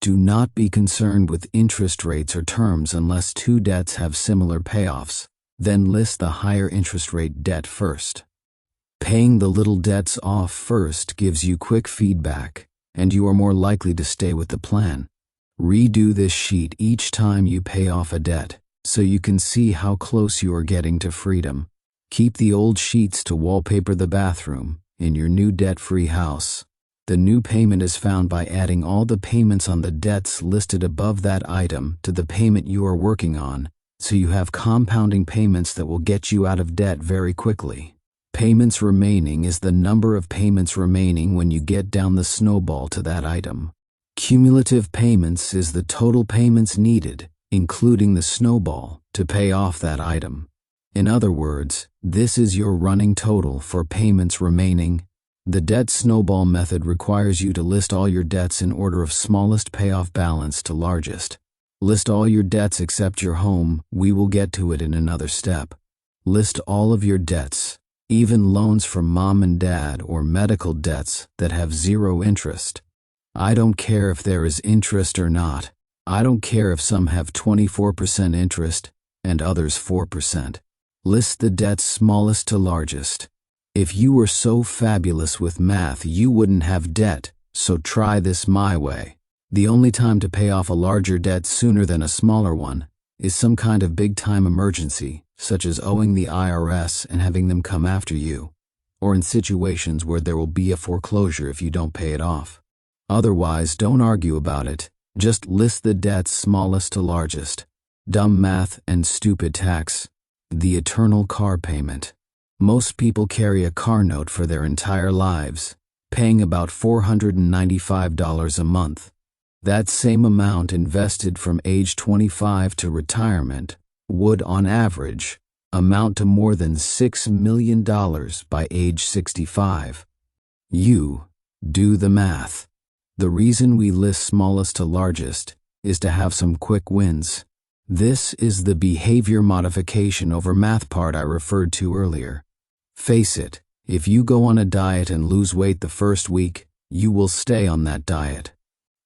Do not be concerned with interest rates or terms unless two debts have similar payoffs. Then list the higher interest rate debt first. Paying the little debts off first gives you quick feedback, and you are more likely to stay with the plan. Redo this sheet each time you pay off a debt, so you can see how close you are getting to freedom. Keep the old sheets to wallpaper the bathroom in your new debt-free house. The new payment is found by adding all the payments on the debts listed above that item to the payment you are working on, so you have compounding payments that will get you out of debt very quickly. Payments remaining is the number of payments remaining when you get down the snowball to that item. Cumulative payments is the total payments needed, including the snowball, to pay off that item. In other words, this is your running total for payments remaining. The debt snowball method requires you to list all your debts in order of smallest payoff balance to largest. List all your debts except your home. We will get to it in another step. List all of your debts, even loans from mom and dad or medical debts that have zero interest. I don't care if there is interest or not. I don't care if some have 24% interest and others 4%. List the debts smallest to largest. If you were so fabulous with math, you wouldn't have debt, so try this my way. The only time to pay off a larger debt sooner than a smaller one is some kind of big-time emergency, such as owing the IRS and having them come after you, or in situations where there will be a foreclosure if you don't pay it off. Otherwise, don't argue about it. Just list the debts smallest to largest. Dumb math and stupid tax. The eternal car payment. Most people carry a car note for their entire lives, paying about $495 a month. That same amount invested from age 25 to retirement would, on average, amount to more than $6 million by age 65. You do the math. The reason we list smallest to largest is to have some quick wins. This is the behavior modification over math part I referred to earlier. Face it, if you go on a diet and lose weight the first week, you will stay on that diet.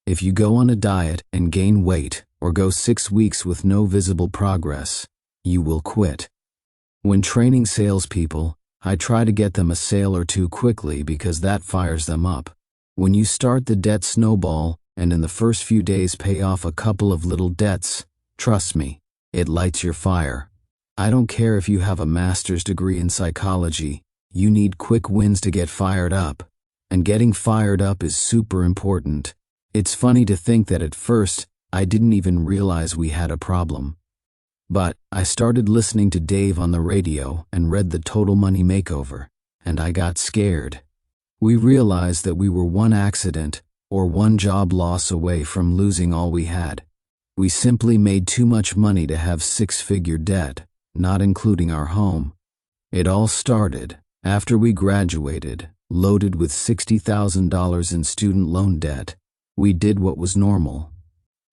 If you go on a diet and gain weight or go 6 weeks with no visible progress, you will quit. When training salespeople, I try to get them a sale or two quickly because that fires them up. When you start the debt snowball and in the first few days pay off a couple of little debts, trust me, it lights your fire. I don't care if you have a master's degree in psychology, you need quick wins to get fired up. And getting fired up is super important. It's funny to think that at first, I didn't even realize we had a problem. But I started listening to Dave on the radio and read the Total Money Makeover, and I got scared. We realized that we were one accident or one job loss away from losing all we had. We simply made too much money to have six-figure debt, not including our home. It all started after we graduated, loaded with $60,000 in student loan debt. We did what was normal.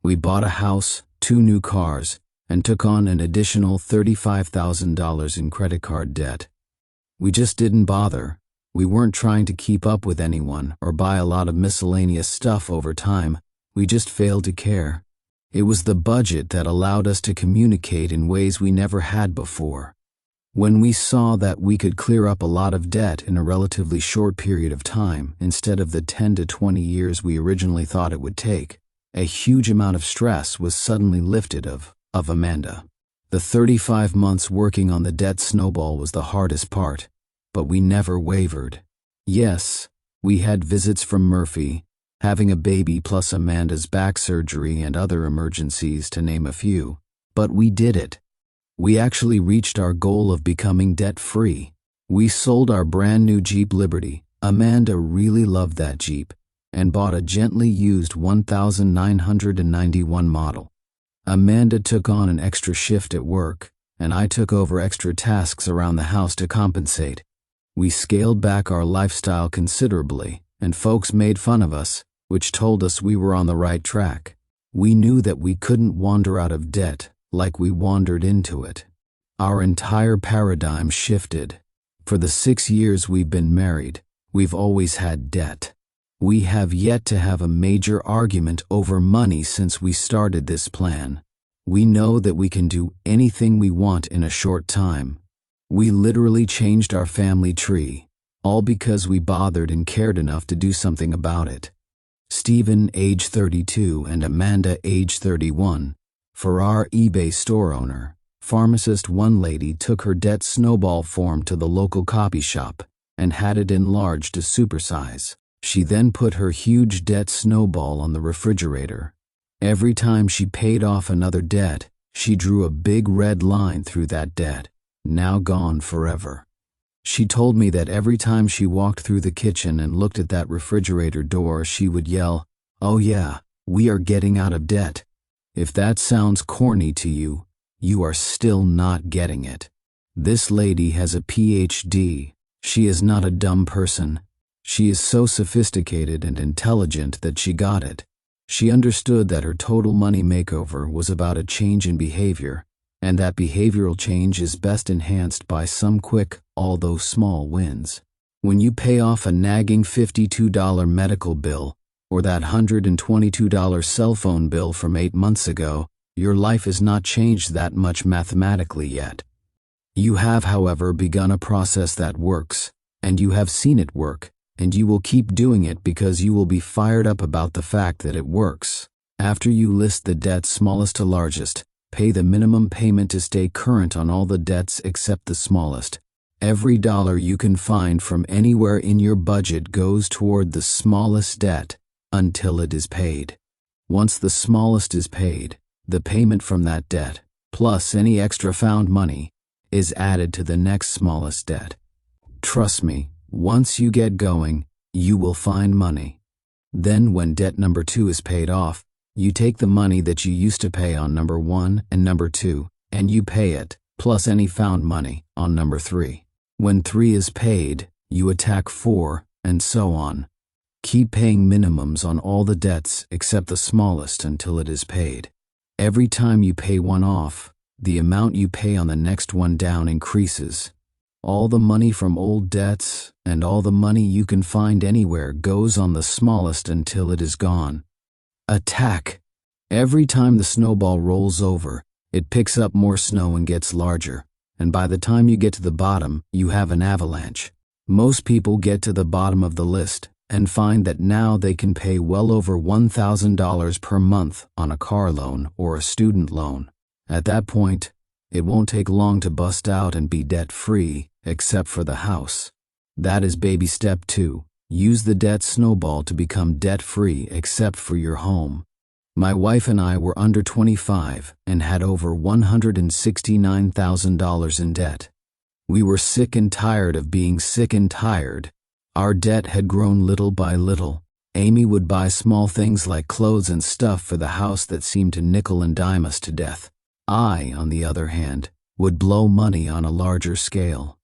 We bought a house, 2 new cars, and took on an additional $35,000 in credit card debt. We just didn't bother. We weren't trying to keep up with anyone or buy a lot of miscellaneous stuff over time. We just failed to care. It was the budget that allowed us to communicate in ways we never had before. When we saw that we could clear up a lot of debt in a relatively short period of time instead of the 10 to 20 years we originally thought it would take, a huge amount of stress was suddenly lifted of Amanda. The 35 months working on the debt snowball was the hardest part, but we never wavered. Yes, we had visits from Murphy, having a baby plus Amanda's back surgery and other emergencies to name a few, but we did it. We actually reached our goal of becoming debt-free. We sold our brand new Jeep Liberty. Amanda really loved that Jeep and bought a gently used 1991 model. Amanda took on an extra shift at work, and I took over extra tasks around the house to compensate. We scaled back our lifestyle considerably, and folks made fun of us, which told us we were on the right track. We knew that we couldn't wander out of debt like we wandered into it. Our entire paradigm shifted. For the 6 years we've been married, we've always had debt. We have yet to have a major argument over money since we started this plan. We know that we can do anything we want in a short time. We literally changed our family tree, all because we bothered and cared enough to do something about it. Stephen, age 32, and Amanda, age 31. For our eBay store owner, pharmacist one lady took her debt snowball form to the local copy shop and had it enlarged to supersize. She then put her huge debt snowball on the refrigerator. Every time she paid off another debt, she drew a big red line through that debt, now gone forever. She told me that every time she walked through the kitchen and looked at that refrigerator door, she would yell, "Oh yeah, we are getting out of debt." If that sounds corny to you, you are still not getting it. This lady has a PhD. She is not a dumb person. She is so sophisticated and intelligent that she got it. She understood that her total money makeover was about a change in behavior, and that behavioral change is best enhanced by some quick, although small, wins. When you pay off a nagging $52 medical bill or that $122 cell phone bill from 8 months ago, your life is not changed that much mathematically yet. You have, however, begun a process that works, and you have seen it work, and you will keep doing it because you will be fired up about the fact that it works. After you list the debts smallest to largest, pay the minimum payment to stay current on all the debts except the smallest. Every dollar you can find from anywhere in your budget goes toward the smallest debt until it is paid. Once the smallest is paid, the payment from that debt, plus any extra found money, is added to the next smallest debt. Trust me, once you get going, you will find money. Then when debt number 2 is paid off, you take the money that you used to pay on number 1 and number 2, and you pay it, plus any found money, on number 3. When 3 is paid, you attack 4, and so on. Keep paying minimums on all the debts except the smallest until it is paid. Every time you pay one off, the amount you pay on the next one down increases. All the money from old debts and all the money you can find anywhere goes on the smallest until it is gone. Attack. Every time the snowball rolls over, it picks up more snow and gets larger, and by the time you get to the bottom, you have an avalanche. Most people get to the bottom of the list and find that now they can pay well over $1,000 per month on a car loan or a student loan. At that point, it won't take long to bust out and be debt-free, except for the house. That is baby step 2. Use the debt snowball to become debt-free except for your home. My wife and I were under 25 and had over $169,000 in debt. We were sick and tired of being sick and tired. Our debt had grown little by little. Amy would buy small things like clothes and stuff for the house that seemed to nickel and dime us to death. I, on the other hand, would blow money on a larger scale.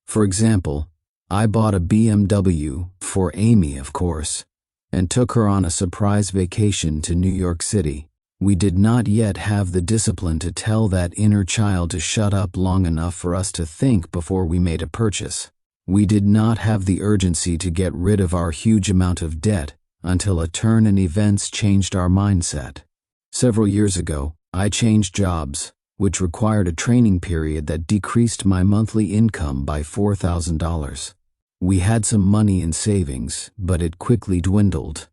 For example, I bought a BMW, for Amy of course, and took her on a surprise vacation to New York City. We did not yet have the discipline to tell that inner child to shut up long enough for us to think before we made a purchase. We did not have the urgency to get rid of our huge amount of debt until a turn in events changed our mindset. Several years ago, I changed jobs, which required a training period that decreased my monthly income by $4,000. We had some money in savings, but it quickly dwindled.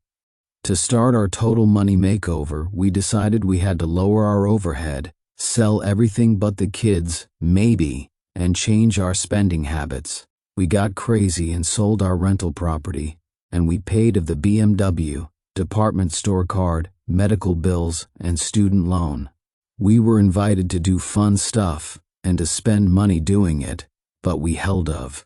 To start our Total Money Makeover, we decided we had to lower our overhead, sell everything but the kids, maybe, and change our spending habits. We got crazy and sold our rental property, and we paid off the BMW, department store card, medical bills, and student loan. We were invited to do fun stuff and to spend money doing it, but we held off.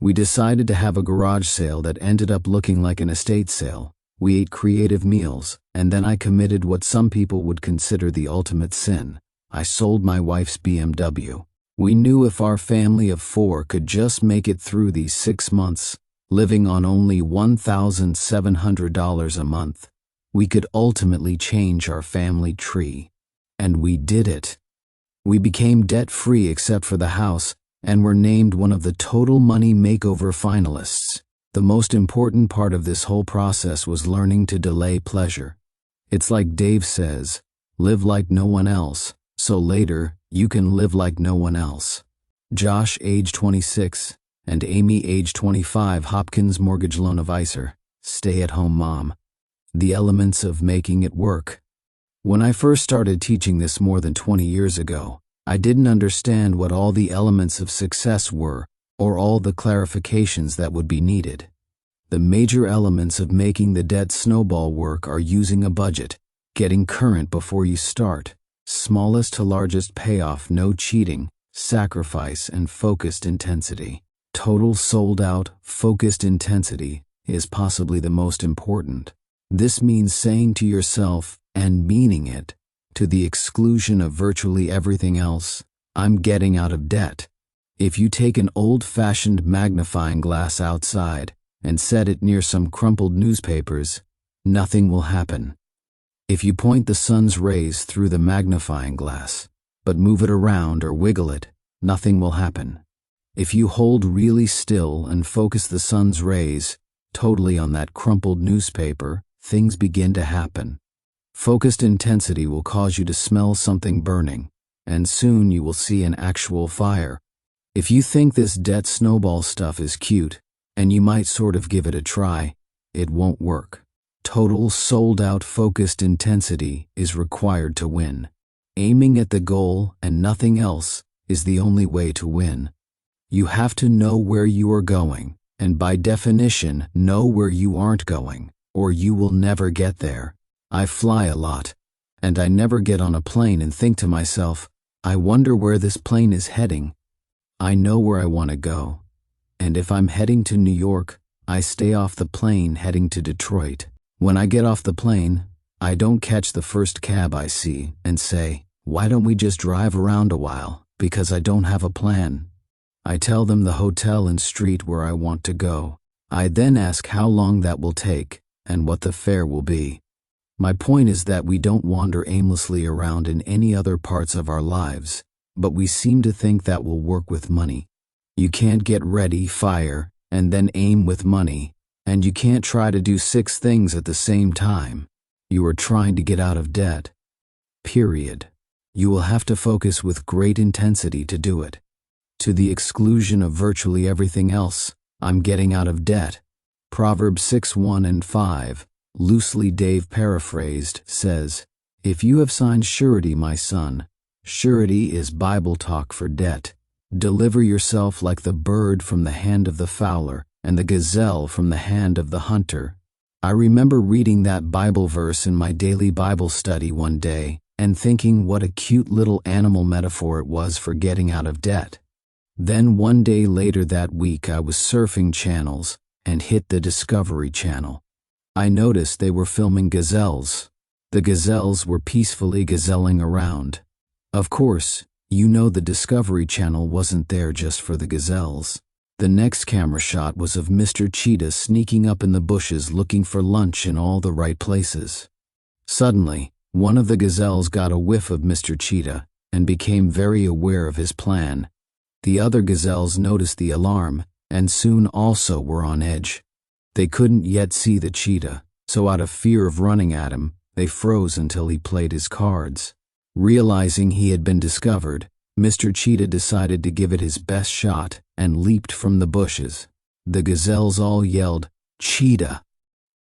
We decided to have a garage sale that ended up looking like an estate sale. We ate creative meals, and then I committed what some people would consider the ultimate sin. I sold my wife's BMW. We knew if our family of 4 could just make it through these 6 months, living on only $1,700 a month, we could ultimately change our family tree. And we did it. We became debt-free except for the house, and were named one of the Total Money Makeover finalists. The most important part of this whole process was learning to delay pleasure. It's like Dave says, live like no one else, so later you can live like no one else. Josh, age 26, and Amy, age 25, Hopkins mortgage loan advisor, stay-at-home mom. The elements of making it work. When I first started teaching this more than 20 years ago, I didn't understand what all the elements of success were or all the clarifications that would be needed. The major elements of making the debt snowball work are using a budget, getting current before you start, smallest to largest payoff, no cheating, sacrifice, and focused intensity. Total sold-out, focused intensity is possibly the most important. This means saying to yourself, and meaning it, to the exclusion of virtually everything else, I'm getting out of debt. If you take an old-fashioned magnifying glass outside and set it near some crumpled newspapers, nothing will happen. If you point the sun's rays through the magnifying glass, but move it around or wiggle it, nothing will happen. If you hold really still and focus the sun's rays totally on that crumpled newspaper, things begin to happen. Focused intensity will cause you to smell something burning, and soon you will see an actual fire. If you think this debt snowball stuff is cute, and you might sort of give it a try, it won't work. Total sold-out focused intensity is required to win. Aiming at the goal and nothing else is the only way to win. You have to know where you are going, and by definition, know where you aren't going, or you will never get there. I fly a lot, and I never get on a plane and think to myself, I wonder where this plane is heading. I know where I want to go, and if I'm heading to New York, I stay off the plane heading to Detroit. When I get off the plane, I don't catch the first cab I see and say, why don't we just drive around a while, because I don't have a plan. I tell them the hotel and street where I want to go. I then ask how long that will take and what the fare will be. My point is that we don't wander aimlessly around in any other parts of our lives, but we seem to think that will work with money. You can't get ready, fire, and then aim with money, and you can't try to do 6 things at the same time. You are trying to get out of debt. Period. You will have to focus with great intensity to do it. To the exclusion of virtually everything else, I'm getting out of debt. Proverbs 6:1 and 5. Loosely Dave paraphrased, says, if you have signed surety, my son, surety is Bible talk for debt. Deliver yourself like the bird from the hand of the fowler, and the gazelle from the hand of the hunter. I remember reading that Bible verse in my daily Bible study one day and thinking what a cute little animal metaphor it was for getting out of debt. Then one day later that week I was surfing channels and hit the Discovery Channel. I noticed they were filming gazelles. The gazelles were peacefully gazelling around. Of course, you know the Discovery Channel wasn't there just for the gazelles. The next camera shot was of Mr. Cheetah sneaking up in the bushes looking for lunch in all the right places. Suddenly, one of the gazelles got a whiff of Mr. Cheetah and became very aware of his plan. The other gazelles noticed the alarm and soon also were on edge. They couldn't yet see the cheetah, so out of fear of running at him, they froze until he played his cards. Realizing he had been discovered, Mr. Cheetah decided to give it his best shot and leaped from the bushes. The gazelles all yelled, "Cheetah!"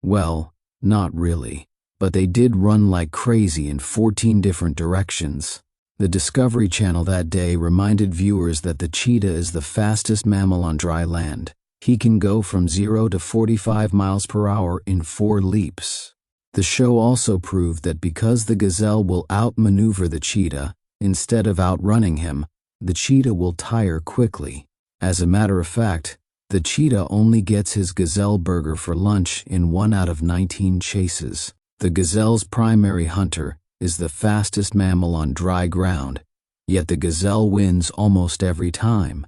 Well, not really, but they did run like crazy in 14 different directions. The Discovery Channel that day reminded viewers that the cheetah is the fastest mammal on dry land. He can go from 0 to 45 miles per hour in 4 leaps. The show also proved that because the gazelle will outmaneuver the cheetah, instead of outrunning him, the cheetah will tire quickly. As a matter of fact, the cheetah only gets his gazelle burger for lunch in 1 out of 19 chases. The gazelle's primary hunter is the fastest mammal on dry ground, yet the gazelle wins almost every time.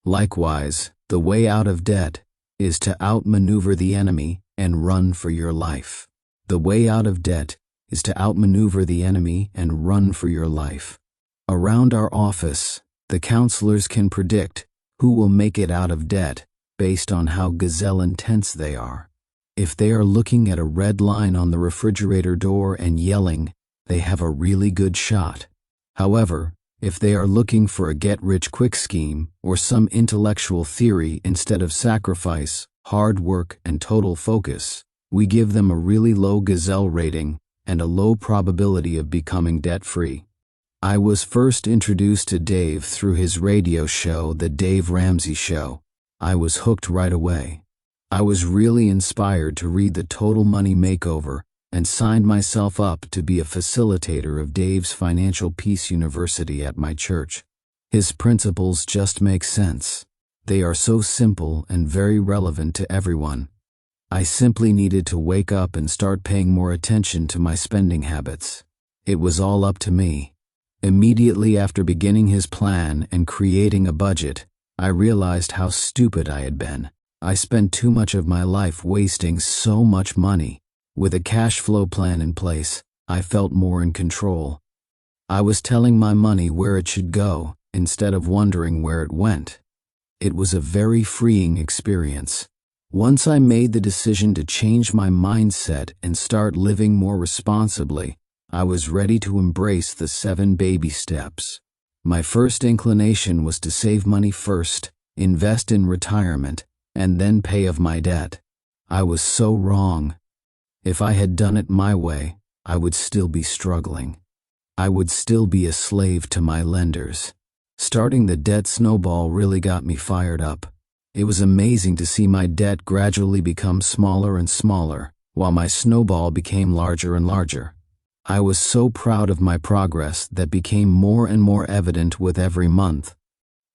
Likewise, the way out of debt is to outmaneuver the enemy and run for your life. The way out of debt is to outmaneuver the enemy and run for your life. Around our office, the counselors can predict who will make it out of debt based on how gazelle intense they are. If they are looking at a red line on the refrigerator door and yelling, they have a really good shot. However, if they are looking for a get-rich-quick scheme or some intellectual theory instead of sacrifice, hard work, and total focus, we give them a really low gazelle rating and a low probability of becoming debt-free. I was first introduced to Dave through his radio show, The Dave Ramsey Show. I was hooked right away. I was really inspired to read the Total Money Makeover and signed myself up to be a facilitator of Dave's Financial Peace University at my church. His principles just make sense. They are so simple and very relevant to everyone. I simply needed to wake up and start paying more attention to my spending habits. It was all up to me. Immediately after beginning his plan and creating a budget, I realized how stupid I had been. I spent too much of my life wasting so much money. With a cash flow plan in place, I felt more in control. I was telling my money where it should go instead of wondering where it went. It was a very freeing experience. Once I made the decision to change my mindset and start living more responsibly, I was ready to embrace the 7 baby steps. My first inclination was to save money first, invest in retirement, and then pay off my debt. I was so wrong. If I had done it my way, I would still be struggling. I would still be a slave to my lenders. Starting the debt snowball really got me fired up. It was amazing to see my debt gradually become smaller and smaller, while my snowball became larger and larger. I was so proud of my progress that became more and more evident with every month.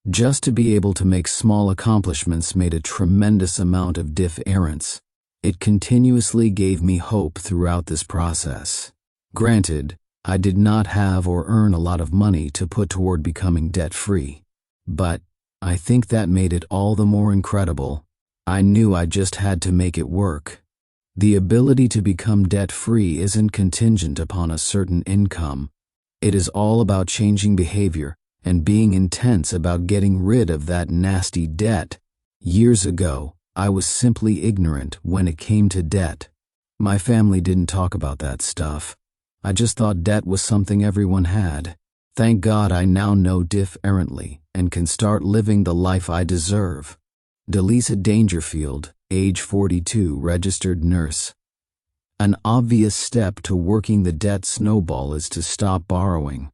Just to be able to make small accomplishments made a tremendous amount of difference. It continuously gave me hope throughout this process. Granted, I did not have or earn a lot of money to put toward becoming debt-free, but I think that made it all the more incredible. I knew I just had to make it work. The ability to become debt-free isn't contingent upon a certain income. It is all about changing behavior and being intense about getting rid of that nasty debt. Years ago, I was simply ignorant when it came to debt. My family didn't talk about that stuff. I just thought debt was something everyone had. Thank God I now know differently and can start living the life I deserve. Delisa Dangerfield, age 42, registered nurse. An obvious step to working the debt snowball is to stop borrowing.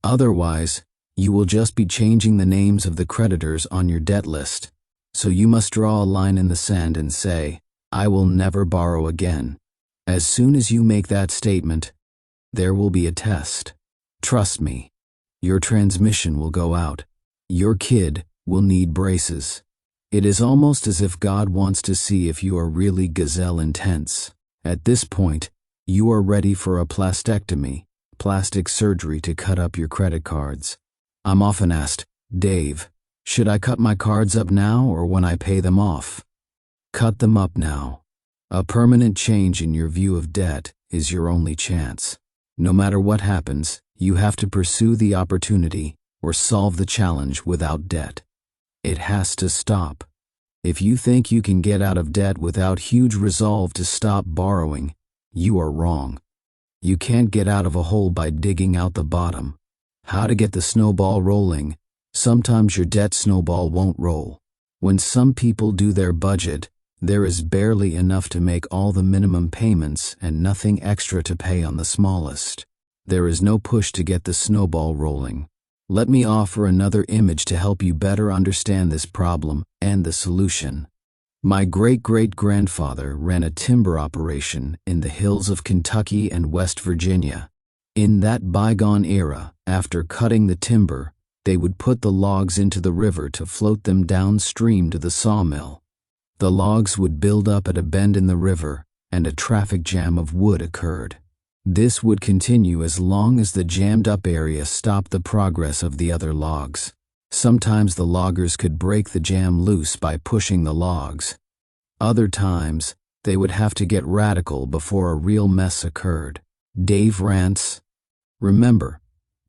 Otherwise, you will just be changing the names of the creditors on your debt list. So you must draw a line in the sand and say, I will never borrow again. As soon as you make that statement, there will be a test. Trust me, your transmission will go out. Your kid will need braces. It is almost as if God wants to see if you are really gazelle intense. At this point, you are ready for a plastectomy, plastic surgery to cut up your credit cards. I'm often asked, Dave, should I cut my cards up now or when I pay them off? Cut them up now. A permanent change in your view of debt is your only chance. No matter what happens, you have to pursue the opportunity or solve the challenge without debt. It has to stop. If you think you can get out of debt without huge resolve to stop borrowing, you are wrong. You can't get out of a hole by digging out the bottom. How to get the snowball rolling? Sometimes your debt snowball won't roll. When some people do their budget, there is barely enough to make all the minimum payments and nothing extra to pay on the smallest. There is no push to get the snowball rolling. Let me offer another image to help you better understand this problem and the solution. My great-great-grandfather ran a timber operation in the hills of Kentucky and West Virginia. In that bygone era, after cutting the timber, they would put the logs into the river to float them downstream to the sawmill. The logs would build up at a bend in the river, and a traffic jam of wood occurred. This would continue as long as the jammed-up area stopped the progress of the other logs. Sometimes the loggers could break the jam loose by pushing the logs. Other times, they would have to get radical before a real mess occurred. Dave rants, remember,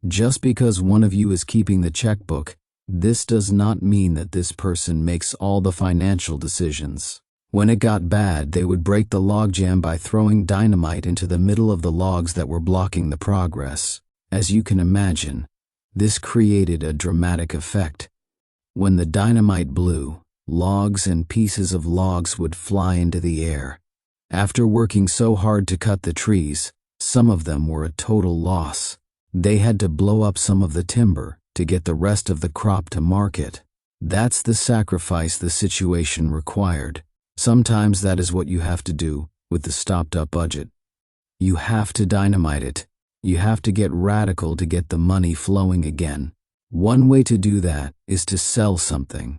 just because one of you is keeping the checkbook, this does not mean that this person makes all the financial decisions. When it got bad, they would break the logjam by throwing dynamite into the middle of the logs that were blocking the progress. As you can imagine, this created a dramatic effect. When the dynamite blew, logs and pieces of logs would fly into the air. After working so hard to cut the trees, some of them were a total loss. They had to blow up some of the timber to get the rest of the crop to market. That's the sacrifice the situation required. Sometimes that is what you have to do with the stopped-up budget. You have to dynamite it. You have to get radical to get the money flowing again. One way to do that is to sell something.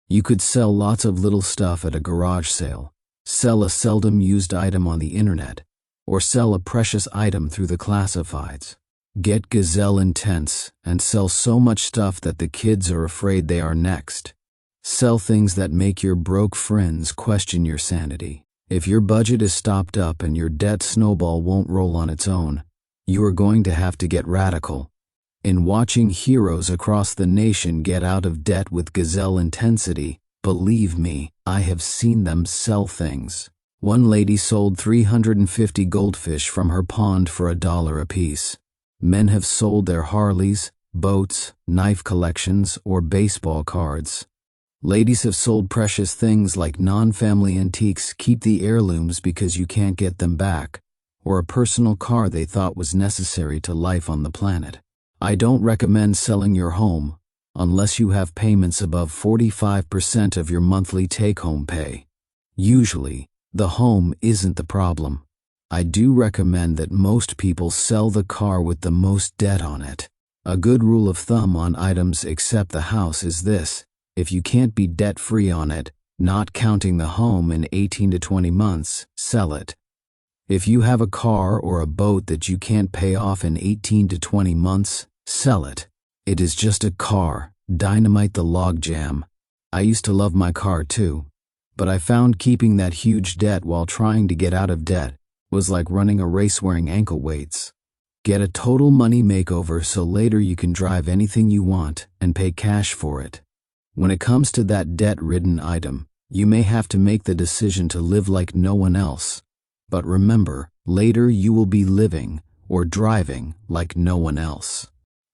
You could sell lots of little stuff at a garage sale, sell a seldom used item on the internet, or sell a precious item through the classifieds. Get gazelle intense and sell so much stuff that the kids are afraid they are next. Sell things that make your broke friends question your sanity. If your budget is stopped up and your debt snowball won't roll on its own, you are going to have to get radical. In watching heroes across the nation get out of debt with gazelle intensity, believe me, I have seen them sell things. One lady sold 350 goldfish from her pond for $1 apiece. Men have sold their Harleys, boats, knife collections, or baseball cards. Ladies have sold precious things like non-family antiques, keep the heirlooms because you can't get them back, or a personal car they thought was necessary to life on the planet. I don't recommend selling your home unless you have payments above 45% of your monthly take-home pay. Usually, the home isn't the problem. I do recommend that most people sell the car with the most debt on it. A good rule of thumb on items except the house is this: if you can't be debt-free on it, not counting the home, in 18 to 20 months, sell it. If you have a car or a boat that you can't pay off in 18 to 20 months, sell it. It is just a car. Dynamite the logjam. I used to love my car too, but I found keeping that huge debt while trying to get out of debt was like running a race wearing ankle weights. Get a total money makeover so later you can drive anything you want and pay cash for it. When it comes to that debt-ridden item, you may have to make the decision to live like no one else. But remember, later you will be living or driving like no one else.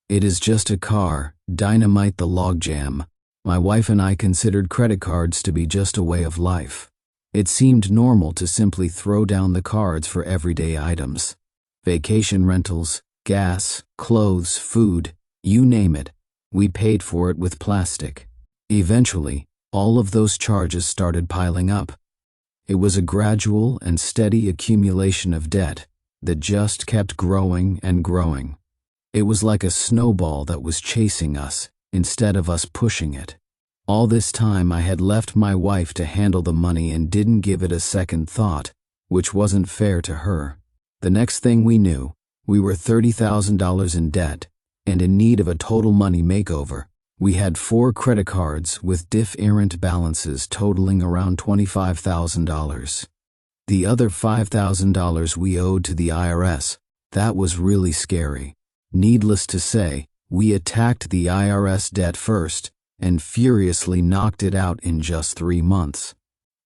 It is just a car. Dynamite the logjam. My wife and I considered credit cards to be just a way of life. It seemed normal to simply throw down the cards for everyday items. Vacation rentals, gas, clothes, food, you name it. We paid for it with plastic. Eventually, all of those charges started piling up. It was a gradual and steady accumulation of debt that just kept growing and growing. It was like a snowball that was chasing us instead of us pushing it. All this time I had left my wife to handle the money and didn't give it a second thought, which wasn't fair to her. The next thing we knew, we were $30,000 in debt and in need of a total money makeover. We had 4 credit cards with different balances totaling around $25,000. The other $5,000 we owed to the IRS. That was really scary. Needless to say, we attacked the IRS debt first and furiously knocked it out in just 3 months.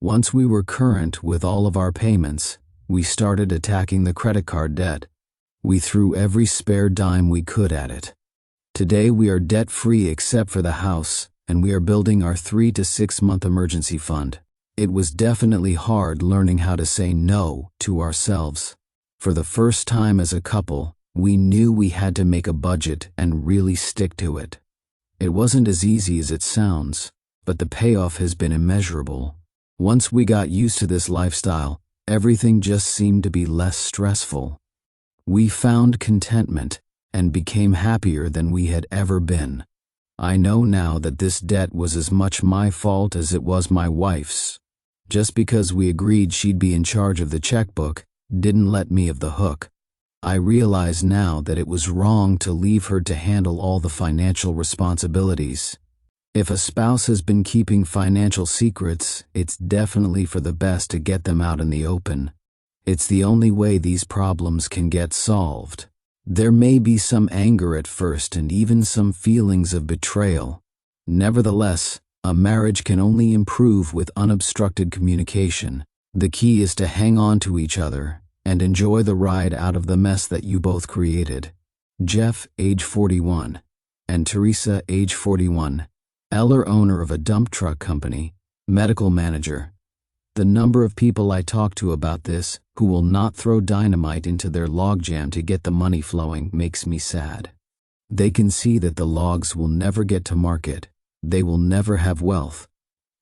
Once we were current with all of our payments, we started attacking the credit card debt. We threw every spare dime we could at it. Today we are debt-free except for the house, and we are building our 3 to 6 month emergency fund. It was definitely hard learning how to say no to ourselves. For the first time as a couple, we knew we had to make a budget and really stick to it. It wasn't as easy as it sounds, but the payoff has been immeasurable. Once we got used to this lifestyle, everything just seemed to be less stressful. We found contentment and became happier than we had ever been. I know now that this debt was as much my fault as it was my wife's. Just because we agreed she'd be in charge of the checkbook didn't let me off the hook. I realize now that it was wrong to leave her to handle all the financial responsibilities. If a spouse has been keeping financial secrets, it's definitely for the best to get them out in the open. It's the only way these problems can get solved. There may be some anger at first and even some feelings of betrayal. Nevertheless, a marriage can only improve with unobstructed communication. The key is to hang on to each other and enjoy the ride out of the mess that you both created. Jeff, age 41, and Teresa, age 41, Eller, owner of a dump truck company, medical manager. The number of people I talk to about this who will not throw dynamite into their logjam to get the money flowing makes me sad. They can see that the logs will never get to market, they will never have wealth,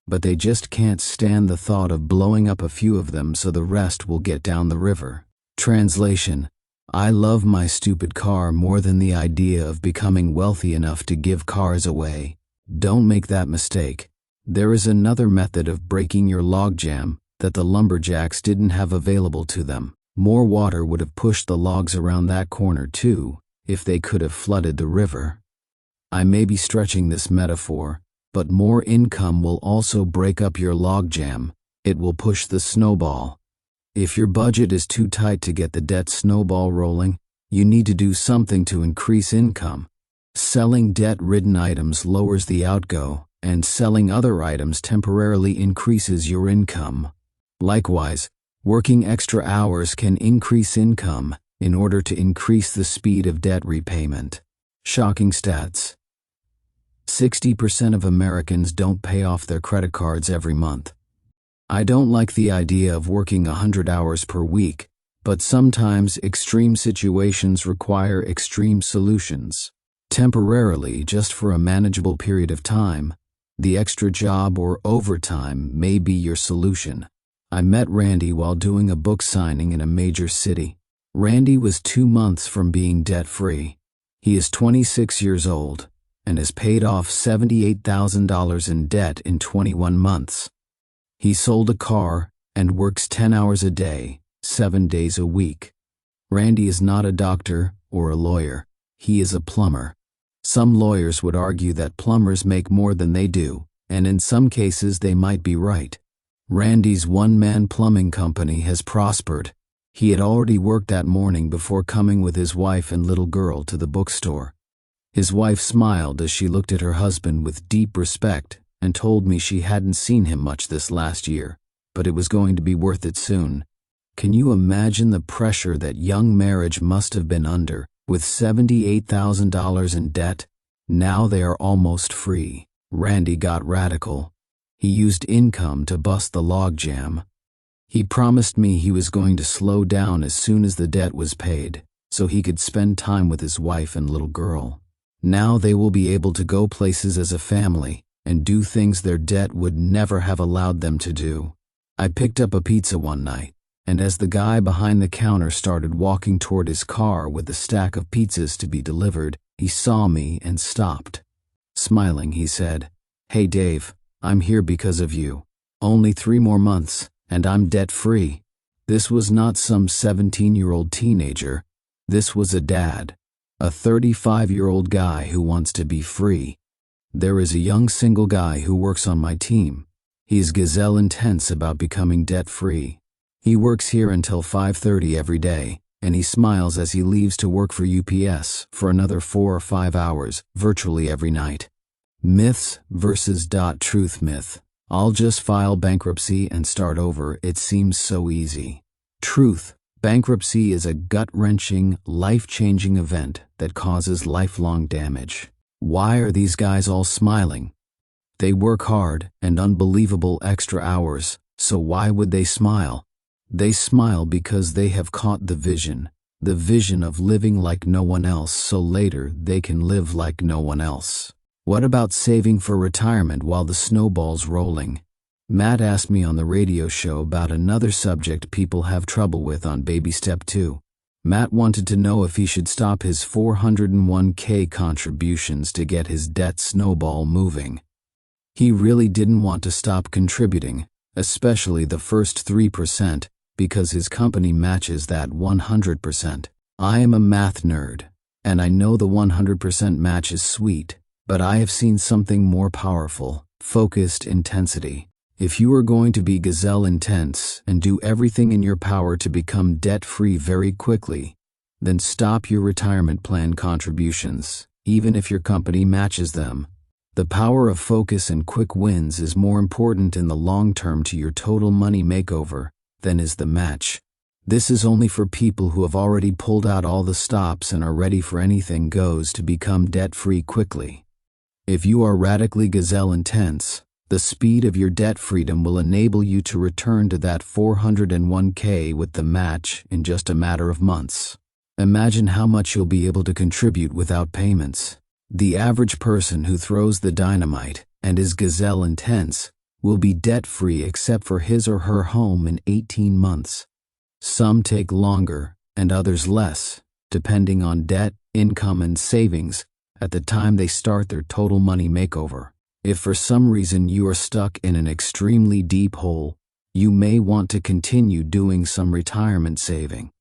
but they just can't stand the thought of blowing up a few of them so the rest will get down the river. Translation: I love my stupid car more than the idea of becoming wealthy enough to give cars away. Don't make that mistake. There is another method of breaking your logjam that the lumberjacks didn't have available to them. More water would have pushed the logs around that corner too, if they could have flooded the river. I may be stretching this metaphor, but more income will also break up your logjam. It will push the snowball. If your budget is too tight to get the debt snowball rolling, you need to do something to increase income. Selling debt-ridden items lowers the outgo, and selling other items temporarily increases your income. Likewise, working extra hours can increase income in order to increase the speed of debt repayment. Shocking stats. 60% of Americans don't pay off their credit cards every month. I don't like the idea of working 100 hours per week, but sometimes extreme situations require extreme solutions. Temporarily, just for a manageable period of time, the extra job or overtime may be your solution. I met Randy while doing a book signing in a major city. Randy was 2 months from being debt-free. He is 26 years old and has paid off $78,000 in debt in 21 months. He sold a car and works 10 hours a day, 7 days a week. Randy is not a doctor or a lawyer. He is a plumber. Some lawyers would argue that plumbers make more than they do, and in some cases they might be right. Randy's one-man plumbing company has prospered. He had already worked that morning before coming with his wife and little girl to the bookstore. His wife smiled as she looked at her husband with deep respect and told me she hadn't seen him much this last year, but it was going to be worth it soon. Can you imagine the pressure that young marriage must have been under? With $78,000 in debt, now they are almost free. Randy got radical. He used income to bust the logjam. He promised me he was going to slow down as soon as the debt was paid, so he could spend time with his wife and little girl. Now they will be able to go places as a family and do things their debt would never have allowed them to do. I picked up a pizza one night, and as the guy behind the counter started walking toward his car with a stack of pizzas to be delivered, he saw me and stopped. Smiling, he said, "Hey Dave, I'm here because of you. Only 3 more months, and I'm debt-free." This was not some 17-year-old teenager. This was a dad, a 35-year-old guy who wants to be free. There is a young single guy who works on my team. He is gazelle intense about becoming debt-free. He works here until 5:30 every day, and he smiles as he leaves to work for UPS for another 4 or 5 hours, virtually every night. Myths versus truth myth. I'll just file bankruptcy and start over. It seems so easy. Truth. Bankruptcy is a gut-wrenching, life-changing event that causes lifelong damage. Why are these guys all smiling? They work hard and unbelievable extra hours, so why would they smile? They smile because they have caught the vision of living like no one else so later they can live like no one else. What about saving for retirement while the snowball's rolling? Matt asked me on the radio show about another subject people have trouble with on Baby Step 2. Matt wanted to know if he should stop his 401k contributions to get his debt snowball moving. He really didn't want to stop contributing, especially the first 3%, because his company matches that 100%. I am a math nerd, and I know the 100% match is sweet, but I have seen something more powerful: focused intensity. If you are going to be gazelle intense and do everything in your power to become debt-free very quickly, then stop your retirement plan contributions, even if your company matches them. The power of focus and quick wins is more important in the long term to your total money makeover than is the match. This is only for people who have already pulled out all the stops and are ready for anything goes to become debt-free quickly. If you are radically gazelle intense, the speed of your debt freedom will enable you to return to that 401k with the match in just a matter of months. Imagine how much you'll be able to contribute without payments. The average person who throws the dynamite and is gazelle intense will be debt-free except for his or her home in 18 months. Some take longer and others less, depending on debt, income, and savings at the time they start their total money makeover. If for some reason you are stuck in an extremely deep hole, you may want to continue doing some retirement saving.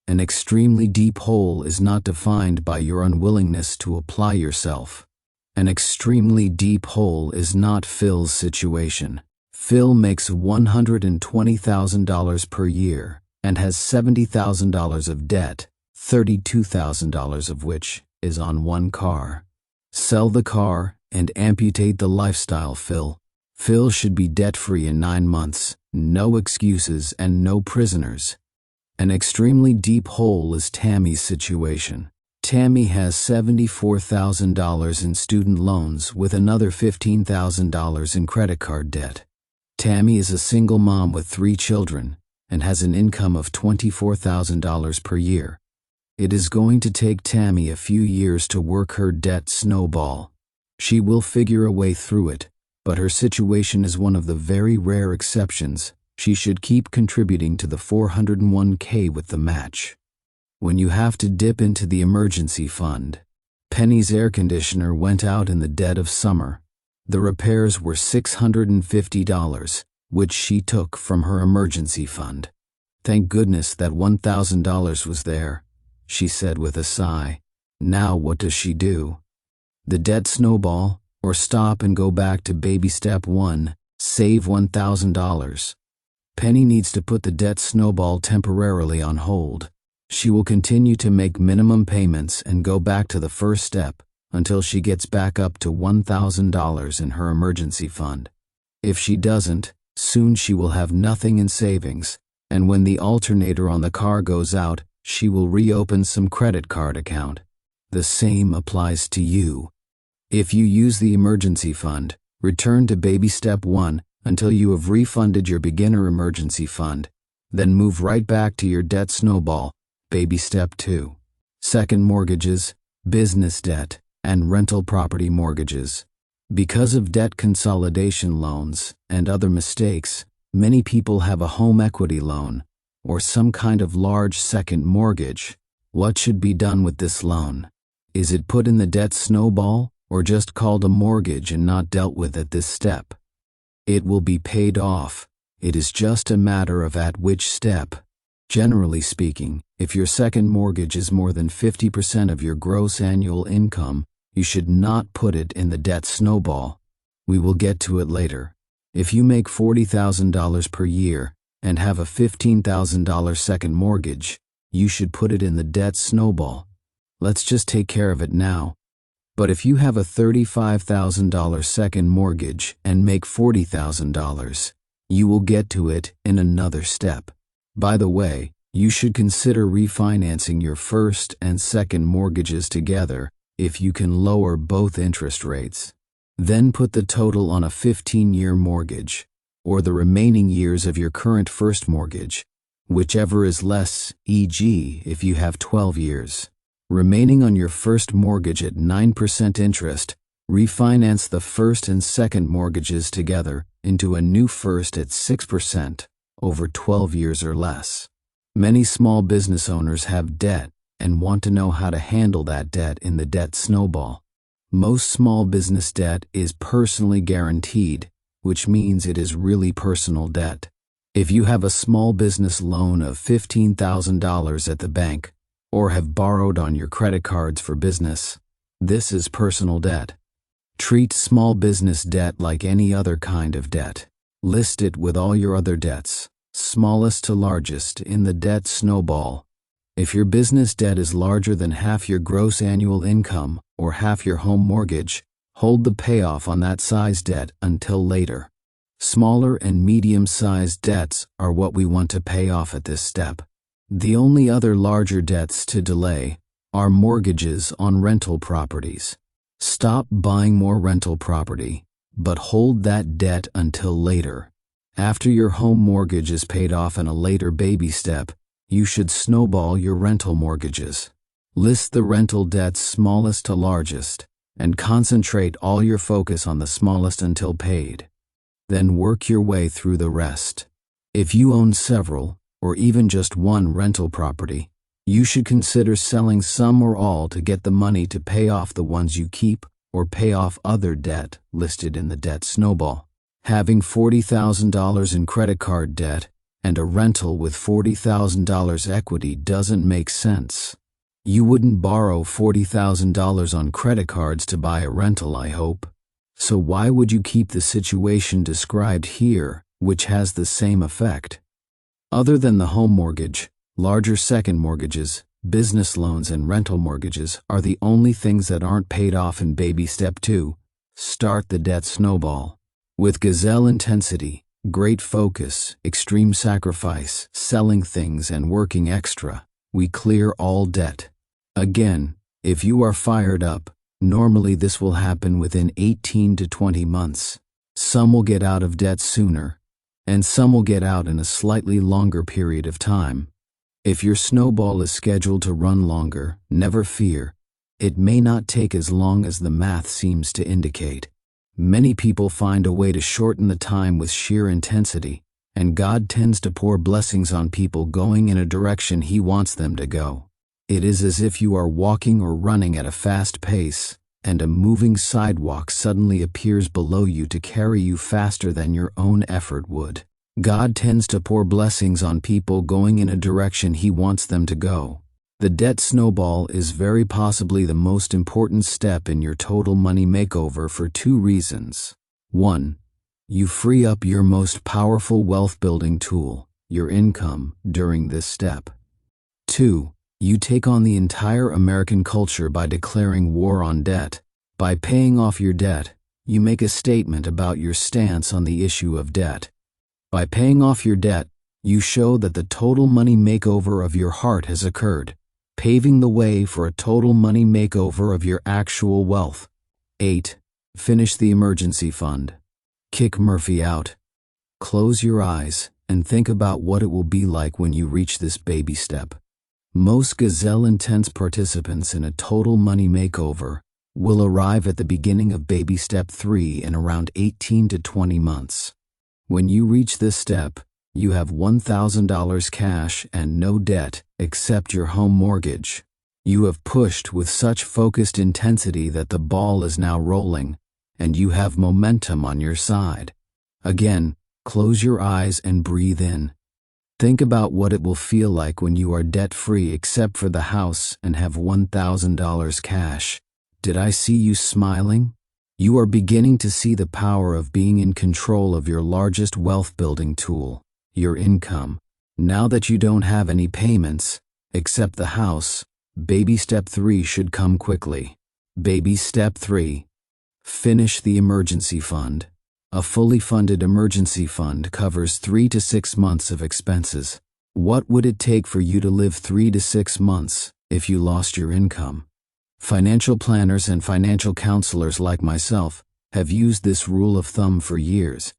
An extremely deep hole is not defined by your unwillingness to apply yourself. An extremely deep hole is not Phil's situation. Phil makes $120,000 per year and has $70,000 of debt, $32,000 of which is on one car. Sell the car and amputate the lifestyle, Phil. Phil should be debt-free in 9 months, no excuses and no prisoners. An extremely deep hole is Tammy's situation. Tammy has $74,000 in student loans with another $15,000 in credit card debt. Tammy is a single mom with 3 children and has an income of $24,000 per year. It is going to take Tammy a few years to work her debt snowball. She will figure a way through it, but her situation is one of the very rare exceptions. She should keep contributing to the 401k with the match. When you have to dip into the emergency fund. Penny's air conditioner went out in the dead of summer. The repairs were $650, which she took from her emergency fund. Thank goodness that $1,000 was there, she said with a sigh. Now what does she do? The debt snowball, or stop and go back to baby step 1, save $1,000. Penny needs to put the debt snowball temporarily on hold. She will continue to make minimum payments and go back to the first step until she gets back up to $1,000 in her emergency fund. If she doesn't, soon she will have nothing in savings, and when the alternator on the car goes out, she will reopen some credit card account. The same applies to you. If you use the emergency fund, return to baby step 1 until you have refunded your beginner emergency fund, then move right back to your debt snowball, baby step 2. Second mortgages, business debt, and rental property mortgages. Because of debt consolidation loans and other mistakes, Many people have a home equity loan or some kind of large second mortgage. What should be done with this loan? Is it put in the debt snowball or just called a mortgage and not dealt with at this step? It will be paid off. It is just a matter of at which step. Generally speaking, if your second mortgage is more than 50% of your gross annual income, you should not put it in the debt snowball. We will get to it later. If you make $40,000 per year and have a $15,000 second mortgage, you should put it in the debt snowball. Let's just take care of it now. But if you have a $35,000 second mortgage and make $40,000, you will get to it in another step. By the way, you should consider refinancing your first and second mortgages together if you can lower both interest rates. Then put the total on a 15-year mortgage, or the remaining years of your current first mortgage, whichever is less, e.g., if you have 12 years. Remaining on your first mortgage at 9% interest, refinance the first and second mortgages together into a new first at 6% over 12 years or less. Many small business owners have debt and want to know how to handle that debt in the debt snowball. Most small business debt is personally guaranteed, which means it is really personal debt. If you have a small business loan of $15,000 at the bank, or have borrowed on your credit cards for business, this is personal debt. Treat small business debt like any other kind of debt. List it with all your other debts, smallest to largest, in the debt snowball. If your business debt is larger than half your gross annual income or half your home mortgage, hold the payoff on that size debt until later. Smaller and medium-sized debts are what we want to pay off at this step. The only other larger debts to delay are mortgages on rental properties. Stop buying more rental property, but hold that debt until later. After your home mortgage is paid off in a later baby step, you should snowball your rental mortgages. List the rental debts smallest to largest and concentrate all your focus on the smallest until paid. Then work your way through the rest. If you own several, or even just one rental property, you should consider selling some or all to get the money to pay off the ones you keep or pay off other debt listed in the debt snowball. Having $40,000 in credit card debt and a rental with $40,000 equity doesn't make sense. You wouldn't borrow $40,000 on credit cards to buy a rental, I hope. So why would you keep the situation described here, which has the same effect? Other than the home mortgage, larger second mortgages, business loans, and rental mortgages are the only things that aren't paid off in baby step 2. Start the debt snowball. With gazelle intensity, great focus, extreme sacrifice, selling things, and working extra, we clear all debt. Again, if you are fired up, normally this will happen within 18 to 20 months. Some will get out of debt sooner, and some will get out in a slightly longer period of time. If your snowball is scheduled to run longer, never fear. It may not take as long as the math seems to indicate. Many people find a way to shorten the time with sheer intensity, and God tends to pour blessings on people going in a direction He wants them to go. It is as if you are walking or running at a fast pace, and a moving sidewalk suddenly appears below you to carry you faster than your own effort would. God tends to pour blessings on people going in a direction He wants them to go. The debt snowball is very possibly the most important step in your total money makeover for 2 reasons. 1. You free up your most powerful wealth-building tool, your income, during this step. 2. You take on the entire American culture by declaring war on debt. By paying off your debt, you make a statement about your stance on the issue of debt. By paying off your debt, you show that the total money makeover of your heart has occurred, paving the way for a total money makeover of your actual wealth. 8. Finish the emergency fund. Kick Murphy out. Close your eyes and think about what it will be like when you reach this baby step. Most gazelle-intense participants in a total money makeover will arrive at the beginning of baby step 3 in around 18 to 20 months. When you reach this step, you have $1,000 cash and no debt except your home mortgage. You have pushed with such focused intensity that the ball is now rolling, and you have momentum on your side. Again, close your eyes and breathe in. Think about what it will feel like when you are debt-free except for the house and have $1,000 cash. Did I see you smiling? You are beginning to see the power of being in control of your largest wealth-building tool, your income. Now that you don't have any payments, except the house, baby step 3 should come quickly. Baby step 3. Finish the emergency fund. A fully funded emergency fund covers 3 to 6 months of expenses. What would it take for you to live 3 to 6 months if you lost your income? Financial planners and financial counselors like myself have used this rule of thumb for years,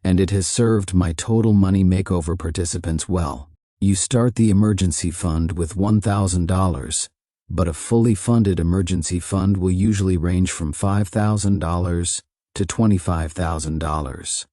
and it has served my Total Money Makeover participants well. You start the emergency fund with $1,000, but a fully funded emergency fund will usually range from $5,000 to $25,000.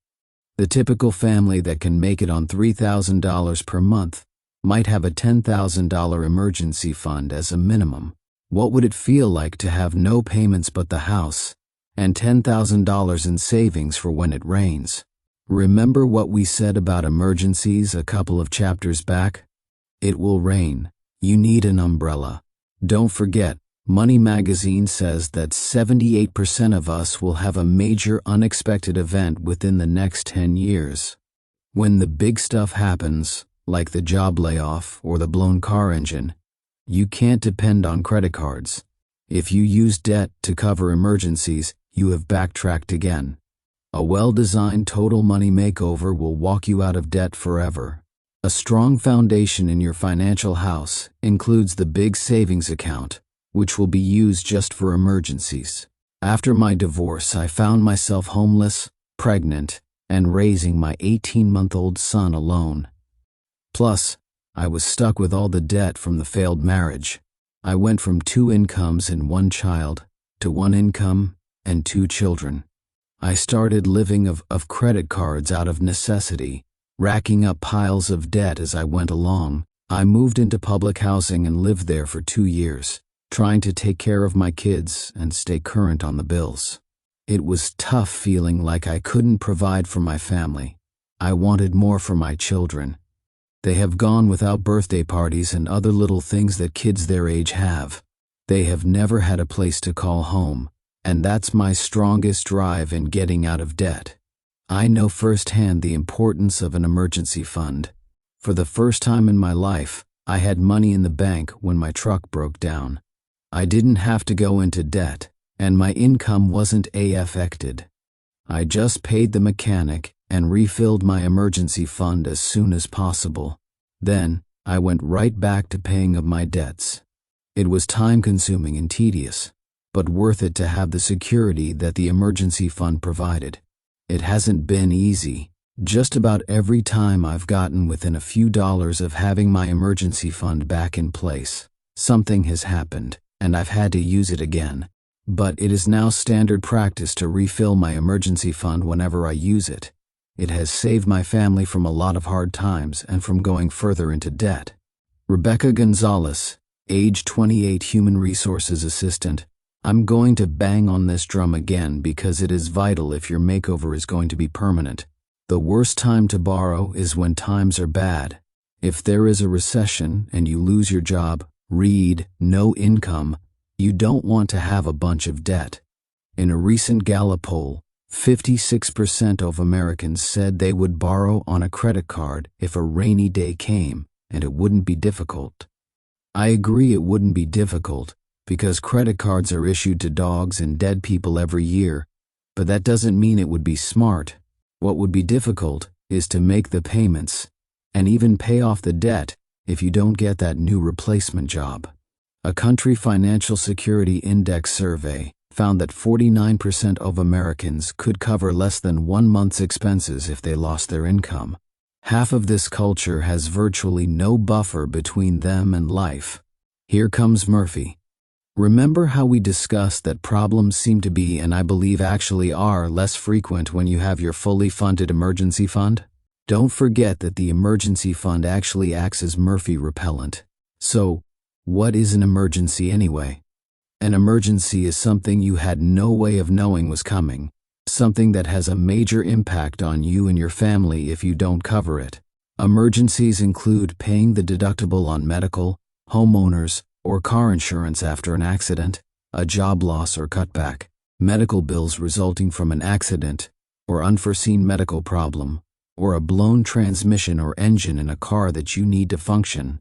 The typical family that can make it on $3,000 per month might have a $10,000 emergency fund as a minimum. What would it feel like to have no payments but the house and $10,000 in savings for when it rains? Remember what we said about emergencies a couple of chapters back? It will rain. You need an umbrella. Don't forget, Money Magazine says that 78% of us will have a major unexpected event within the next 10 years. When the big stuff happens, like the job layoff or the blown car engine, you can't depend on credit cards. If you use debt to cover emergencies, you have backtracked again. A well-designed Total Money Makeover will walk you out of debt forever. A strong foundation in your financial house includes the big savings account, which will be used just for emergencies. After my divorce, I found myself homeless, pregnant, and raising my 18-month-old son alone. Plus, I was stuck with all the debt from the failed marriage. I went from 2 incomes and 1 child to 1 income and 2 children. I started living of credit cards out of necessity, racking up piles of debt as I went along. I moved into public housing and lived there for 2 years, trying to take care of my kids and stay current on the bills. It was tough feeling like I couldn't provide for my family. I wanted more for my children. They have gone without birthday parties and other little things that kids their age have. They have never had a place to call home, and that's my strongest drive in getting out of debt. I know firsthand the importance of an emergency fund. For the first time in my life, I had money in the bank when my truck broke down. I didn't have to go into debt, and my income wasn't affected. I just paid the mechanic and refilled my emergency fund as soon as possible. Then, I went right back to paying of my debts. It was time-consuming and tedious, but worth it to have the security that the emergency fund provided. It hasn't been easy. Just about every time I've gotten within a few dollars of having my emergency fund back in place, something has happened, and I've had to use it again. But it is now standard practice to refill my emergency fund whenever I use it. It has saved my family from a lot of hard times and from going further into debt. Rebecca Gonzalez, age 28, Human Resources Assistant. I'm going to bang on this drum again because it is vital if your makeover is going to be permanent. The worst time to borrow is when times are bad. If there is a recession and you lose your job, read no income, you don't want to have a bunch of debt. In a recent Gallup poll, 56% of Americans said they would borrow on a credit card if a rainy day came and it wouldn't be difficult. I agree it wouldn't be difficult because credit cards are issued to dogs and dead people every year, but that doesn't mean it would be smart. What would be difficult is to make the payments and even pay off the debt if you don't get that new replacement job. A country financial security index survey found that 49% of Americans could cover less than 1 month's expenses if they lost their income. Half of this culture has virtually no buffer between them and life. Here comes Murphy. Remember how we discussed that problems seem to be, and I believe actually are, less frequent when you have your fully funded emergency fund? Don't forget that the emergency fund actually acts as Murphy repellent. So, what is an emergency anyway? An emergency is something you had no way of knowing was coming, something that has a major impact on you and your family if you don't cover it. Emergencies include paying the deductible on medical, homeowners, or car insurance after an accident, a job loss or cutback, medical bills resulting from an accident or unforeseen medical problem, or a blown transmission or engine in a car that you need to function.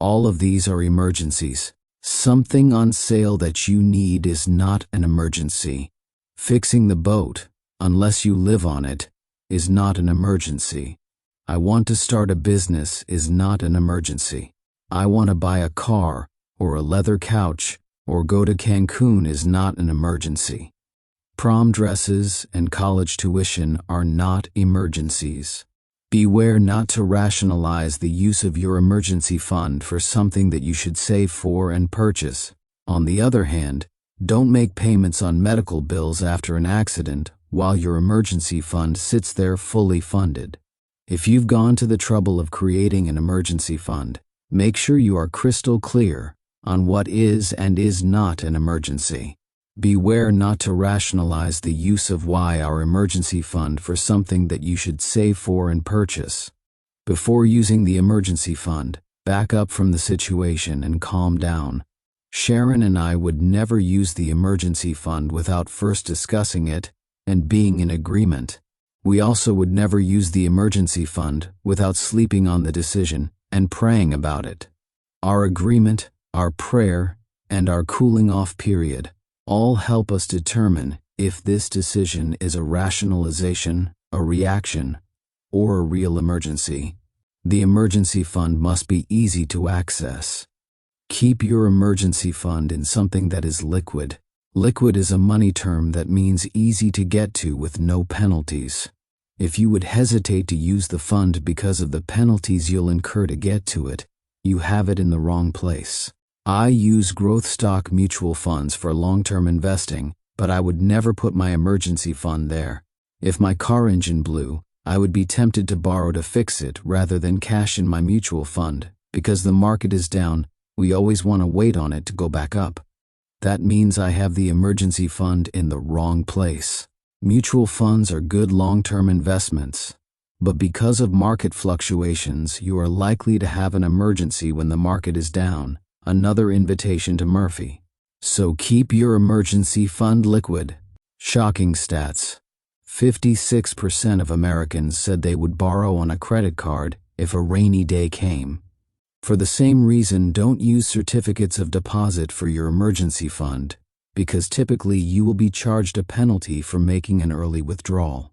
All of these are emergencies. Something on sale that you need is not an emergency. Fixing the boat, unless you live on it, is not an emergency. I want to start a business is not an emergency. I want to buy a car or a leather couch or go to Cancun is not an emergency. Prom dresses and college tuition are not emergencies. Beware not to rationalize the use of your emergency fund for something that you should save for and purchase. On the other hand, don't make payments on medical bills after an accident while your emergency fund sits there fully funded. If you've gone to the trouble of creating an emergency fund, make sure you are crystal clear on what is and is not an emergency. Beware not to rationalize the use of our emergency fund for something that you should save for and purchase. Before using the emergency fund, back up from the situation and calm down. Sharon and I would never use the emergency fund without first discussing it and being in agreement. We also would never use the emergency fund without sleeping on the decision and praying about it. Our agreement, our prayer, and our cooling off period all help us determine if this decision is a rationalization, a reaction, or a real emergency. The emergency fund must be easy to access. Keep your emergency fund in something that is liquid. Liquid is a money term that means easy to get to with no penalties. If you would hesitate to use the fund because of the penalties you'll incur to get to it, you have it in the wrong place. I use growth stock mutual funds for long-term investing, but I would never put my emergency fund there. If my car engine blew, I would be tempted to borrow to fix it rather than cash in my mutual fund. Because the market is down, we always want to wait on it to go back up. That means I have the emergency fund in the wrong place. Mutual funds are good long-term investments, but because of market fluctuations, you are likely to have an emergency when the market is down. Another invitation to Murphy. So keep your emergency fund liquid. Shocking stats. 56% of Americans said they would borrow on a credit card if a rainy day came. For the same reason, don't use certificates of deposit for your emergency fund, because typically you will be charged a penalty for making an early withdrawal.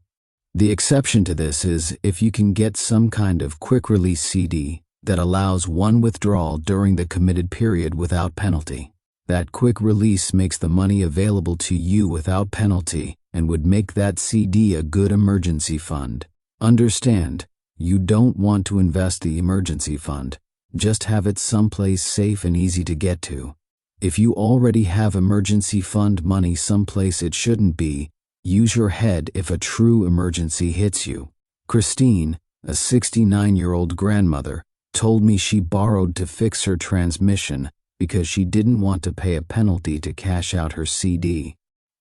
The exception to this is if you can get some kind of quick release CD that allows one withdrawal during the committed period without penalty. That quick release makes the money available to you without penalty and would make that CD a good emergency fund. Understand, you don't want to invest the emergency fund. Just have it someplace safe and easy to get to. If you already have emergency fund money someplace it shouldn't be, use your head if a true emergency hits you. Christine, a 69-year-old grandmother, told me she borrowed to fix her transmission because she didn't want to pay a penalty to cash out her CD.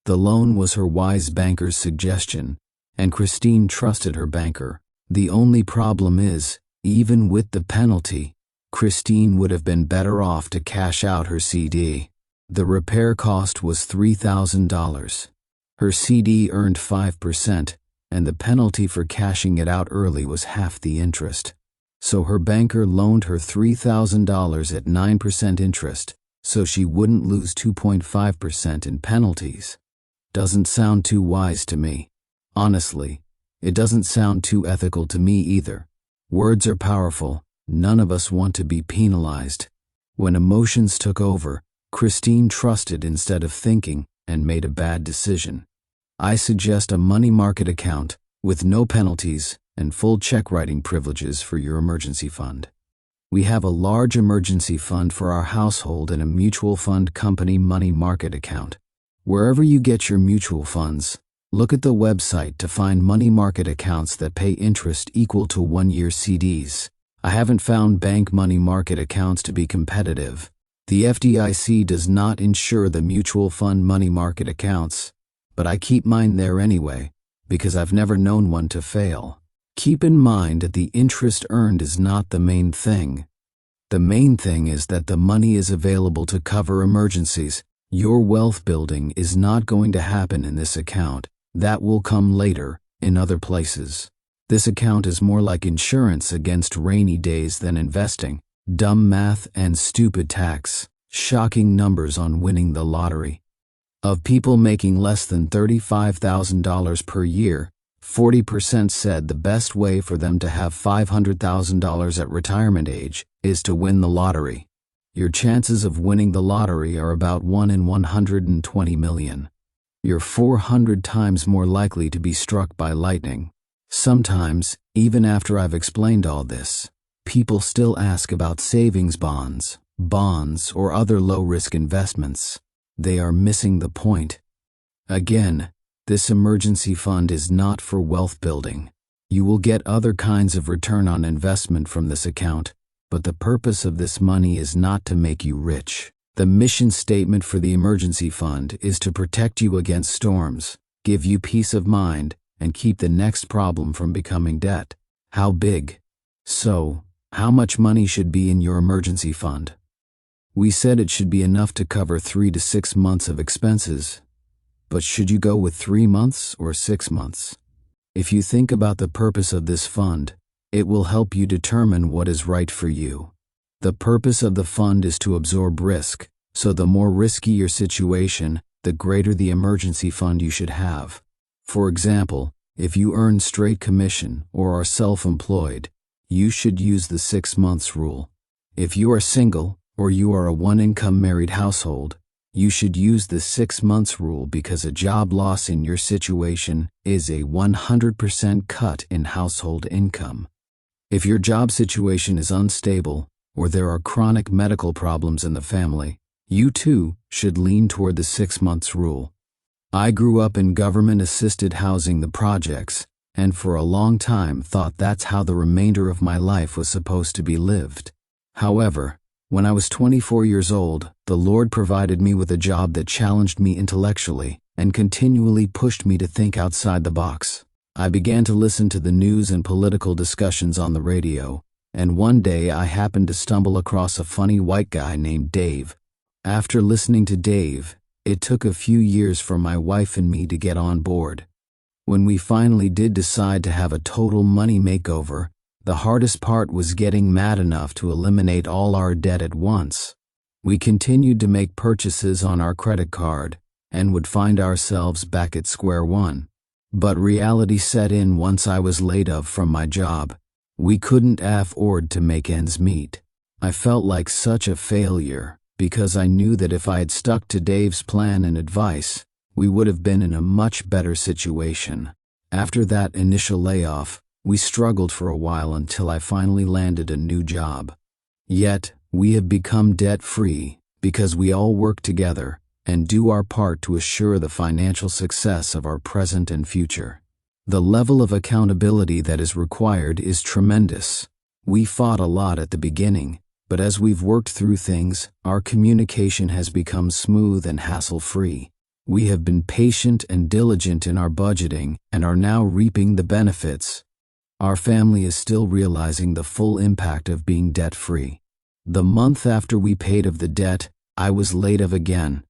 The loan was her wise banker's suggestion, and Christine trusted her banker. The only problem is, even with the penalty, Christine would have been better off to cash out her CD. The repair cost was $3,000. Her CD earned 5%, and the penalty for cashing it out early was half the interest. So her banker loaned her $3,000 at 9% interest, so she wouldn't lose 2.5% in penalties. Doesn't sound too wise to me. Honestly, it doesn't sound too ethical to me either. Words are powerful. None of us want to be penalized. When emotions took over, Christine trusted instead of thinking and made a bad decision. I suggest a money market account with no penalties and full check writing privileges for your emergency fund. We have a large emergency fund for our household and a mutual fund company money market account. Wherever you get your mutual funds, look at the website to find money market accounts that pay interest equal to 1-year CDs. I haven't found bank money market accounts to be competitive. The FDIC does not insure the mutual fund money market accounts, but I keep mine there anyway, because I've never known one to fail. Keep in mind that the interest earned is not the main thing. The main thing is that the money is available to cover emergencies. Your wealth building is not going to happen in this account. That will come later, in other places. This account is more like insurance against rainy days than investing. Dumb math and stupid tax. Shocking numbers on winning the lottery. Of people making less than $35,000 per year, 40% said the best way for them to have $500,000 at retirement age is to win the lottery. Your chances of winning the lottery are about 1 in 120 million. You're 400 times more likely to be struck by lightning. Sometimes, even after I've explained all this, people still ask about savings bonds, or other low-risk investments. They are missing the point. Again, this emergency fund is not for wealth building. You will get other kinds of return on investment from this account, but the purpose of this money is not to make you rich. The mission statement for the emergency fund is to protect you against storms, give you peace of mind, and keep the next problem from becoming debt. How big? So, how much money should be in your emergency fund? We said it should be enough to cover 3 to 6 months of expenses. But should you go with 3 months or 6 months? If you think about the purpose of this fund, it will help you determine what is right for you. The purpose of the fund is to absorb risk, so the more risky your situation, the greater the emergency fund you should have. For example, if you earn straight commission or are self-employed, you should use the 6 months rule. If you are single or you are a one-income married household, you should use the 6 months rule because a job loss in your situation is a 100% cut in household income. If your job situation is unstable or there are chronic medical problems in the family, you too should lean toward the 6 months rule. I grew up in government-assisted housing, the projects, and for a long time thought that's how the remainder of my life was supposed to be lived. However, when I was 24 years old, the Lord provided me with a job that challenged me intellectually and continually pushed me to think outside the box. I began to listen to the news and political discussions on the radio, and one day I happened to stumble across a funny white guy named Dave. After listening to Dave, it took a few years for my wife and me to get on board. When we finally did decide to have a total money makeover, the hardest part was getting mad enough to eliminate all our debt at once. We continued to make purchases on our credit card and would find ourselves back at square one. But reality set in once I was laid off from my job. We couldn't afford to make ends meet. I felt like such a failure because I knew that if I had stuck to Dave's plan and advice, we would have been in a much better situation. After that initial layoff, we struggled for a while until I finally landed a new job. Yet, we have become debt-free because we all work together and do our part to assure the financial success of our present and future. The level of accountability that is required is tremendous. We fought a lot at the beginning, but as we've worked through things, our communication has become smooth and hassle-free. We have been patient and diligent in our budgeting and are now reaping the benefits. Our family is still realizing the full impact of being debt-free. The month after we paid off the debt, I was laid off again.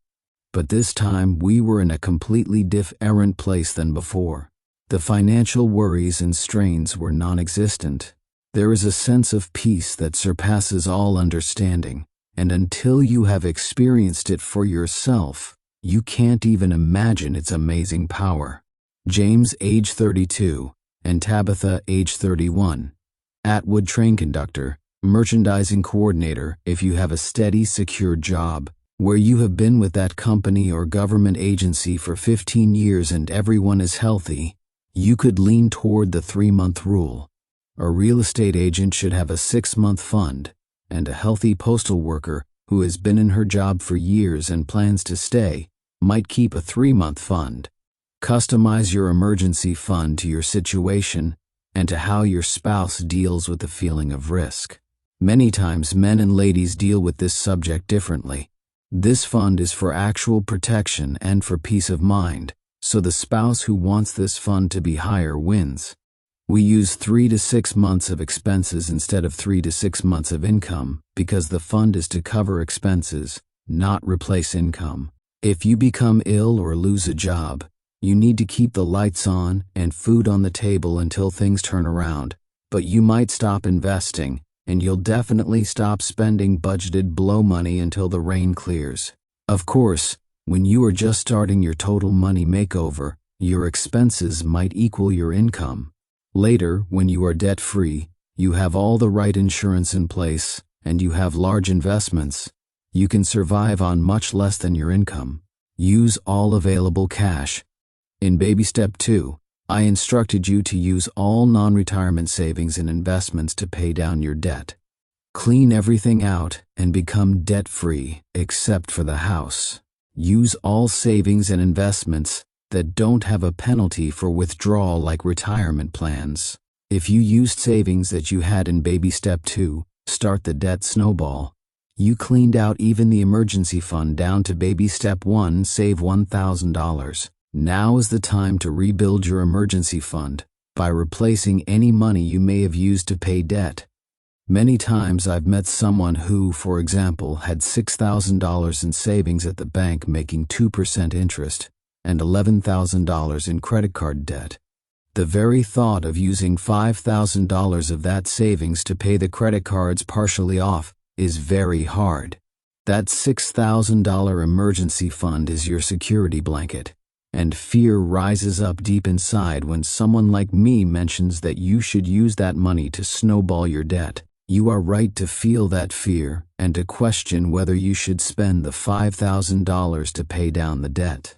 But this time we were in a completely different place than before. The financial worries and strains were non-existent. There is a sense of peace that surpasses all understanding, and until you have experienced it for yourself, you can't even imagine its amazing power. James, age 32, and Tabitha, age 31. Atwood, train conductor, merchandising coordinator. If you have a steady, secure job, where you have been with that company or government agency for 15 years and everyone is healthy, you could lean toward the 3-month rule. A real estate agent should have a 6-month fund, and a healthy postal worker who has been in her job for years and plans to stay might keep a 3-month fund. Customize your emergency fund to your situation and to how your spouse deals with the feeling of risk. Many times men and ladies deal with this subject differently. This fund is for actual protection and for peace of mind, so the spouse who wants this fund to be higher wins. We use 3 to 6 months of expenses instead of 3 to 6 months of income because the fund is to cover expenses, not replace income. If you become ill or lose a job, you need to keep the lights on and food on the table until things turn around, but you might stop investing, and you'll definitely stop spending budgeted blow money until the rain clears. Of course, when you are just starting your total money makeover, your expenses might equal your income. Later, when you are debt-free, you have all the right insurance in place, and you have large investments, you can survive on much less than your income. Use all available cash. In baby step 2, I instructed you to use all non-retirement savings and investments to pay down your debt. Clean everything out and become debt-free, except for the house. Use all savings and investments that don't have a penalty for withdrawal like retirement plans. If you used savings that you had in baby step 2, start the debt snowball. You cleaned out even the emergency fund down to baby step 1, save $1,000. Now is the time to rebuild your emergency fund by replacing any money you may have used to pay debt. Many times I've met someone who, for example, had $6,000 in savings at the bank making 2% interest and $11,000 in credit card debt. The very thought of using $5,000 of that savings to pay the credit cards partially off is very hard. That $6,000 emergency fund is your security blanket. And fear rises up deep inside when someone like me mentions that you should use that money to snowball your debt. You are right to feel that fear and to question whether you should spend the $5,000 to pay down the debt.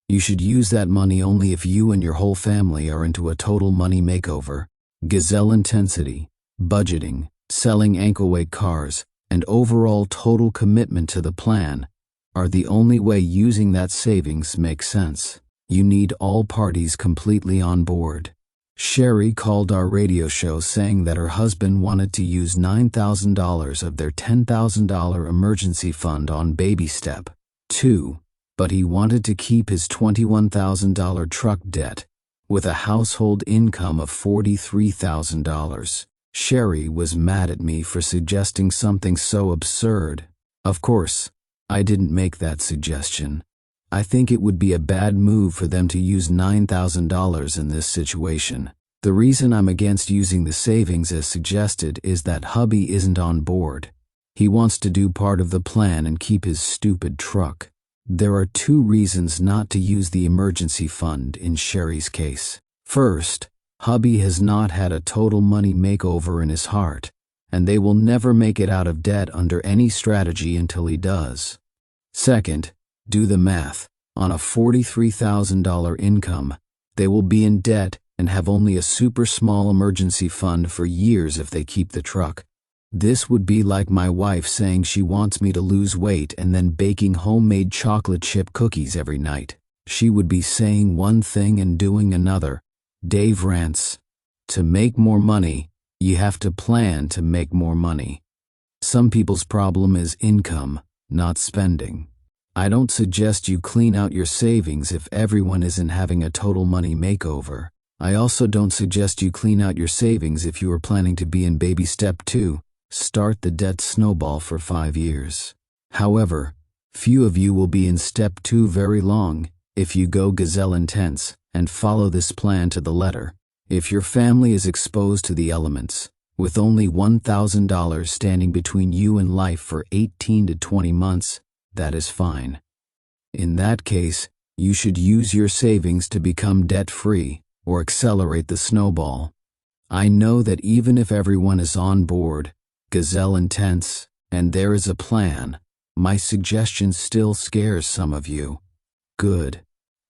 You should use that money only if you and your whole family are into a total money makeover. Gazelle intensity, budgeting, selling ankle-weight cars, and overall total commitment to the plan are the only way using that savings makes sense. You need all parties completely on board. Sherry called our radio show saying that her husband wanted to use $9,000 of their $10,000 emergency fund on baby step 2, but he wanted to keep his $21,000 truck debt with a household income of $43,000. Sherry was mad at me for suggesting something so absurd. Of course, I didn't make that suggestion. I think it would be a bad move for them to use $9,000 in this situation. The reason I'm against using the savings as suggested is that hubby isn't on board. He wants to do part of the plan and keep his stupid truck. There are 2 reasons not to use the emergency fund in Sherry's case. First, hubby has not had a total money makeover in his heart, and they will never make it out of debt under any strategy until he does. Second, do the math. On a $43,000 income, they will be in debt and have only a super small emergency fund for years if they keep the truck. This would be like my wife saying she wants me to lose weight and then baking homemade chocolate chip cookies every night. She would be saying one thing and doing another. Dave rants, to make more money, you have to plan to make more money. Some people's problem is income, not spending. I don't suggest you clean out your savings if everyone isn't having a total money makeover. I also don't suggest you clean out your savings if you are planning to be in baby step 2, start the debt snowball for 5 years. However, few of you will be in step 2 very long if you go gazelle intense and follow this plan to the letter. If your family is exposed to the elements, with only $1,000 standing between you and life for 18 to 20 months, that is fine. In that case, you should use your savings to become debt-free or accelerate the snowball. I know that even if everyone is on board, gazelle intense, and there is a plan, my suggestion still scares some of you. Good.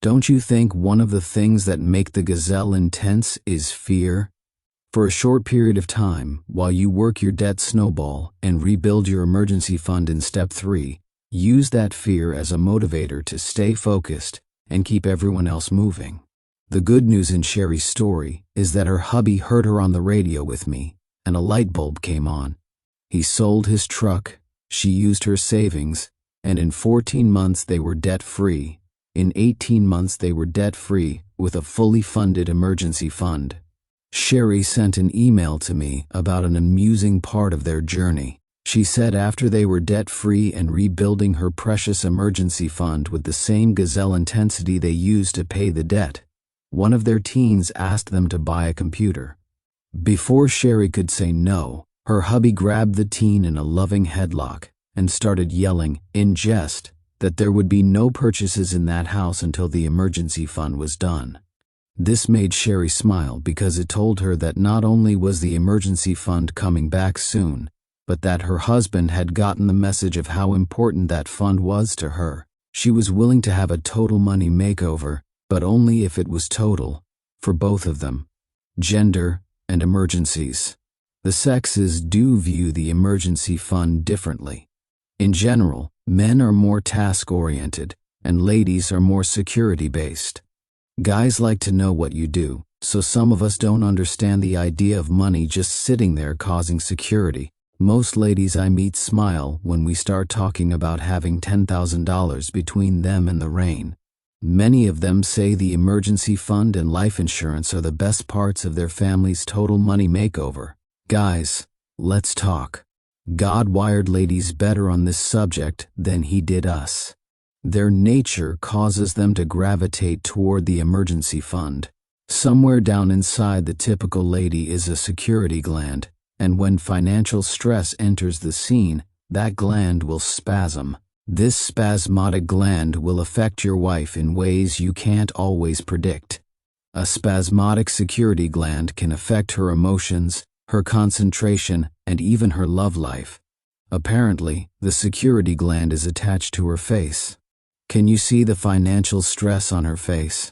Don't you think one of the things that make the gazelle intense is fear? For a short period of time, while you work your debt snowball and rebuild your emergency fund in step 3, use that fear as a motivator to stay focused and keep everyone else moving. The good news in Sherry's story is that her hubby heard her on the radio with me, and a light bulb came on. He sold his truck, she used her savings, and in 14 months they were debt-free. In 18 months they were debt-free with a fully funded emergency fund. Sherry sent an email to me about an amusing part of their journey. She said after they were debt-free and rebuilding her precious emergency fund with the same gazelle intensity they used to pay the debt, one of their teens asked them to buy a computer. Before Sherry could say no, her hubby grabbed the teen in a loving headlock and started yelling, in jest, that there would be no purchases in that house until the emergency fund was done. This made Sherry smile because it told her that not only was the emergency fund coming back soon, but that her husband had gotten the message of how important that fund was to her. She was willing to have a total money makeover, but only if it was total, for both of them. Gender and emergencies. The sexes do view the emergency fund differently. In general, men are more task-oriented, and ladies are more security-based. Guys like to know what you do, so some of us don't understand the idea of money just sitting there causing security. Most ladies I meet smile when we start talking about having $10,000 between them and the rain. Many of them say the emergency fund and life insurance are the best parts of their family's total money makeover. Guys, let's talk. God wired ladies better on this subject than He did us. Their nature causes them to gravitate toward the emergency fund. Somewhere down inside the typical lady is a security gland, and when financial stress enters the scene, that gland will spasm. This spasmodic gland will affect your wife in ways you can't always predict. A spasmodic security gland can affect her emotions, her concentration, and even her love life. Apparently, the security gland is attached to her face. Can you see the financial stress on her face?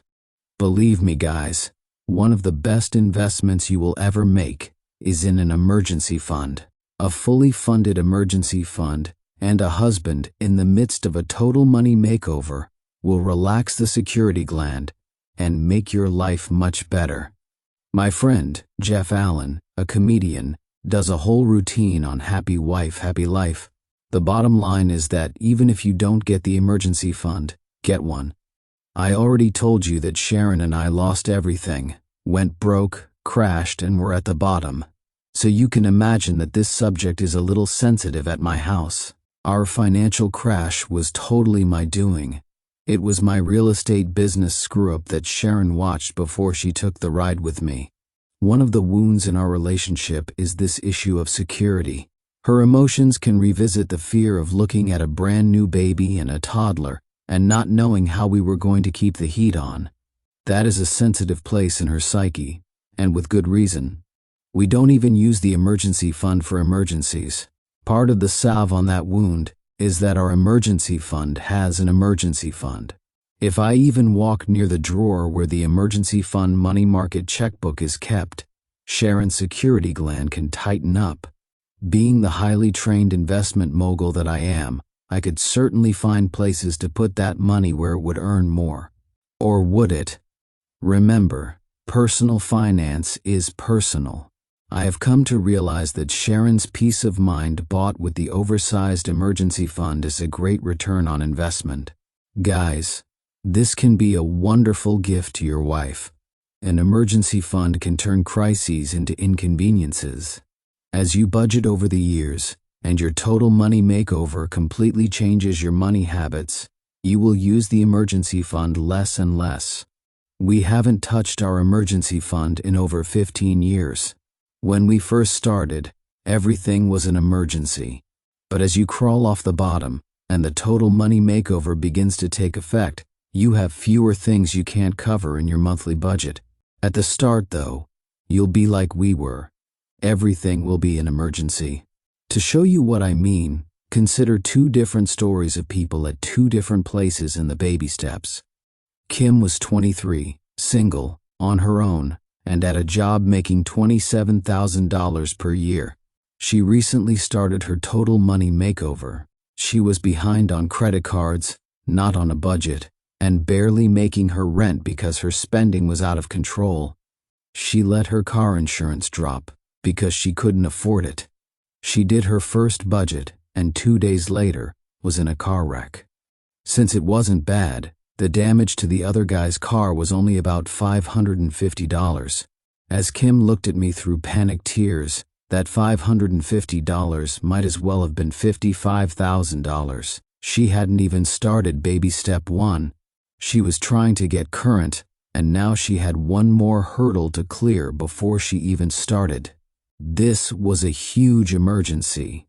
Believe me, guys, one of the best investments you will ever make is in an emergency fund. A fully funded emergency fund and a husband in the midst of a total money makeover will relax the security gland and make your life much better. My friend, Jeff Allen, a comedian, does a whole routine on happy wife, happy life. The bottom line is that even if you don't get the emergency fund, get one. I already told you that Sharon and I lost everything, went broke, crashed, and were at the bottom. So you can imagine that this subject is a little sensitive at my house. Our financial crash was totally my doing. It was my real estate business screw-up that Sharon watched before she took the ride with me. One of the wounds in our relationship is this issue of security. Her emotions can revisit the fear of looking at a brand new baby and a toddler and not knowing how we were going to keep the heat on. That is a sensitive place in her psyche, and with good reason. We don't even use the emergency fund for emergencies. Part of the salve on that wound is that our emergency fund has an emergency fund. If I even walk near the drawer where the emergency fund money market checkbook is kept, Sharon's security gland can tighten up. Being the highly trained investment mogul that I am, I could certainly find places to put that money where it would earn more. Or would it? Remember, personal finance is personal. I have come to realize that Sharon's peace of mind bought with the oversized emergency fund is a great return on investment. Guys, this can be a wonderful gift to your wife. An emergency fund can turn crises into inconveniences. As you budget over the years, and your total money makeover completely changes your money habits, you will use the emergency fund less and less. We haven't touched our emergency fund in over 15 years. When we first started, everything was an emergency. But as you crawl off the bottom, and the total money makeover begins to take effect, you have fewer things you can't cover in your monthly budget. At the start, though, you'll be like we were. Everything will be an emergency. To show you what I mean, consider two different stories of people at two different places in the baby steps. Kim was 23, single, on her own, and at a job making $27,000 per year. She recently started her Total Money Makeover. She was behind on credit cards, not on a budget, and barely making her rent because her spending was out of control. She let her car insurance drop because she couldn't afford it. She did her first budget and 2 days later was in a car wreck. Since it wasn't bad, the damage to the other guy's car was only about $550. As Kim looked at me through panicked tears, that $550 might as well have been $55,000. She hadn't even started baby step 1. She was trying to get current, and now she had one more hurdle to clear before she even started. This was a huge emergency.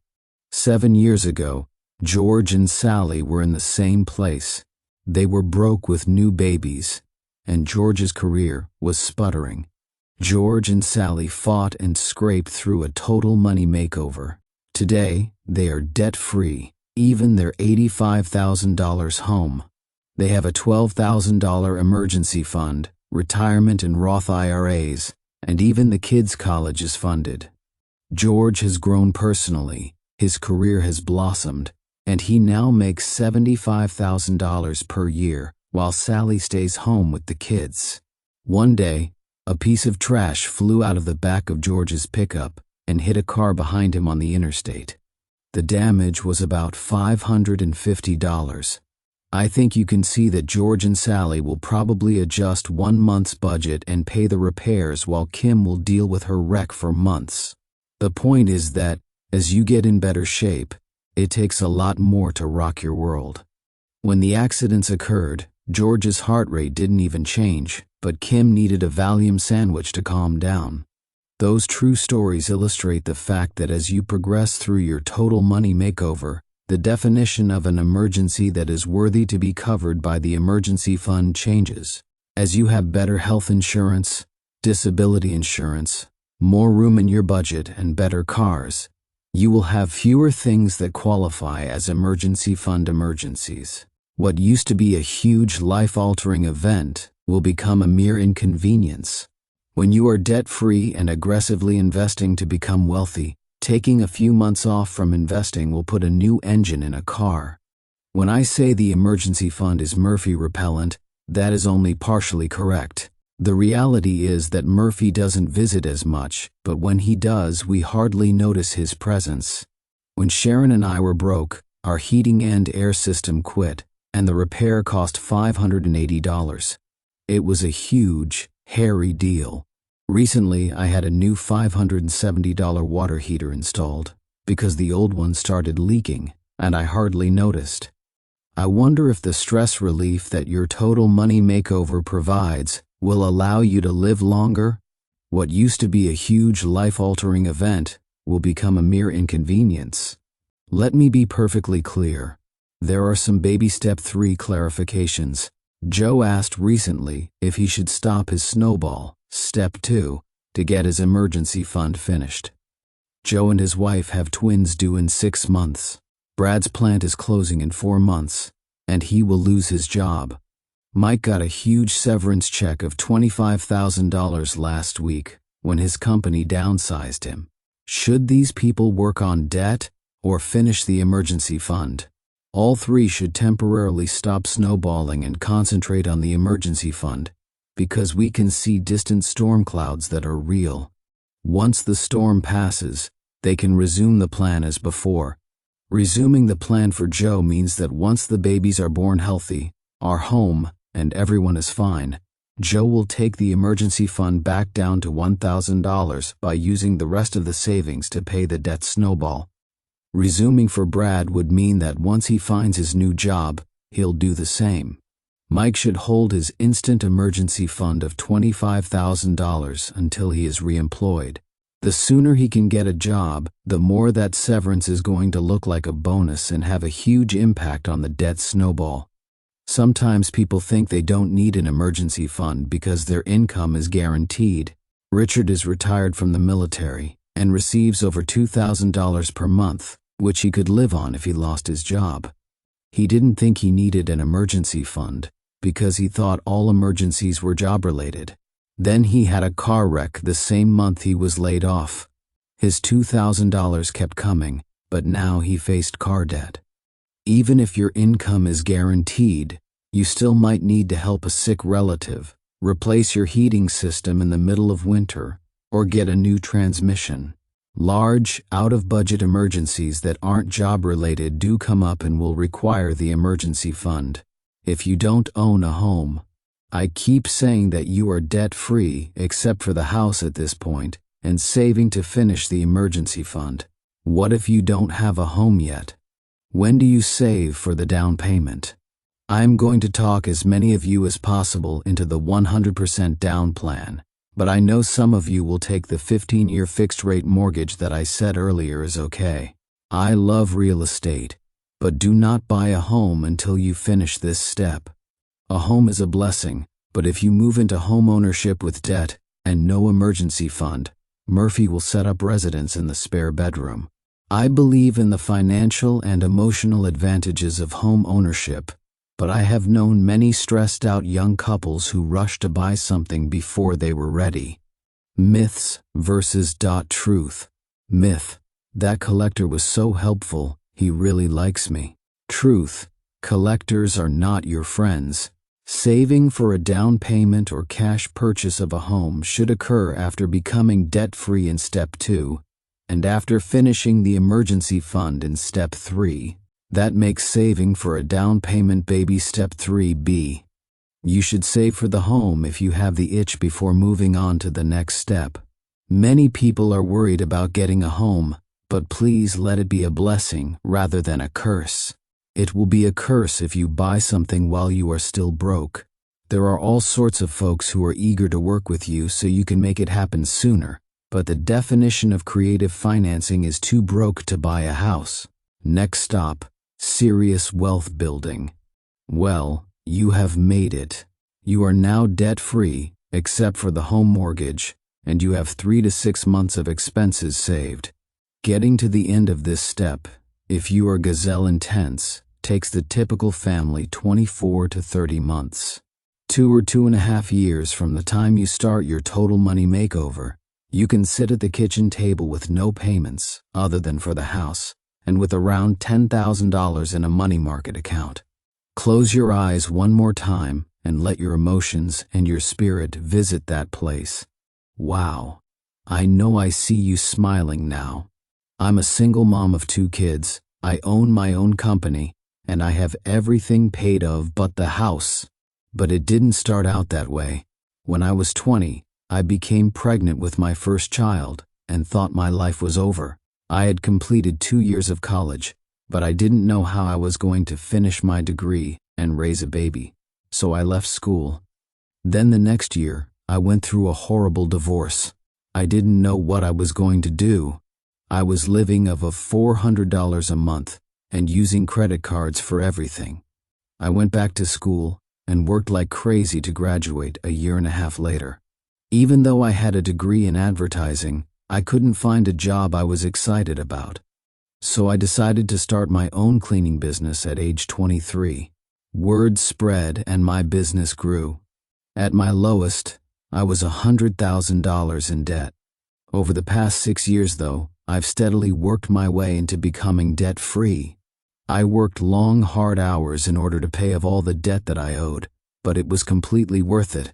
7 years ago, George and Sally were in the same place. They were broke with new babies, and George's career was sputtering. George and Sally fought and scraped through a total money makeover. Today, they are debt-free, even their $85,000 home. They have a $12,000 emergency fund, retirement and Roth IRAs, and even the kids' college is funded. George has grown personally, his career has blossomed, and he now makes $75,000 per year while Sally stays home with the kids. One day, a piece of trash flew out of the back of George's pickup and hit a car behind him on the interstate. The damage was about $550. I think you can see that George and Sally will probably adjust 1 month's budget and pay the repairs while Kim will deal with her wreck for months. The point is that, as you get in better shape, it takes a lot more to rock your world. When the accidents occurred, George's heart rate didn't even change, but Kim needed a Valium sandwich to calm down. Those true stories illustrate the fact that as you progress through your total money makeover, the definition of an emergency that is worthy to be covered by the emergency fund changes. As you have better health insurance, disability insurance, more room in your budget, and better cars, you will have fewer things that qualify as emergency fund emergencies. What used to be a huge life-altering event will become a mere inconvenience. When you are debt-free and aggressively investing to become wealthy, taking a few months off from investing will put a new engine in a car. When I say the emergency fund is Murphy repellent, that is only partially correct. The reality is that Murphy doesn't visit as much, but when he does, we hardly notice his presence. When Sharon and I were broke, our heating and air system quit, and the repair cost $580. It was a huge, hairy deal. Recently, I had a new $570 water heater installed because the old one started leaking, and I hardly noticed. I wonder if the stress relief that your Total Money Makeover provides will allow you to live longer. What used to be a huge life-altering event will become a mere inconvenience. Let me be perfectly clear. There are some baby step 3 clarifications. Joe asked recently if he should stop his snowball, step 2, to get his emergency fund finished. Joe and his wife have twins due in 6 months. Brad's plant is closing in 4 months, and he will lose his job. Mike got a huge severance check of $25,000 last week when his company downsized him. Should these people work on debt or finish the emergency fund? All 3 should temporarily stop snowballing and concentrate on the emergency fund, because we can see distant storm clouds that are real. Once the storm passes, they can resume the plan as before. Resuming the plan for Joe means that once the babies are born healthy, are home, and everyone is fine, Joe will take the emergency fund back down to $1,000 by using the rest of the savings to pay the debt snowball. Resuming for Brad would mean that once he finds his new job, he'll do the same. Mike should hold his instant emergency fund of $25,000 until he is reemployed. The sooner he can get a job, the more that severance is going to look like a bonus and have a huge impact on the debt snowball. Sometimes people think they don't need an emergency fund because their income is guaranteed. Richard is retired from the military and receives over $2,000 per month, which he could live on if he lost his job. He didn't think he needed an emergency fund because he thought all emergencies were job-related. Then he had a car wreck the same month he was laid off. His $2,000 kept coming, but now he faced car debt. Even if your income is guaranteed, you still might need to help a sick relative, replace your heating system in the middle of winter, or get a new transmission. Large, out-of-budget emergencies that aren't job-related do come up and will require the emergency fund. If you don't own a home, I keep saying that you are debt-free except for the house at this point, and saving to finish the emergency fund. What if you don't have a home yet? When do you save for the down payment? I'm going to talk as many of you as possible into the 100% down plan, but I know some of you will take the 15-year fixed-rate mortgage that I said earlier is okay. I love real estate, but do not buy a home until you finish this step. A home is a blessing, but if you move into home ownership with debt and no emergency fund, Murphy will set up residence in the spare bedroom. I believe in the financial and emotional advantages of home ownership, but I have known many stressed-out young couples who rushed to buy something before they were ready. Myths versus truth. Myth: that collector was so helpful, he really likes me. Truth: collectors are not your friends. Saving for a down payment or cash purchase of a home should occur after becoming debt-free in Step 2, and after finishing the emergency fund in Step 3. That makes saving for a down payment baby Step 3B. You should save for the home if you have the itch before moving on to the next step. Many people are worried about getting a home, but please let it be a blessing rather than a curse. It will be a curse if you buy something while you are still broke. There are all sorts of folks who are eager to work with you so you can make it happen sooner, but the definition of creative financing is too broke to buy a house. Next stop: serious wealth building. Well, you have made it. You are now debt-free, except for the home mortgage, and you have 3 to 6 months of expenses saved. Getting to the end of this step, if you are gazelle intense, takes the typical family 24 to 30 months. 2 or 2.5 years from the time you start your total money makeover, you can sit at the kitchen table with no payments other than for the house, and with around $10,000 in a money market account. Close your eyes one more time and let your emotions and your spirit visit that place. Wow, I know I see you smiling now. I'm a single mom of 2 kids, I own my own company, and I have everything paid off but the house. But it didn't start out that way. When I was 20, I became pregnant with my first child and thought my life was over. I had completed 2 years of college, but I didn't know how I was going to finish my degree and raise a baby, so I left school. Then the next year, I went through a horrible divorce. I didn't know what I was going to do. I was living off of $400 a month and using credit cards for everything. I went back to school and worked like crazy to graduate a 1.5 years later. Even though I had a degree in advertising, I couldn't find a job I was excited about. So I decided to start my own cleaning business at age 23. Word spread and my business grew. At my lowest, I was $100,000 in debt. Over the past 6 years, though, I've steadily worked my way into becoming debt-free. I worked long, hard hours in order to pay off all the debt that I owed, but it was completely worth it.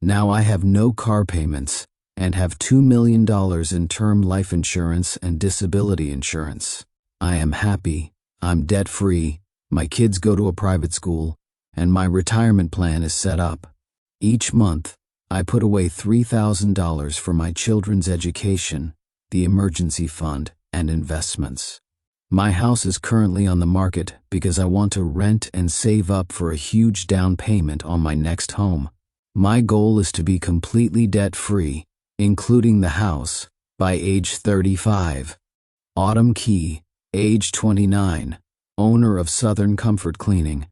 Now I have no car payments and have $2 million in term life insurance and disability insurance. I am happy, I'm debt-free, my kids go to a private school, and my retirement plan is set up. Each month, I put away $3,000 for my children's education, the emergency fund, and investments. My house is currently on the market because I want to rent and save up for a huge down payment on my next home. My goal is to be completely debt-free, including the house, by age 35. Autumn Key, age 29, owner of Southern Comfort Cleaning.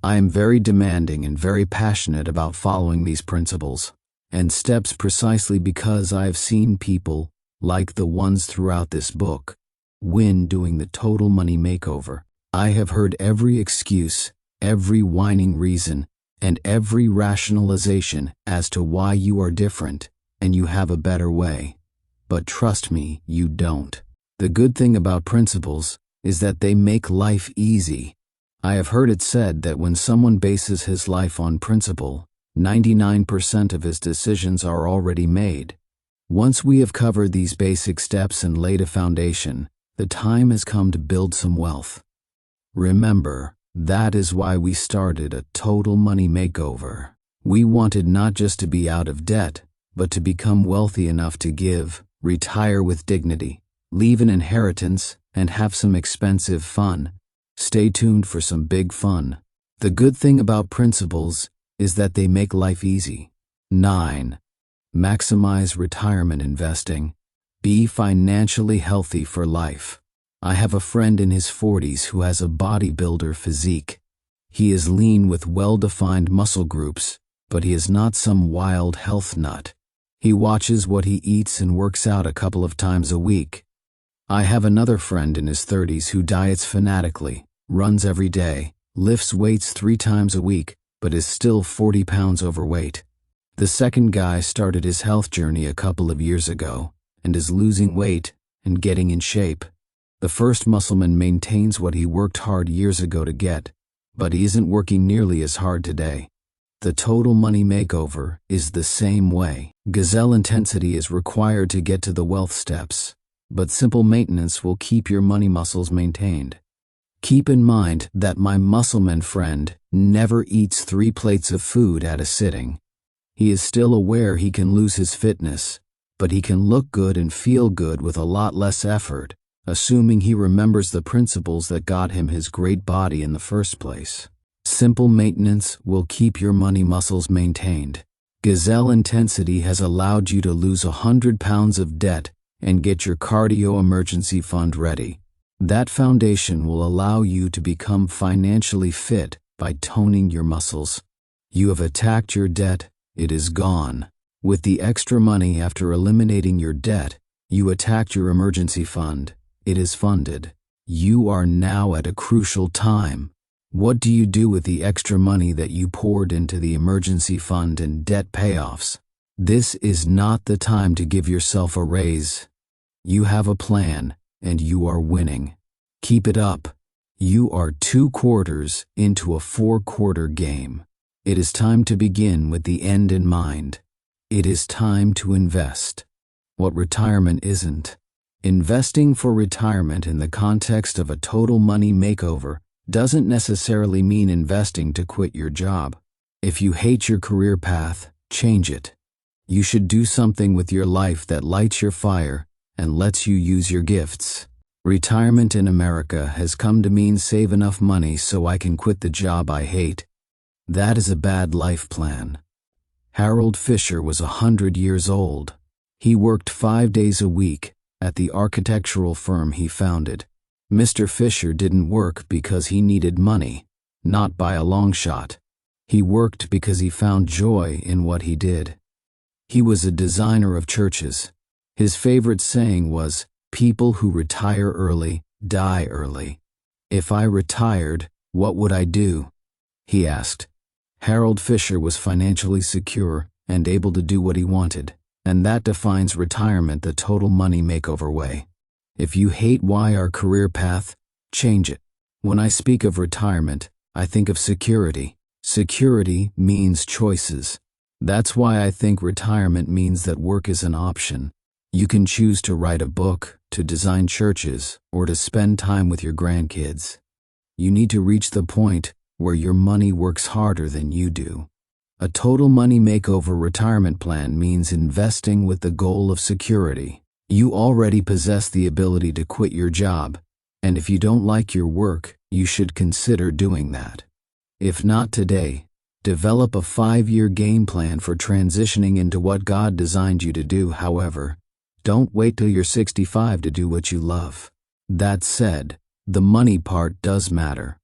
I am very demanding and very passionate about following these principles and steps precisely because I have seen people, like the ones throughout this book, win doing the total money makeover. I have heard every excuse, every whining reason, and every rationalization as to why you are different and you have a better way. But trust me, you don't. The good thing about principles is that they make life easy. I have heard it said that when someone bases his life on principle, 99% of his decisions are already made. Once we have covered these basic steps and laid a foundation, the time has come to build some wealth. Remember, that is why we started a Total Money Makeover. We wanted not just to be out of debt, but to become wealthy enough to give, retire with dignity, leave an inheritance, and have some expensive fun. Stay tuned for some big fun. The good thing about principles is that they make life easy. 9. Maximize retirement investing. Be financially healthy for life. I have a friend in his 40s who has a bodybuilder physique. He is lean with well-defined muscle groups, but he is not some wild health nut. He watches what he eats and works out a couple of times a week. I have another friend in his 30s who diets fanatically, runs every day, lifts weights 3 times a week, but is still 40 pounds overweight. The second guy started his health journey a couple of years ago and is losing weight and getting in shape. The first muscleman maintains what he worked hard years ago to get, but he isn't working nearly as hard today. The Total Money Makeover is the same way. Gazelle intensity is required to get to the wealth steps, but simple maintenance will keep your money muscles maintained. Keep in mind that my muscleman friend never eats 3 plates of food at a sitting. He is still aware he can lose his fitness, but he can look good and feel good with a lot less effort, assuming he remembers the principles that got him his great body in the first place. Simple maintenance will keep your money muscles maintained. Gazelle intensity has allowed you to lose 100 pounds of debt and get your cardio emergency fund ready. That foundation will allow you to become financially fit by toning your muscles. You have attacked your debt, it is gone. With the extra money after eliminating your debt, you attacked your emergency fund, it is funded. You are now at a crucial time. What do you do with the extra money that you poured into the emergency fund and debt payoffs? This is not the time to give yourself a raise. You have a plan, and you are winning. Keep it up. You are 2 quarters into a 4-quarter game. It is time to begin with the end in mind. It is time to invest. What retirement isn't. Investing for retirement in the context of a total money makeover doesn't necessarily mean investing to quit your job. If you hate your career path, change it. You should do something with your life that lights your fire and lets you use your gifts. Retirement in America has come to mean save enough money so I can quit the job I hate. That is a bad life plan. Harold Fisher was 100 years old. He worked 5 days a week at the architectural firm he founded. Mr. Fisher didn't work because he needed money, not by a long shot. He worked because he found joy in what he did. He was a designer of churches. His favorite saying was, "People who retire early, die early." If I retired, what would I do? He asked. Harold Fisher was financially secure and able to do what he wanted, and that defines retirement the total money makeover way. If you hate our career path, change it. When I speak of retirement, I think of security. Security means choices. That's why I think retirement means that work is an option. You can choose to write a book, to design churches, or to spend time with your grandkids. You need to reach the point where your money works harder than you do. A total money makeover retirement plan means investing with the goal of security. You already possess the ability to quit your job, and if you don't like your work, you should consider doing that. If not today, develop a 5-year game plan for transitioning into what God designed you to do. However, don't wait till you're 65 to do what you love. That said, the money part does matter.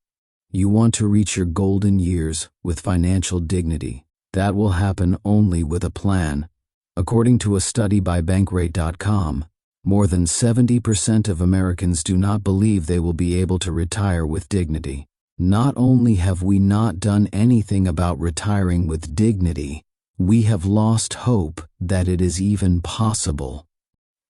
You want to reach your golden years with financial dignity. That will happen only with a plan. According to a study by bankrate.com, more than 70% of Americans do not believe they will be able to retire with dignity. Not only have we not done anything about retiring with dignity, we have lost hope that it is even possible.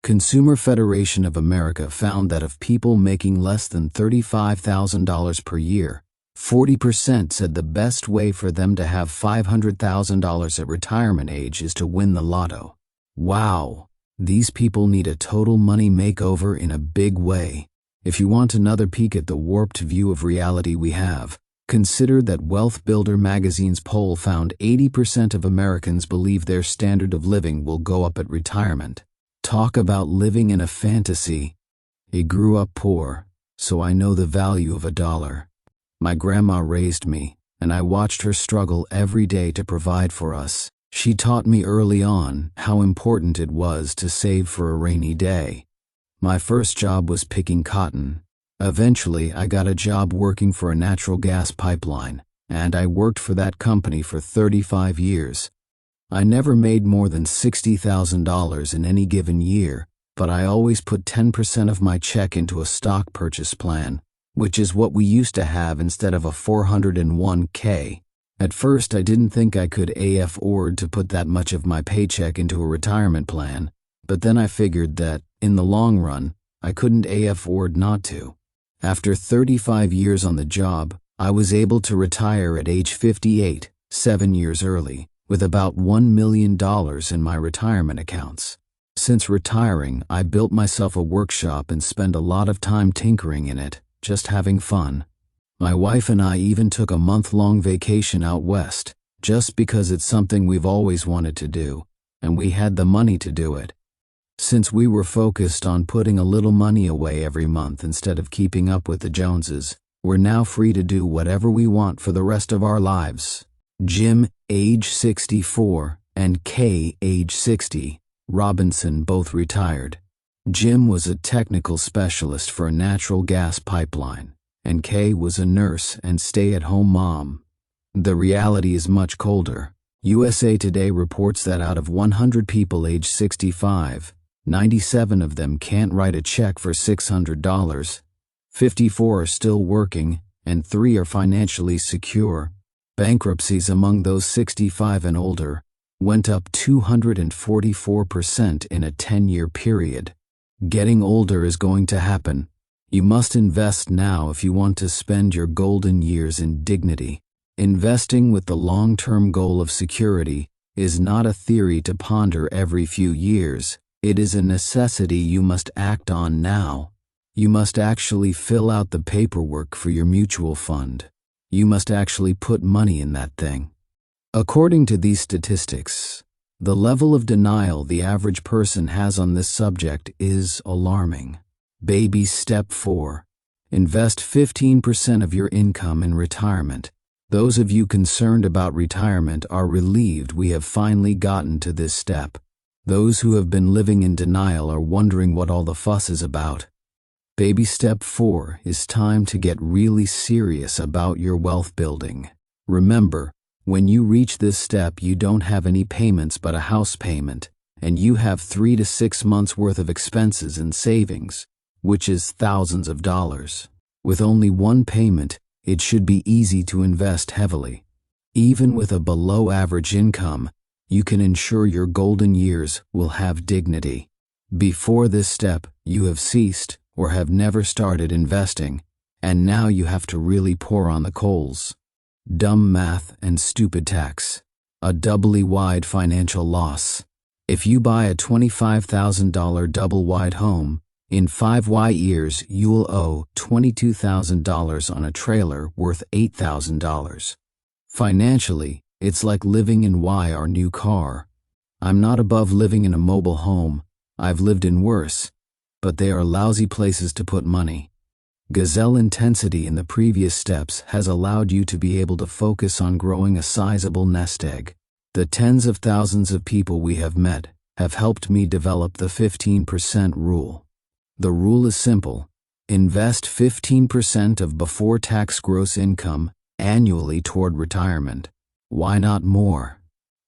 Consumer Federation of America found that of people making less than $35,000 per year, 40% said the best way for them to have $500,000 at retirement age is to win the lotto. Wow, these people need a total money makeover in a big way. If you want another peek at the warped view of reality we have, consider that Wealth Builder magazine's poll found 80% of Americans believe their standard of living will go up at retirement. Talk about living in a fantasy. I grew up poor, so I know the value of a dollar. My grandma raised me, and I watched her struggle every day to provide for us. She taught me early on how important it was to save for a rainy day. My first job was picking cotton. Eventually, I got a job working for a natural gas pipeline, and I worked for that company for 35 years. I never made more than $60,000 in any given year, but I always put 10% of my check into a stock purchase plan, which is what we used to have instead of a 401k. At first, I didn't think I could afford to put that much of my paycheck into a retirement plan, but then I figured that, in the long run, I couldn't afford not to. After 35 years on the job, I was able to retire at age 58, 7 years early, with about $1 million in my retirement accounts. Since retiring, I built myself a workshop and spend a lot of time tinkering in it, just having fun. My wife and I even took a month-long vacation out west, just because it's something we've always wanted to do, and we had the money to do it. Since we were focused on putting a little money away every month instead of keeping up with the Joneses, we're now free to do whatever we want for the rest of our lives. Jim, age 64, and Kay, age 60, Robinson both retired. Jim was a technical specialist for a natural gas pipeline, and Kay was a nurse and stay-at-home mom. The reality is much colder. USA Today reports that out of 100 people age 65, 97 of them can't write a check for $600, 54 are still working, and 3 are financially secure. Bankruptcies among those 65 and older went up 244% in a 10-year period. Getting older is going to happen. You must invest now if you want to spend your golden years in dignity. Investing with the long-term goal of security is not a theory to ponder every few years. It is a necessity you must act on now. You must actually fill out the paperwork for your mutual fund. You must actually put money in that thing. According to these statistics, the level of denial the average person has on this subject is alarming. Baby step 4. Invest 15% of your income in retirement. Those of you concerned about retirement are relieved we have finally gotten to this step. Those who have been living in denial are wondering what all the fuss is about. Baby step 4 is time to get really serious about your wealth building. Remember, when you reach this step, you don't have any payments but a house payment, and you have 3 to 6 months worth of expenses and savings, which is thousands of dollars. With only one payment, it should be easy to invest heavily. Even with a below-average income, you can ensure your golden years will have dignity. Before this step, you have ceased or have never started investing, and now you have to really pour on the coals. Dumb math and stupid tax. A doubly wide financial loss. If you buy a $25,000 double-wide home, in 5 years you will owe $22,000 on a trailer worth $8,000. Financially, it's like living in our new car. I'm not above living in a mobile home. I've lived in worse, but they are lousy places to put money. Gazelle intensity in the previous steps has allowed you to be able to focus on growing a sizable nest egg. The tens of thousands of people we have met have helped me develop the 15% rule. The rule is simple. Invest 15% of before-tax gross income annually toward retirement. Why not more?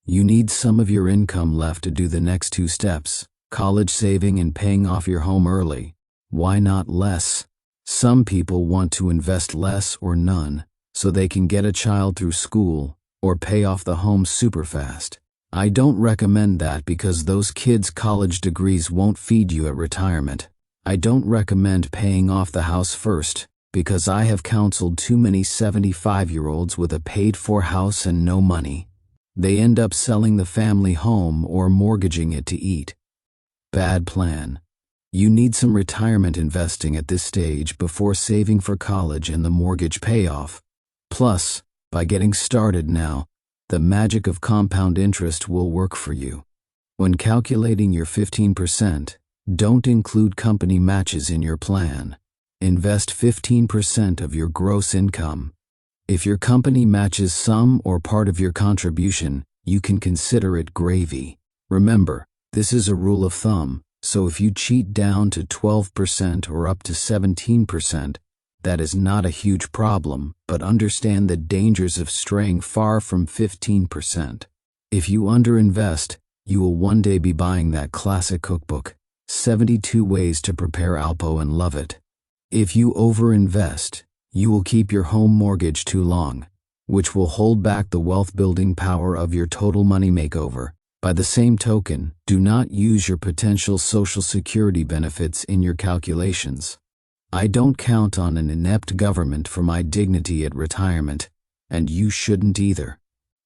You need some of your income left to do the next 2 steps. College saving and paying off your home early. Why not less? Some people want to invest less or none. so they can get a child through school or pay off the home super fast. I don't recommend that because those kids' college degrees won't feed you at retirement. I don't recommend paying off the house first because I have counseled too many 75-year-olds with a paid-for house and no money. They end up selling the family home or mortgaging it to eat. Bad plan. You need some retirement investing at this stage before saving for college and the mortgage payoff. Plus, by getting started now, the magic of compound interest will work for you. When calculating your 15%, don't include company matches in your plan. Invest 15% of your gross income. If your company matches some or part of your contribution, you can consider it gravy. Remember, this is a rule of thumb, so if you cheat down to 12% or up to 17%, that is not a huge problem, but understand the dangers of straying far from 15%. If you underinvest, you will one day be buying that classic cookbook, 72 Ways to Prepare Alpo, and love it. If you overinvest, you will keep your home mortgage too long, which will hold back the wealth-building power of your total money makeover. By the same token, do not use your potential Social Security benefits in your calculations. I don't count on an inept government for my dignity at retirement, and you shouldn't either.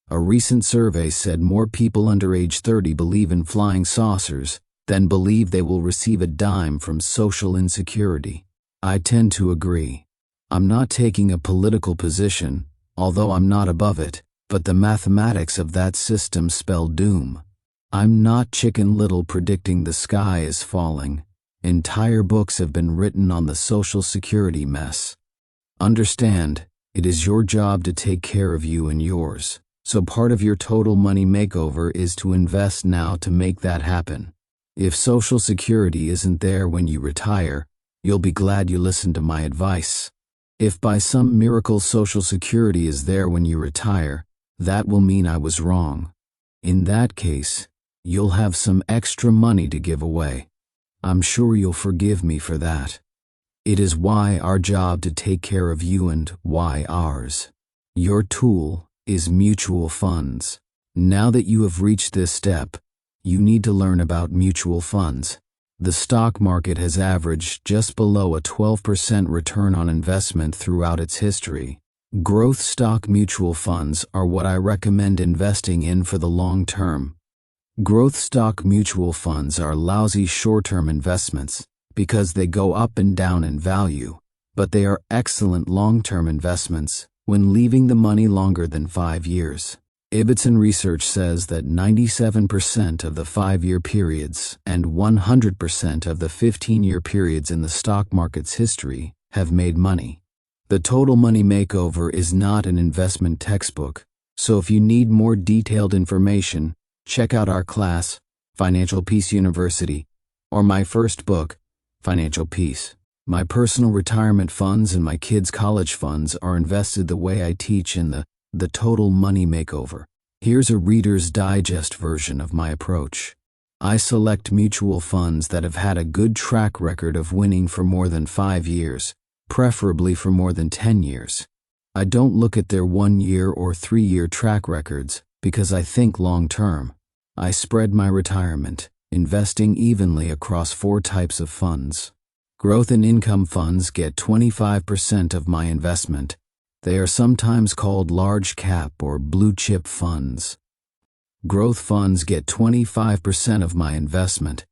A recent survey said more people under age 30 believe in flying saucers than believe they will receive a dime from social insecurity. I tend to agree. I'm not taking a political position, although I'm not above it, but the mathematics of that system spell doom. I'm not Chicken Little predicting the sky is falling. Entire books have been written on the Social Security mess. Understand, it is your job to take care of you and yours, so part of your total money makeover is to invest now to make that happen. If Social Security isn't there when you retire, you'll be glad you listened to my advice. If by some miracle Social Security is there when you retire, that will mean I was wrong. In that case, you'll have some extra money to give away. I'm sure you'll forgive me for that. It is why our job to take care of you and why ours. Your tool is mutual funds. Now that you have reached this step, you need to learn about mutual funds. The stock market has averaged just below a 12% return on investment throughout its history. Growth stock mutual funds are what I recommend investing in for the long term. Growth stock mutual funds are lousy short-term investments because they go up and down in value, but they are excellent long-term investments when leaving the money longer than 5 years. Ibbotson research says that 97% of the 5-year periods and 100% of the 15-year periods in the stock market's history have made money. The Total Money Makeover is not an investment textbook, so if you need more detailed information, check out our class, Financial Peace University, or my first book, Financial Peace. My personal retirement funds and my kids' college funds are invested the way I teach in the Total Money Makeover. Here's a Reader's Digest version of my approach. I select mutual funds that have had a good track record of winning for more than 5 years, preferably for more than 10 years. I don't look at their 1-year or 3-year track records because I think long-term. I spread my retirement, investing evenly across 4 types of funds. Growth and income funds get 25% of my investment. They are sometimes called large cap or blue chip funds. Growth funds get 25% of my investment.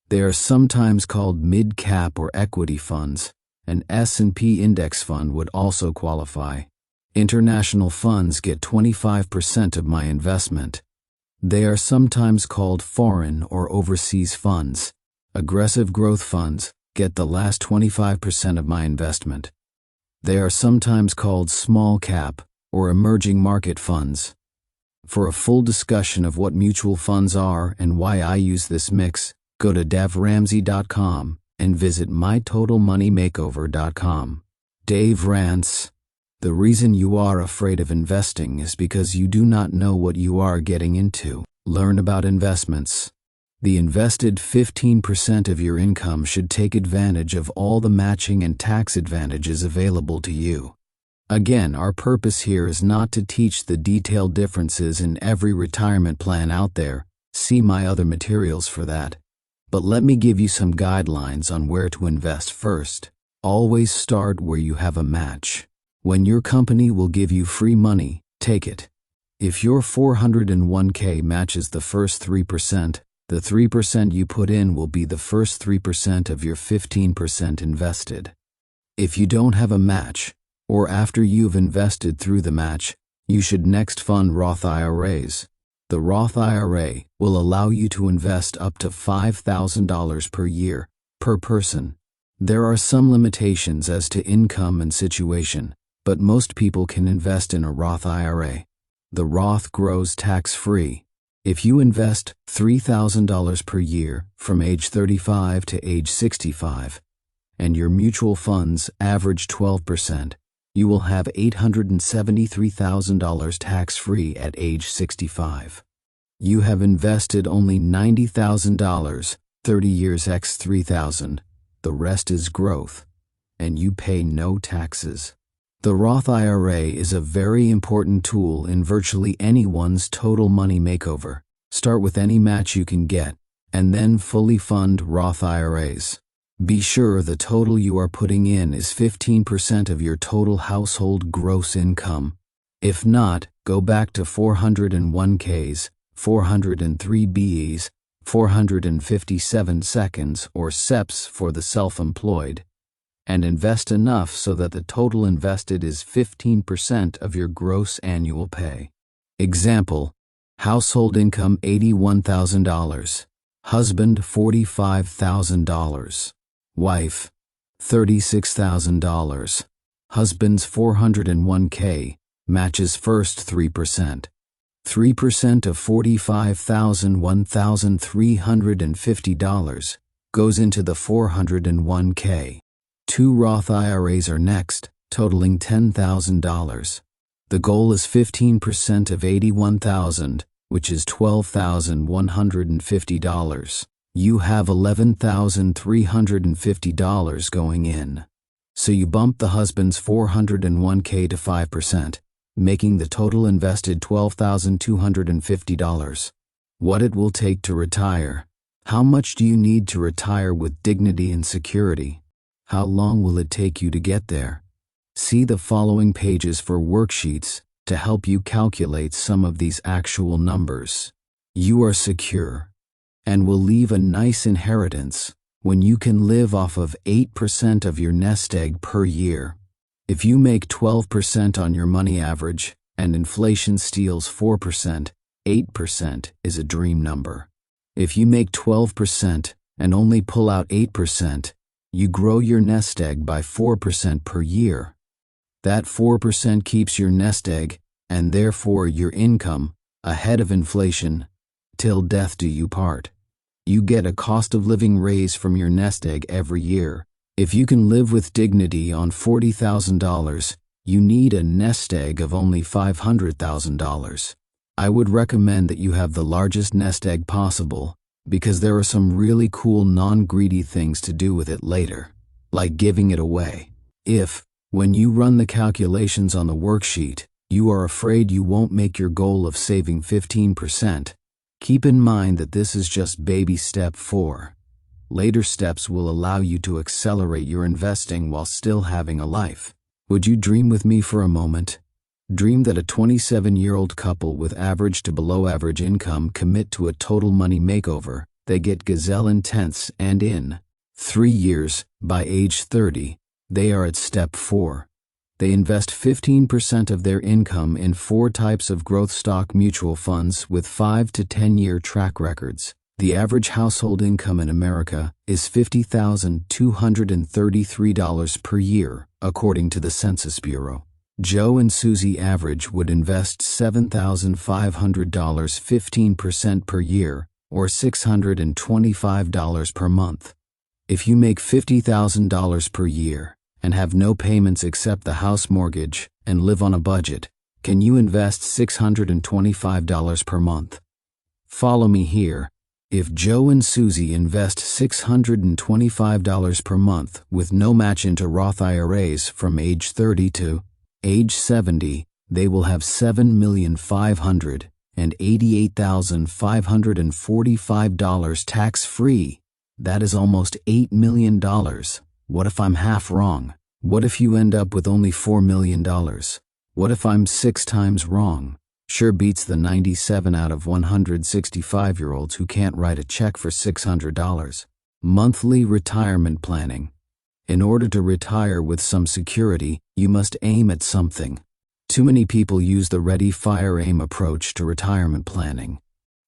They are sometimes called mid cap or equity funds. An S&P index fund would also qualify. International funds get 25% of my investment. They are sometimes called foreign or overseas funds. Aggressive growth funds get the last 25% of my investment. They are sometimes called small cap or emerging market funds. For a full discussion of what mutual funds are and why I use this mix, go to daveramsey.com and visit mytotalmoneymakeover.com. Dave rants, the reason you are afraid of investing is because you do not know what you are getting into. Learn about investments. The invested 15% of your income should take advantage of all the matching and tax advantages available to you. Again, our purpose here is not to teach the detailed differences in every retirement plan out there. See my other materials for that. But let me give you some guidelines on where to invest first. Always start where you have a match. When your company will give you free money, take it. If your 401k matches the first 3%, the 3% you put in will be the first 3% of your 15% invested. If you don't have a match, or after you've invested through the match, you should next fund Roth IRAs. The Roth IRA will allow you to invest up to $5,000 per year, per person. There are some limitations as to income and situation, but most people can invest in a Roth IRA. The Roth grows tax-free. If you invest $3,000 per year from age 35 to age 65, and your mutual funds average 12%, you will have $873,000 tax-free at age 65. You have invested only $90,000, 30 years x 3,000. The rest is growth, and you pay no taxes. The Roth IRA is a very important tool in virtually anyone's total money makeover. Start with any match you can get, and then fully fund Roth IRAs. Be sure the total you are putting in is 15% of your total household gross income. If not, go back to 401ks, 403 Bs, 457 seconds or SEPs for the self-employed, and invest enough so that the total invested is 15% of your gross annual pay. Example: household income $81,000, husband $45,000, wife $36,000. Husband's 401k matches first 3%. 3% of $45,000, $1,350 goes into the 401k. 2 Roth IRAs are next, totaling $10,000. The goal is 15% of $81,000, which is $12,150. You have $11,350 going in. So you bump the husband's 401k to 5%, making the total invested $12,250. What it will take to retire. How much do you need to retire with dignity and security? How long will it take you to get there? See the following pages for worksheets to help you calculate some of these actual numbers. You are secure and will leave a nice inheritance when you can live off of 8% of your nest egg per year. If you make 12% on your money average and inflation steals 4%, 8% is a dream number. If you make 12% and only pull out 8%, you grow your nest egg by 4% per year. That 4% keeps your nest egg, and therefore your income, ahead of inflation, till death do you part. You get a cost of living raise from your nest egg every year. If you can live with dignity on $40,000, you need a nest egg of only $500,000. I would recommend that you have the largest nest egg possible, because there are some really cool non-greedy things to do with it later, like giving it away. If, when you run the calculations on the worksheet, you are afraid you won't make your goal of saving 15%, keep in mind that this is just baby step 4. Later steps will allow you to accelerate your investing while still having a life. Would you dream with me for a moment? Dream that a 27-year-old couple with average to below average income commit to a total money makeover. They get gazelle intense, and in 3 years, by age 30, they are at step 4. They invest 15% of their income in 4 types of growth stock mutual funds with 5 to 10-year track records. The average household income in America is $50,233 per year, according to the Census Bureau. Joe and Susie average would invest $7,500, 15% per year, or $625 per month. If you make $50,000 per year and have no payments except the house mortgage and live on a budget, can you invest $625 per month? Follow me here. If Joe and Susie invest $625 per month with no match into Roth IRAs from age 30 to Age 70, they will have $7,588,545 tax-free. That is almost $8 million. What if I'm half wrong? What if you end up with only $4 million? What if I'm 6 times wrong? Sure beats the 97 out of 165-year-olds who can't write a check for $600. Monthly retirement planning. In order to retire with some security, you must aim at something. Too many people use the ready, fire, aim approach to retirement planning.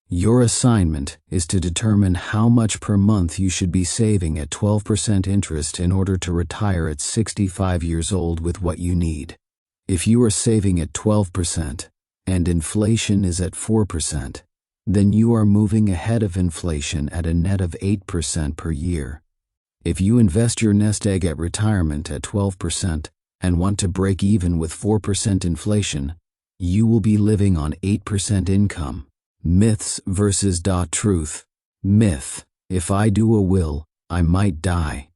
Your assignment is to determine how much per month you should be saving at 12% interest in order to retire at 65 years old with what you need. If you are saving at 12% and inflation is at 4%, then you are moving ahead of inflation at a net of 8% per year. If you invest your nest egg at retirement at 12% and want to break even with 4% inflation, you will be living on 8% income. Myths versus truth. Myth: if I do a will, I might die.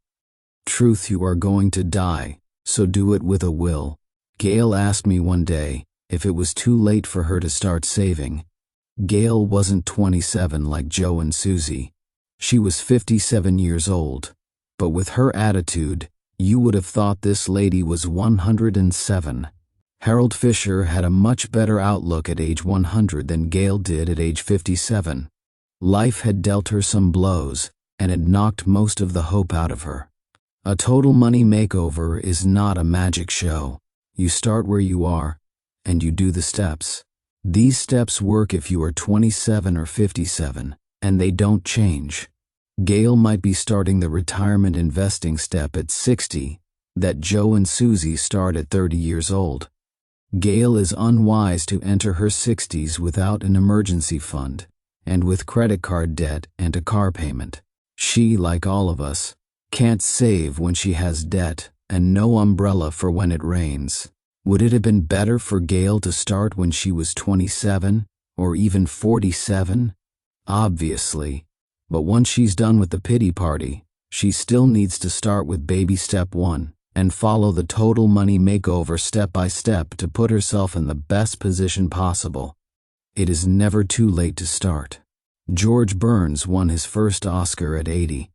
Truth: you are going to die, so do it with a will. Gail asked me one day if it was too late for her to start saving. Gail wasn't 27 like Joe and Susie. She was 57 years old. But with her attitude, you would have thought this lady was 107. Harold Fisher had a much better outlook at age 100 than Gail did at age 57. Life had dealt her some blows and had knocked most of the hope out of her. A total money makeover is not a magic show. You start where you are, and you do the steps. These steps work if you are 27 or 57, and they don't change. Gail might be starting the retirement investing step at 60, that Joe and Susie start at 30 years old. Gail is unwise to enter her 60s without an emergency fund, and with credit card debt and a car payment. She, like all of us, can't save when she has debt and no umbrella for when it rains. Would it have been better for Gail to start when she was 27 or even 47? Obviously. But once she's done with the pity party, she still needs to start with baby step 1 and follow the total money makeover step by step to put herself in the best position possible. It is never too late to start. George Burns won his first Oscar at 80.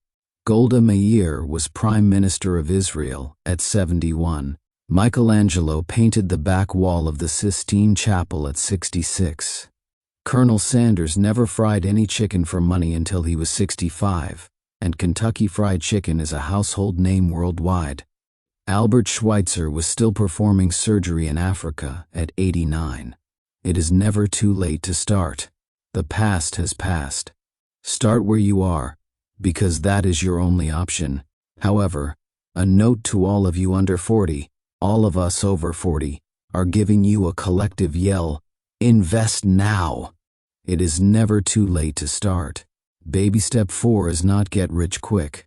Golda Meir was Prime Minister of Israel at 71. Michelangelo painted the back wall of the Sistine Chapel at 66. Colonel Sanders never fried any chicken for money until he was 65, and Kentucky Fried Chicken is a household name worldwide. Albert Schweitzer was still performing surgery in Africa at 89. It is never too late to start. The past has passed. Start where you are, because that is your only option. However, a note to all of you under 40, all of us over 40, are giving you a collective yell: invest now. It is never too late to start. Baby step 4 is not get rich quick.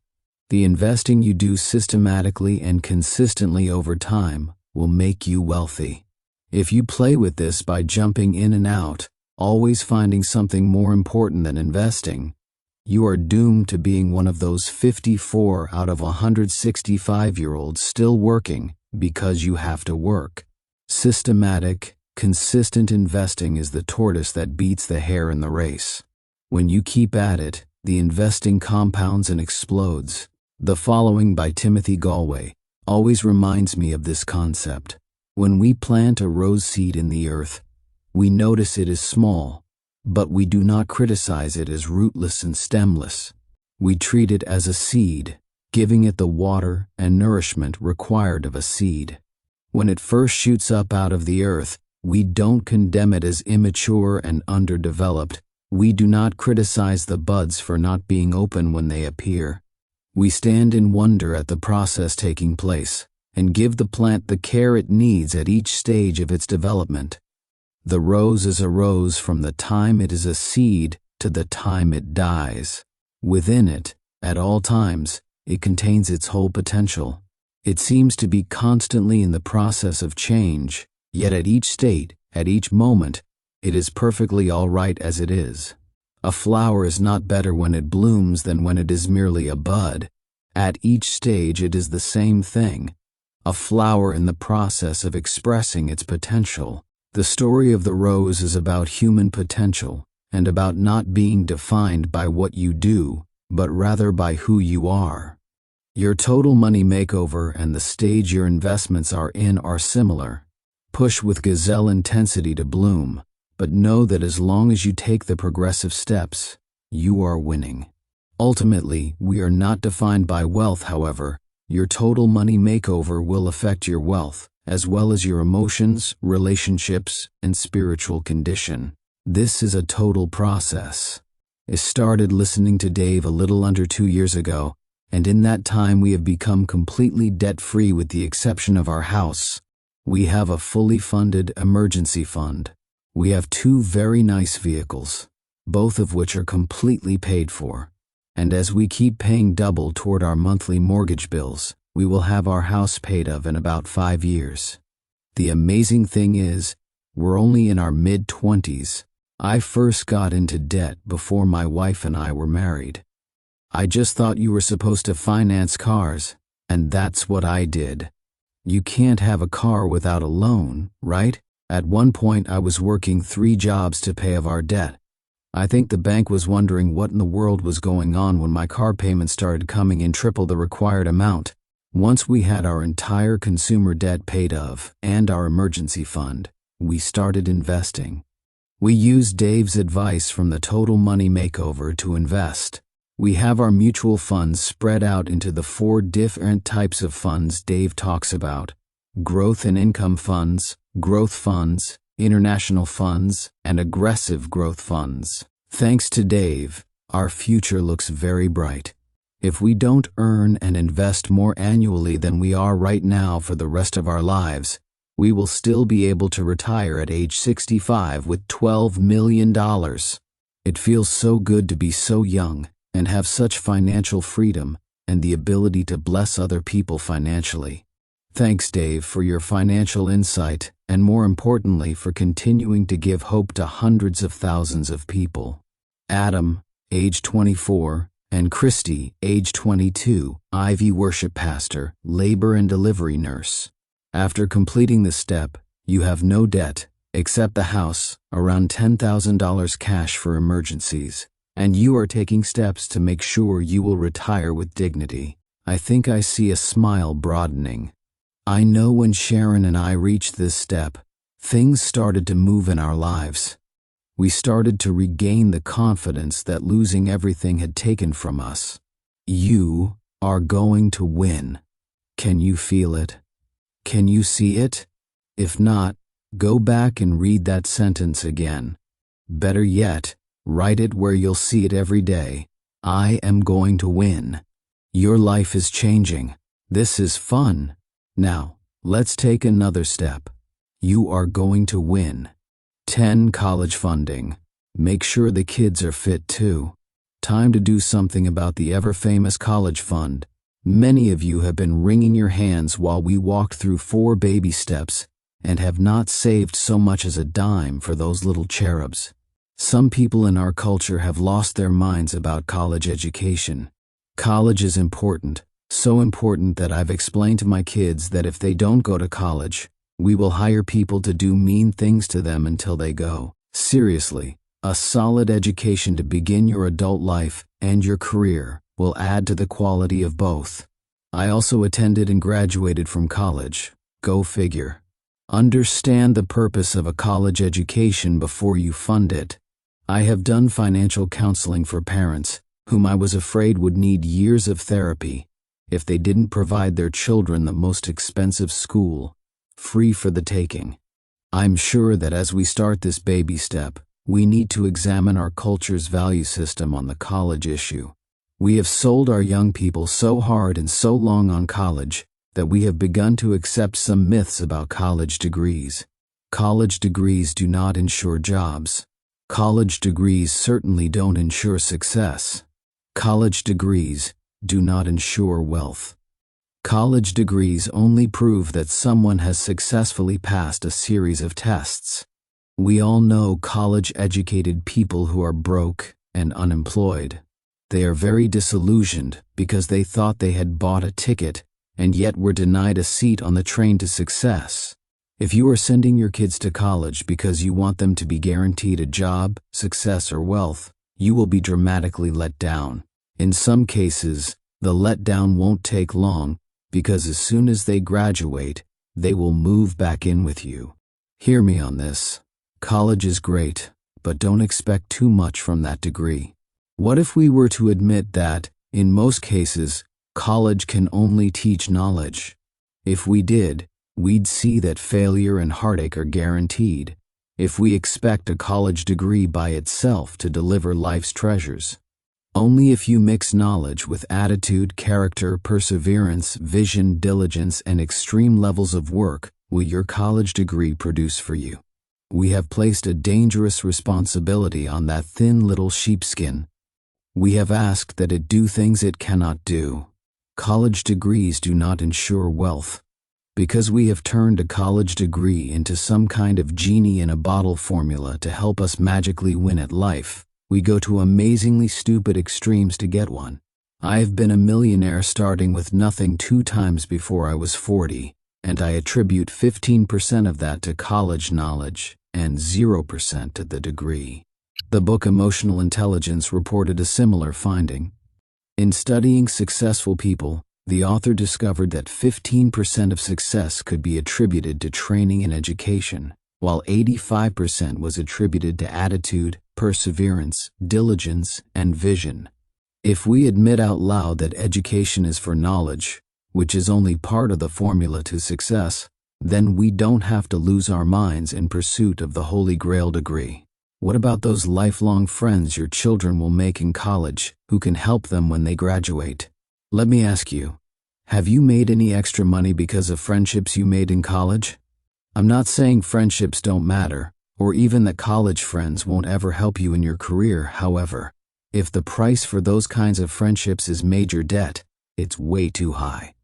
The investing you do systematically and consistently over time will make you wealthy. If you play with this by jumping in and out, always finding something more important than investing, you are doomed to being one of those 54 out of 165-year-olds still working because you have to work. Systematic, consistent investing is the tortoise that beats the hare in the race. When you keep at it, the investing compounds and explodes. The following by Timothy Galway always reminds me of this concept. When we plant a rose seed in the earth, we notice it is small, but we do not criticize it as rootless and stemless. We treat it as a seed, giving it the water and nourishment required of a seed. When it first shoots up out of the earth, we don't condemn it as immature and underdeveloped. We do not criticize the buds for not being open when they appear. We stand in wonder at the process taking place and give the plant the care it needs at each stage of its development. The rose is a rose from the time it is a seed to the time it dies. Within it, at all times, it contains its whole potential. It seems to be constantly in the process of change, yet at each state, at each moment, it is perfectly all right as it is. A flower is not better when it blooms than when it is merely a bud. At each stage it is the same thing. a flower in the process of expressing its potential. The story of the rose is about human potential and about not being defined by what you do, but rather by who you are. Your total money makeover and the stage your investments are in are similar. Push with gazelle intensity to bloom, but know that as long as you take the progressive steps, you are winning. Ultimately, we are not defined by wealth, however. Your total money makeover will affect your wealth, as well as your emotions, relationships, and spiritual condition. This is a total process. I started listening to Dave a little under 2 years ago, and in that time we have become completely debt-free with the exception of our house. We have a fully funded emergency fund. We have 2 very nice vehicles, both of which are completely paid for. And as we keep paying double toward our monthly mortgage bills, we will have our house paid off in about 5 years. The amazing thing is, we're only in our mid-20s. I first got into debt before my wife and I were married. I just thought you were supposed to finance cars, and that's what I did. You can't have a car without a loan, right? At one point I was working 3 jobs to pay off our debt. I think the bank was wondering what in the world was going on when my car payment started coming in triple the required amount. Once we had our entire consumer debt paid off and our emergency fund, we started investing. We used Dave's advice from the Total Money Makeover to invest. We have our mutual funds spread out into the 4 different types of funds Dave talks about: growth and income funds, growth funds, international funds, and aggressive growth funds. Thanks to Dave, our future looks very bright. If we don't earn and invest more annually than we are right now for the rest of our lives, we will still be able to retire at age 65 with $12 million. It feels so good to be so young and have such financial freedom and the ability to bless other people financially. Thanks, Dave, for your financial insight and, more importantly, for continuing to give hope to hundreds of thousands of people. Adam, age 24, and Christy, age 22, Ivy worship pastor, labor and delivery nurse. After completing this step, you have no debt, except the house, around $10,000 cash for emergencies, and you are taking steps to make sure you will retire with dignity. I think I see a smile broadening. I know when Sharon and I reached this step, things started to move in our lives. We started to regain the confidence that losing everything had taken from us. You are going to win. Can you feel it? Can you see it? If not, go back and read that sentence again. Better yet, write it where you'll see it every day. I am going to win. Your life is changing. This is fun. Now, let's take another step. You are going to win. 10. College funding. Make sure the kids are fit too. Time to do something about the ever-famous college fund. Many of you have been wringing your hands while we walked through 4 baby steps and have not saved so much as a dime for those little cherubs. Some people in our culture have lost their minds about college education. College is important. So important that I've explained to my kids that if they don't go to college, we will hire people to do mean things to them until they go. Seriously, a solid education to begin your adult life and your career will add to the quality of both. I also attended and graduated from college. Go figure. Understand the purpose of a college education before you fund it. I have done financial counseling for parents whom I was afraid would need years of therapy if they didn't provide their children the most expensive school, free for the taking. I'm sure that as we start this baby step, we need to examine our culture's value system on the college issue. We have sold our young people so hard and so long on college that we have begun to accept some myths about college degrees. College degrees do not ensure jobs. College degrees certainly don't ensure success. College degrees do not ensure wealth. College degrees only prove that someone has successfully passed a series of tests. We all know college-educated people who are broke and unemployed. They are very disillusioned because they thought they had bought a ticket and yet we're denied a seat on the train to success. If you are sending your kids to college because you want them to be guaranteed a job, success, or wealth, you will be dramatically let down. In some cases, the letdown won't take long, because as soon as they graduate, they will move back in with you. Hear me on this. College is great, but don't expect too much from that degree. What if we were to admit that, in most cases, college can only teach knowledge? If we did, we'd see that failure and heartache are guaranteed. If we expect a college degree by itself to deliver life's treasures. Only if you mix knowledge with attitude, character, perseverance, vision, diligence, and extreme levels of work will your college degree produce for you. We have placed a dangerous responsibility on that thin little sheepskin. We have asked that it do things it cannot do. College degrees do not ensure wealth. Because we have turned a college degree into some kind of genie in a bottle formula to help us magically win at life, we go to amazingly stupid extremes to get one. I have been a millionaire starting with nothing 2 times before I was 40, and I attribute 15% of that to college knowledge and 0% to the degree. The book Emotional Intelligence reported a similar finding. In studying successful people, the author discovered that 15% of success could be attributed to training and education, while 85% was attributed to attitude, perseverance, diligence, and vision. If we admit out loud that education is for knowledge, which is only part of the formula to success, then we don't have to lose our minds in pursuit of the Holy Grail degree. What about those lifelong friends your children will make in college who can help them when they graduate? Let me ask you, have you made any extra money because of friendships you made in college? I'm not saying friendships don't matter, or even that college friends won't ever help you in your career. However, if the price for those kinds of friendships is major debt, it's way too high.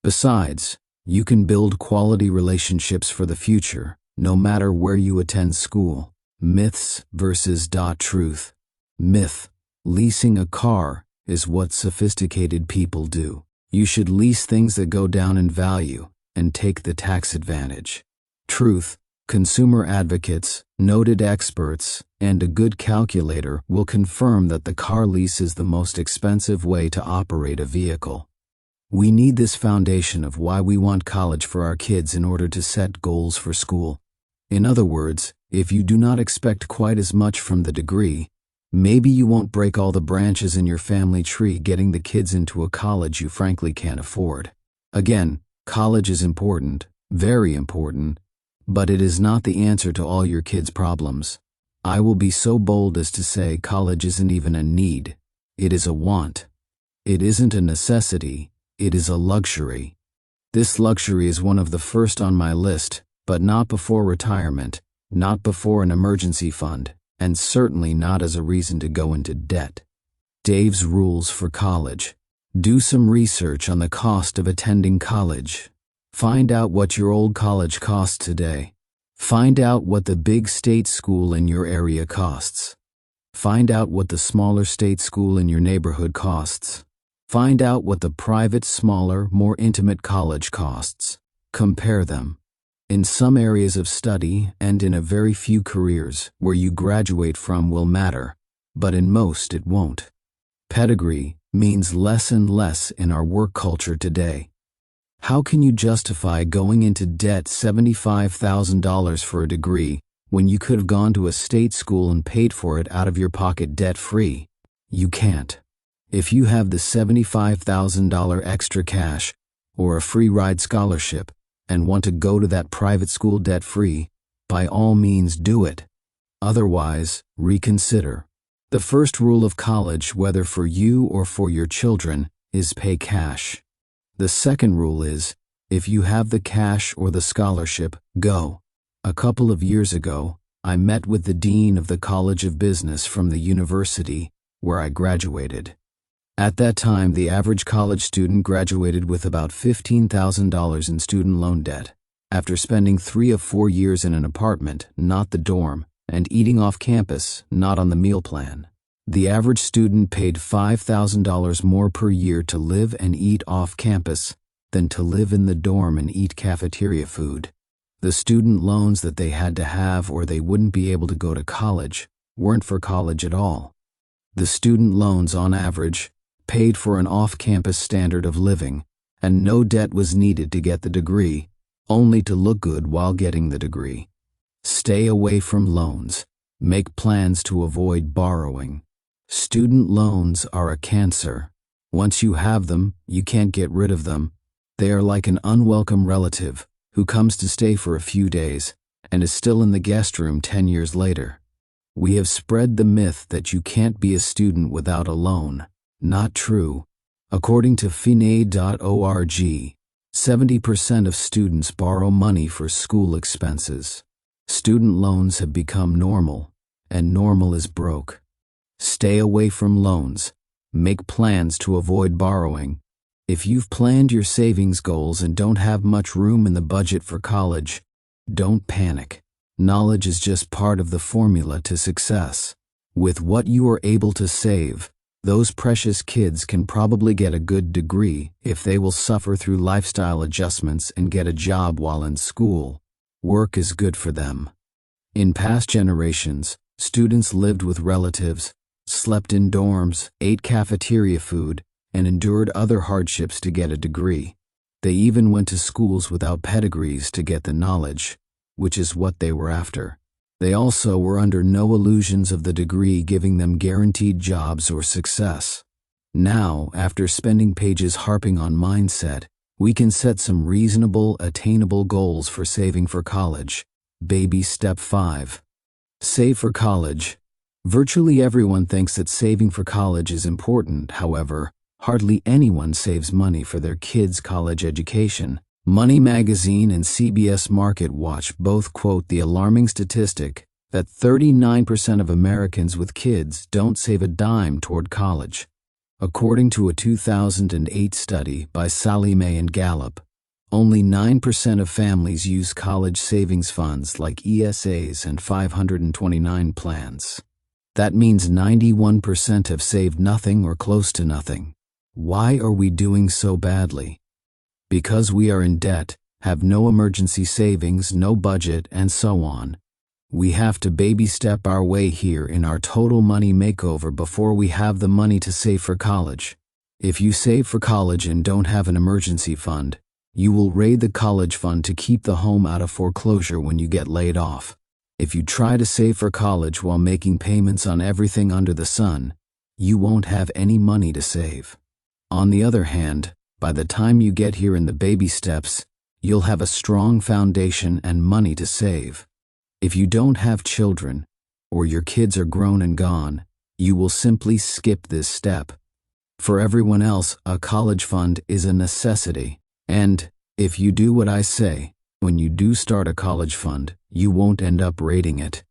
Besides, you can build quality relationships for the future, no matter where you attend school. Myths versus truth. Myth: leasing a car is what sophisticated people do. You should lease things that go down in value and take the tax advantage. Truth: consumer advocates, noted experts, and a good calculator will confirm that the car lease is the most expensive way to operate a vehicle. We need this foundation of why we want college for our kids in order to set goals for school. In other words, if you do not expect quite as much from the degree, maybe you won't break all the branches in your family tree getting the kids into a college you frankly can't afford. Again, college is important, very important, but it is not the answer to all your kids' problems. I will be so bold as to say college isn't even a need, it is a want. It isn't a necessity, it is a luxury. This luxury is one of the first on my list, but not before retirement, not before an emergency fund, and certainly not as a reason to go into debt. Dave's rules for college. Do some research on the cost of attending college. Find out what your old college costs today. Find out what the big state school in your area costs. Find out what the smaller state school in your neighborhood costs. Find out what the private, smaller, more intimate college costs. Compare them. In some areas of study and in a very few careers, where you graduate from will matter, but in most it won't. Pedigree means less and less in our work culture today. How can you justify going into debt $75,000 for a degree when you could have gone to a state school and paid for it out of your pocket debt-free? You can't. If you have the $75,000 extra cash or a free ride scholarship, and want to go to that private school debt-free, by all means do it. Otherwise, reconsider. The first rule of college, whether for you or for your children, is pay cash. The second rule is, if you have the cash or the scholarship, go. A couple of years ago, I met with the dean of the College of Business from the university where I graduated. At that time, the average college student graduated with about $15,000 in student loan debt, after spending 3 of 4 years in an apartment, not the dorm, and eating off campus, not on the meal plan. The average student paid $5,000 more per year to live and eat off campus than to live in the dorm and eat cafeteria food. The student loans that they had to have or they wouldn't be able to go to college weren't for college at all. The student loans, on average, paid for an off-campus standard of living, and no debt was needed to get the degree, only to look good while getting the degree. Stay away from loans. Make plans to avoid borrowing. Student loans are a cancer. Once you have them, you can't get rid of them. They are like an unwelcome relative who comes to stay for a few days and is still in the guest room 10 years later. We have spread the myth that you can't be a student without a loan. Not true. According to financialpeace.org, 70% of students borrow money for school expenses. Student loans have become normal, and normal is broke. Stay away from loans. Make plans to avoid borrowing. If you've planned your savings goals and don't have much room in the budget for college, don't panic. Knowledge is just part of the formula to success. With what you are able to save, those precious kids can probably get a good degree if they will suffer through lifestyle adjustments and get a job while in school. Work is good for them. In past generations, students lived with relatives, slept in dorms, ate cafeteria food, and endured other hardships to get a degree. They even went to schools without pedigrees to get the knowledge, which is what they were after. They also were under no illusions of the degree giving them guaranteed jobs or success. Now, after spending pages harping on mindset, we can set some reasonable, attainable goals for saving for college. Baby step 5. Save for college. Virtually everyone thinks that saving for college is important. However, hardly anyone saves money for their kids' college education. Money Magazine and CBS Market Watch both quote the alarming statistic that 39% of Americans with kids don't save a dime toward college. According to a 2008 study by Sallie Mae and Gallup, only 9% of families use college savings funds like ESAs and 529 plans. That means 91% have saved nothing or close to nothing. Why are we doing so badly? Because we are in debt, have no emergency savings, no budget, and so on. We have to baby step our way here in our Total Money Makeover before we have the money to save for college. If you save for college and don't have an emergency fund, you will raid the college fund to keep the home out of foreclosure when you get laid off. If you try to save for college while making payments on everything under the sun, you won't have any money to save. On the other hand, by the time you get here in the baby steps, you'll have a strong foundation and money to save. If you don't have children, or your kids are grown and gone, you will simply skip this step. For everyone else, a college fund is a necessity. And, if you do what I say, when you do start a college fund, you won't end up raiding it.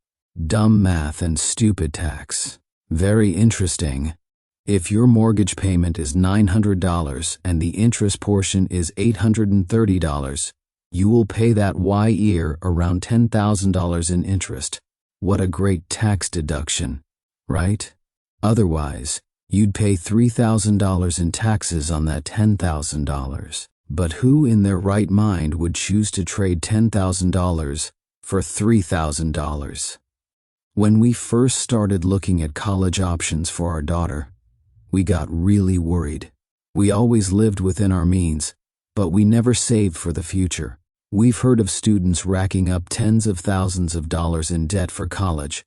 Dumb math and stupid tax. Very interesting. If your mortgage payment is $900 and the interest portion is $830, you will pay that year around $10,000 in interest. What a great tax deduction, right? Otherwise, you'd pay $3,000 in taxes on that $10,000. But who in their right mind would choose to trade $10,000 for $3,000? When we first started looking at college options for our daughter, we got really worried. We always lived within our means, but we never saved for the future. We've heard of students racking up tens of thousands of dollars in debt for college,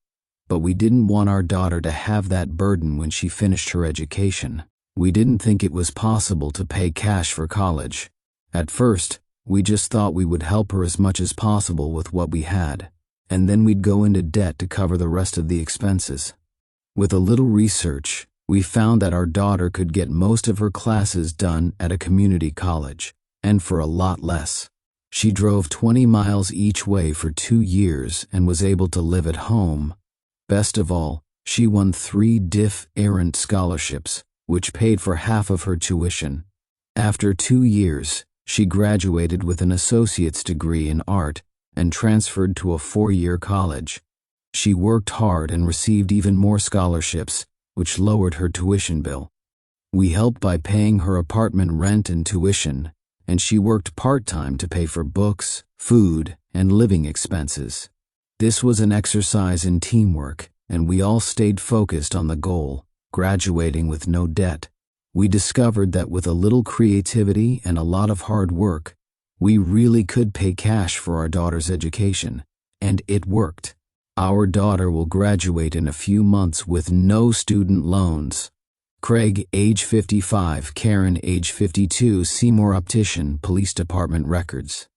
but we didn't want our daughter to have that burden when she finished her education. We didn't think it was possible to pay cash for college. At first, we just thought we would help her as much as possible with what we had, and then we'd go into debt to cover the rest of the expenses. With a little research, we found that our daughter could get most of her classes done at a community college, and for a lot less. She drove 20 miles each way for 2 years and was able to live at home. Best of all, she won 3 diff errant scholarships, which paid for half of her tuition. After 2 years, she graduated with an associate's degree in art and transferred to a 4-year college. She worked hard and received even more scholarships, which lowered her tuition bill. We helped by paying her apartment rent and tuition, and she worked part-time to pay for books, food, and living expenses. This was an exercise in teamwork, and we all stayed focused on the goal, graduating with no debt. We discovered that with a little creativity and a lot of hard work, we really could pay cash for our daughter's education, and it worked. Our daughter will graduate in a few months with no student loans. Craig, age 55, Karen, age 52, Seymour Optician, Police Department records.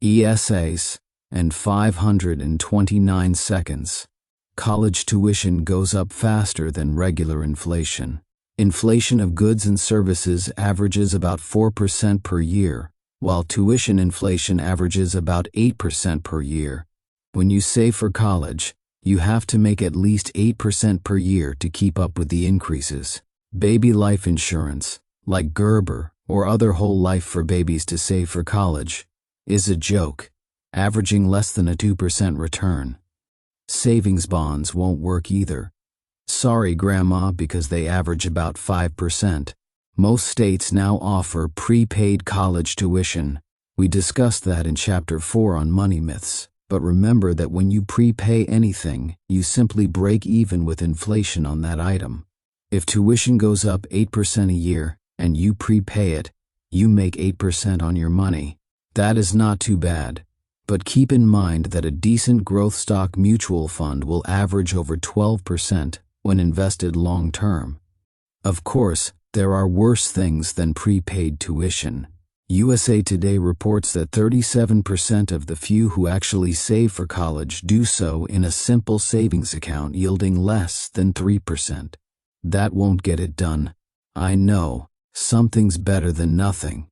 ESAs, and 529 seconds. College tuition goes up faster than regular inflation. Inflation of goods and services averages about 4% per year, while tuition inflation averages about 8% per year. When you save for college, you have to make at least 8% per year to keep up with the increases. Baby life insurance, like Gerber or other whole life for babies to save for college, is a joke, averaging less than a 2% return. Savings bonds won't work either. Sorry, Grandma, because they average about 5%. Most states now offer prepaid college tuition. We discussed that in Chapter 4 on money myths. But remember that when you prepay anything, you simply break even with inflation on that item. If tuition goes up 8% a year and you prepay it, you make 8% on your money. That is not too bad. But keep in mind that a decent growth stock mutual fund will average over 12% when invested long term. Of course, there are worse things than prepaid tuition. USA Today reports that 37% of the few who actually save for college do so in a simple savings account yielding less than 3%. That won't get it done. I know, something's better than nothing.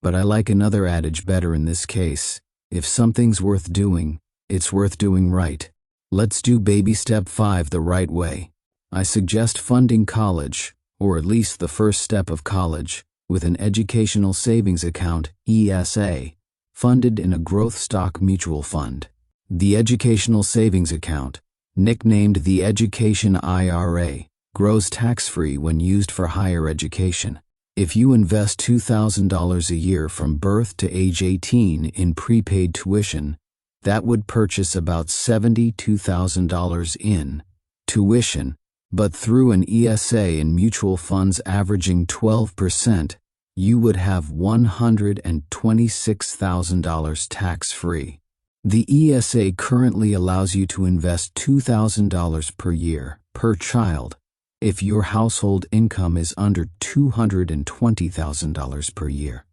But I like another adage better in this case. If something's worth doing, it's worth doing right. Let's do baby step 5 the right way. I suggest funding college, or at least the first step of college, with an educational savings account, ESA, funded in a growth stock mutual fund. The educational savings account, nicknamed the Education IRA, grows tax-free when used for higher education. If you invest $2,000 a year from birth to age 18 in prepaid tuition, that would purchase about $72,000 in tuition, but through an ESA and mutual funds averaging 12%, you would have $126,000 tax-free. The ESA currently allows you to invest $2,000 per year per child if your household income is under $220,000 per year.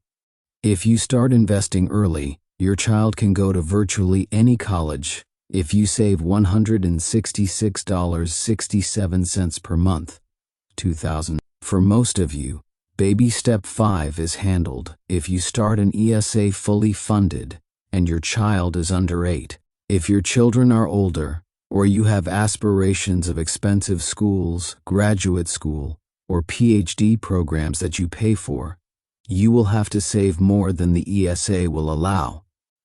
If you start investing early, your child can go to virtually any college if you save $166.67 per month. $2,000. For most of you, baby step 5 is handled if you start an ESA fully funded and your child is under 8. If your children are older, or you have aspirations of expensive schools, graduate school, or PhD programs that you pay for, you will have to save more than the ESA will allow.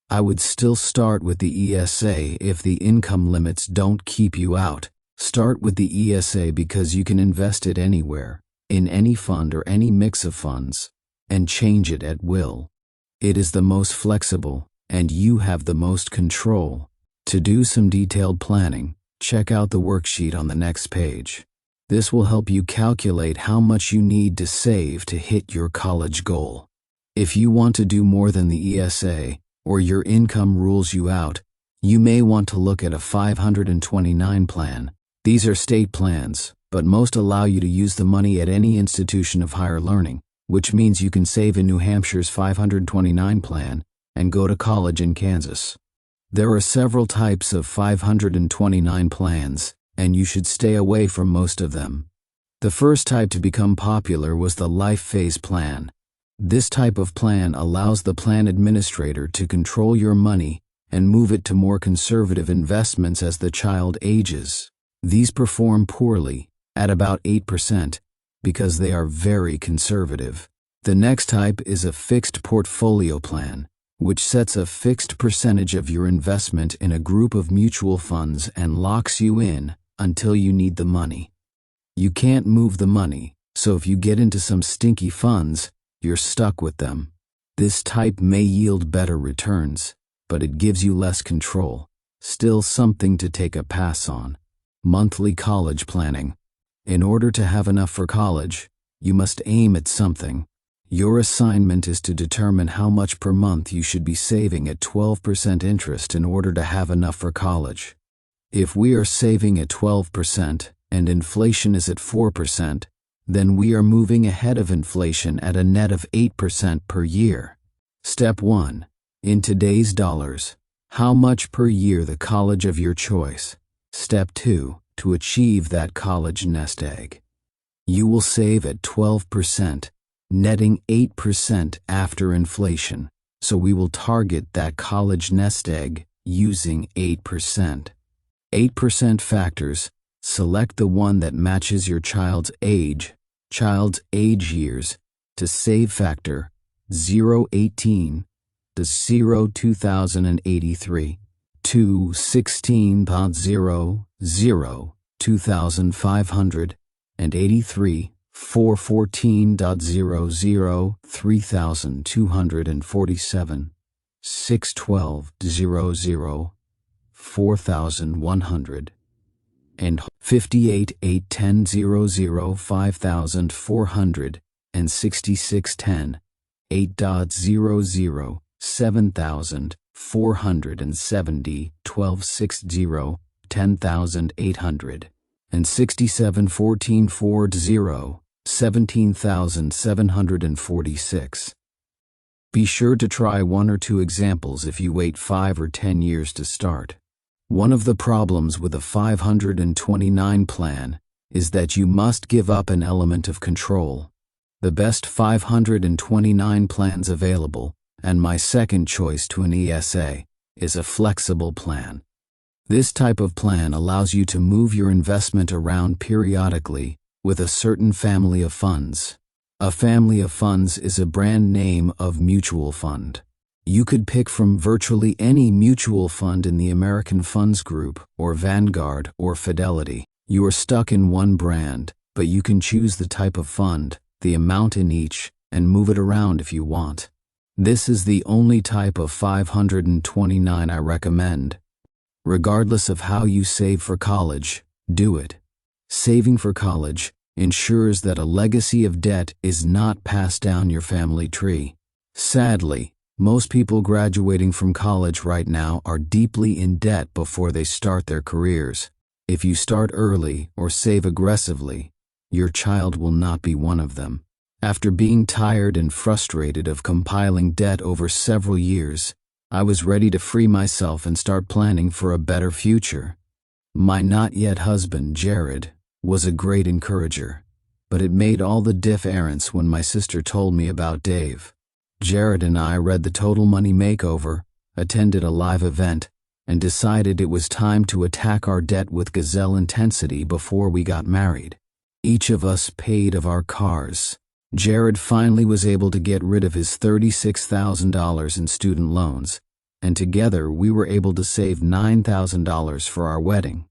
I would still start with the ESA if the income limits don't keep you out. Start with the ESA because you can invest it anywhere, in any fund or any mix of funds, and change it at will. It is the most flexible, and you have the most control. To do some detailed planning, check out the worksheet on the next page. This will help you calculate how much you need to save to hit your college goal. If you want to do more than the ESA, or your income rules you out, you may want to look at a 529 plan. These are state plans, but most allow you to use the money at any institution of higher learning, which means you can save in New Hampshire's 529 plan and go to college in Kansas. There are several types of 529 plans, and you should stay away from most of them. The first type to become popular was the Life Phase Plan. This type of plan allows the plan administrator to control your money and move it to more conservative investments as the child ages. These perform poorly, at about 8%, because they are very conservative. The next type is a fixed portfolio plan, which sets a fixed percentage of your investment in a group of mutual funds and locks you in until you need the money. You can't move the money, so if you get into some stinky funds, you're stuck with them. This type may yield better returns, but it gives you less control. Still something to take a pass on. Monthly college planning. In order to have enough for college, you must aim at something. Your assignment is to determine how much per month you should be saving at 12% interest in order to have enough for college. If we are saving at 12% and inflation is at 4%, then we are moving ahead of inflation at a net of 8% per year. Step 1. In today's dollars, how much per year the college of your choice? Step 2. To achieve that college nest egg. You will save at 12%, netting 8% after inflation, so we will target that college nest egg using 8%. 8% factors. Select the one that matches your child's age years, to save factor 018 to 02083 to 16.00 2583 414.00 3247 612.00 4100 and 58.810.00 5400 and 6610 8.00 7470 1260 10,800 and 671440 17,746. Be sure to try 1 or 2 examples if you wait 5 or 10 years to start. One of the problems with a 529 plan is that you must give up an element of control. The best 529 plans available, and my second choice to an ESA, is a flexible plan. This type of plan allows you to move your investment around periodically with a certain family of funds. A family of funds is a brand name of mutual fund. You could pick from virtually any mutual fund in the American Funds Group, or Vanguard, or Fidelity. You are stuck in one brand, but you can choose the type of fund, the amount in each, and move it around if you want. This is the only type of 529 I recommend. Regardless of how you save for college, do it. Saving for college ensures that a legacy of debt is not passed down your family tree. Sadly, most people graduating from college right now are deeply in debt before they start their careers. If you start early or save aggressively, your child will not be one of them. After being tired and frustrated of compiling debt over several years, I was ready to free myself and start planning for a better future. My not yet husband, Jared, was a great encourager, but it made all the difference when my sister told me about Dave. Jared and I read the Total Money Makeover, attended a live event, and decided it was time to attack our debt with gazelle intensity before we got married. Each of us paid of our cars. Jared finally was able to get rid of his $36,000 in student loans, and together we were able to save $9,000 for our wedding.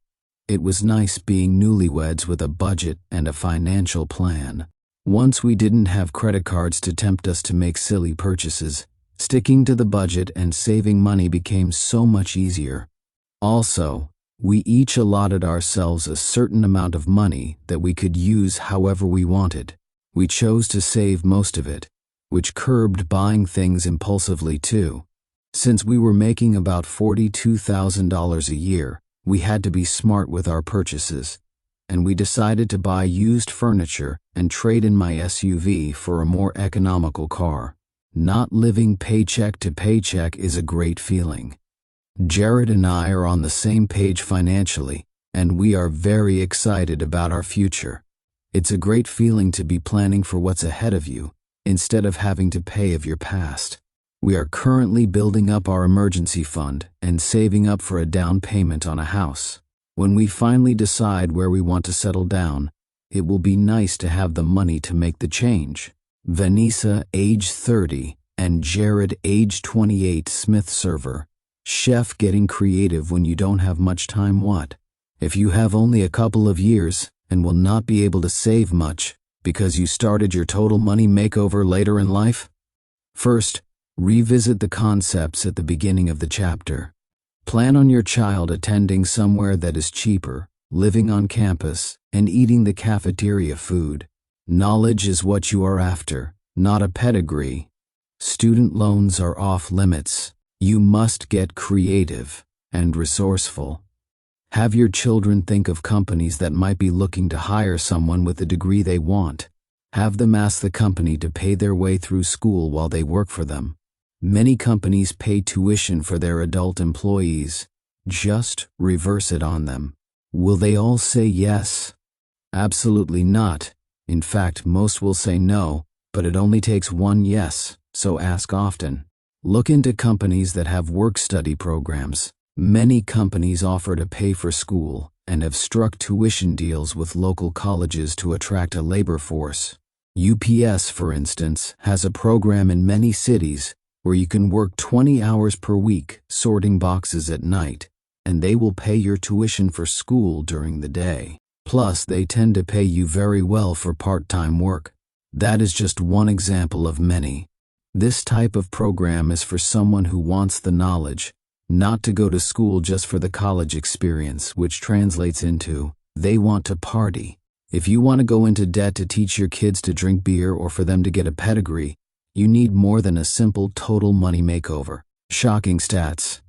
It was nice being newlyweds with a budget and a financial plan. Once we didn't have credit cards to tempt us to make silly purchases, sticking to the budget and saving money became so much easier. Also, we each allotted ourselves a certain amount of money that we could use however we wanted. We chose to save most of it, which curbed buying things impulsively too. Since we were making about $42,000 a year, we had to be smart with our purchases, and we decided to buy used furniture and trade in my SUV for a more economical car. Not living paycheck to paycheck is a great feeling. Jared and I are on the same page financially, and we are very excited about our future. It's a great feeling to be planning for what's ahead of you, instead of having to pay of your past. We are currently building up our emergency fund and saving up for a down payment on a house. When we finally decide where we want to settle down, it will be nice to have the money to make the change. Vanessa, age 30, and Jared, age 28, Smith server. Chef, getting creative when you don't have much time. What? If you have only a couple of years and will not be able to save much because you started your Total Money Makeover later in life? First, Revisit the concepts at the beginning of the chapter. Plan on your child attending somewhere that is cheaper, living on campus, and eating the cafeteria food. Knowledge is what you are after, not a pedigree. Student loans are off limits. You must get creative and resourceful. Have your children think of companies that might be looking to hire someone with the degree they want. Have them ask the company to pay their way through school while they work for them. Many companies pay tuition for their adult employees. Just reverse it on them. Will they all say yes? Absolutely not. In fact, most will say no, but it only takes one yes, so ask often. Look into companies that have work-study programs. Many companies offer to pay for school and have struck tuition deals with local colleges to attract a labor force. UPS, for instance, has a program in many cities where you can work 20 hours per week sorting boxes at night, and they will pay your tuition for school during the day. Plus, they tend to pay you very well for part-time work. That is just one example of many. This type of program is for someone who wants the knowledge, not to go to school just for the college experience, which translates into, they want to party. If you want to go into debt to teach your kids to drink beer or for them to get a pedigree, you need more than a simple total money makeover. Shocking stats.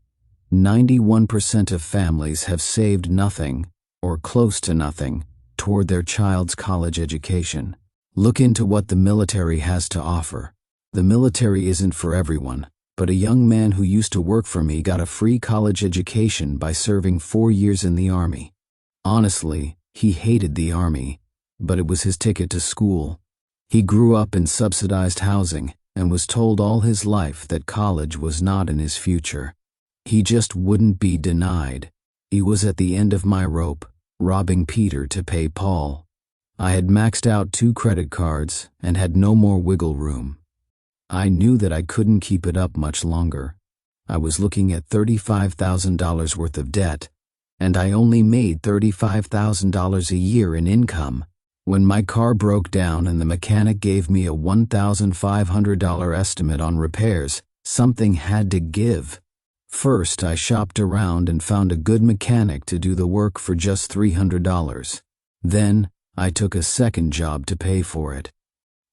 91% of families have saved nothing, or close to nothing, toward their child's college education. Look into what the military has to offer. The military isn't for everyone, but a young man who used to work for me got a free college education by serving 4 years in the Army. Honestly, he hated the Army, but it was his ticket to school. He grew up in subsidized housing and was told all his life that college was not in his future. He just wouldn't be denied. He was at the end of my rope, robbing Peter to pay Paul. I had maxed out 2 credit cards and had no more wiggle room. I knew that I couldn't keep it up much longer. I was looking at $35,000 worth of debt, and I only made $35,000 a year in income. When my car broke down and the mechanic gave me a $1,500 estimate on repairs, something had to give. First, I shopped around and found a good mechanic to do the work for just $300. Then, I took a second job to pay for it.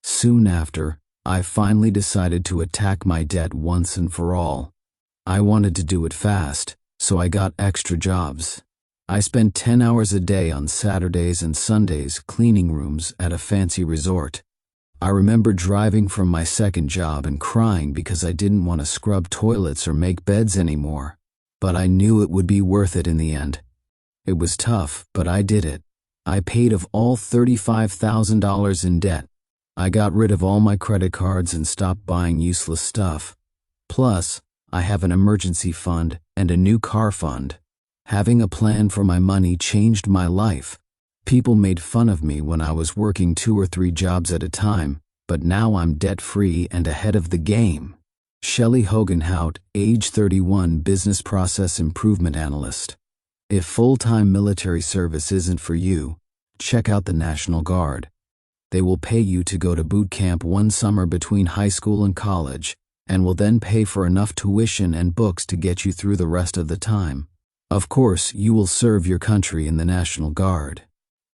Soon after, I finally decided to attack my debt once and for all. I wanted to do it fast, so I got extra jobs. I spent 10 hours a day on Saturdays and Sundays cleaning rooms at a fancy resort. I remember driving from my second job and crying because I didn't want to scrub toilets or make beds anymore, but I knew it would be worth it in the end. It was tough, but I did it. I paid off all $35,000 in debt. I got rid of all my credit cards and stopped buying useless stuff. Plus, I have an emergency fund and a new car fund. Having a plan for my money changed my life. People made fun of me when I was working 2 or 3 jobs at a time, but now I'm debt-free and ahead of the game. Shelley Hogenhout, age 31, business process improvement analyst. If full-time military service isn't for you, check out the National Guard. They will pay you to go to boot camp one summer between high school and college, and will then pay for enough tuition and books to get you through the rest of the time. Of course, you will serve your country in the National Guard.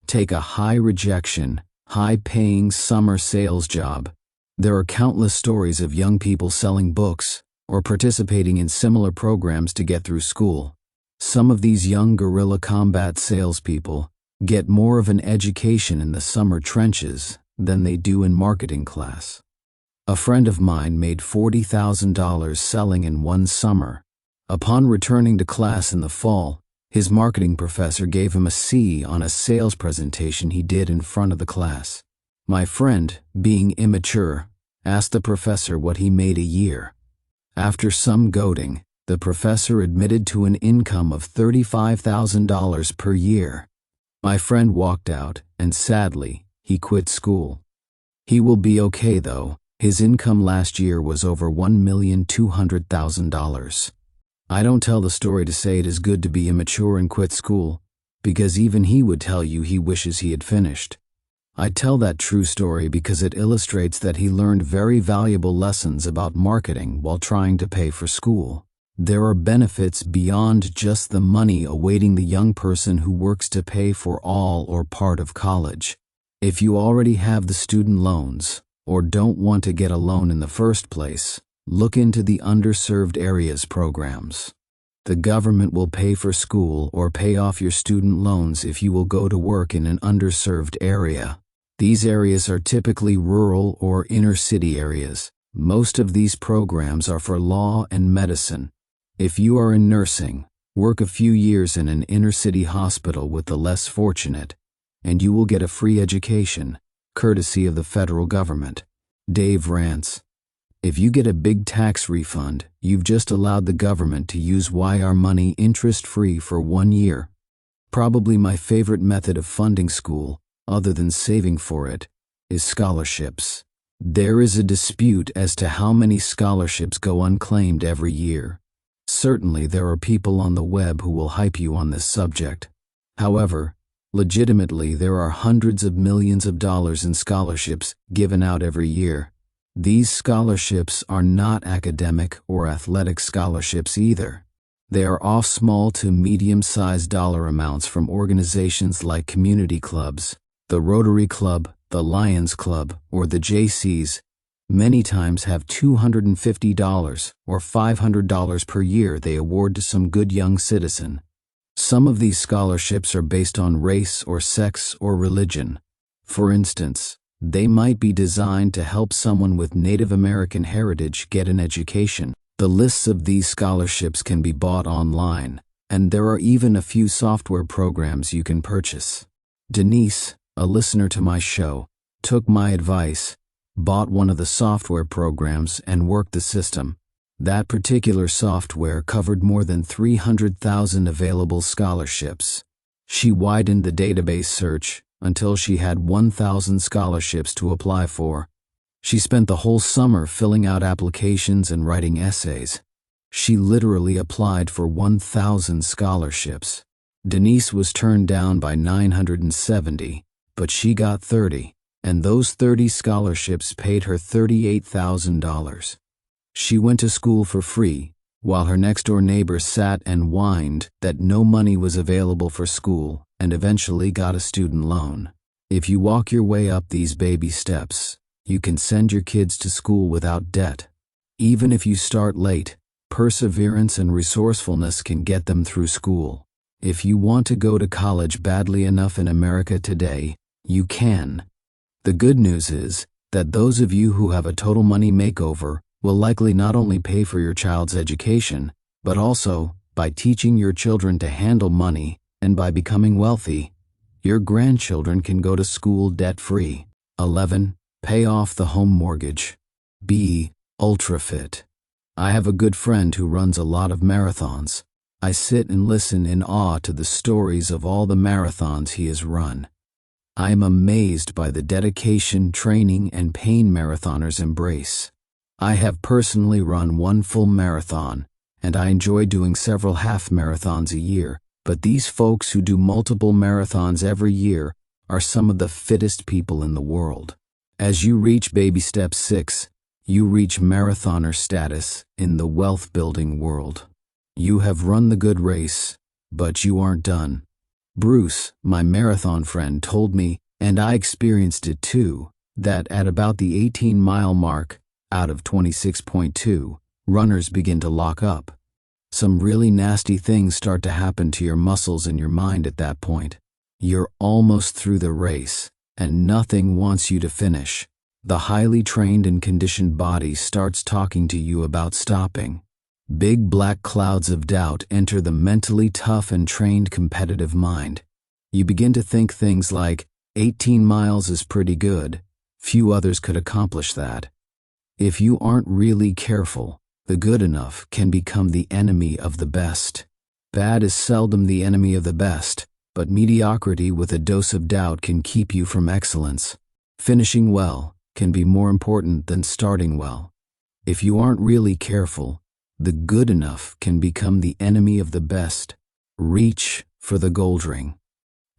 Take a high-rejection, high-paying summer sales job. There are countless stories of young people selling books or participating in similar programs to get through school. Some of these young guerrilla combat salespeople get more of an education in the summer trenches than they do in marketing class. A friend of mine made $40,000 selling in one summer. Upon returning to class in the fall, his marketing professor gave him a C on a sales presentation he did in front of the class. My friend, being immature, asked the professor what he made a year. After some goading, the professor admitted to an income of $35,000 per year. My friend walked out, and sadly, he quit school. He will be okay though. His income last year was over $1,200,000. I don't tell the story to say it is good to be immature and quit school, because even he would tell you he wishes he had finished. I tell that true story because it illustrates that he learned very valuable lessons about marketing while trying to pay for school. There are benefits beyond just the money awaiting the young person who works to pay for all or part of college. If you already have the student loans, or don't want to get a loan in the first place, look into the underserved areas programs. The government will pay for school or pay off your student loans if you will go to work in an underserved area. These areas are typically rural or inner city areas. Most of these programs are for law and medicine. If you are in nursing, work a few years in an inner city hospital with the less fortunate, and you will get a free education, courtesy of the federal government. Dave rants, if you get a big tax refund, you've just allowed the government to use our money interest-free for 1 year. Probably my favorite method of funding school, other than saving for it, is scholarships. There is a dispute as to how many scholarships go unclaimed every year. Certainly there are people on the web who will hype you on this subject. However, legitimately there are hundreds of millions of dollars in scholarships given out every year. These scholarships are not academic or athletic scholarships either. They are off small to medium-sized dollar amounts from organizations like community clubs, the Rotary Club, the Lions Club, or the JCs. Many times have $250 or $500 per year they award to some good young citizen. Some of these scholarships are based on race or sex or religion. For instance, they might be designed to help someone with Native American heritage get an education. The lists of these scholarships can be bought online, and there are even a few software programs you can purchase. Denise, a listener to my show, took my advice, bought one of the software programs, and worked the system. That particular software covered more than 300,000 available scholarships. She widened the database search until she had 1,000 scholarships to apply for. She spent the whole summer filling out applications and writing essays. She literally applied for 1,000 scholarships. Denise was turned down by 970, but she got 30, and those 30 scholarships paid her $38,000. She went to school for free, while her next-door neighbor sat and whined that no money was available for school, and eventually got a student loan. If you walk your way up these baby steps, you can send your kids to school without debt. Even if you start late, perseverance and resourcefulness can get them through school. If you want to go to college badly enough in America today, you can. The good news is that those of you who have a Total Money Makeover will likely not only pay for your child's education, but also, by teaching your children to handle money and by becoming wealthy, your grandchildren can go to school debt-free. 11. Pay off the home mortgage. Be ultra fit. I have a good friend who runs a lot of marathons. I sit and listen in awe to the stories of all the marathons he has run. I am amazed by the dedication, training, and pain marathoners embrace. I have personally run one full marathon, and I enjoy doing several half marathons a year, but these folks who do multiple marathons every year are some of the fittest people in the world. As you reach baby step 6, you reach marathoner status in the wealth-building world. You have run the good race, but you aren't done. Bruce, my marathon friend, told me, and I experienced it too, that at about the 18-mile mark, out of 26.2, runners begin to lock up. Some really nasty things start to happen to your muscles and your mind at that point. You're almost through the race, and nothing wants you to finish. The highly trained and conditioned body starts talking to you about stopping. Big black clouds of doubt enter the mentally tough and trained competitive mind. You begin to think things like, 18 miles is pretty good. Few others could accomplish that. If you aren't really careful, the good enough can become the enemy of the best. Bad is seldom the enemy of the best, but mediocrity with a dose of doubt can keep you from excellence. Finishing well can be more important than starting well. If you aren't really careful, the good enough can become the enemy of the best. Reach for the gold ring.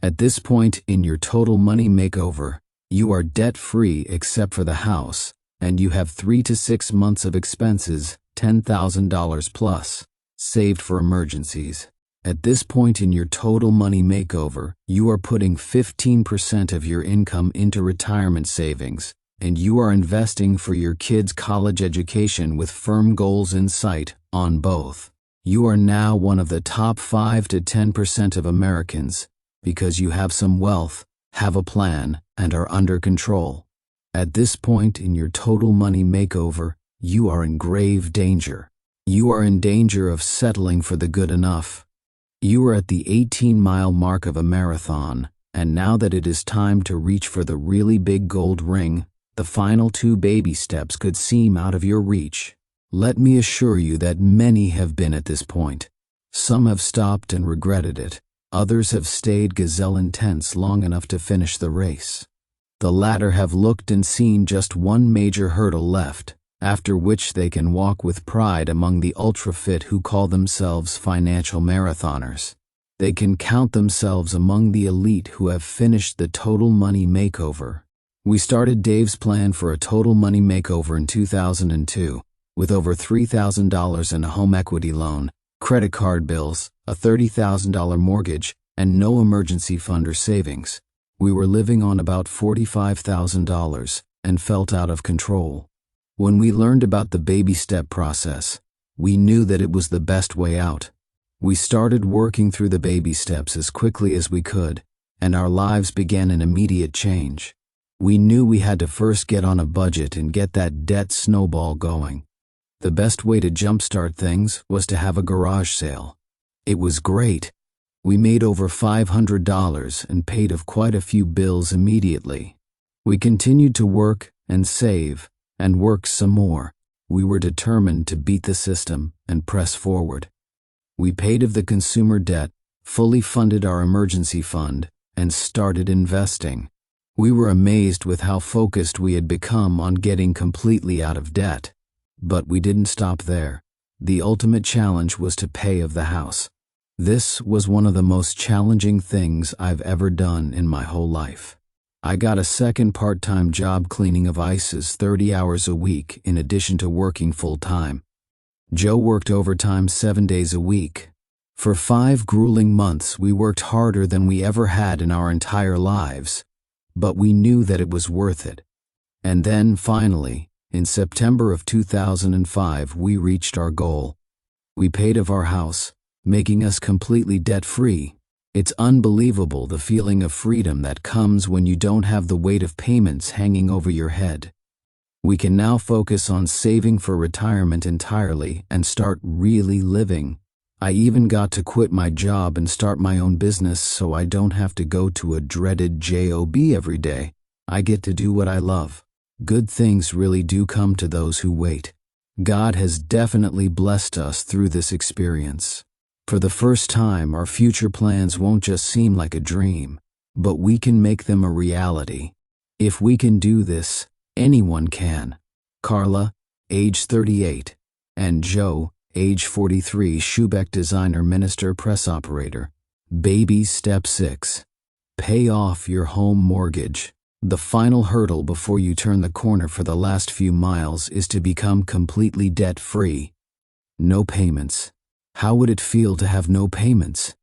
At this point in your Total Money Makeover, You are debt-free except for the house, and you have 3 to 6 months of expenses, $10,000 plus, saved for emergencies. At this point in your total money makeover, you are putting 15% of your income into retirement savings, and you are investing for your kids' college education with firm goals in sight on both. You are now one of the top 5 to 10% of Americans because you have some wealth, have a plan, and are under control. At this point in your total money makeover, you are in grave danger. You are in danger of settling for the good enough. You are at the 18-mile mark of a marathon, and now that it is time to reach for the really big gold ring, the final 2 baby steps could seem out of your reach. Let me assure you that many have been at this point. Some have stopped and regretted it. Others have stayed gazelle intense long enough to finish the race. The latter have looked and seen just one major hurdle left, after which they can walk with pride among the ultra-fit who call themselves financial marathoners. They can count themselves among the elite who have finished the total money makeover. We started Dave's plan for a total money makeover in 2002, with over $3,000 in a home equity loan, credit card bills, a $30,000 mortgage, and no emergency fund or savings. We were living on about $45,000 and felt out of control. When we learned about the baby step process, we knew that it was the best way out. We started working through the baby steps as quickly as we could, and our lives began an immediate change. We knew we had to first get on a budget and get that debt snowball going. The best way to jumpstart things was to have a garage sale. It was great. We made over $500 and paid off quite a few bills immediately. We continued to work and save and work some more. We were determined to beat the system and press forward. We paid off the consumer debt, fully funded our emergency fund, and started investing. We were amazed with how focused we had become on getting completely out of debt. But we didn't stop there. The ultimate challenge was to pay off the house. This was one of the most challenging things I've ever done in my whole life. I got a second part-time job cleaning of ices 30 hours a week in addition to working full-time. Joe worked overtime 7 days a week. For 5 grueling months, we worked harder than we ever had in our entire lives, but we knew that it was worth it. And then, finally, in September of 2005, we reached our goal. We paid off our house, making us completely debt-free. It's unbelievable the feeling of freedom that comes when you don't have the weight of payments hanging over your head. We can now focus on saving for retirement entirely and start really living. I even got to quit my job and start my own business so I don't have to go to a dreaded job every day. I get to do what I love. Good things really do come to those who wait. God has definitely blessed us through this experience. For the first time, our future plans won't just seem like a dream, but we can make them a reality. If we can do this, anyone can. Carla, age 38, and Joe, age 43, Schubeck designer, minister, press operator. Baby step 6. Pay off your home mortgage. The final hurdle before you turn the corner for the last few miles is to become completely debt-free. No payments. How would it feel to have no payments?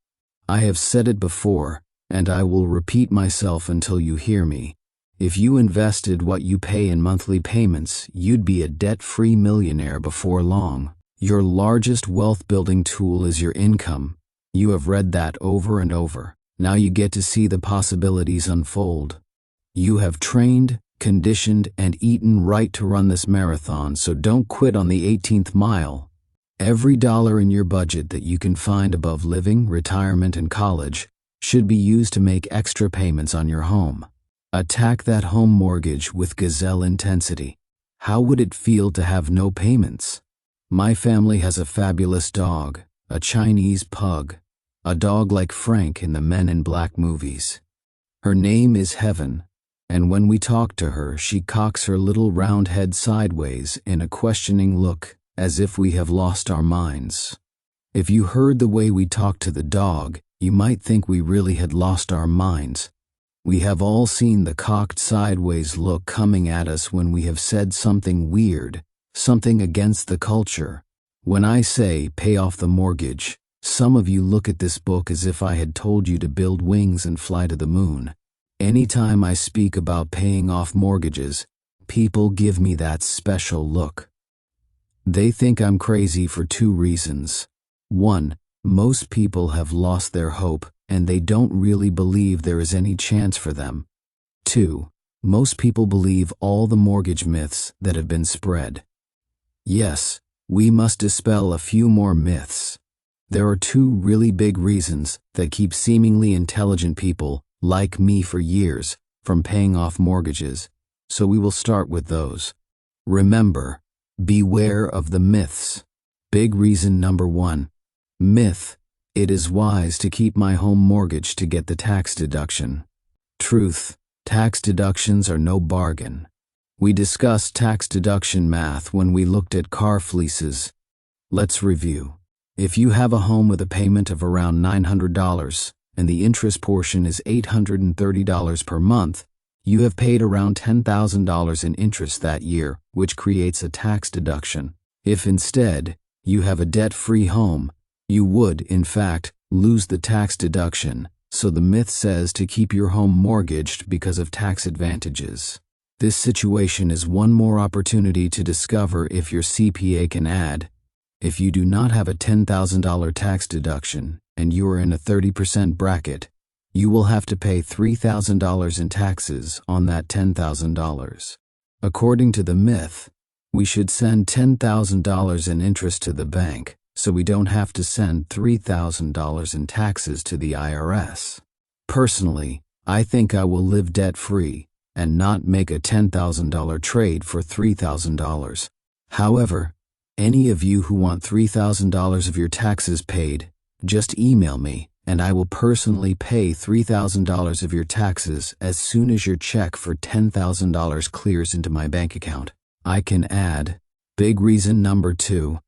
I have said it before, and I will repeat myself until you hear me. If you invested what you pay in monthly payments, you'd be a debt-free millionaire before long. Your largest wealth-building tool is your income. You have read that over and over. Now you get to see the possibilities unfold. You have trained, conditioned, and eaten right to run this marathon, so don't quit on the 18th mile. Every dollar in your budget that you can find above living, retirement, and college should be used to make extra payments on your home. Attack that home mortgage with gazelle intensity. How would it feel to have no payments? My family has a fabulous dog, a Chinese pug, a dog like Frank in the Men in Black movies. Her name is Heaven, and when we talk to her, she cocks her little round head sideways in a questioning look, as if we have lost our minds. If you heard the way we talk to the dog, you might think we really had lost our minds. We have all seen the cocked sideways look coming at us when we have said something weird, something against the culture. When I say pay off the mortgage, some of you look at this book as if I had told you to build wings and fly to the moon. Anytime I speak about paying off mortgages, people give me that special look. They think I'm crazy for two reasons. One, most people have lost their hope and they don't really believe there is any chance for them. Two, most people believe all the mortgage myths that have been spread. Yes, we must dispel a few more myths. There are two really big reasons that keep seemingly intelligent people, like me for years, from paying off mortgages, so we will start with those. Remember, beware of the myths. Big reason number one. Myth: it is wise to keep my home mortgage to get the tax deduction. Truth: tax deductions are no bargain. We discussed tax deduction math when we looked at car fleeces. Let's review. If you have a home with a payment of around $900 and the interest portion is $830 per month, you have paid around $10,000 in interest that year, which creates a tax deduction. If instead you have a debt-free home, you would, in fact, lose the tax deduction, so the myth says to keep your home mortgaged because of tax advantages. This situation is one more opportunity to discover if your CPA can add. If you do not have a $10,000 tax deduction and you are in a 30% bracket, you will have to pay $3,000 in taxes on that $10,000. According to the myth, we should send $10,000 in interest to the bank, so we don't have to send $3,000 in taxes to the IRS. Personally, I think I will live debt-free and not make a $10,000 trade for $3,000. However, any of you who want $3,000 of your taxes paid, just email me and I will personally pay $3,000 of your taxes as soon as your check for $10,000 clears into my bank account. I can add. Big reason number two.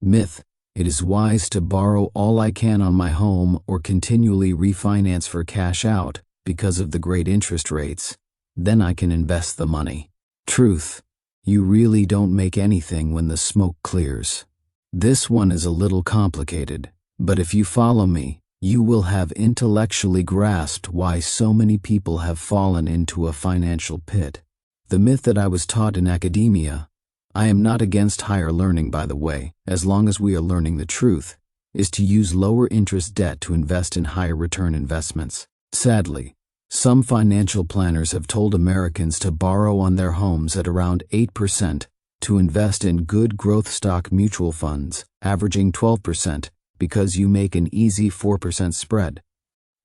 Myth: it is wise to borrow all I can on my home or continually refinance for cash out because of the great interest rates. Then I can invest the money. Truth: you really don't make anything when the smoke clears. This one is a little complicated, but if you follow me, you will have intellectually grasped why so many people have fallen into a financial pit. The myth that I was taught in academia, I am not against higher learning by the way, as long as we are learning the truth, is to use lower interest debt to invest in higher return investments. Sadly, some financial planners have told Americans to borrow on their homes at around 8%, to invest in good growth stock mutual funds, averaging 12%, because you make an easy 4% spread.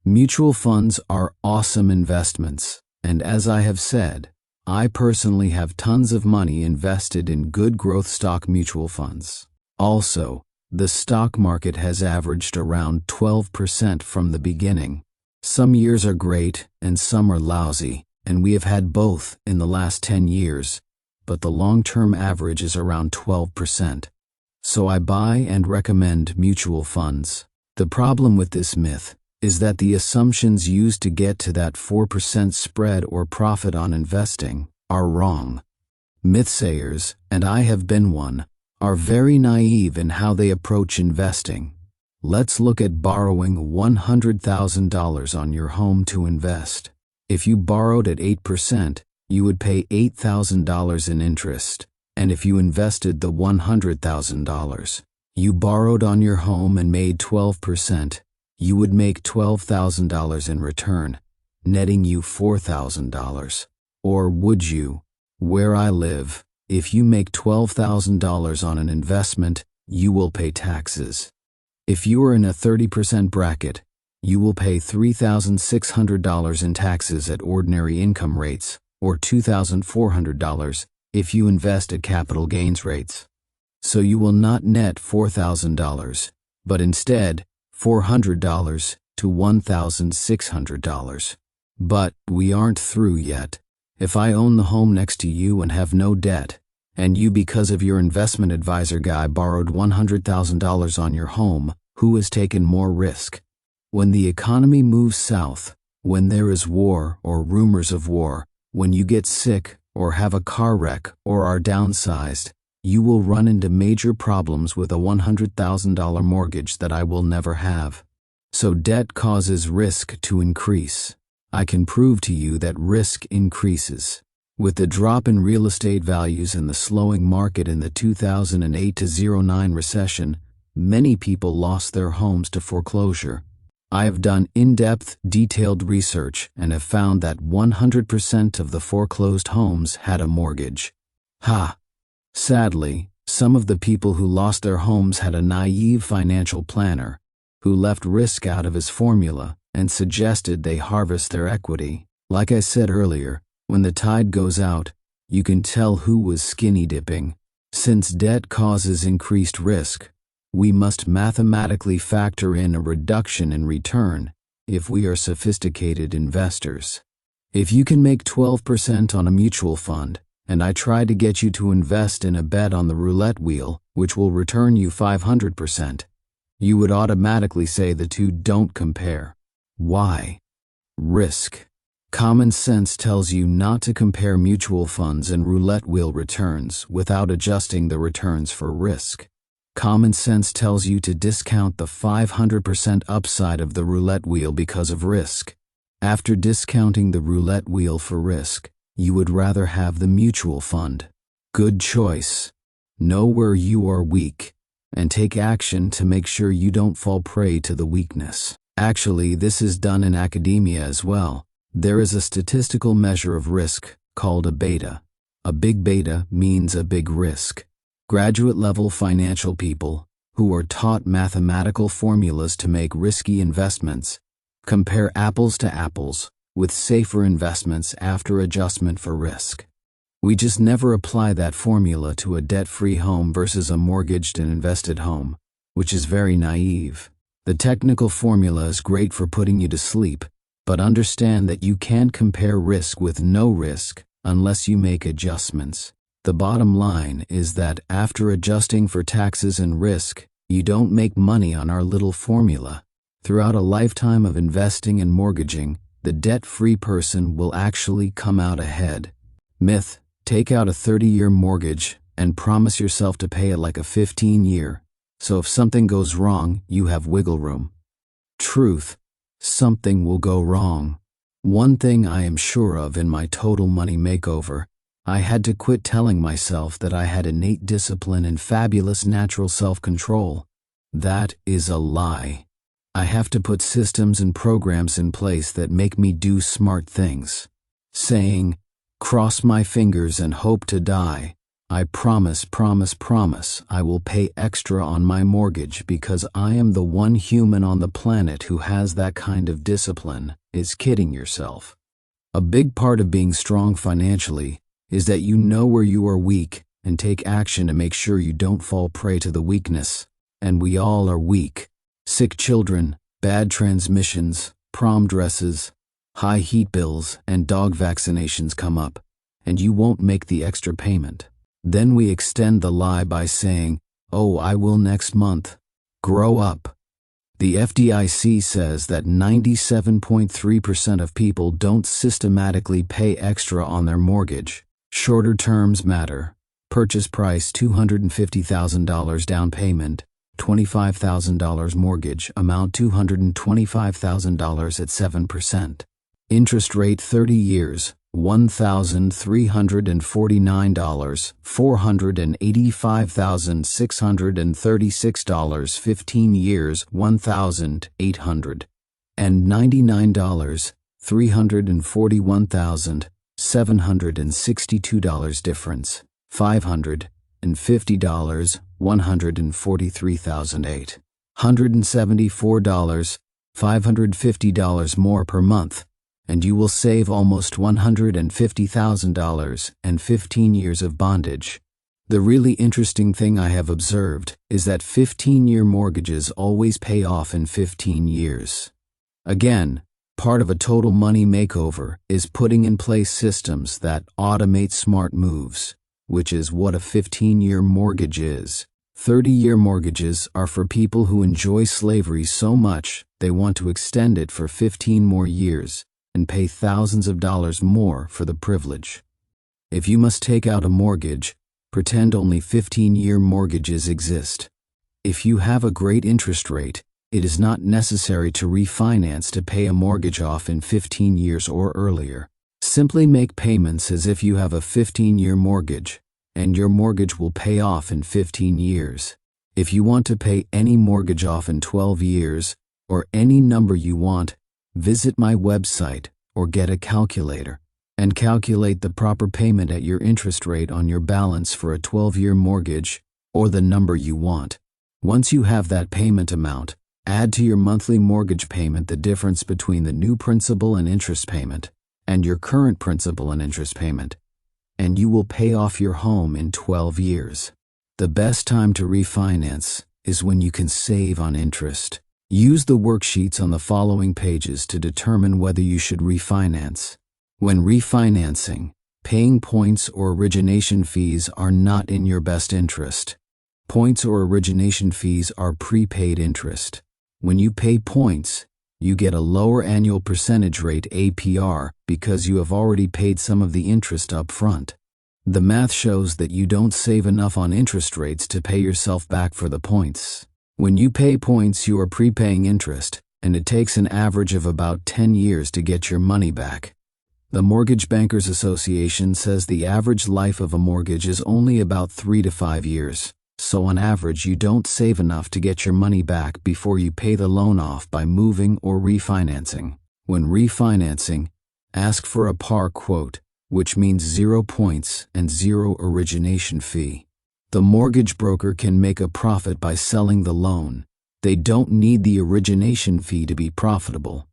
Mutual funds are awesome investments, and as I have said, I personally have tons of money invested in good growth stock mutual funds. Also, the stock market has averaged around 12% from the beginning. Some years are great and some are lousy, and we have had both in the last 10 years, but the long-term average is around 12%. So I buy and recommend mutual funds. The problem with this myth is that the assumptions used to get to that 4% spread or profit on investing are wrong. Mythsayers, and I have been one, are very naive in how they approach investing. Let's look at borrowing $100,000 on your home to invest. If you borrowed at 8%, you would pay $8,000 in interest. And if you invested the $100,000 you borrowed on your home and made 12%, you would make $12,000 in return, netting you $4,000. Or would you? Where I live, if you make $12,000 on an investment, you will pay taxes. If you are in a 30% bracket, you will pay $3,600 in taxes at ordinary income rates, or $2,400 if you invest at capital gains rates. So you will not net $4,000, but instead $400 to $1,600. But we aren't through yet. If I own the home next to you and have no debt, and you because of your investment advisor guy borrowed $100,000 on your home, who has taken more risk? When the economy moves south, When there is war or rumors of war, when you get sick or have a car wreck or are downsized, you will run into major problems with a $100,000 mortgage that I will never have. So debt causes risk to increase. I can prove to you that risk increases. With the drop in real estate values and the slowing market in the 2008-09 recession, many people lost their homes to foreclosure. I have done in-depth, detailed research and have found that 100% of the foreclosed homes had a mortgage. Sadly, some of the people who lost their homes had a naive financial planner who left risk out of his formula and suggested they harvest their equity. Like I said earlier, when the tide goes out, you can tell who was skinny dipping. Since debt causes increased risk, we must mathematically factor in a reduction in return if we are sophisticated investors. If you can make 12% on a mutual fund, and I try to get you to invest in a bet on the roulette wheel, which will return you 500%, you would automatically say the two don't compare. Why? Risk. Common sense tells you not to compare mutual funds and roulette wheel returns without adjusting the returns for risk. Common sense tells you to discount the 500% upside of the roulette wheel because of risk. After discounting the roulette wheel for risk, you would rather have the mutual fund. Good choice. Know where you are weak and take action to make sure you don't fall prey to the weakness. Actually, this is done in academia as well. There is a statistical measure of risk called a beta. A big beta means a big risk. Graduate-level financial people, who are taught mathematical formulas to make risky investments, compare apples to apples with safer investments after adjustment for risk. We just never apply that formula to a debt-free home versus a mortgaged and invested home, which is very naive. The technical formula is great for putting you to sleep, but understand that you can't compare risk with no risk unless you make adjustments. The bottom line is that after adjusting for taxes and risk, you don't make money on our little formula. Throughout a lifetime of investing and mortgaging, the debt-free person will actually come out ahead. Myth: take out a 30-year mortgage and promise yourself to pay it like a 15-year. So if something goes wrong, you have wiggle room. Truth: something will go wrong. One thing I am sure of in my Total Money Makeover, I had to quit telling myself that I had innate discipline and fabulous natural self-control. That is a lie. I have to put systems and programs in place that make me do smart things. Saying, "Cross my fingers and hope to die. I promise I will pay extra on my mortgage because I am the one human on the planet who has that kind of discipline," is kidding yourself. A big part of being strong financially is that you know where you are weak and take action to make sure you don't fall prey to the weakness. And we all are weak. Sick children, bad transmissions, prom dresses, high heat bills, and dog vaccinations come up, and you won't make the extra payment. Then we extend the lie by saying, "Oh, I will next month." Grow up. The FDIC says that 97.3% of people don't systematically pay extra on their mortgage. Shorter terms matter. Purchase price $250,000 down payment, $25,000 mortgage, amount $225,000 at 7%. Interest rate 30 years, $1,349, $485,636, 15 years, $1,899, $341,762 difference, $550, $143,008, $174, $550 more per month, and you will save almost $150,000 and 15 years of bondage. The really interesting thing I have observed is that 15-year mortgages always pay off in 15 years. Again, part of a total money makeover is putting in place systems that automate smart moves, which is what a 15-year mortgage is. 30-year mortgages are for people who enjoy slavery so much they want to extend it for 15 more years and pay thousands of dollars more for the privilege. If you must take out a mortgage, pretend only 15-year mortgages exist. If you have a great interest rate, it is not necessary to refinance to pay a mortgage off in 15 years or earlier. Simply make payments as if you have a 15-year mortgage, and your mortgage will pay off in 15 years. If you want to pay any mortgage off in 12 years, or any number you want, visit my website or get a calculator and calculate the proper payment at your interest rate on your balance for a 12-year mortgage or the number you want. Once you have that payment amount, add to your monthly mortgage payment the difference between the new principal and interest payment and your current principal and interest payment, and you will pay off your home in 12 years. The best time to refinance is when you can save on interest. Use the worksheets on the following pages to determine whether you should refinance. When refinancing, paying points or origination fees are not in your best interest. Points or origination fees are prepaid interest. When you pay points, you get a lower annual percentage rate APR because you have already paid some of the interest up front. The math shows that you don't save enough on interest rates to pay yourself back for the points. When you pay points, you are prepaying interest, and it takes an average of about 10 years to get your money back. The Mortgage Bankers Association says the average life of a mortgage is only about 3 to 5 years. So on average, you don't save enough to get your money back before you pay the loan off by moving or refinancing. When refinancing, ask for a par quote, which means 0 points and 0 origination fee. The mortgage broker can make a profit by selling the loan. They don't need the origination fee to be profitable.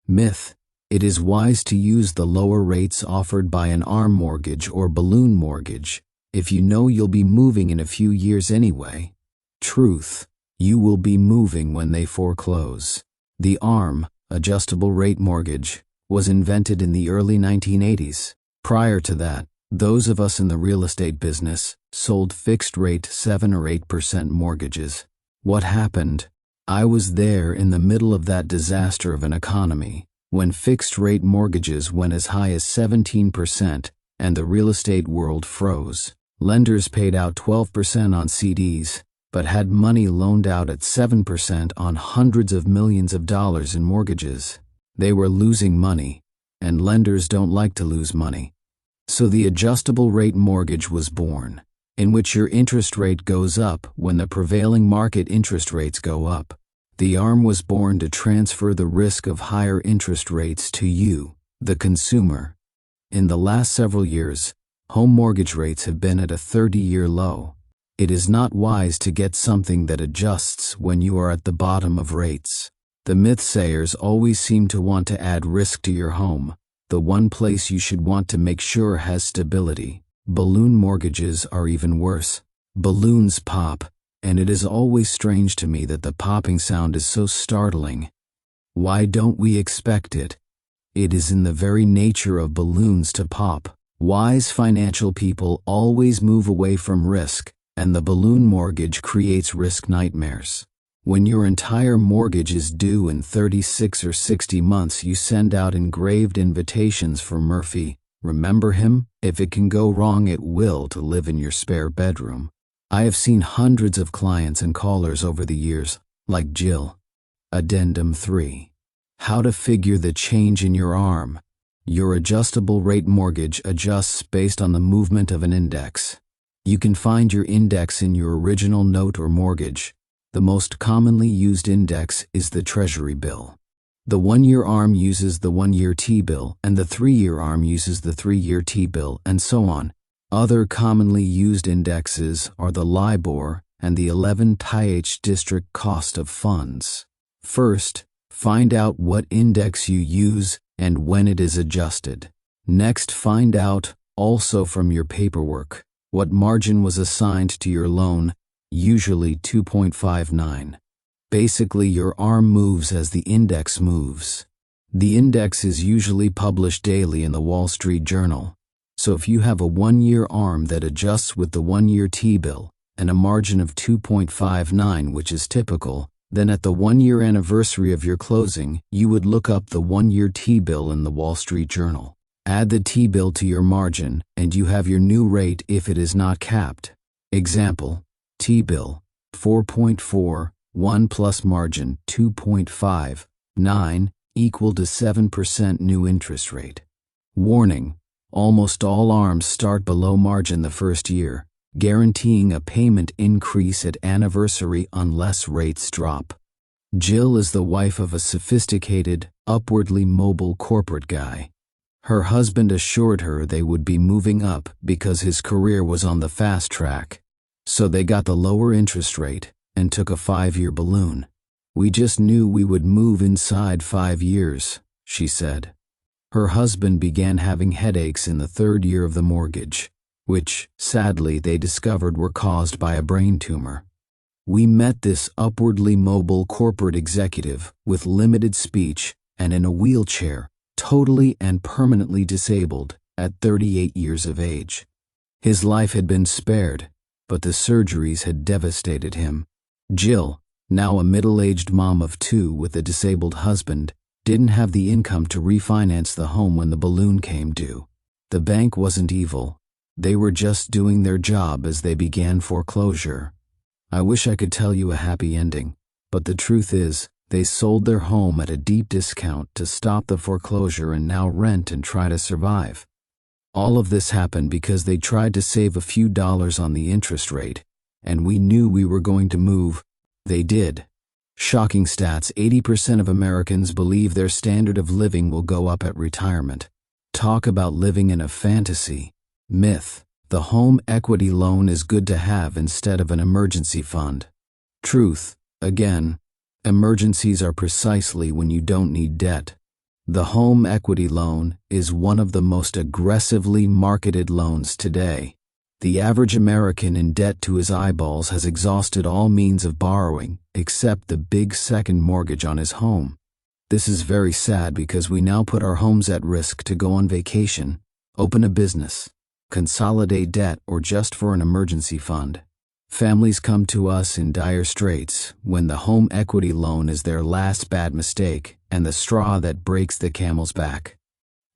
Myth: it is wise to use the lower rates offered by an ARM mortgage or balloon mortgage if you know you'll be moving in a few years anyway. Truth: you will be moving when they foreclose. The ARM, adjustable rate mortgage, was invented in the early 1980s. Prior to that, those of us in the real estate business sold fixed-rate 7 or 8% mortgages. What happened? I was there in the middle of that disaster of an economy, when fixed-rate mortgages went as high as 17% and the real estate world froze. Lenders paid out 12% on CDs, but had money loaned out at 7% on hundreds of millions of dollars in mortgages. They were losing money, and lenders don't like to lose money. So the adjustable rate mortgage was born, in which your interest rate goes up when the prevailing market interest rates go up. The ARM was born to transfer the risk of higher interest rates to you, the consumer. In the last several years, home mortgage rates have been at a 30-year low. It is not wise to get something that adjusts when you are at the bottom of rates. The myth-sayers always seem to want to add risk to your home, the one place you should want to make sure has stability. Balloon mortgages are even worse. Balloons pop, and it is always strange to me that the popping sound is so startling. Why don't we expect it? It is in the very nature of balloons to pop. Wise financial people always move away from risk, and the balloon mortgage creates risk nightmares. When your entire mortgage is due in 36 or 60 months, you send out engraved invitations for Murphy, remember him? If it can go wrong, it will, to live in your spare bedroom. I have seen hundreds of clients and callers over the years, like Jill. Addendum 3. How to figure the change in your ARM. Your adjustable rate mortgage adjusts based on the movement of an index. You can find your index in your original note or mortgage. The most commonly used index is the Treasury bill. The 1-year ARM uses the 1-year T-bill, and the 3-year ARM uses the 3-year T-bill, and so on. Other commonly used indexes are the LIBOR and the 11th District Cost of Funds. First, find out what index you use and when it is adjusted. Next, find out, also from your paperwork, what margin was assigned to your loan, usually 2.59. Basically, your ARM moves as the index moves. The index is usually published daily in the Wall Street Journal. So if you have a 1-year ARM that adjusts with the 1-year T-bill and a margin of 2.59, which is typical, Then at the 1-year anniversary of your closing, you would look up the 1-year T-bill in the Wall Street Journal. Add the T-bill to your margin, and you have your new rate if it is not capped. Example, T-bill, 4.41 plus margin 2.59 equal to 7% new interest rate. Warning, almost all ARMs start below margin the first year, guaranteeing a payment increase at anniversary unless rates drop. Jill is the wife of a sophisticated, upwardly mobile corporate guy. Her husband assured her they would be moving up because his career was on the fast track. So they got the lower interest rate and took a 5-year balloon. We just knew we would move inside 5 years, she said. Her husband began having headaches in the 3rd year of the mortgage, which, sadly, they discovered were caused by a brain tumor. We met this upwardly mobile corporate executive with limited speech and in a wheelchair, totally and permanently disabled at 38 years of age. His life had been spared, but the surgeries had devastated him. Jill, now a middle-aged mom of 2 with a disabled husband, didn't have the income to refinance the home when the balloon came due. The bank wasn't evil. They were just doing their job as they began foreclosure. I wish I could tell you a happy ending, but the truth is, they sold their home at a deep discount to stop the foreclosure and now rent and try to survive. All of this happened because they tried to save a few dollars on the interest rate, and we knew we were going to move. They did. Shocking stats, 80% of Americans believe their standard of living will go up at retirement. Talk about living in a fantasy. Myth. The home equity loan is good to have instead of an emergency fund. Truth. Again, emergencies are precisely when you don't need debt. The home equity loan is one of the most aggressively marketed loans today. The average American in debt to his eyeballs has exhausted all means of borrowing except the big second mortgage on his home. This is very sad because we now put our homes at risk to go on vacation, open a business, consolidate debt, or just for an emergency fund. Families come to us in dire straits when the home equity loan is their last bad mistake and the straw that breaks the camel's back.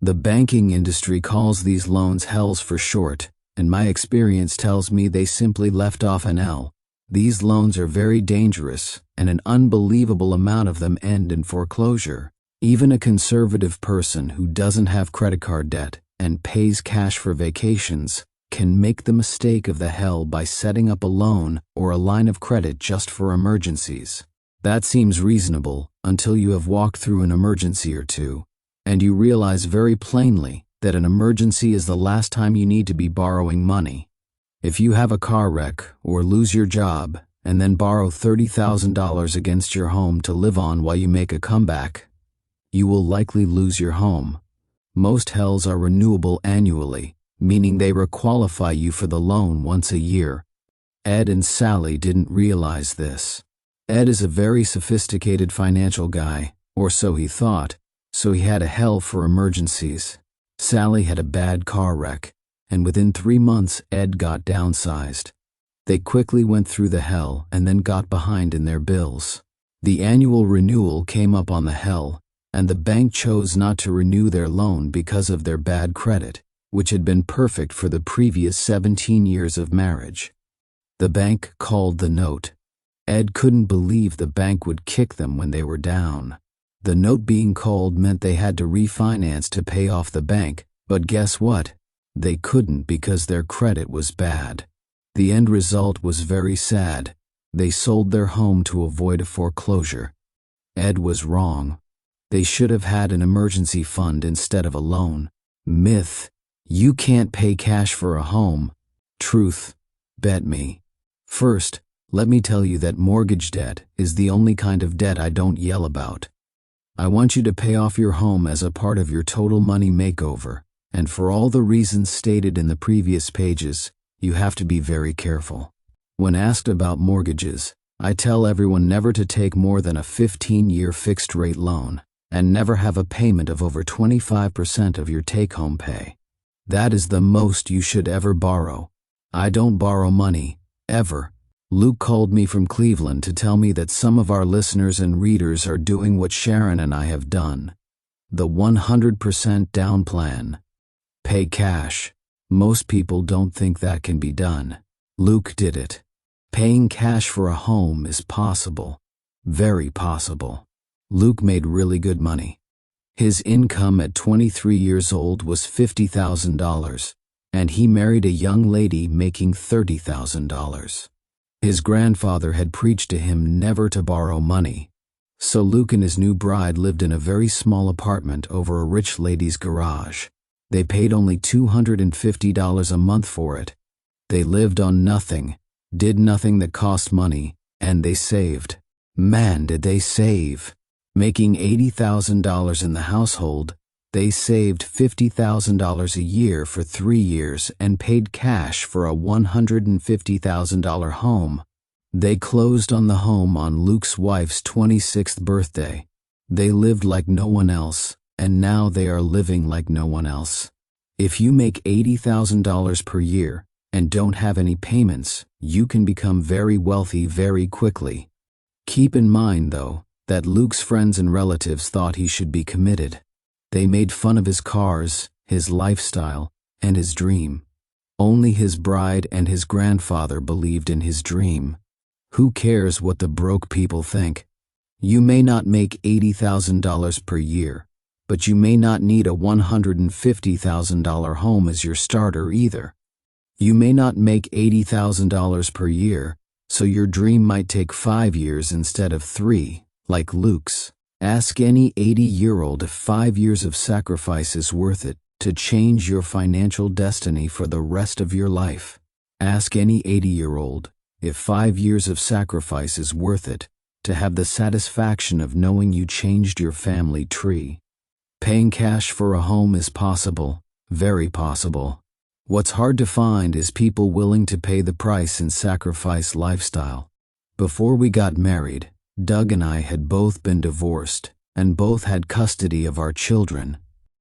The banking industry calls these loans hells for short, and my experience tells me they simply left off an L. These loans are very dangerous, and an unbelievable amount of them end in foreclosure. Even a conservative person who doesn't have credit card debt and pays cash for vacations can make the mistake of the hell by setting up a loan or a line of credit just for emergencies. That seems reasonable until you have walked through an emergency or two, and you realize very plainly that an emergency is the last time you need to be borrowing money. If you have a car wreck or lose your job and then borrow $30,000 against your home to live on while you make a comeback, you will likely lose your home. Most hells are renewable annually, meaning they requalify you for the loan once a year. Ed and Sally didn't realize this. Ed is a very sophisticated financial guy, or so he thought, so he had a hell for emergencies. Sally had a bad car wreck, and within 3 months Ed got downsized. They quickly went through the hell and then got behind in their bills. The annual renewal came up on the hell, and the bank chose not to renew their loan because of their bad credit, which had been perfect for the previous 17 years of marriage. The bank called the note. Ed couldn't believe the bank would kick them when they were down. The note being called meant they had to refinance to pay off the bank, but guess what? They couldn't because their credit was bad. The end result was very sad. They sold their home to avoid a foreclosure. Ed was wrong. They should have had an emergency fund instead of a loan. Myth. You can't pay cash for a home. Truth. Bet me. First, let me tell you that mortgage debt is the only kind of debt I don't yell about. I want you to pay off your home as a part of your total money makeover, and for all the reasons stated in the previous pages, you have to be very careful. When asked about mortgages, I tell everyone never to take more than a 15-year fixed-rate loan, and never have a payment of over 25% of your take-home pay. That is the most you should ever borrow. I don't borrow money, ever. Luke called me from Cleveland to tell me that some of our listeners and readers are doing what Sharon and I have done. The 100% down plan. Pay cash. Most people don't think that can be done. Luke did it. Paying cash for a home is possible. Very possible. Luke made really good money. His income at 23 years old was $50,000, and he married a young lady making $30,000. His grandfather had preached to him never to borrow money, so Luke and his new bride lived in a very small apartment over a rich lady's garage. They paid only $250 a month for it. They lived on nothing, did nothing that cost money, and they saved. Man, did they save! Making $80,000 in the household, they saved $50,000 a year for 3 years and paid cash for a $150,000 home. They closed on the home on Luke's wife's 26th birthday. They lived like no one else, and now they are living like no one else. If you make $80,000 per year and don't have any payments, you can become very wealthy very quickly. Keep in mind, though, that Luke's friends and relatives thought he should be committed. They made fun of his cars, his lifestyle, and his dream. Only his bride and his grandfather believed in his dream. Who cares what the broke people think? You may not make $80,000 per year, but you may not need a $150,000 home as your starter either. You may not make $80,000 per year, so your dream might take 5 years instead of 3, like Luke's. Ask any 80-year-old if 5 years of sacrifice is worth it to change your financial destiny for the rest of your life. Ask any 80-year-old if 5 years of sacrifice is worth it to have the satisfaction of knowing you changed your family tree. Paying cash for a home is possible, very possible. What's hard to find is people willing to pay the price and sacrifice lifestyle. Before we got married, Doug and I had both been divorced and both had custody of our children.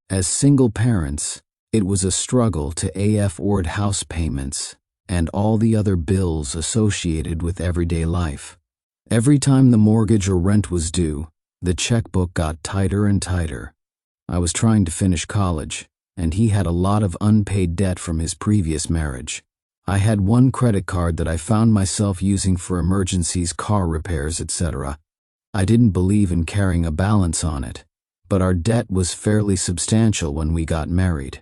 As single parents, it was a struggle to afford house payments and all the other bills associated with everyday life. Every time the mortgage or rent was due, the checkbook got tighter and tighter. I was trying to finish college, and he had a lot of unpaid debt from his previous marriage. I had one credit card that I found myself using for emergencies, car repairs, etc. I didn't believe in carrying a balance on it, but our debt was fairly substantial when we got married.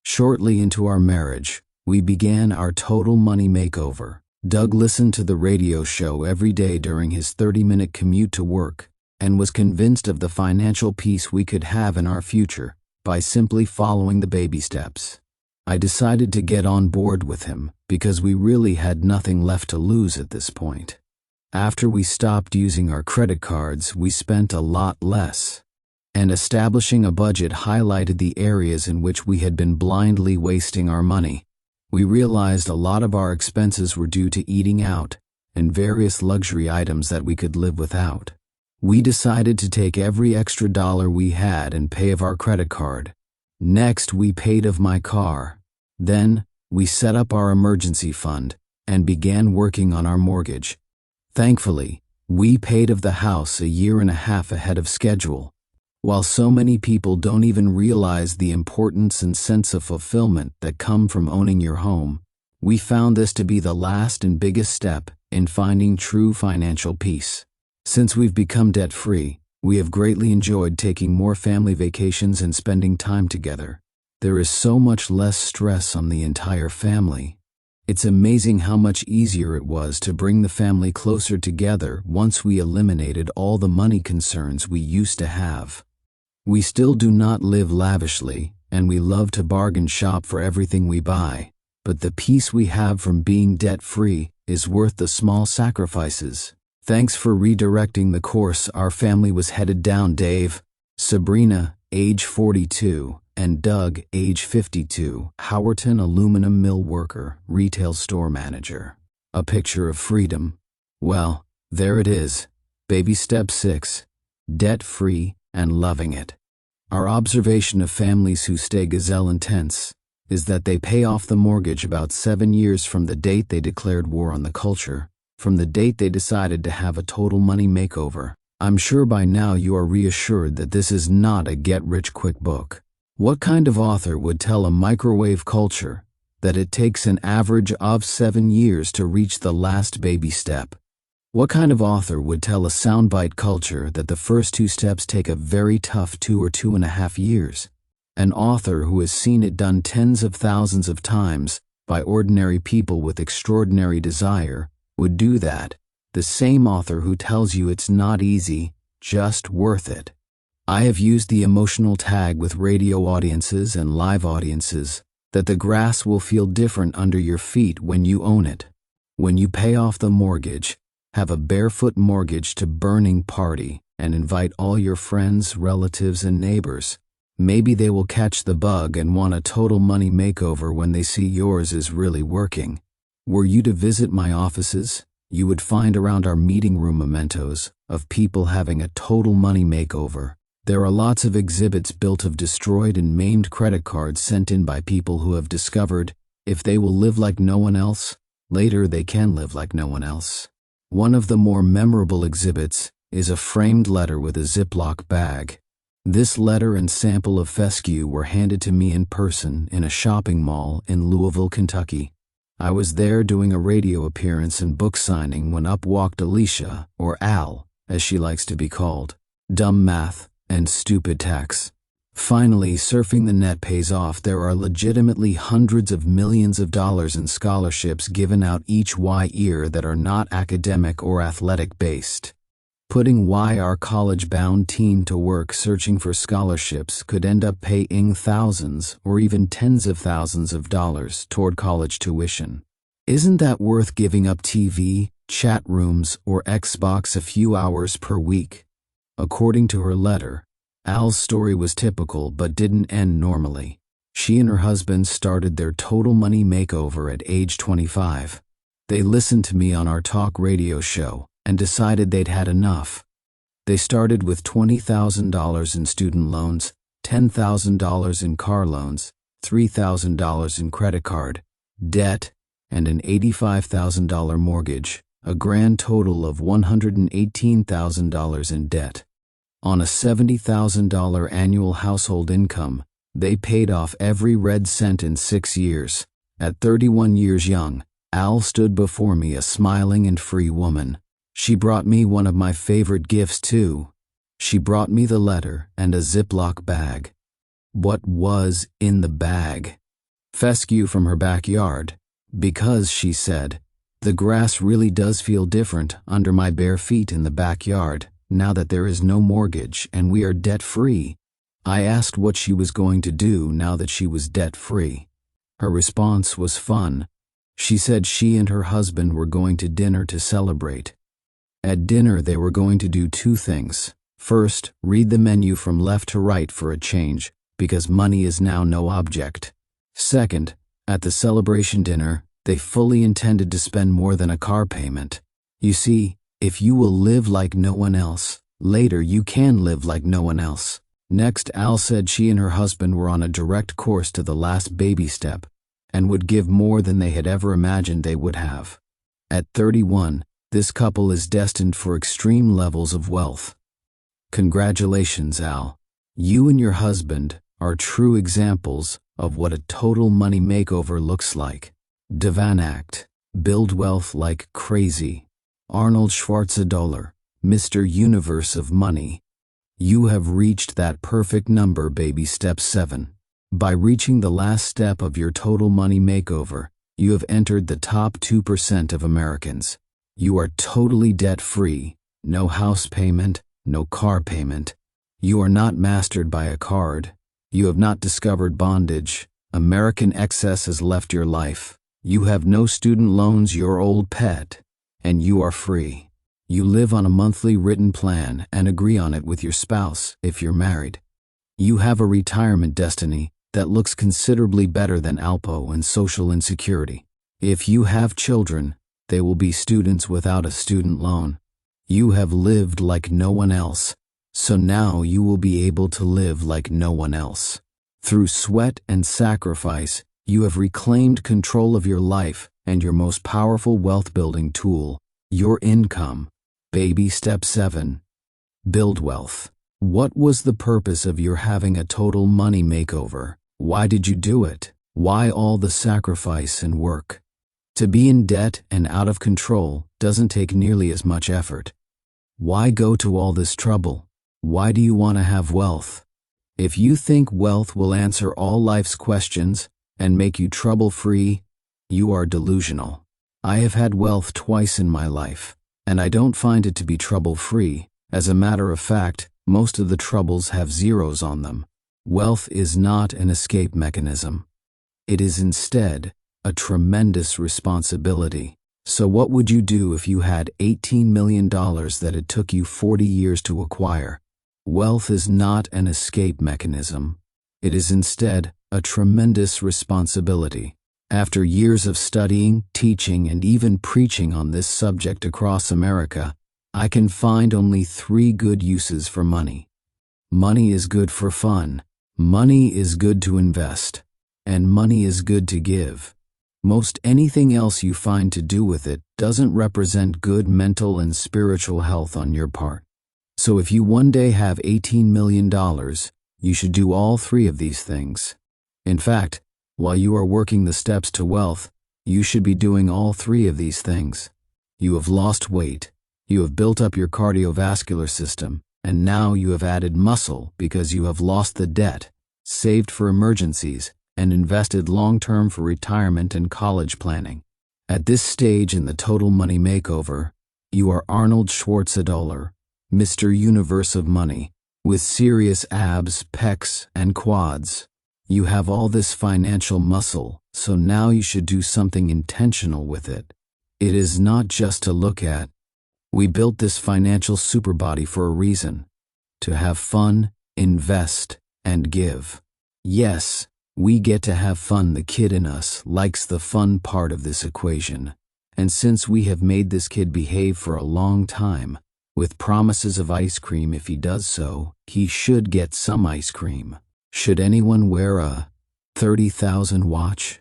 Shortly into our marriage, we began our Total Money Makeover. Doug listened to the radio show every day during his 30-minute commute to work and was convinced of the financial peace we could have in our future by simply following the baby steps. I decided to get on board with him because we really had nothing left to lose at this point. After we stopped using our credit cards, we spent a lot less, and establishing a budget highlighted the areas in which we had been blindly wasting our money. We realized a lot of our expenses were due to eating out and various luxury items that we could live without. We decided to take every extra dollar we had and pay of our credit card. Next, we paid of my car. Then, we set up our emergency fund and began working on our mortgage. Thankfully, we paid of the house a year and a half ahead of schedule. While so many people don't even realize the importance and sense of fulfillment that come from owning your home, we found this to be the last and biggest step in finding true financial peace. Since we've become debt-free, we have greatly enjoyed taking more family vacations and spending time together. There is so much less stress on the entire family. It's amazing how much easier it was to bring the family closer together once we eliminated all the money concerns we used to have. We still do not live lavishly, and we love to bargain shop for everything we buy, but the peace we have from being debt-free is worth the small sacrifices. Thanks for redirecting the course our family was headed down, Dave. Sabrina, age 42, and Doug, age 52, Howerton aluminum mill worker, retail store manager. A picture of freedom. Well, there it is. Baby step 6. Debt-free and loving it. Our observation of families who stay gazelle intense is that they pay off the mortgage about 7 years from the date they declared war on the culture. from the date they decided to have a total money makeover. I'm sure by now you are reassured that this is not a get-rich-quick book. What kind of author would tell a microwave culture that it takes an average of 7 years to reach the last baby step? What kind of author would tell a soundbite culture that the first 2 steps take a very tough 2 or 2.5 years? An author who has seen it done tens of thousands of times by ordinary people with extraordinary desire would do that. The same author who tells you it's not easy, just worth it. I have used the emotional tag with radio audiences and live audiences that the grass will feel different under your feet when you own it. When you pay off the mortgage, have a barefoot mortgage to burning party and invite all your friends, relatives, and neighbors. Maybe they will catch the bug and want a total money makeover when they see yours is really working. Were you to visit my offices, you would find around our meeting room mementos of people having a total money makeover. There are lots of exhibits built of destroyed and maimed credit cards sent in by people who have discovered if they will live like no one else, later they can live like no one else. One of the more memorable exhibits is a framed letter with a Ziploc bag. This letter and sample of fescue were handed to me in person in a shopping mall in Louisville, Kentucky. I was there doing a radio appearance and book signing when up walked Alicia, or Al, as she likes to be called. Dumb math and stupid tax. Finally, surfing the net pays off. There are legitimately hundreds of millions of dollars in scholarships given out each year that are not academic or athletic based. Putting our college-bound team to work searching for scholarships could end up paying thousands or even tens of thousands of dollars toward college tuition. Isn't that worth giving up TV, chat rooms, or Xbox a few hours per week? According to her letter, Al's story was typical but didn't end normally. She and her husband started their total money makeover at age 25. They listened to me on our talk radio show and decided they'd had enough. They started with $20,000 in student loans, $10,000 in car loans, $3,000 in credit card debt, and an $85,000 mortgage, a grand total of $118,000 in debt. On a $70,000 annual household income, they paid off every red cent in 6 years. At 31 years young, Al stood before me a smiling and free woman. She brought me one of my favorite gifts too. She brought me the letter and a Ziploc bag. What was in the bag? Fescue from her backyard. Because, she said, the grass really does feel different under my bare feet in the backyard now that there is no mortgage and we are debt-free. I asked what she was going to do now that she was debt-free. Her response was fun. She said she and her husband were going to dinner to celebrate. At dinner, they were going to do 2 things. First, read the menu from left to right for a change, because money is now no object. Second, at the celebration dinner, they fully intended to spend more than a car payment. You see, if you will live like no one else, later you can live like no one else. Next, Al said she and her husband were on a direct course to the last baby step and would give more than they had ever imagined they would have. At 31, this couple is destined for extreme levels of wealth. Congratulations, Al. You and your husband are true examples of what a total money makeover looks like. Divan Act. Build wealth like crazy. Arnold Schwarzenegger, Mr. Universe of Money. You have reached that perfect number, baby. Step 7. By reaching the last step of your total money makeover, you have entered the top 2% of Americans. You are totally debt-free, no house payment, no car payment. You are not mastered by a card. You have not discovered bondage. American excess has left your life. You have no student loans, your old pet, and you are free. You live on a monthly written plan and agree on it with your spouse if you're married. You have a retirement destiny that looks considerably better than Alpo and social insecurity. If you have children, they will be students without a student loan. You have lived like no one else, so now you will be able to live like no one else. Through sweat and sacrifice, you have reclaimed control of your life and your most powerful wealth-building tool, Your income. Baby step 7. Build wealth. What was the purpose of your having a total money makeover? Why did you do it? Why all the sacrifice and work? To be in debt and out of control doesn't take nearly as much effort. Why go to all this trouble? Why do you want to have wealth? If you think wealth will answer all life's questions and make you trouble-free, you are delusional. I have had wealth twice in my life, and I don't find it to be trouble-free. As a matter of fact, most of the troubles have zeros on them. Wealth is not an escape mechanism. It is instead a tremendous responsibility. So what would you do if you had $18 million that it took you 40 years to acquire? Wealth is not an escape mechanism. It is instead a tremendous responsibility. After years of studying, teaching, and even preaching on this subject across America, I can find only 3 good uses for money. Money is good for fun. Money is good to invest. And money is good to give. Most anything else you find to do with it doesn't represent good mental and spiritual health on your part. So if you one day have $18 million, you should do all 3 of these things. In fact, while you are working the steps to wealth, you should be doing all 3 of these things. You have lost weight, you have built up your cardiovascular system, and now you have added muscle because you have lost the debt, saved for emergencies, and invested long-term for retirement and college planning. At this stage in the Total Money Makeover, you are Arnold Schwarzenegger, Mr. Universe of Money, with serious abs, pecs, and quads. You have all this financial muscle, so now you should do something intentional with it. It is not just to look at. We built this financial superbody for a reason: to have fun, invest, and give. Yes, we get to have fun. The kid in us likes the fun part of this equation. And since we have made this kid behave for a long time, with promises of ice cream if he does so, he should get some ice cream. Should anyone wear a 30,000 watch?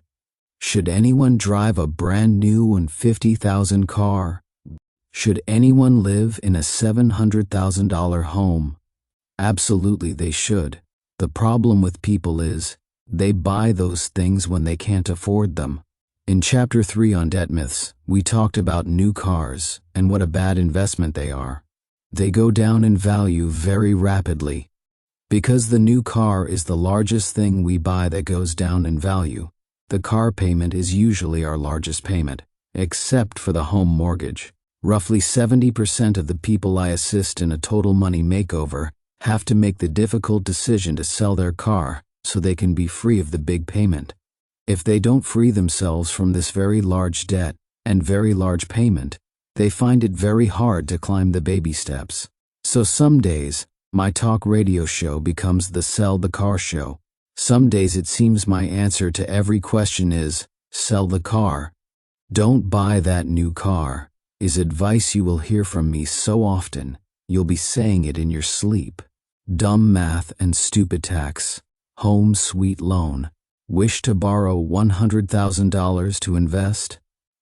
Should anyone drive a brand new and 50,000 car? Should anyone live in a $700,000 home? Absolutely they should. The problem with people is, they buy those things when they can't afford them. In Chapter 3 on Debt Myths, we talked about new cars and what a bad investment they are. They go down in value very rapidly. Because the new car is the largest thing we buy that goes down in value, the car payment is usually our largest payment, except for the home mortgage. Roughly 70% of the people I assist in a Total Money Makeover have to make the difficult decision to sell their car so they can be free of the big payment. If they don't free themselves from this very large debt and very large payment, they find it very hard to climb the baby steps. So some days, my talk radio show becomes the Sell the Car show. Some days it seems my answer to every question is, sell the car. Don't buy that new car, is advice you will hear from me so often, you'll be saying it in your sleep. Dumb math and stupid tax. Home sweet loan. Wish to borrow $100,000 to invest?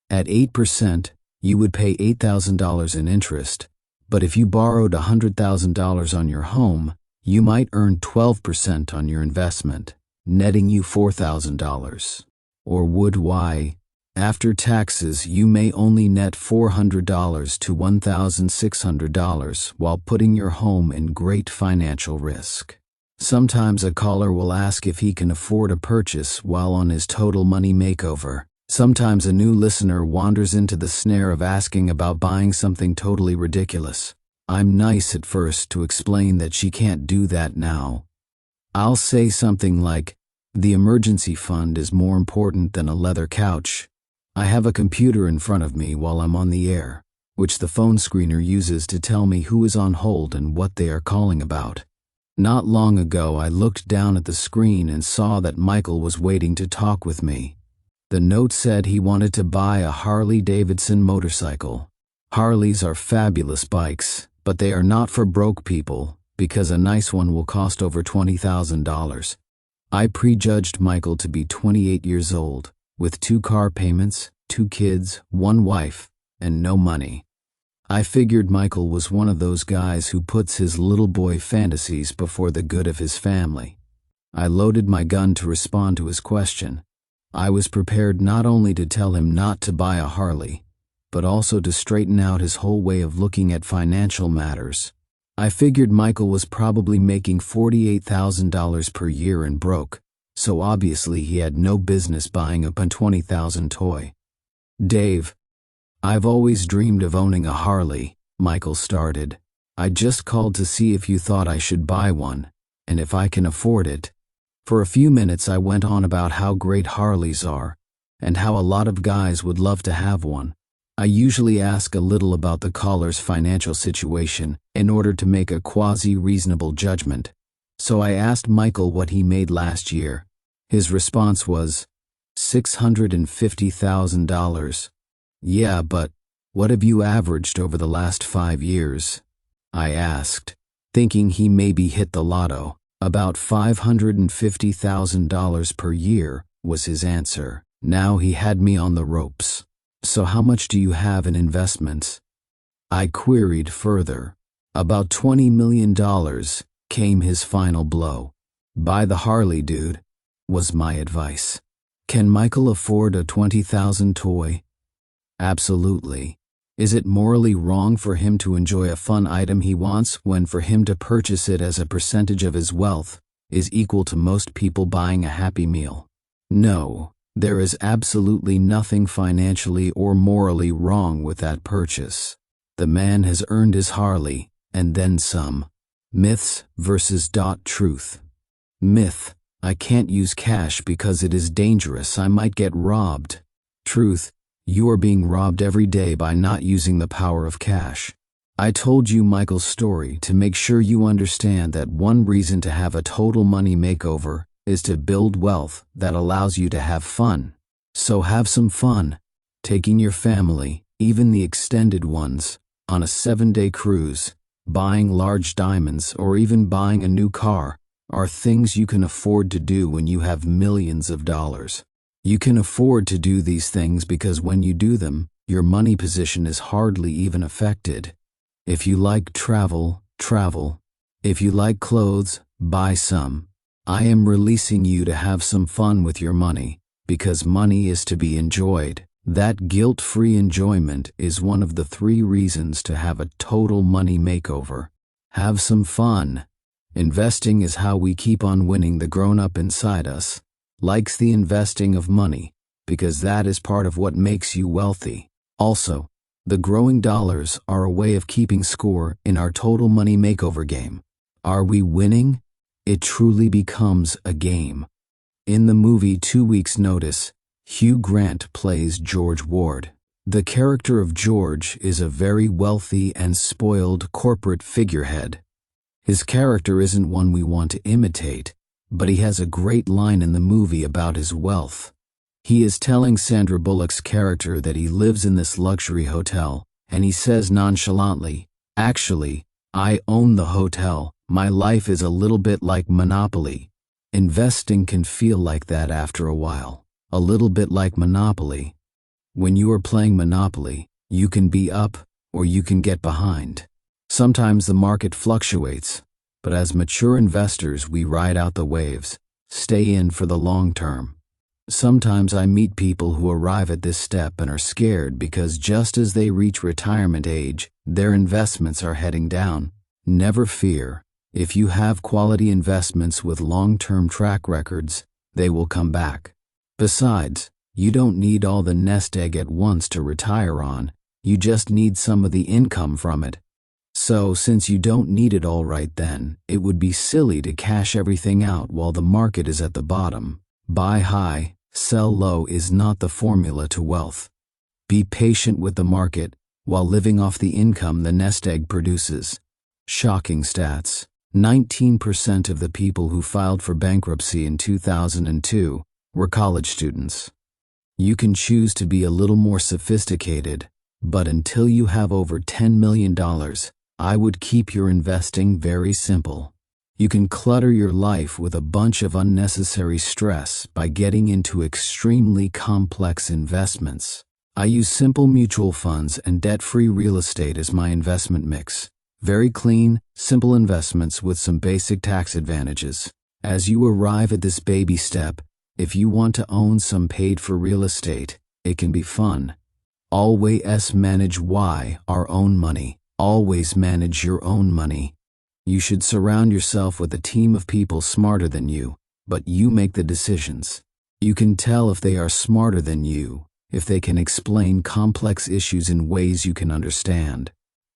At 8%, you would pay $8,000 in interest, but if you borrowed $100,000 on your home, you might earn 12% on your investment, netting you $4,000. Or would why? After taxes, you may only net $400 to $1,600 while putting your home in great financial risk. Sometimes a caller will ask if he can afford a purchase while on his Total Money Makeover. Sometimes a new listener wanders into the snare of asking about buying something totally ridiculous. I'm nice at first to explain that she can't do that now. I'll say something like, the emergency fund is more important than a leather couch. I have a computer in front of me while I'm on the air, which the phone screener uses to tell me who is on hold and what they are calling about. Not long ago, I looked down at the screen and saw that Michael was waiting to talk with me. The note said he wanted to buy a Harley-Davidson motorcycle. Harleys are fabulous bikes, but they are not for broke people, because a nice one will cost over $20,000. I prejudged Michael to be 28 years old, with 2 car payments, 2 kids, 1 wife, and no money. I figured Michael was one of those guys who puts his little boy fantasies before the good of his family. I loaded my gun to respond to his question. I was prepared not only to tell him not to buy a Harley, but also to straighten out his whole way of looking at financial matters. I figured Michael was probably making $48,000 per year and broke, so obviously he had no business buying a $20,000 toy. "Dave, I've always dreamed of owning a Harley," Michael started. "I just called to see if you thought I should buy one, and if I can afford it." For a few minutes I went on about how great Harleys are, and how a lot of guys would love to have one. I usually ask a little about the caller's financial situation in order to make a quasi-reasonable judgment. So I asked Michael what he made last year. His response was, $650,000. "Yeah, but what have you averaged over the last 5 years?" I asked, thinking he maybe hit the lotto. "About $550,000 per year," was his answer. Now he had me on the ropes. "So how much do you have in investments?" I queried further. "About $20 million, came his final blow. "Buy the Harley, dude," was my advice. Can Michael afford a $20,000 toy? Absolutely. Is it morally wrong for him to enjoy a fun item he wants when for him to purchase it as a percentage of his wealth is equal to most people buying a Happy Meal? No, there is absolutely nothing financially or morally wrong with that purchase. The man has earned his Harley, and then some. Myths versus truth. Myth: I can't use cash because it is dangerous, I might get robbed. Truth: you are being robbed every day by not using the power of cash. I told you Michael's story to make sure you understand that one reason to have a total money makeover is to build wealth that allows you to have fun. So have some fun. Taking your family, even the extended ones, on a 7-day cruise, buying large diamonds, or even buying a new car are things you can afford to do when you have millions of dollars. You can afford to do these things because when you do them, your money position is hardly even affected. If you like travel, travel. If you like clothes, buy some. I am releasing you to have some fun with your money, because money is to be enjoyed. That guilt-free enjoyment is one of the 3 reasons to have a total money makeover. Have some fun. Investing is how we keep on winning. The grown-up inside us likes the investing of money because that is part of what makes you wealthy. Also, the growing dollars are a way of keeping score in our total money makeover game. Are we winning? It truly becomes a game. In the movie 2 Weeks' Notice, Hugh Grant plays George Ward. The character of George is a very wealthy and spoiled corporate figurehead. His character isn't one we want to imitate, but he has a great line in the movie about his wealth. He is telling Sandra Bullock's character that he lives in this luxury hotel, and he says nonchalantly, "Actually, I own the hotel. My life is a little bit like Monopoly." Investing can feel like that after a while, a little bit like Monopoly. When you are playing Monopoly, you can be up or you can get behind. Sometimes the market fluctuates, but as mature investors we ride out the waves, stay in for the long term. Sometimes I meet people who arrive at this step and are scared because just as they reach retirement age, their investments are heading down. Never fear. If you have quality investments with long-term track records, they will come back. Besides, you don't need all the nest egg at once to retire on, you just need some of the income from it. So, since you don't need it all right then, it would be silly to cash everything out while the market is at the bottom. Buy high, sell low is not the formula to wealth. Be patient with the market while living off the income the nest egg produces. Shocking stats. 19% of the people who filed for bankruptcy in 2002 were college students. You can choose to be a little more sophisticated, but until you have over $10 million, I would keep your investing very simple. You can clutter your life with a bunch of unnecessary stress by getting into extremely complex investments. I use simple mutual funds and debt-free real estate as my investment mix. Very clean, simple investments with some basic tax advantages. As you arrive at this baby step, if you want to own some paid-for real estate, it can be fun. Always manage our own money. Always manage your own money. You should surround yourself with a team of people smarter than you, but you make the decisions. You can tell if they are smarter than you, if they can explain complex issues in ways you can understand.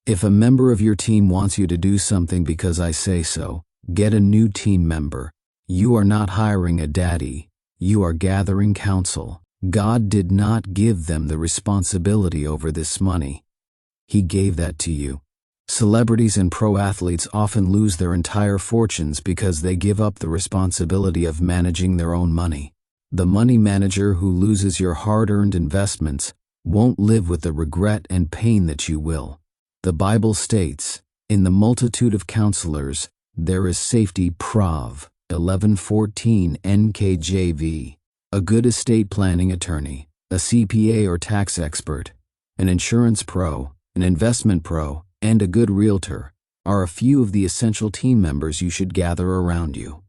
If a member of your team wants you to do something because I say so, get a new team member. You are not hiring a daddy. You are gathering counsel. God did not give them the responsibility over this money. He gave that to you. Celebrities and pro athletes often lose their entire fortunes because they give up the responsibility of managing their own money. The money manager who loses your hard-earned investments won't live with the regret and pain that you will. The Bible states, "In the multitude of counselors, there is safety." Prov. 11:14 NKJV. A good estate planning attorney, a CPA or tax expert, an insurance pro, an investment pro, and a good realtor are a few of the essential team members you should gather around you.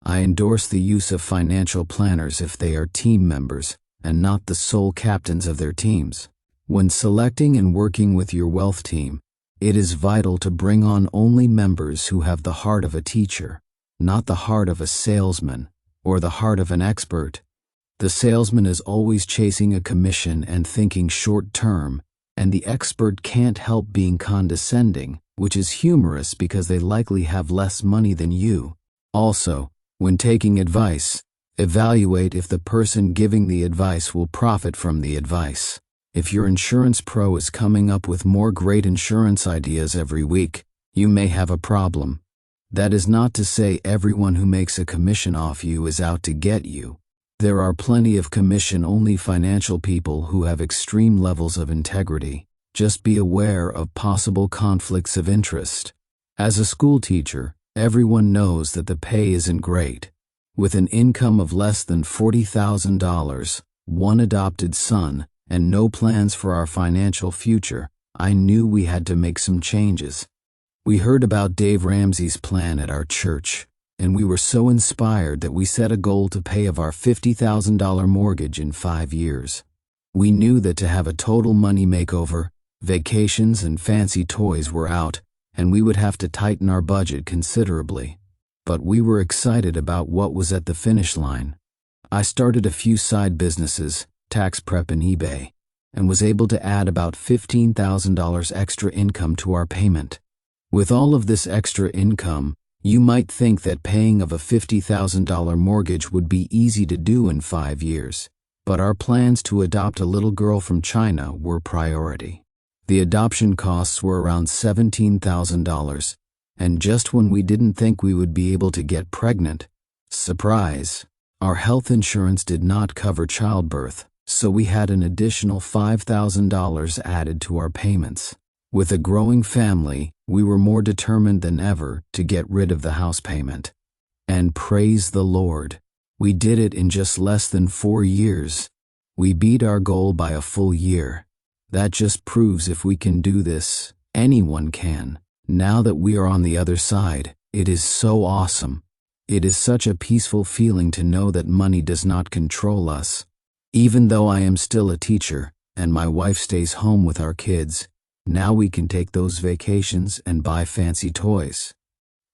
I endorse the use of financial planners if they are team members and not the sole captains of their teams. When selecting and working with your wealth team, it is vital to bring on only members who have the heart of a teacher, not the heart of a salesman or the heart of an expert. The salesman is always chasing a commission and thinking short term, and the expert can't help being condescending, which is humorous because they likely have less money than you. Also, when taking advice, evaluate if the person giving the advice will profit from the advice. If your insurance pro is coming up with more great insurance ideas every week, you may have a problem. That is not to say everyone who makes a commission off you is out to get you. There are plenty of commission-only financial people who have extreme levels of integrity. Just be aware of possible conflicts of interest. As a school teacher, everyone knows that the pay isn't great. With an income of less than $40,000, one adopted son, and no plans for our financial future, I knew we had to make some changes. We heard about Dave Ramsey's plan at our church, and we were so inspired that we set a goal to pay off our $50,000 mortgage in 5 years. We knew that to have a total money makeover, vacations and fancy toys were out, and we would have to tighten our budget considerably. But we were excited about what was at the finish line. I started a few side businesses, tax prep and eBay, and was able to add about $15,000 extra income to our payment. With all of this extra income, you might think that paying off a $50,000 mortgage would be easy to do in 5 years, but our plans to adopt a little girl from China were priority. The adoption costs were around $17,000, and just when we didn't think we would be able to get pregnant, surprise, our health insurance did not cover childbirth, so we had an additional $5,000 added to our payments. With a growing family, we were more determined than ever to get rid of the house payment. And praise the Lord, we did it in just less than 4 years. We beat our goal by a full year. That just proves if we can do this, anyone can. Now that we are on the other side, it is so awesome. It is such a peaceful feeling to know that money does not control us. Even though I am still a teacher, and my wife stays home with our kids, now we can take those vacations and buy fancy toys.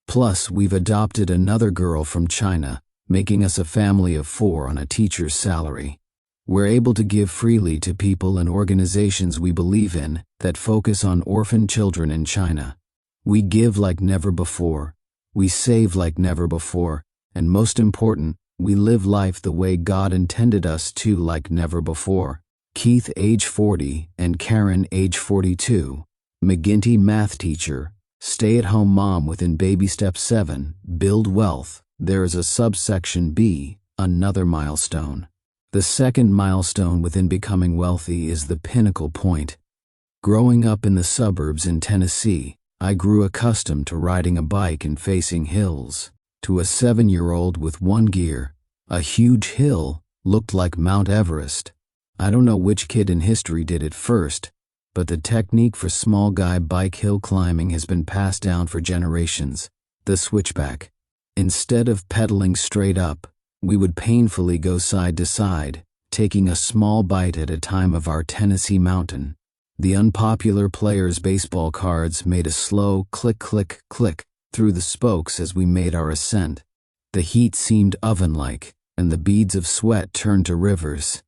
Plus, we've adopted another girl from China, making us a family of 4 on a teacher's salary. We're able to give freely to people and organizations we believe in that focus on orphan children in China. We give like never before. We save like never before. And most important, we live life the way God intended us to like never before. Keith, age 40, and Karen, age 42. McGinty, math teacher. Stay-at-home mom within baby step 7. Build wealth. There is a subsection B, another milestone. The second milestone within becoming wealthy is the pinnacle point. Growing up in the suburbs in Tennessee, I grew accustomed to riding a bike and facing hills. To a 7-year-old with one gear, a huge hill looked like Mount Everest. I don't know which kid in history did it first, but the technique for small guy bike hill climbing has been passed down for generations. The switchback. Instead of pedaling straight up, we would painfully go side to side, taking a small bite at a time of our Tennessee mountain. The unpopular players' baseball cards made a slow click click click through the spokes as we made our ascent. The heat seemed oven-like, and the beads of sweat turned to rivers.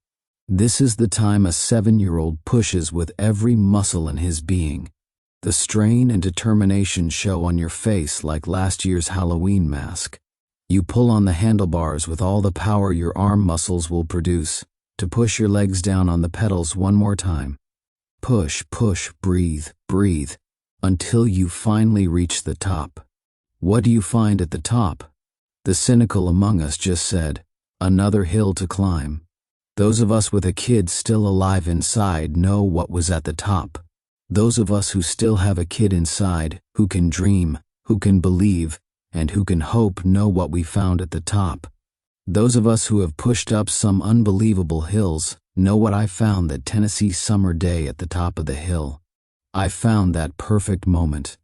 This is the time a 7-year-old pushes with every muscle in his being. The strain and determination show on your face like last year's Halloween mask. You pull on the handlebars with all the power your arm muscles will produce to push your legs down on the pedals one more time. Push, push, breathe, breathe, until you finally reach the top. What do you find at the top? The cynical among us just said, another hill to climb. Those of us with a kid still alive inside know what was at the top. Those of us who still have a kid inside, who can dream, who can believe, and who can hope know what we found at the top. Those of us who have pushed up some unbelievable hills know what I found that Tennessee summer day at the top of the hill. I found that perfect moment.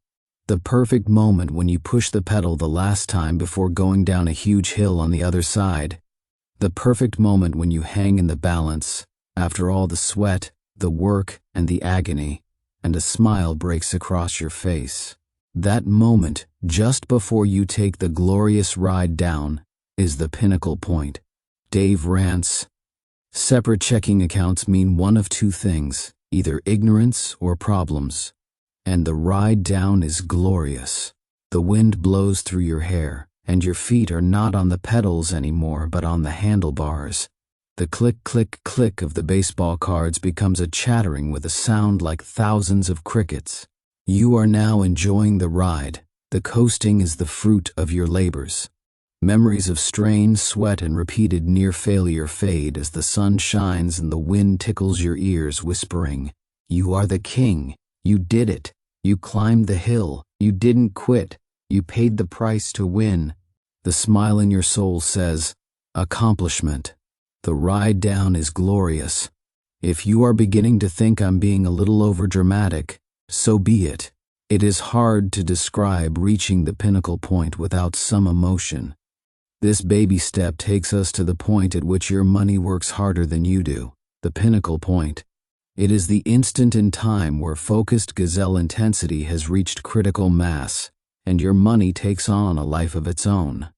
The perfect moment when you push the pedal the last time before going down a huge hill on the other side. The perfect moment when you hang in the balance, after all the sweat, the work, and the agony, and a smile breaks across your face. That moment, just before you take the glorious ride down, is the pinnacle point. Dave Ramsey. Separate checking accounts mean one of two things, either ignorance or problems. And the ride down is glorious. The wind blows through your hair, and your feet are not on the pedals anymore but on the handlebars. The click, click, click of the baseball cards becomes a chattering with a sound like thousands of crickets. You are now enjoying the ride. The coasting is the fruit of your labors. Memories of strain, sweat, and repeated near failure fade as the sun shines and the wind tickles your ears, whispering, "You are the king. You did it. You climbed the hill. You didn't quit. You paid the price to win." The smile in your soul says, accomplishment. The ride down is glorious. If you are beginning to think I'm being a little overdramatic, so be it. It is hard to describe reaching the pinnacle point without some emotion. This baby step takes us to the point at which your money works harder than you do, the pinnacle point. It is the instant in time where focused gazelle intensity has reached critical mass, and your money takes on a life of its own.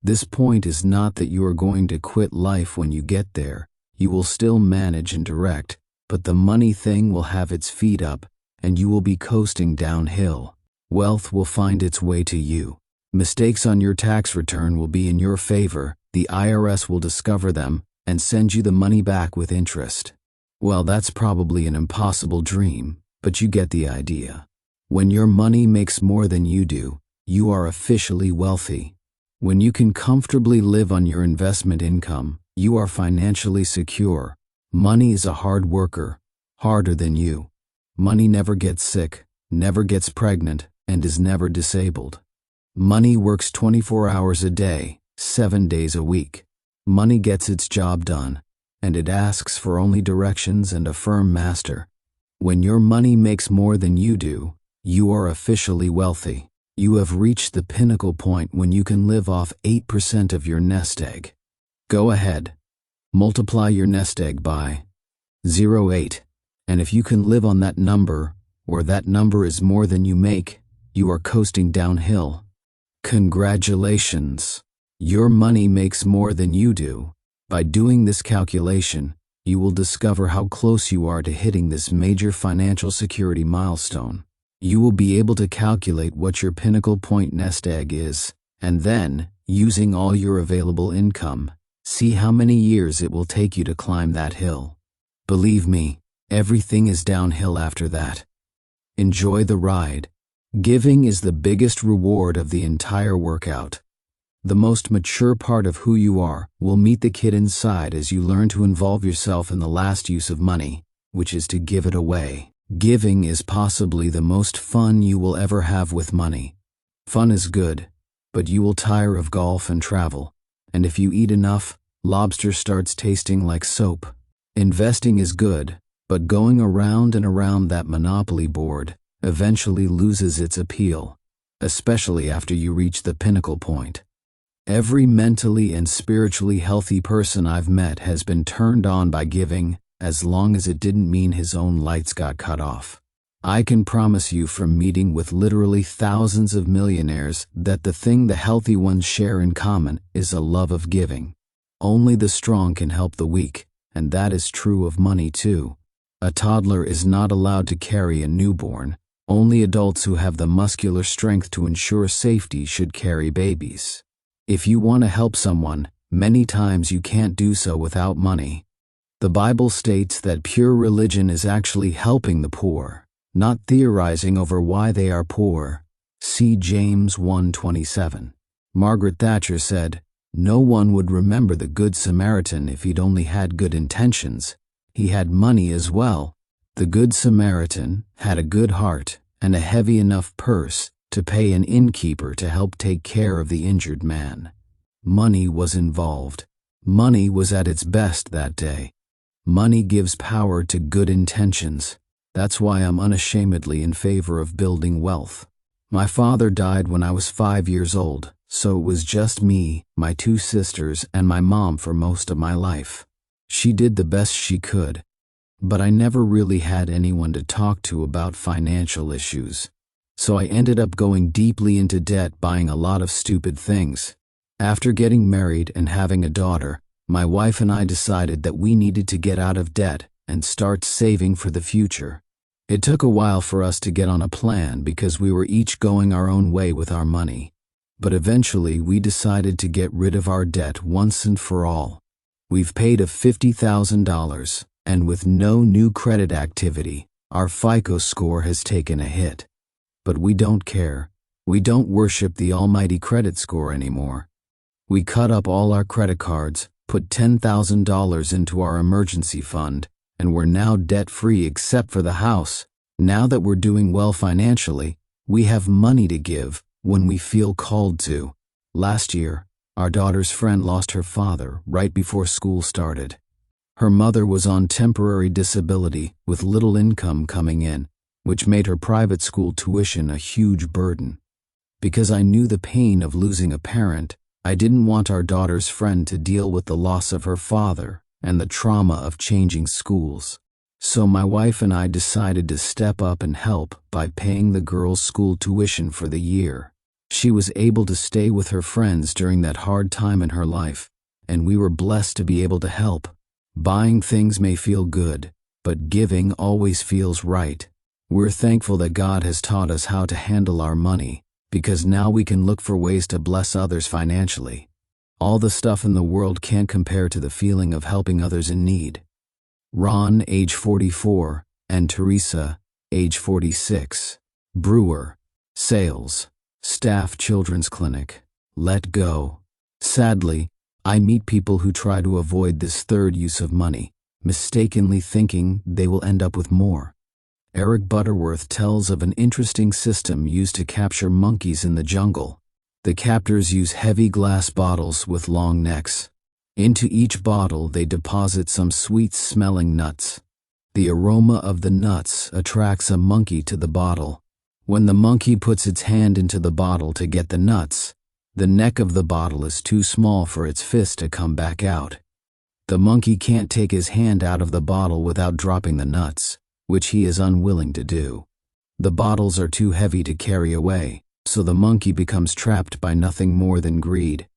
This point is not that you are going to quit life when you get there. You will still manage and direct, but the money thing will have its feet up, and you will be coasting downhill. Wealth will find its way to you. Mistakes on your tax return will be in your favor. The IRS will discover them and send you the money back with interest. Well, that's probably an impossible dream, but you get the idea. When your money makes more than you do, you are officially wealthy. When you can comfortably live on your investment income, you are financially secure. Money is a hard worker, harder than you. Money never gets sick, never gets pregnant, and is never disabled. Money works 24 hours a day, 7 days a week. Money gets its job done, and it asks for only directions and a firm master. When your money makes more than you do, you are officially wealthy. You have reached the pinnacle point when you can live off 8% of your nest egg. Go ahead. Multiply your nest egg by 0.8. And if you can live on that number, or that number is more than you make, you are coasting downhill. Congratulations. Your money makes more than you do. By doing this calculation, you will discover how close you are to hitting this major financial security milestone. You will be able to calculate what your pinnacle point nest egg is, and then, using all your available income, see how many years it will take you to climb that hill. Believe me, everything is downhill after that. Enjoy the ride. Giving is the biggest reward of the entire workout. The most mature part of who you are will meet the kid inside as you learn to involve yourself in the last use of money, which is to give it away. Giving is possibly the most fun you will ever have with money. Fun is good, but you will tire of golf and travel, and if you eat enough, lobster starts tasting like soap. Investing is good, but going around and around that monopoly board eventually loses its appeal, especially after you reach the pinnacle point. Every mentally and spiritually healthy person I've met has been turned on by giving, as long as it didn't mean his own lights got cut off. I can promise you from meeting with literally thousands of millionaires that the thing the healthy ones share in common is a love of giving. Only the strong can help the weak, and that is true of money too. A toddler is not allowed to carry a newborn. Only adults who have the muscular strength to ensure safety should carry babies. If you want to help someone, many times you can't do so without money. The Bible states that pure religion is actually helping the poor, not theorizing over why they are poor. See James 1:27. Margaret Thatcher said, "No one would remember the Good Samaritan if he'd only had good intentions. He had money as well." The Good Samaritan had a good heart and a heavy enough purse to pay an innkeeper to help take care of the injured man. Money was involved. Money was at its best that day. Money gives power to good intentions. That's why I'm unashamedly in favor of building wealth. My father died when I was 5 years old, so it was just me, my 2 sisters, and my mom for most of my life. She did the best she could, but I never really had anyone to talk to about financial issues. So I ended up going deeply into debt, buying a lot of stupid things. After getting married and having a daughter, my wife and I decided that we needed to get out of debt and start saving for the future. It took a while for us to get on a plan because we were each going our own way with our money. But eventually we decided to get rid of our debt once and for all. We've paid off $50,000, and with no new credit activity, our FICO score has taken a hit. But we don't care. We don't worship the almighty credit score anymore. We cut up all our credit cards, put $10,000 into our emergency fund, and we're now debt-free except for the house. Now that we're doing well financially, we have money to give when we feel called to. Last year, our daughter's friend lost her father right before school started. Her mother was on temporary disability with little income coming in, which made her private school tuition a huge burden. Because I knew the pain of losing a parent, I didn't want our daughter's friend to deal with the loss of her father and the trauma of changing schools. So my wife and I decided to step up and help by paying the girl's school tuition for the year. She was able to stay with her friends during that hard time in her life, and we were blessed to be able to help. Buying things may feel good, but giving always feels right. We're thankful that God has taught us how to handle our money, because now we can look for ways to bless others financially. All the stuff in the world can't compare to the feeling of helping others in need. Ron, age 44, and Teresa, age 46. Brewer, sales, staff children's clinic, let go. Sadly, I meet people who try to avoid this third use of money, mistakenly thinking they will end up with more. Eric Butterworth tells of an interesting system used to capture monkeys in the jungle. The captors use heavy glass bottles with long necks. Into each bottle they deposit some sweet-smelling nuts. The aroma of the nuts attracts a monkey to the bottle. When the monkey puts its hand into the bottle to get the nuts, the neck of the bottle is too small for its fist to come back out. The monkey can't take his hand out of the bottle without dropping the nuts, which he is unwilling to do. The bottles are too heavy to carry away, so the monkey becomes trapped by nothing more than greed.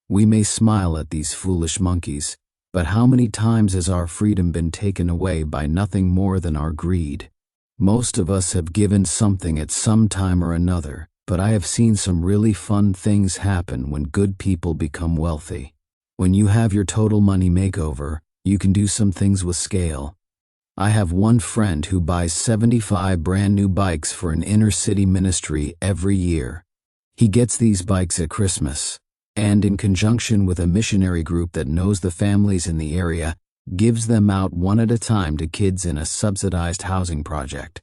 We may smile at these foolish monkeys, but how many times has our freedom been taken away by nothing more than our greed? Most of us have given something at some time or another, but I have seen some really fun things happen when good people become wealthy. When you have your total money makeover, you can do some things with scale. I have one friend who buys 75 brand new bikes for an inner city ministry every year. He gets these bikes at Christmas, and in conjunction with a missionary group that knows the families in the area, gives them out one at a time to kids in a subsidized housing project.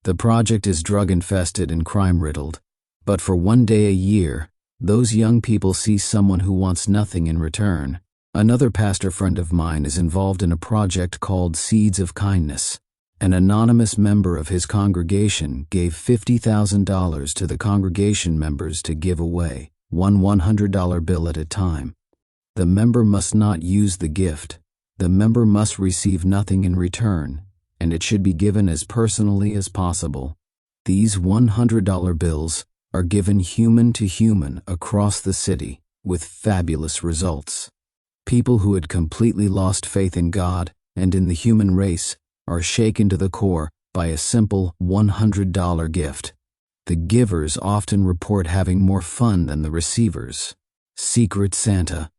The project is drug-infested and crime-riddled, but for one day a year, those young people see someone who wants nothing in return, Another pastor friend of mine is involved in a project called Seeds of Kindness. An anonymous member of his congregation gave $50,000 to the congregation members to give away, one $100 bill at a time. The member must not use the gift. The member must receive nothing in return, and it should be given as personally as possible. These $100 bills are given human to human across the city with fabulous results. People who had completely lost faith in God and in the human race are shaken to the core by a simple $100 gift. The givers often report having more fun than the receivers. Secret Santa.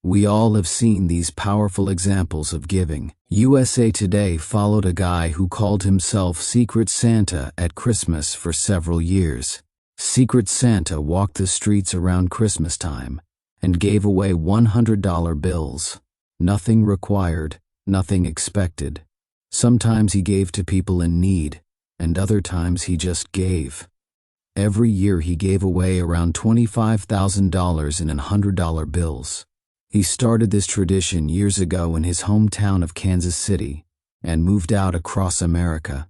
We all have seen these powerful examples of giving. USA Today followed a guy who called himself Secret Santa at Christmas for several years. Secret Santa walked the streets around Christmas time and gave away $100 bills. Nothing required, nothing expected. Sometimes he gave to people in need, and other times he just gave. Every year he gave away around $25,000 in $100 bills. He started this tradition years ago in his hometown of Kansas City and moved out across America.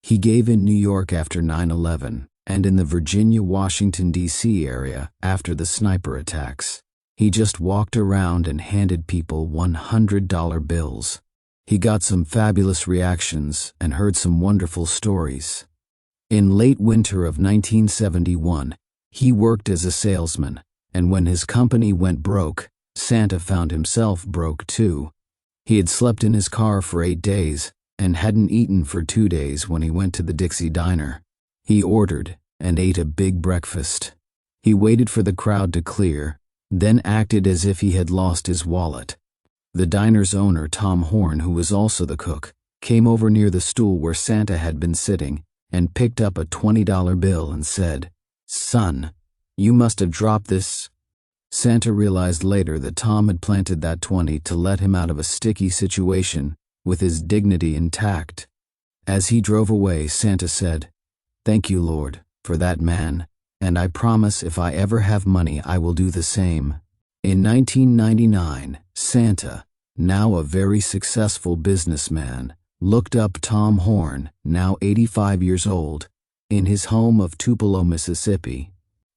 He gave in New York after 9/11 and in the Virginia-Washington, D.C. area after the sniper attacks. He just walked around and handed people $100 bills. He got some fabulous reactions and heard some wonderful stories. In late winter of 1971, he worked as a salesman, and when his company went broke, Santa found himself broke too. He had slept in his car for 8 days and hadn't eaten for 2 days when he went to the Dixie Diner. He ordered and ate a big breakfast. He waited for the crowd to clear, then acted as if he had lost his wallet. The diner's owner, Tom Horn, who was also the cook, came over near the stool where Santa had been sitting and picked up a $20 bill and said, "Son, you must have dropped this." Santa realized later that Tom had planted that 20 to let him out of a sticky situation with his dignity intact. As he drove away, Santa said, "Thank you, Lord, for that man, and I promise if I ever have money I will do the same." In 1999, Santa, now a very successful businessman, looked up Tom Horn, now 85 years old, in his home of Tupelo, Mississippi.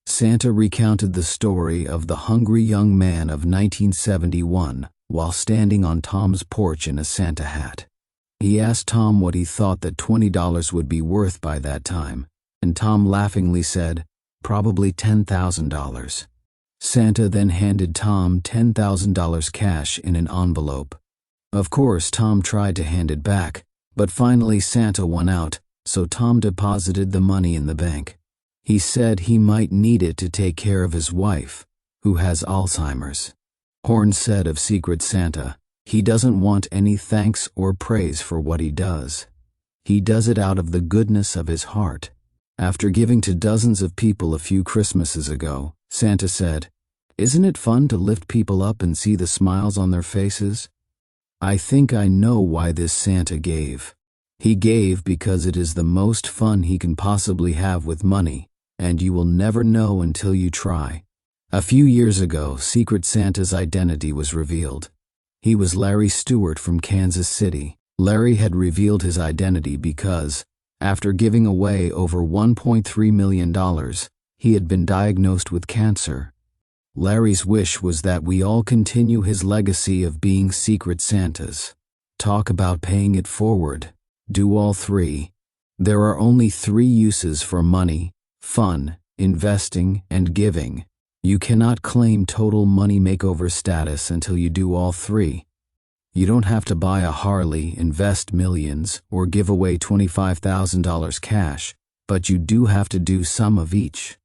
Santa recounted the story of the hungry young man of 1971 while standing on Tom's porch in a Santa hat. He asked Tom what he thought that $20 would be worth by that time, and Tom laughingly said, "Probably $10,000. Santa then handed Tom $10,000 cash in an envelope. Of course, Tom tried to hand it back, but finally Santa won out, so Tom deposited the money in the bank. He said he might need it to take care of his wife, who has Alzheimer's. Horn said of Secret Santa, he doesn't want any thanks or praise for what he does. He does it out of the goodness of his heart. After giving to dozens of people a few Christmases ago, Santa said, "Isn't it fun to lift people up and see the smiles on their faces? I think I know why this Santa gave. He gave because it is the most fun he can possibly have with money, and you will never know until you try." A few years ago, Secret Santa's identity was revealed. He was Larry Stewart from Kansas City. Larry had revealed his identity because, after giving away over $1.3 million, he had been diagnosed with cancer. Larry's wish was that we all continue his legacy of being Secret Santas. Talk about paying it forward. Do all three. There are only 3 uses for money: fun, investing, and giving. You cannot claim total money makeover status until you do all 3. You don't have to buy a Harley, invest millions, or give away $25,000 cash, but you do have to do some of each.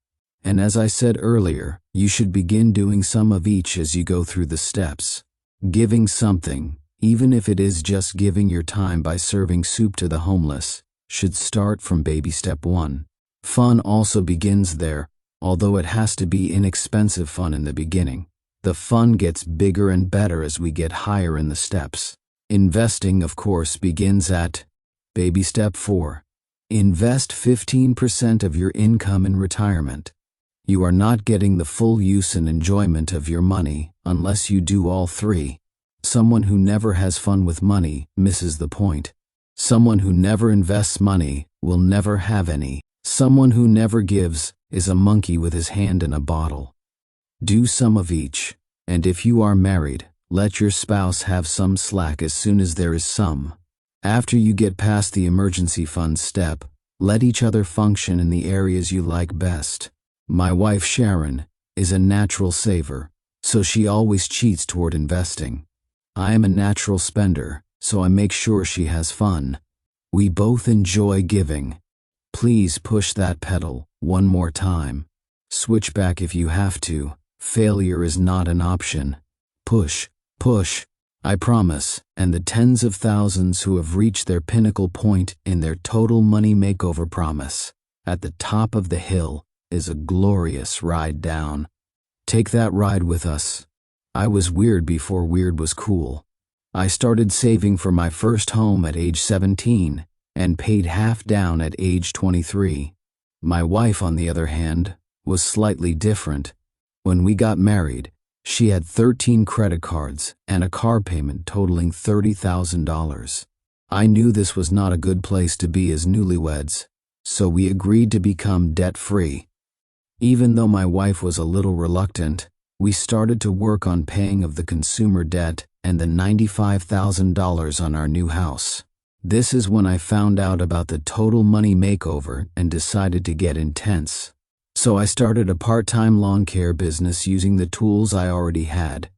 And as I said earlier, you should begin doing some of each as you go through the steps. Giving something, even if it is just giving your time by serving soup to the homeless, should start from baby step 1. Fun also begins there, although it has to be inexpensive fun in the beginning. The fun gets bigger and better as we get higher in the steps. Investing, of course, begins at baby step 4. Invest 15% of your income in retirement. You are not getting the full use and enjoyment of your money unless you do all 3. Someone who never has fun with money misses the point. Someone who never invests money will never have any. Someone who never gives is a monkey with his hand in a bottle. Do some of each, and if you are married, let your spouse have some slack as soon as there is some. After you get past the emergency fund step, let each other function in the areas you like best. My wife Sharon is a natural saver, so she always cheats toward investing. I am a natural spender, so I make sure she has fun. We both enjoy giving. Please push that pedal one more time. Switch back if you have to. Failure is not an option. Push, push, I promise. And the tens of thousands who have reached their pinnacle point in their Total Money Makeover promise, at the top of the hill, is a glorious ride down. Take that ride with us. I was weird before weird was cool. I started saving for my first home at age 17 and paid half down at age 23. My wife, on the other hand, was slightly different. When we got married, she had 13 credit cards and a car payment totaling $30,000. I knew this was not a good place to be as newlyweds, so we agreed to become debt-free. Even though my wife was a little reluctant, we started to work on paying of the consumer debt and the $95,000 on our new house. This is when I found out about the Total Money Makeover and decided to get intense. So I started a part-time lawn care business using the tools I already had.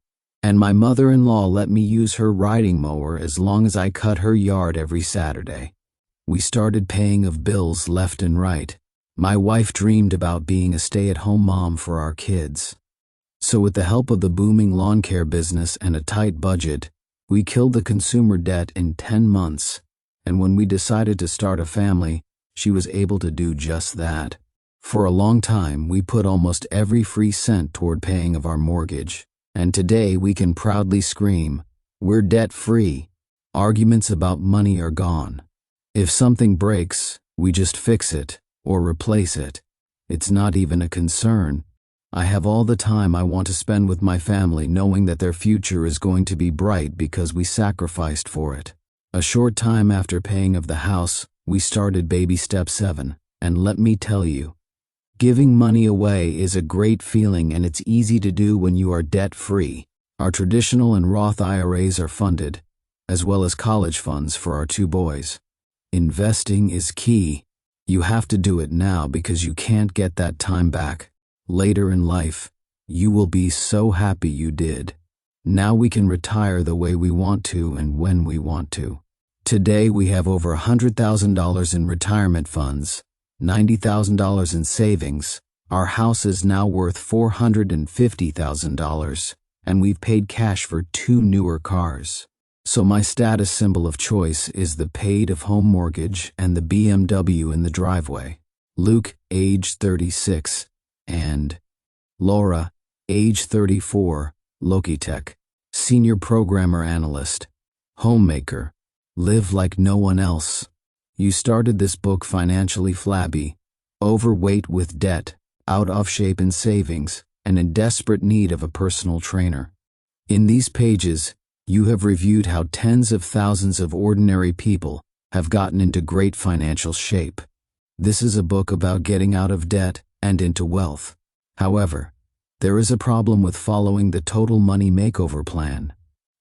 And my mother-in-law let me use her riding mower as long as I cut her yard every Saturday. We started paying of bills left and right. My wife dreamed about being a stay-at-home mom for our kids. So with the help of the booming lawn care business and a tight budget, we killed the consumer debt in 10 months. And when we decided to start a family, she was able to do just that. For a long time, we put almost every free cent toward paying of our mortgage. And today we can proudly scream, we're debt-free. Arguments about money are gone. If something breaks, we just fix it or replace it. It's not even a concern. I have all the time I want to spend with my family, knowing that their future is going to be bright because we sacrificed for it. A short time after paying of the house, we started baby step 7, and let me tell you, giving money away is a great feeling, and it's easy to do when you are debt-free. Our traditional and Roth IRAs are funded, as well as college funds for our 2 boys. Investing is key. You have to do it now because you can't get that time back. Later in life, you will be so happy you did. Now we can retire the way we want to and when we want to. Today we have over $100,000 in retirement funds, $90,000 in savings. Our house is now worth $450,000, and we've paid cash for 2 newer cars. So my status symbol of choice is the paid-of-home mortgage and the BMW in the driveway. Luke, age 36, and Laura, age 34, Logitech, senior programmer analyst, homemaker, live like no one else. You started this book financially flabby, overweight with debt, out of shape in savings, and in desperate need of a personal trainer. In these pages, you have reviewed how tens of thousands of ordinary people have gotten into great financial shape. This is a book about getting out of debt and into wealth. However, there is a problem with following the Total Money Makeover plan.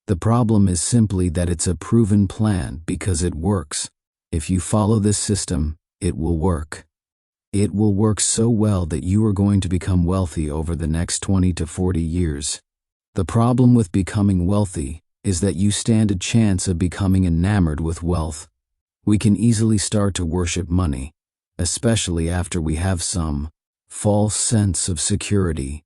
The problem is simply that it's a proven plan because it works. If you follow this system, it will work. It will work so well that you are going to become wealthy over the next 20 to 40 years. The problem with becoming wealthy is that you stand a chance of becoming enamored with wealth. We can easily start to worship money, especially after we have some false sense of security.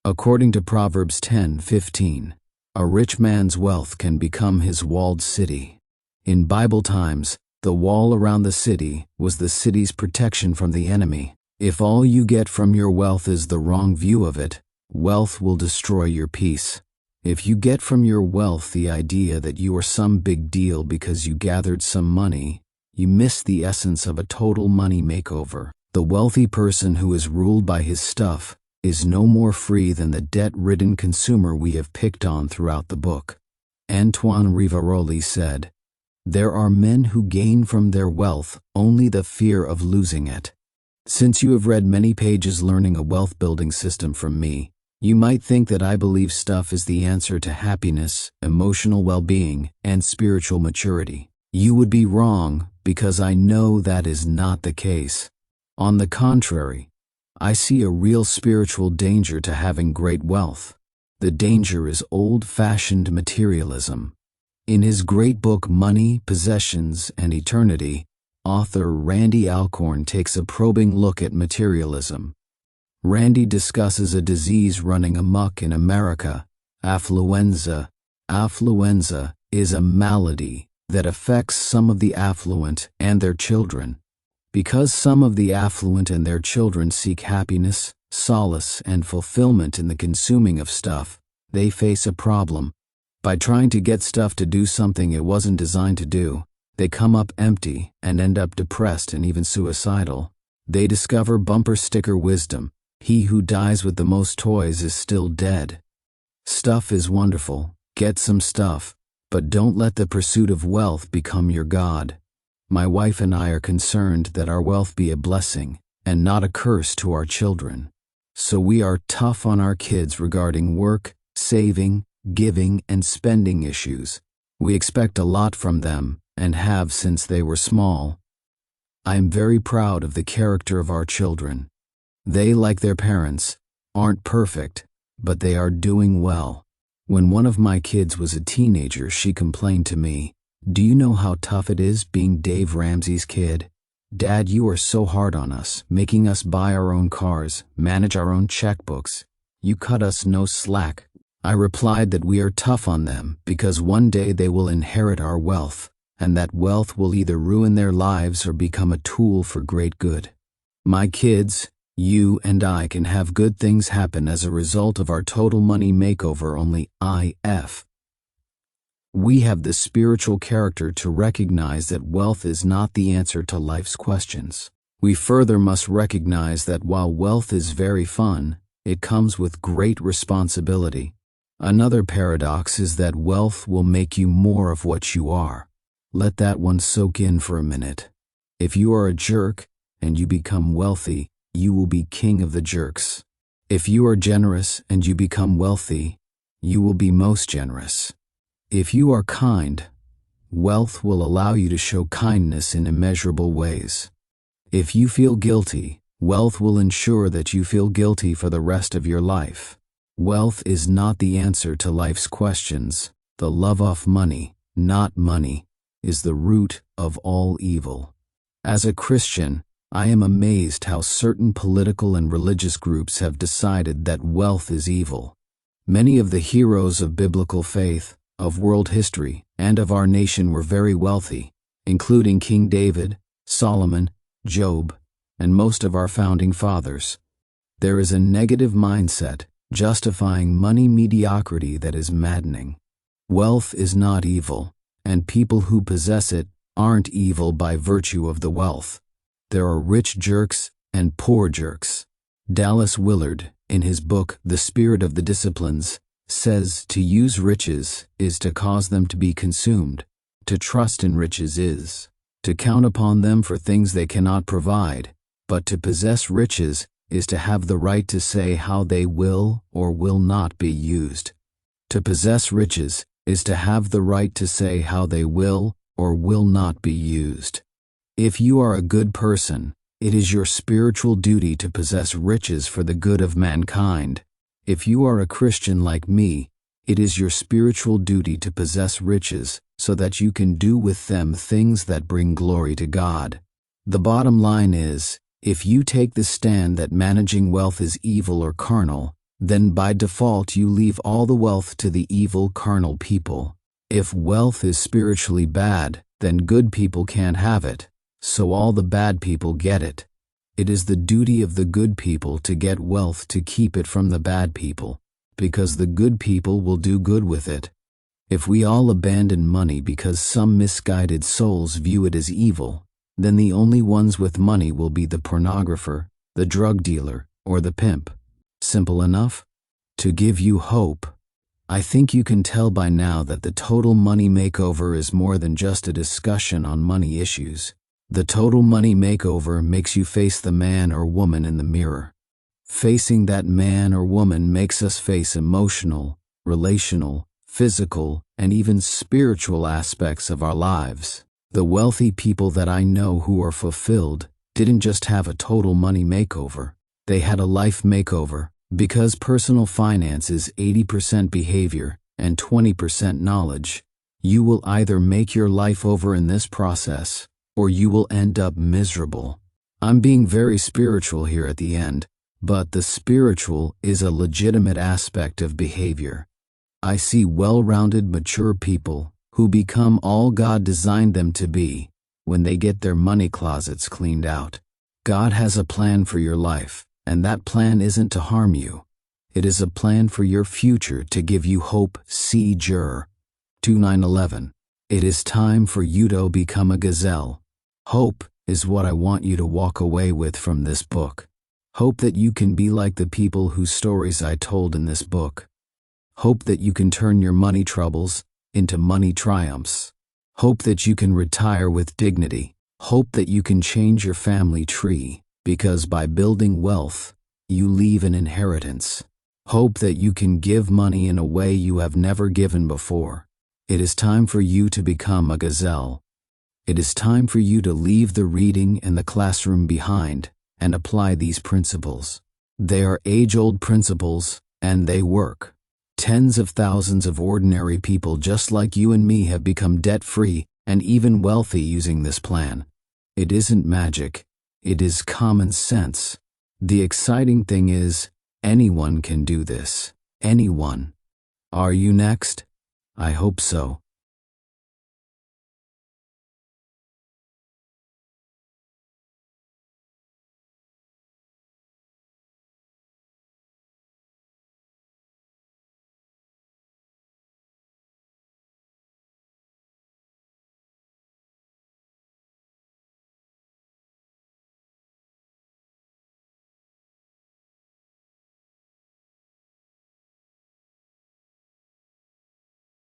According to Proverbs 10:15, a rich man's wealth can become his walled city. In Bible times, the wall around the city was the city's protection from the enemy. If all you get from your wealth is the wrong view of it, wealth will destroy your peace. If you get from your wealth the idea that you are some big deal because you gathered some money, you miss the essence of a total money makeover. The wealthy person who is ruled by his stuff is no more free than the debt-ridden consumer we have picked on throughout the book. Antoine Rivaroli said, "There are men who gain from their wealth only the fear of losing it." Since you have read many pages learning a wealth-building system from me, you might think that I believe stuff is the answer to happiness, emotional well-being, and spiritual maturity. You would be wrong, because I know that is not the case. On the contrary, I see a real spiritual danger to having great wealth. The danger is old-fashioned materialism. In his great book Money, Possessions, and Eternity, author Randy Alcorn takes a probing look at materialism. Randy discusses a disease running amok in America, affluenza. Affluenza is a malady that affects some of the affluent and their children. Because some of the affluent and their children seek happiness, solace, and fulfillment in the consuming of stuff, they face a problem. By trying to get stuff to do something it wasn't designed to do, they come up empty and end up depressed and even suicidal. They discover bumper sticker wisdom: he who dies with the most toys is still dead. Stuff is wonderful, get some stuff, but don't let the pursuit of wealth become your god. My wife and I are concerned that our wealth be a blessing and not a curse to our children. So we are tough on our kids regarding work, saving, giving, and spending issues. We expect a lot from them and have since they were small. I am very proud of the character of our children. They, like their parents, aren't perfect, but they are doing well. When one of my kids was a teenager, she complained to me, "Do you know how tough it is being Dave Ramsey's kid? Dad, you are so hard on us, making us buy our own cars, manage our own checkbooks. You cut us no slack." I replied that we are tough on them because one day they will inherit our wealth, and that wealth will either ruin their lives or become a tool for great good. My kids, you and I can have good things happen as a result of our Total Money Makeover, only if we have the spiritual character to recognize that wealth is not the answer to life's questions. We further must recognize that while wealth is very fun, it comes with great responsibility. Another paradox is that wealth will make you more of what you are. Let that one soak in for a minute. If you are a jerk and you become wealthy, you will be king of the jerks. If you are generous and you become wealthy, you will be most generous. If you are kind, wealth will allow you to show kindness in immeasurable ways. If you feel guilty, wealth will ensure that you feel guilty for the rest of your life. Wealth is not the answer to life's questions. The love of money, not money, is the root of all evil. As a Christian, I am amazed how certain political and religious groups have decided that wealth is evil. Many of the heroes of biblical faith, of world history, and of our nation were very wealthy, including King David, Solomon, Job, and most of our founding fathers. There is a negative mindset justifying money mediocrity that is maddening. Wealth is not evil, and people who possess it aren't evil by virtue of the wealth. There are rich jerks and poor jerks. Dallas Willard, in his book The Spirit of the Disciplines, says to use riches is to cause them to be consumed. To trust in riches is to count upon them for things they cannot provide, but to possess riches is to have the right to say how they will or will not be used. To possess riches is to have the right to say how they will or will not be used. If you are a good person, it is your spiritual duty to possess riches for the good of mankind. If you are a Christian like me, it is your spiritual duty to possess riches so that you can do with them things that bring glory to God. The bottom line is, if you take the stand that managing wealth is evil or carnal, then by default you leave all the wealth to the evil carnal people. If wealth is spiritually bad, then good people can't have it, so all the bad people get it. It is the duty of the good people to get wealth to keep it from the bad people, because the good people will do good with it. If we all abandon money because some misguided souls view it as evil, then the only ones with money will be the pornographer, the drug dealer, or the pimp. Simple enough? To give you hope, I think you can tell by now that the Total Money Makeover is more than just a discussion on money issues. The Total Money Makeover makes you face the man or woman in the mirror. Facing that man or woman makes us face emotional, relational, physical, and even spiritual aspects of our lives. The wealthy people that I know who are fulfilled didn't just have a total money makeover. They had a life makeover, because personal finance is 80% behavior and 20% knowledge. You will either make your life over in this process, or you will end up miserable. I'm being very spiritual here at the end, but the spiritual is a legitimate aspect of behavior. I see well-rounded, mature people who become all God designed them to be when they get their money closets cleaned out. God has a plan for your life, and that plan isn't to harm you. It is a plan for your future to give you hope. See Jur 2:9-11. It is time for you to become a gazelle. Hope is what I want you to walk away with from this book. Hope that you can be like the people whose stories I told in this book. Hope that you can turn your money troubles into money triumphs. Hope that you can retire with dignity. Hope that you can change your family tree, because by building wealth, you leave an inheritance. Hope that you can give money in a way you have never given before. It is time for you to become a gazelle. It is time for you to leave the reading and the classroom behind and apply these principles. They are age-old principles, and they work. Tens of thousands of ordinary people just like you and me have become debt-free and even wealthy using this plan. It isn't magic. It is common sense. The exciting thing is, anyone can do this. Anyone. Are you next? I hope so.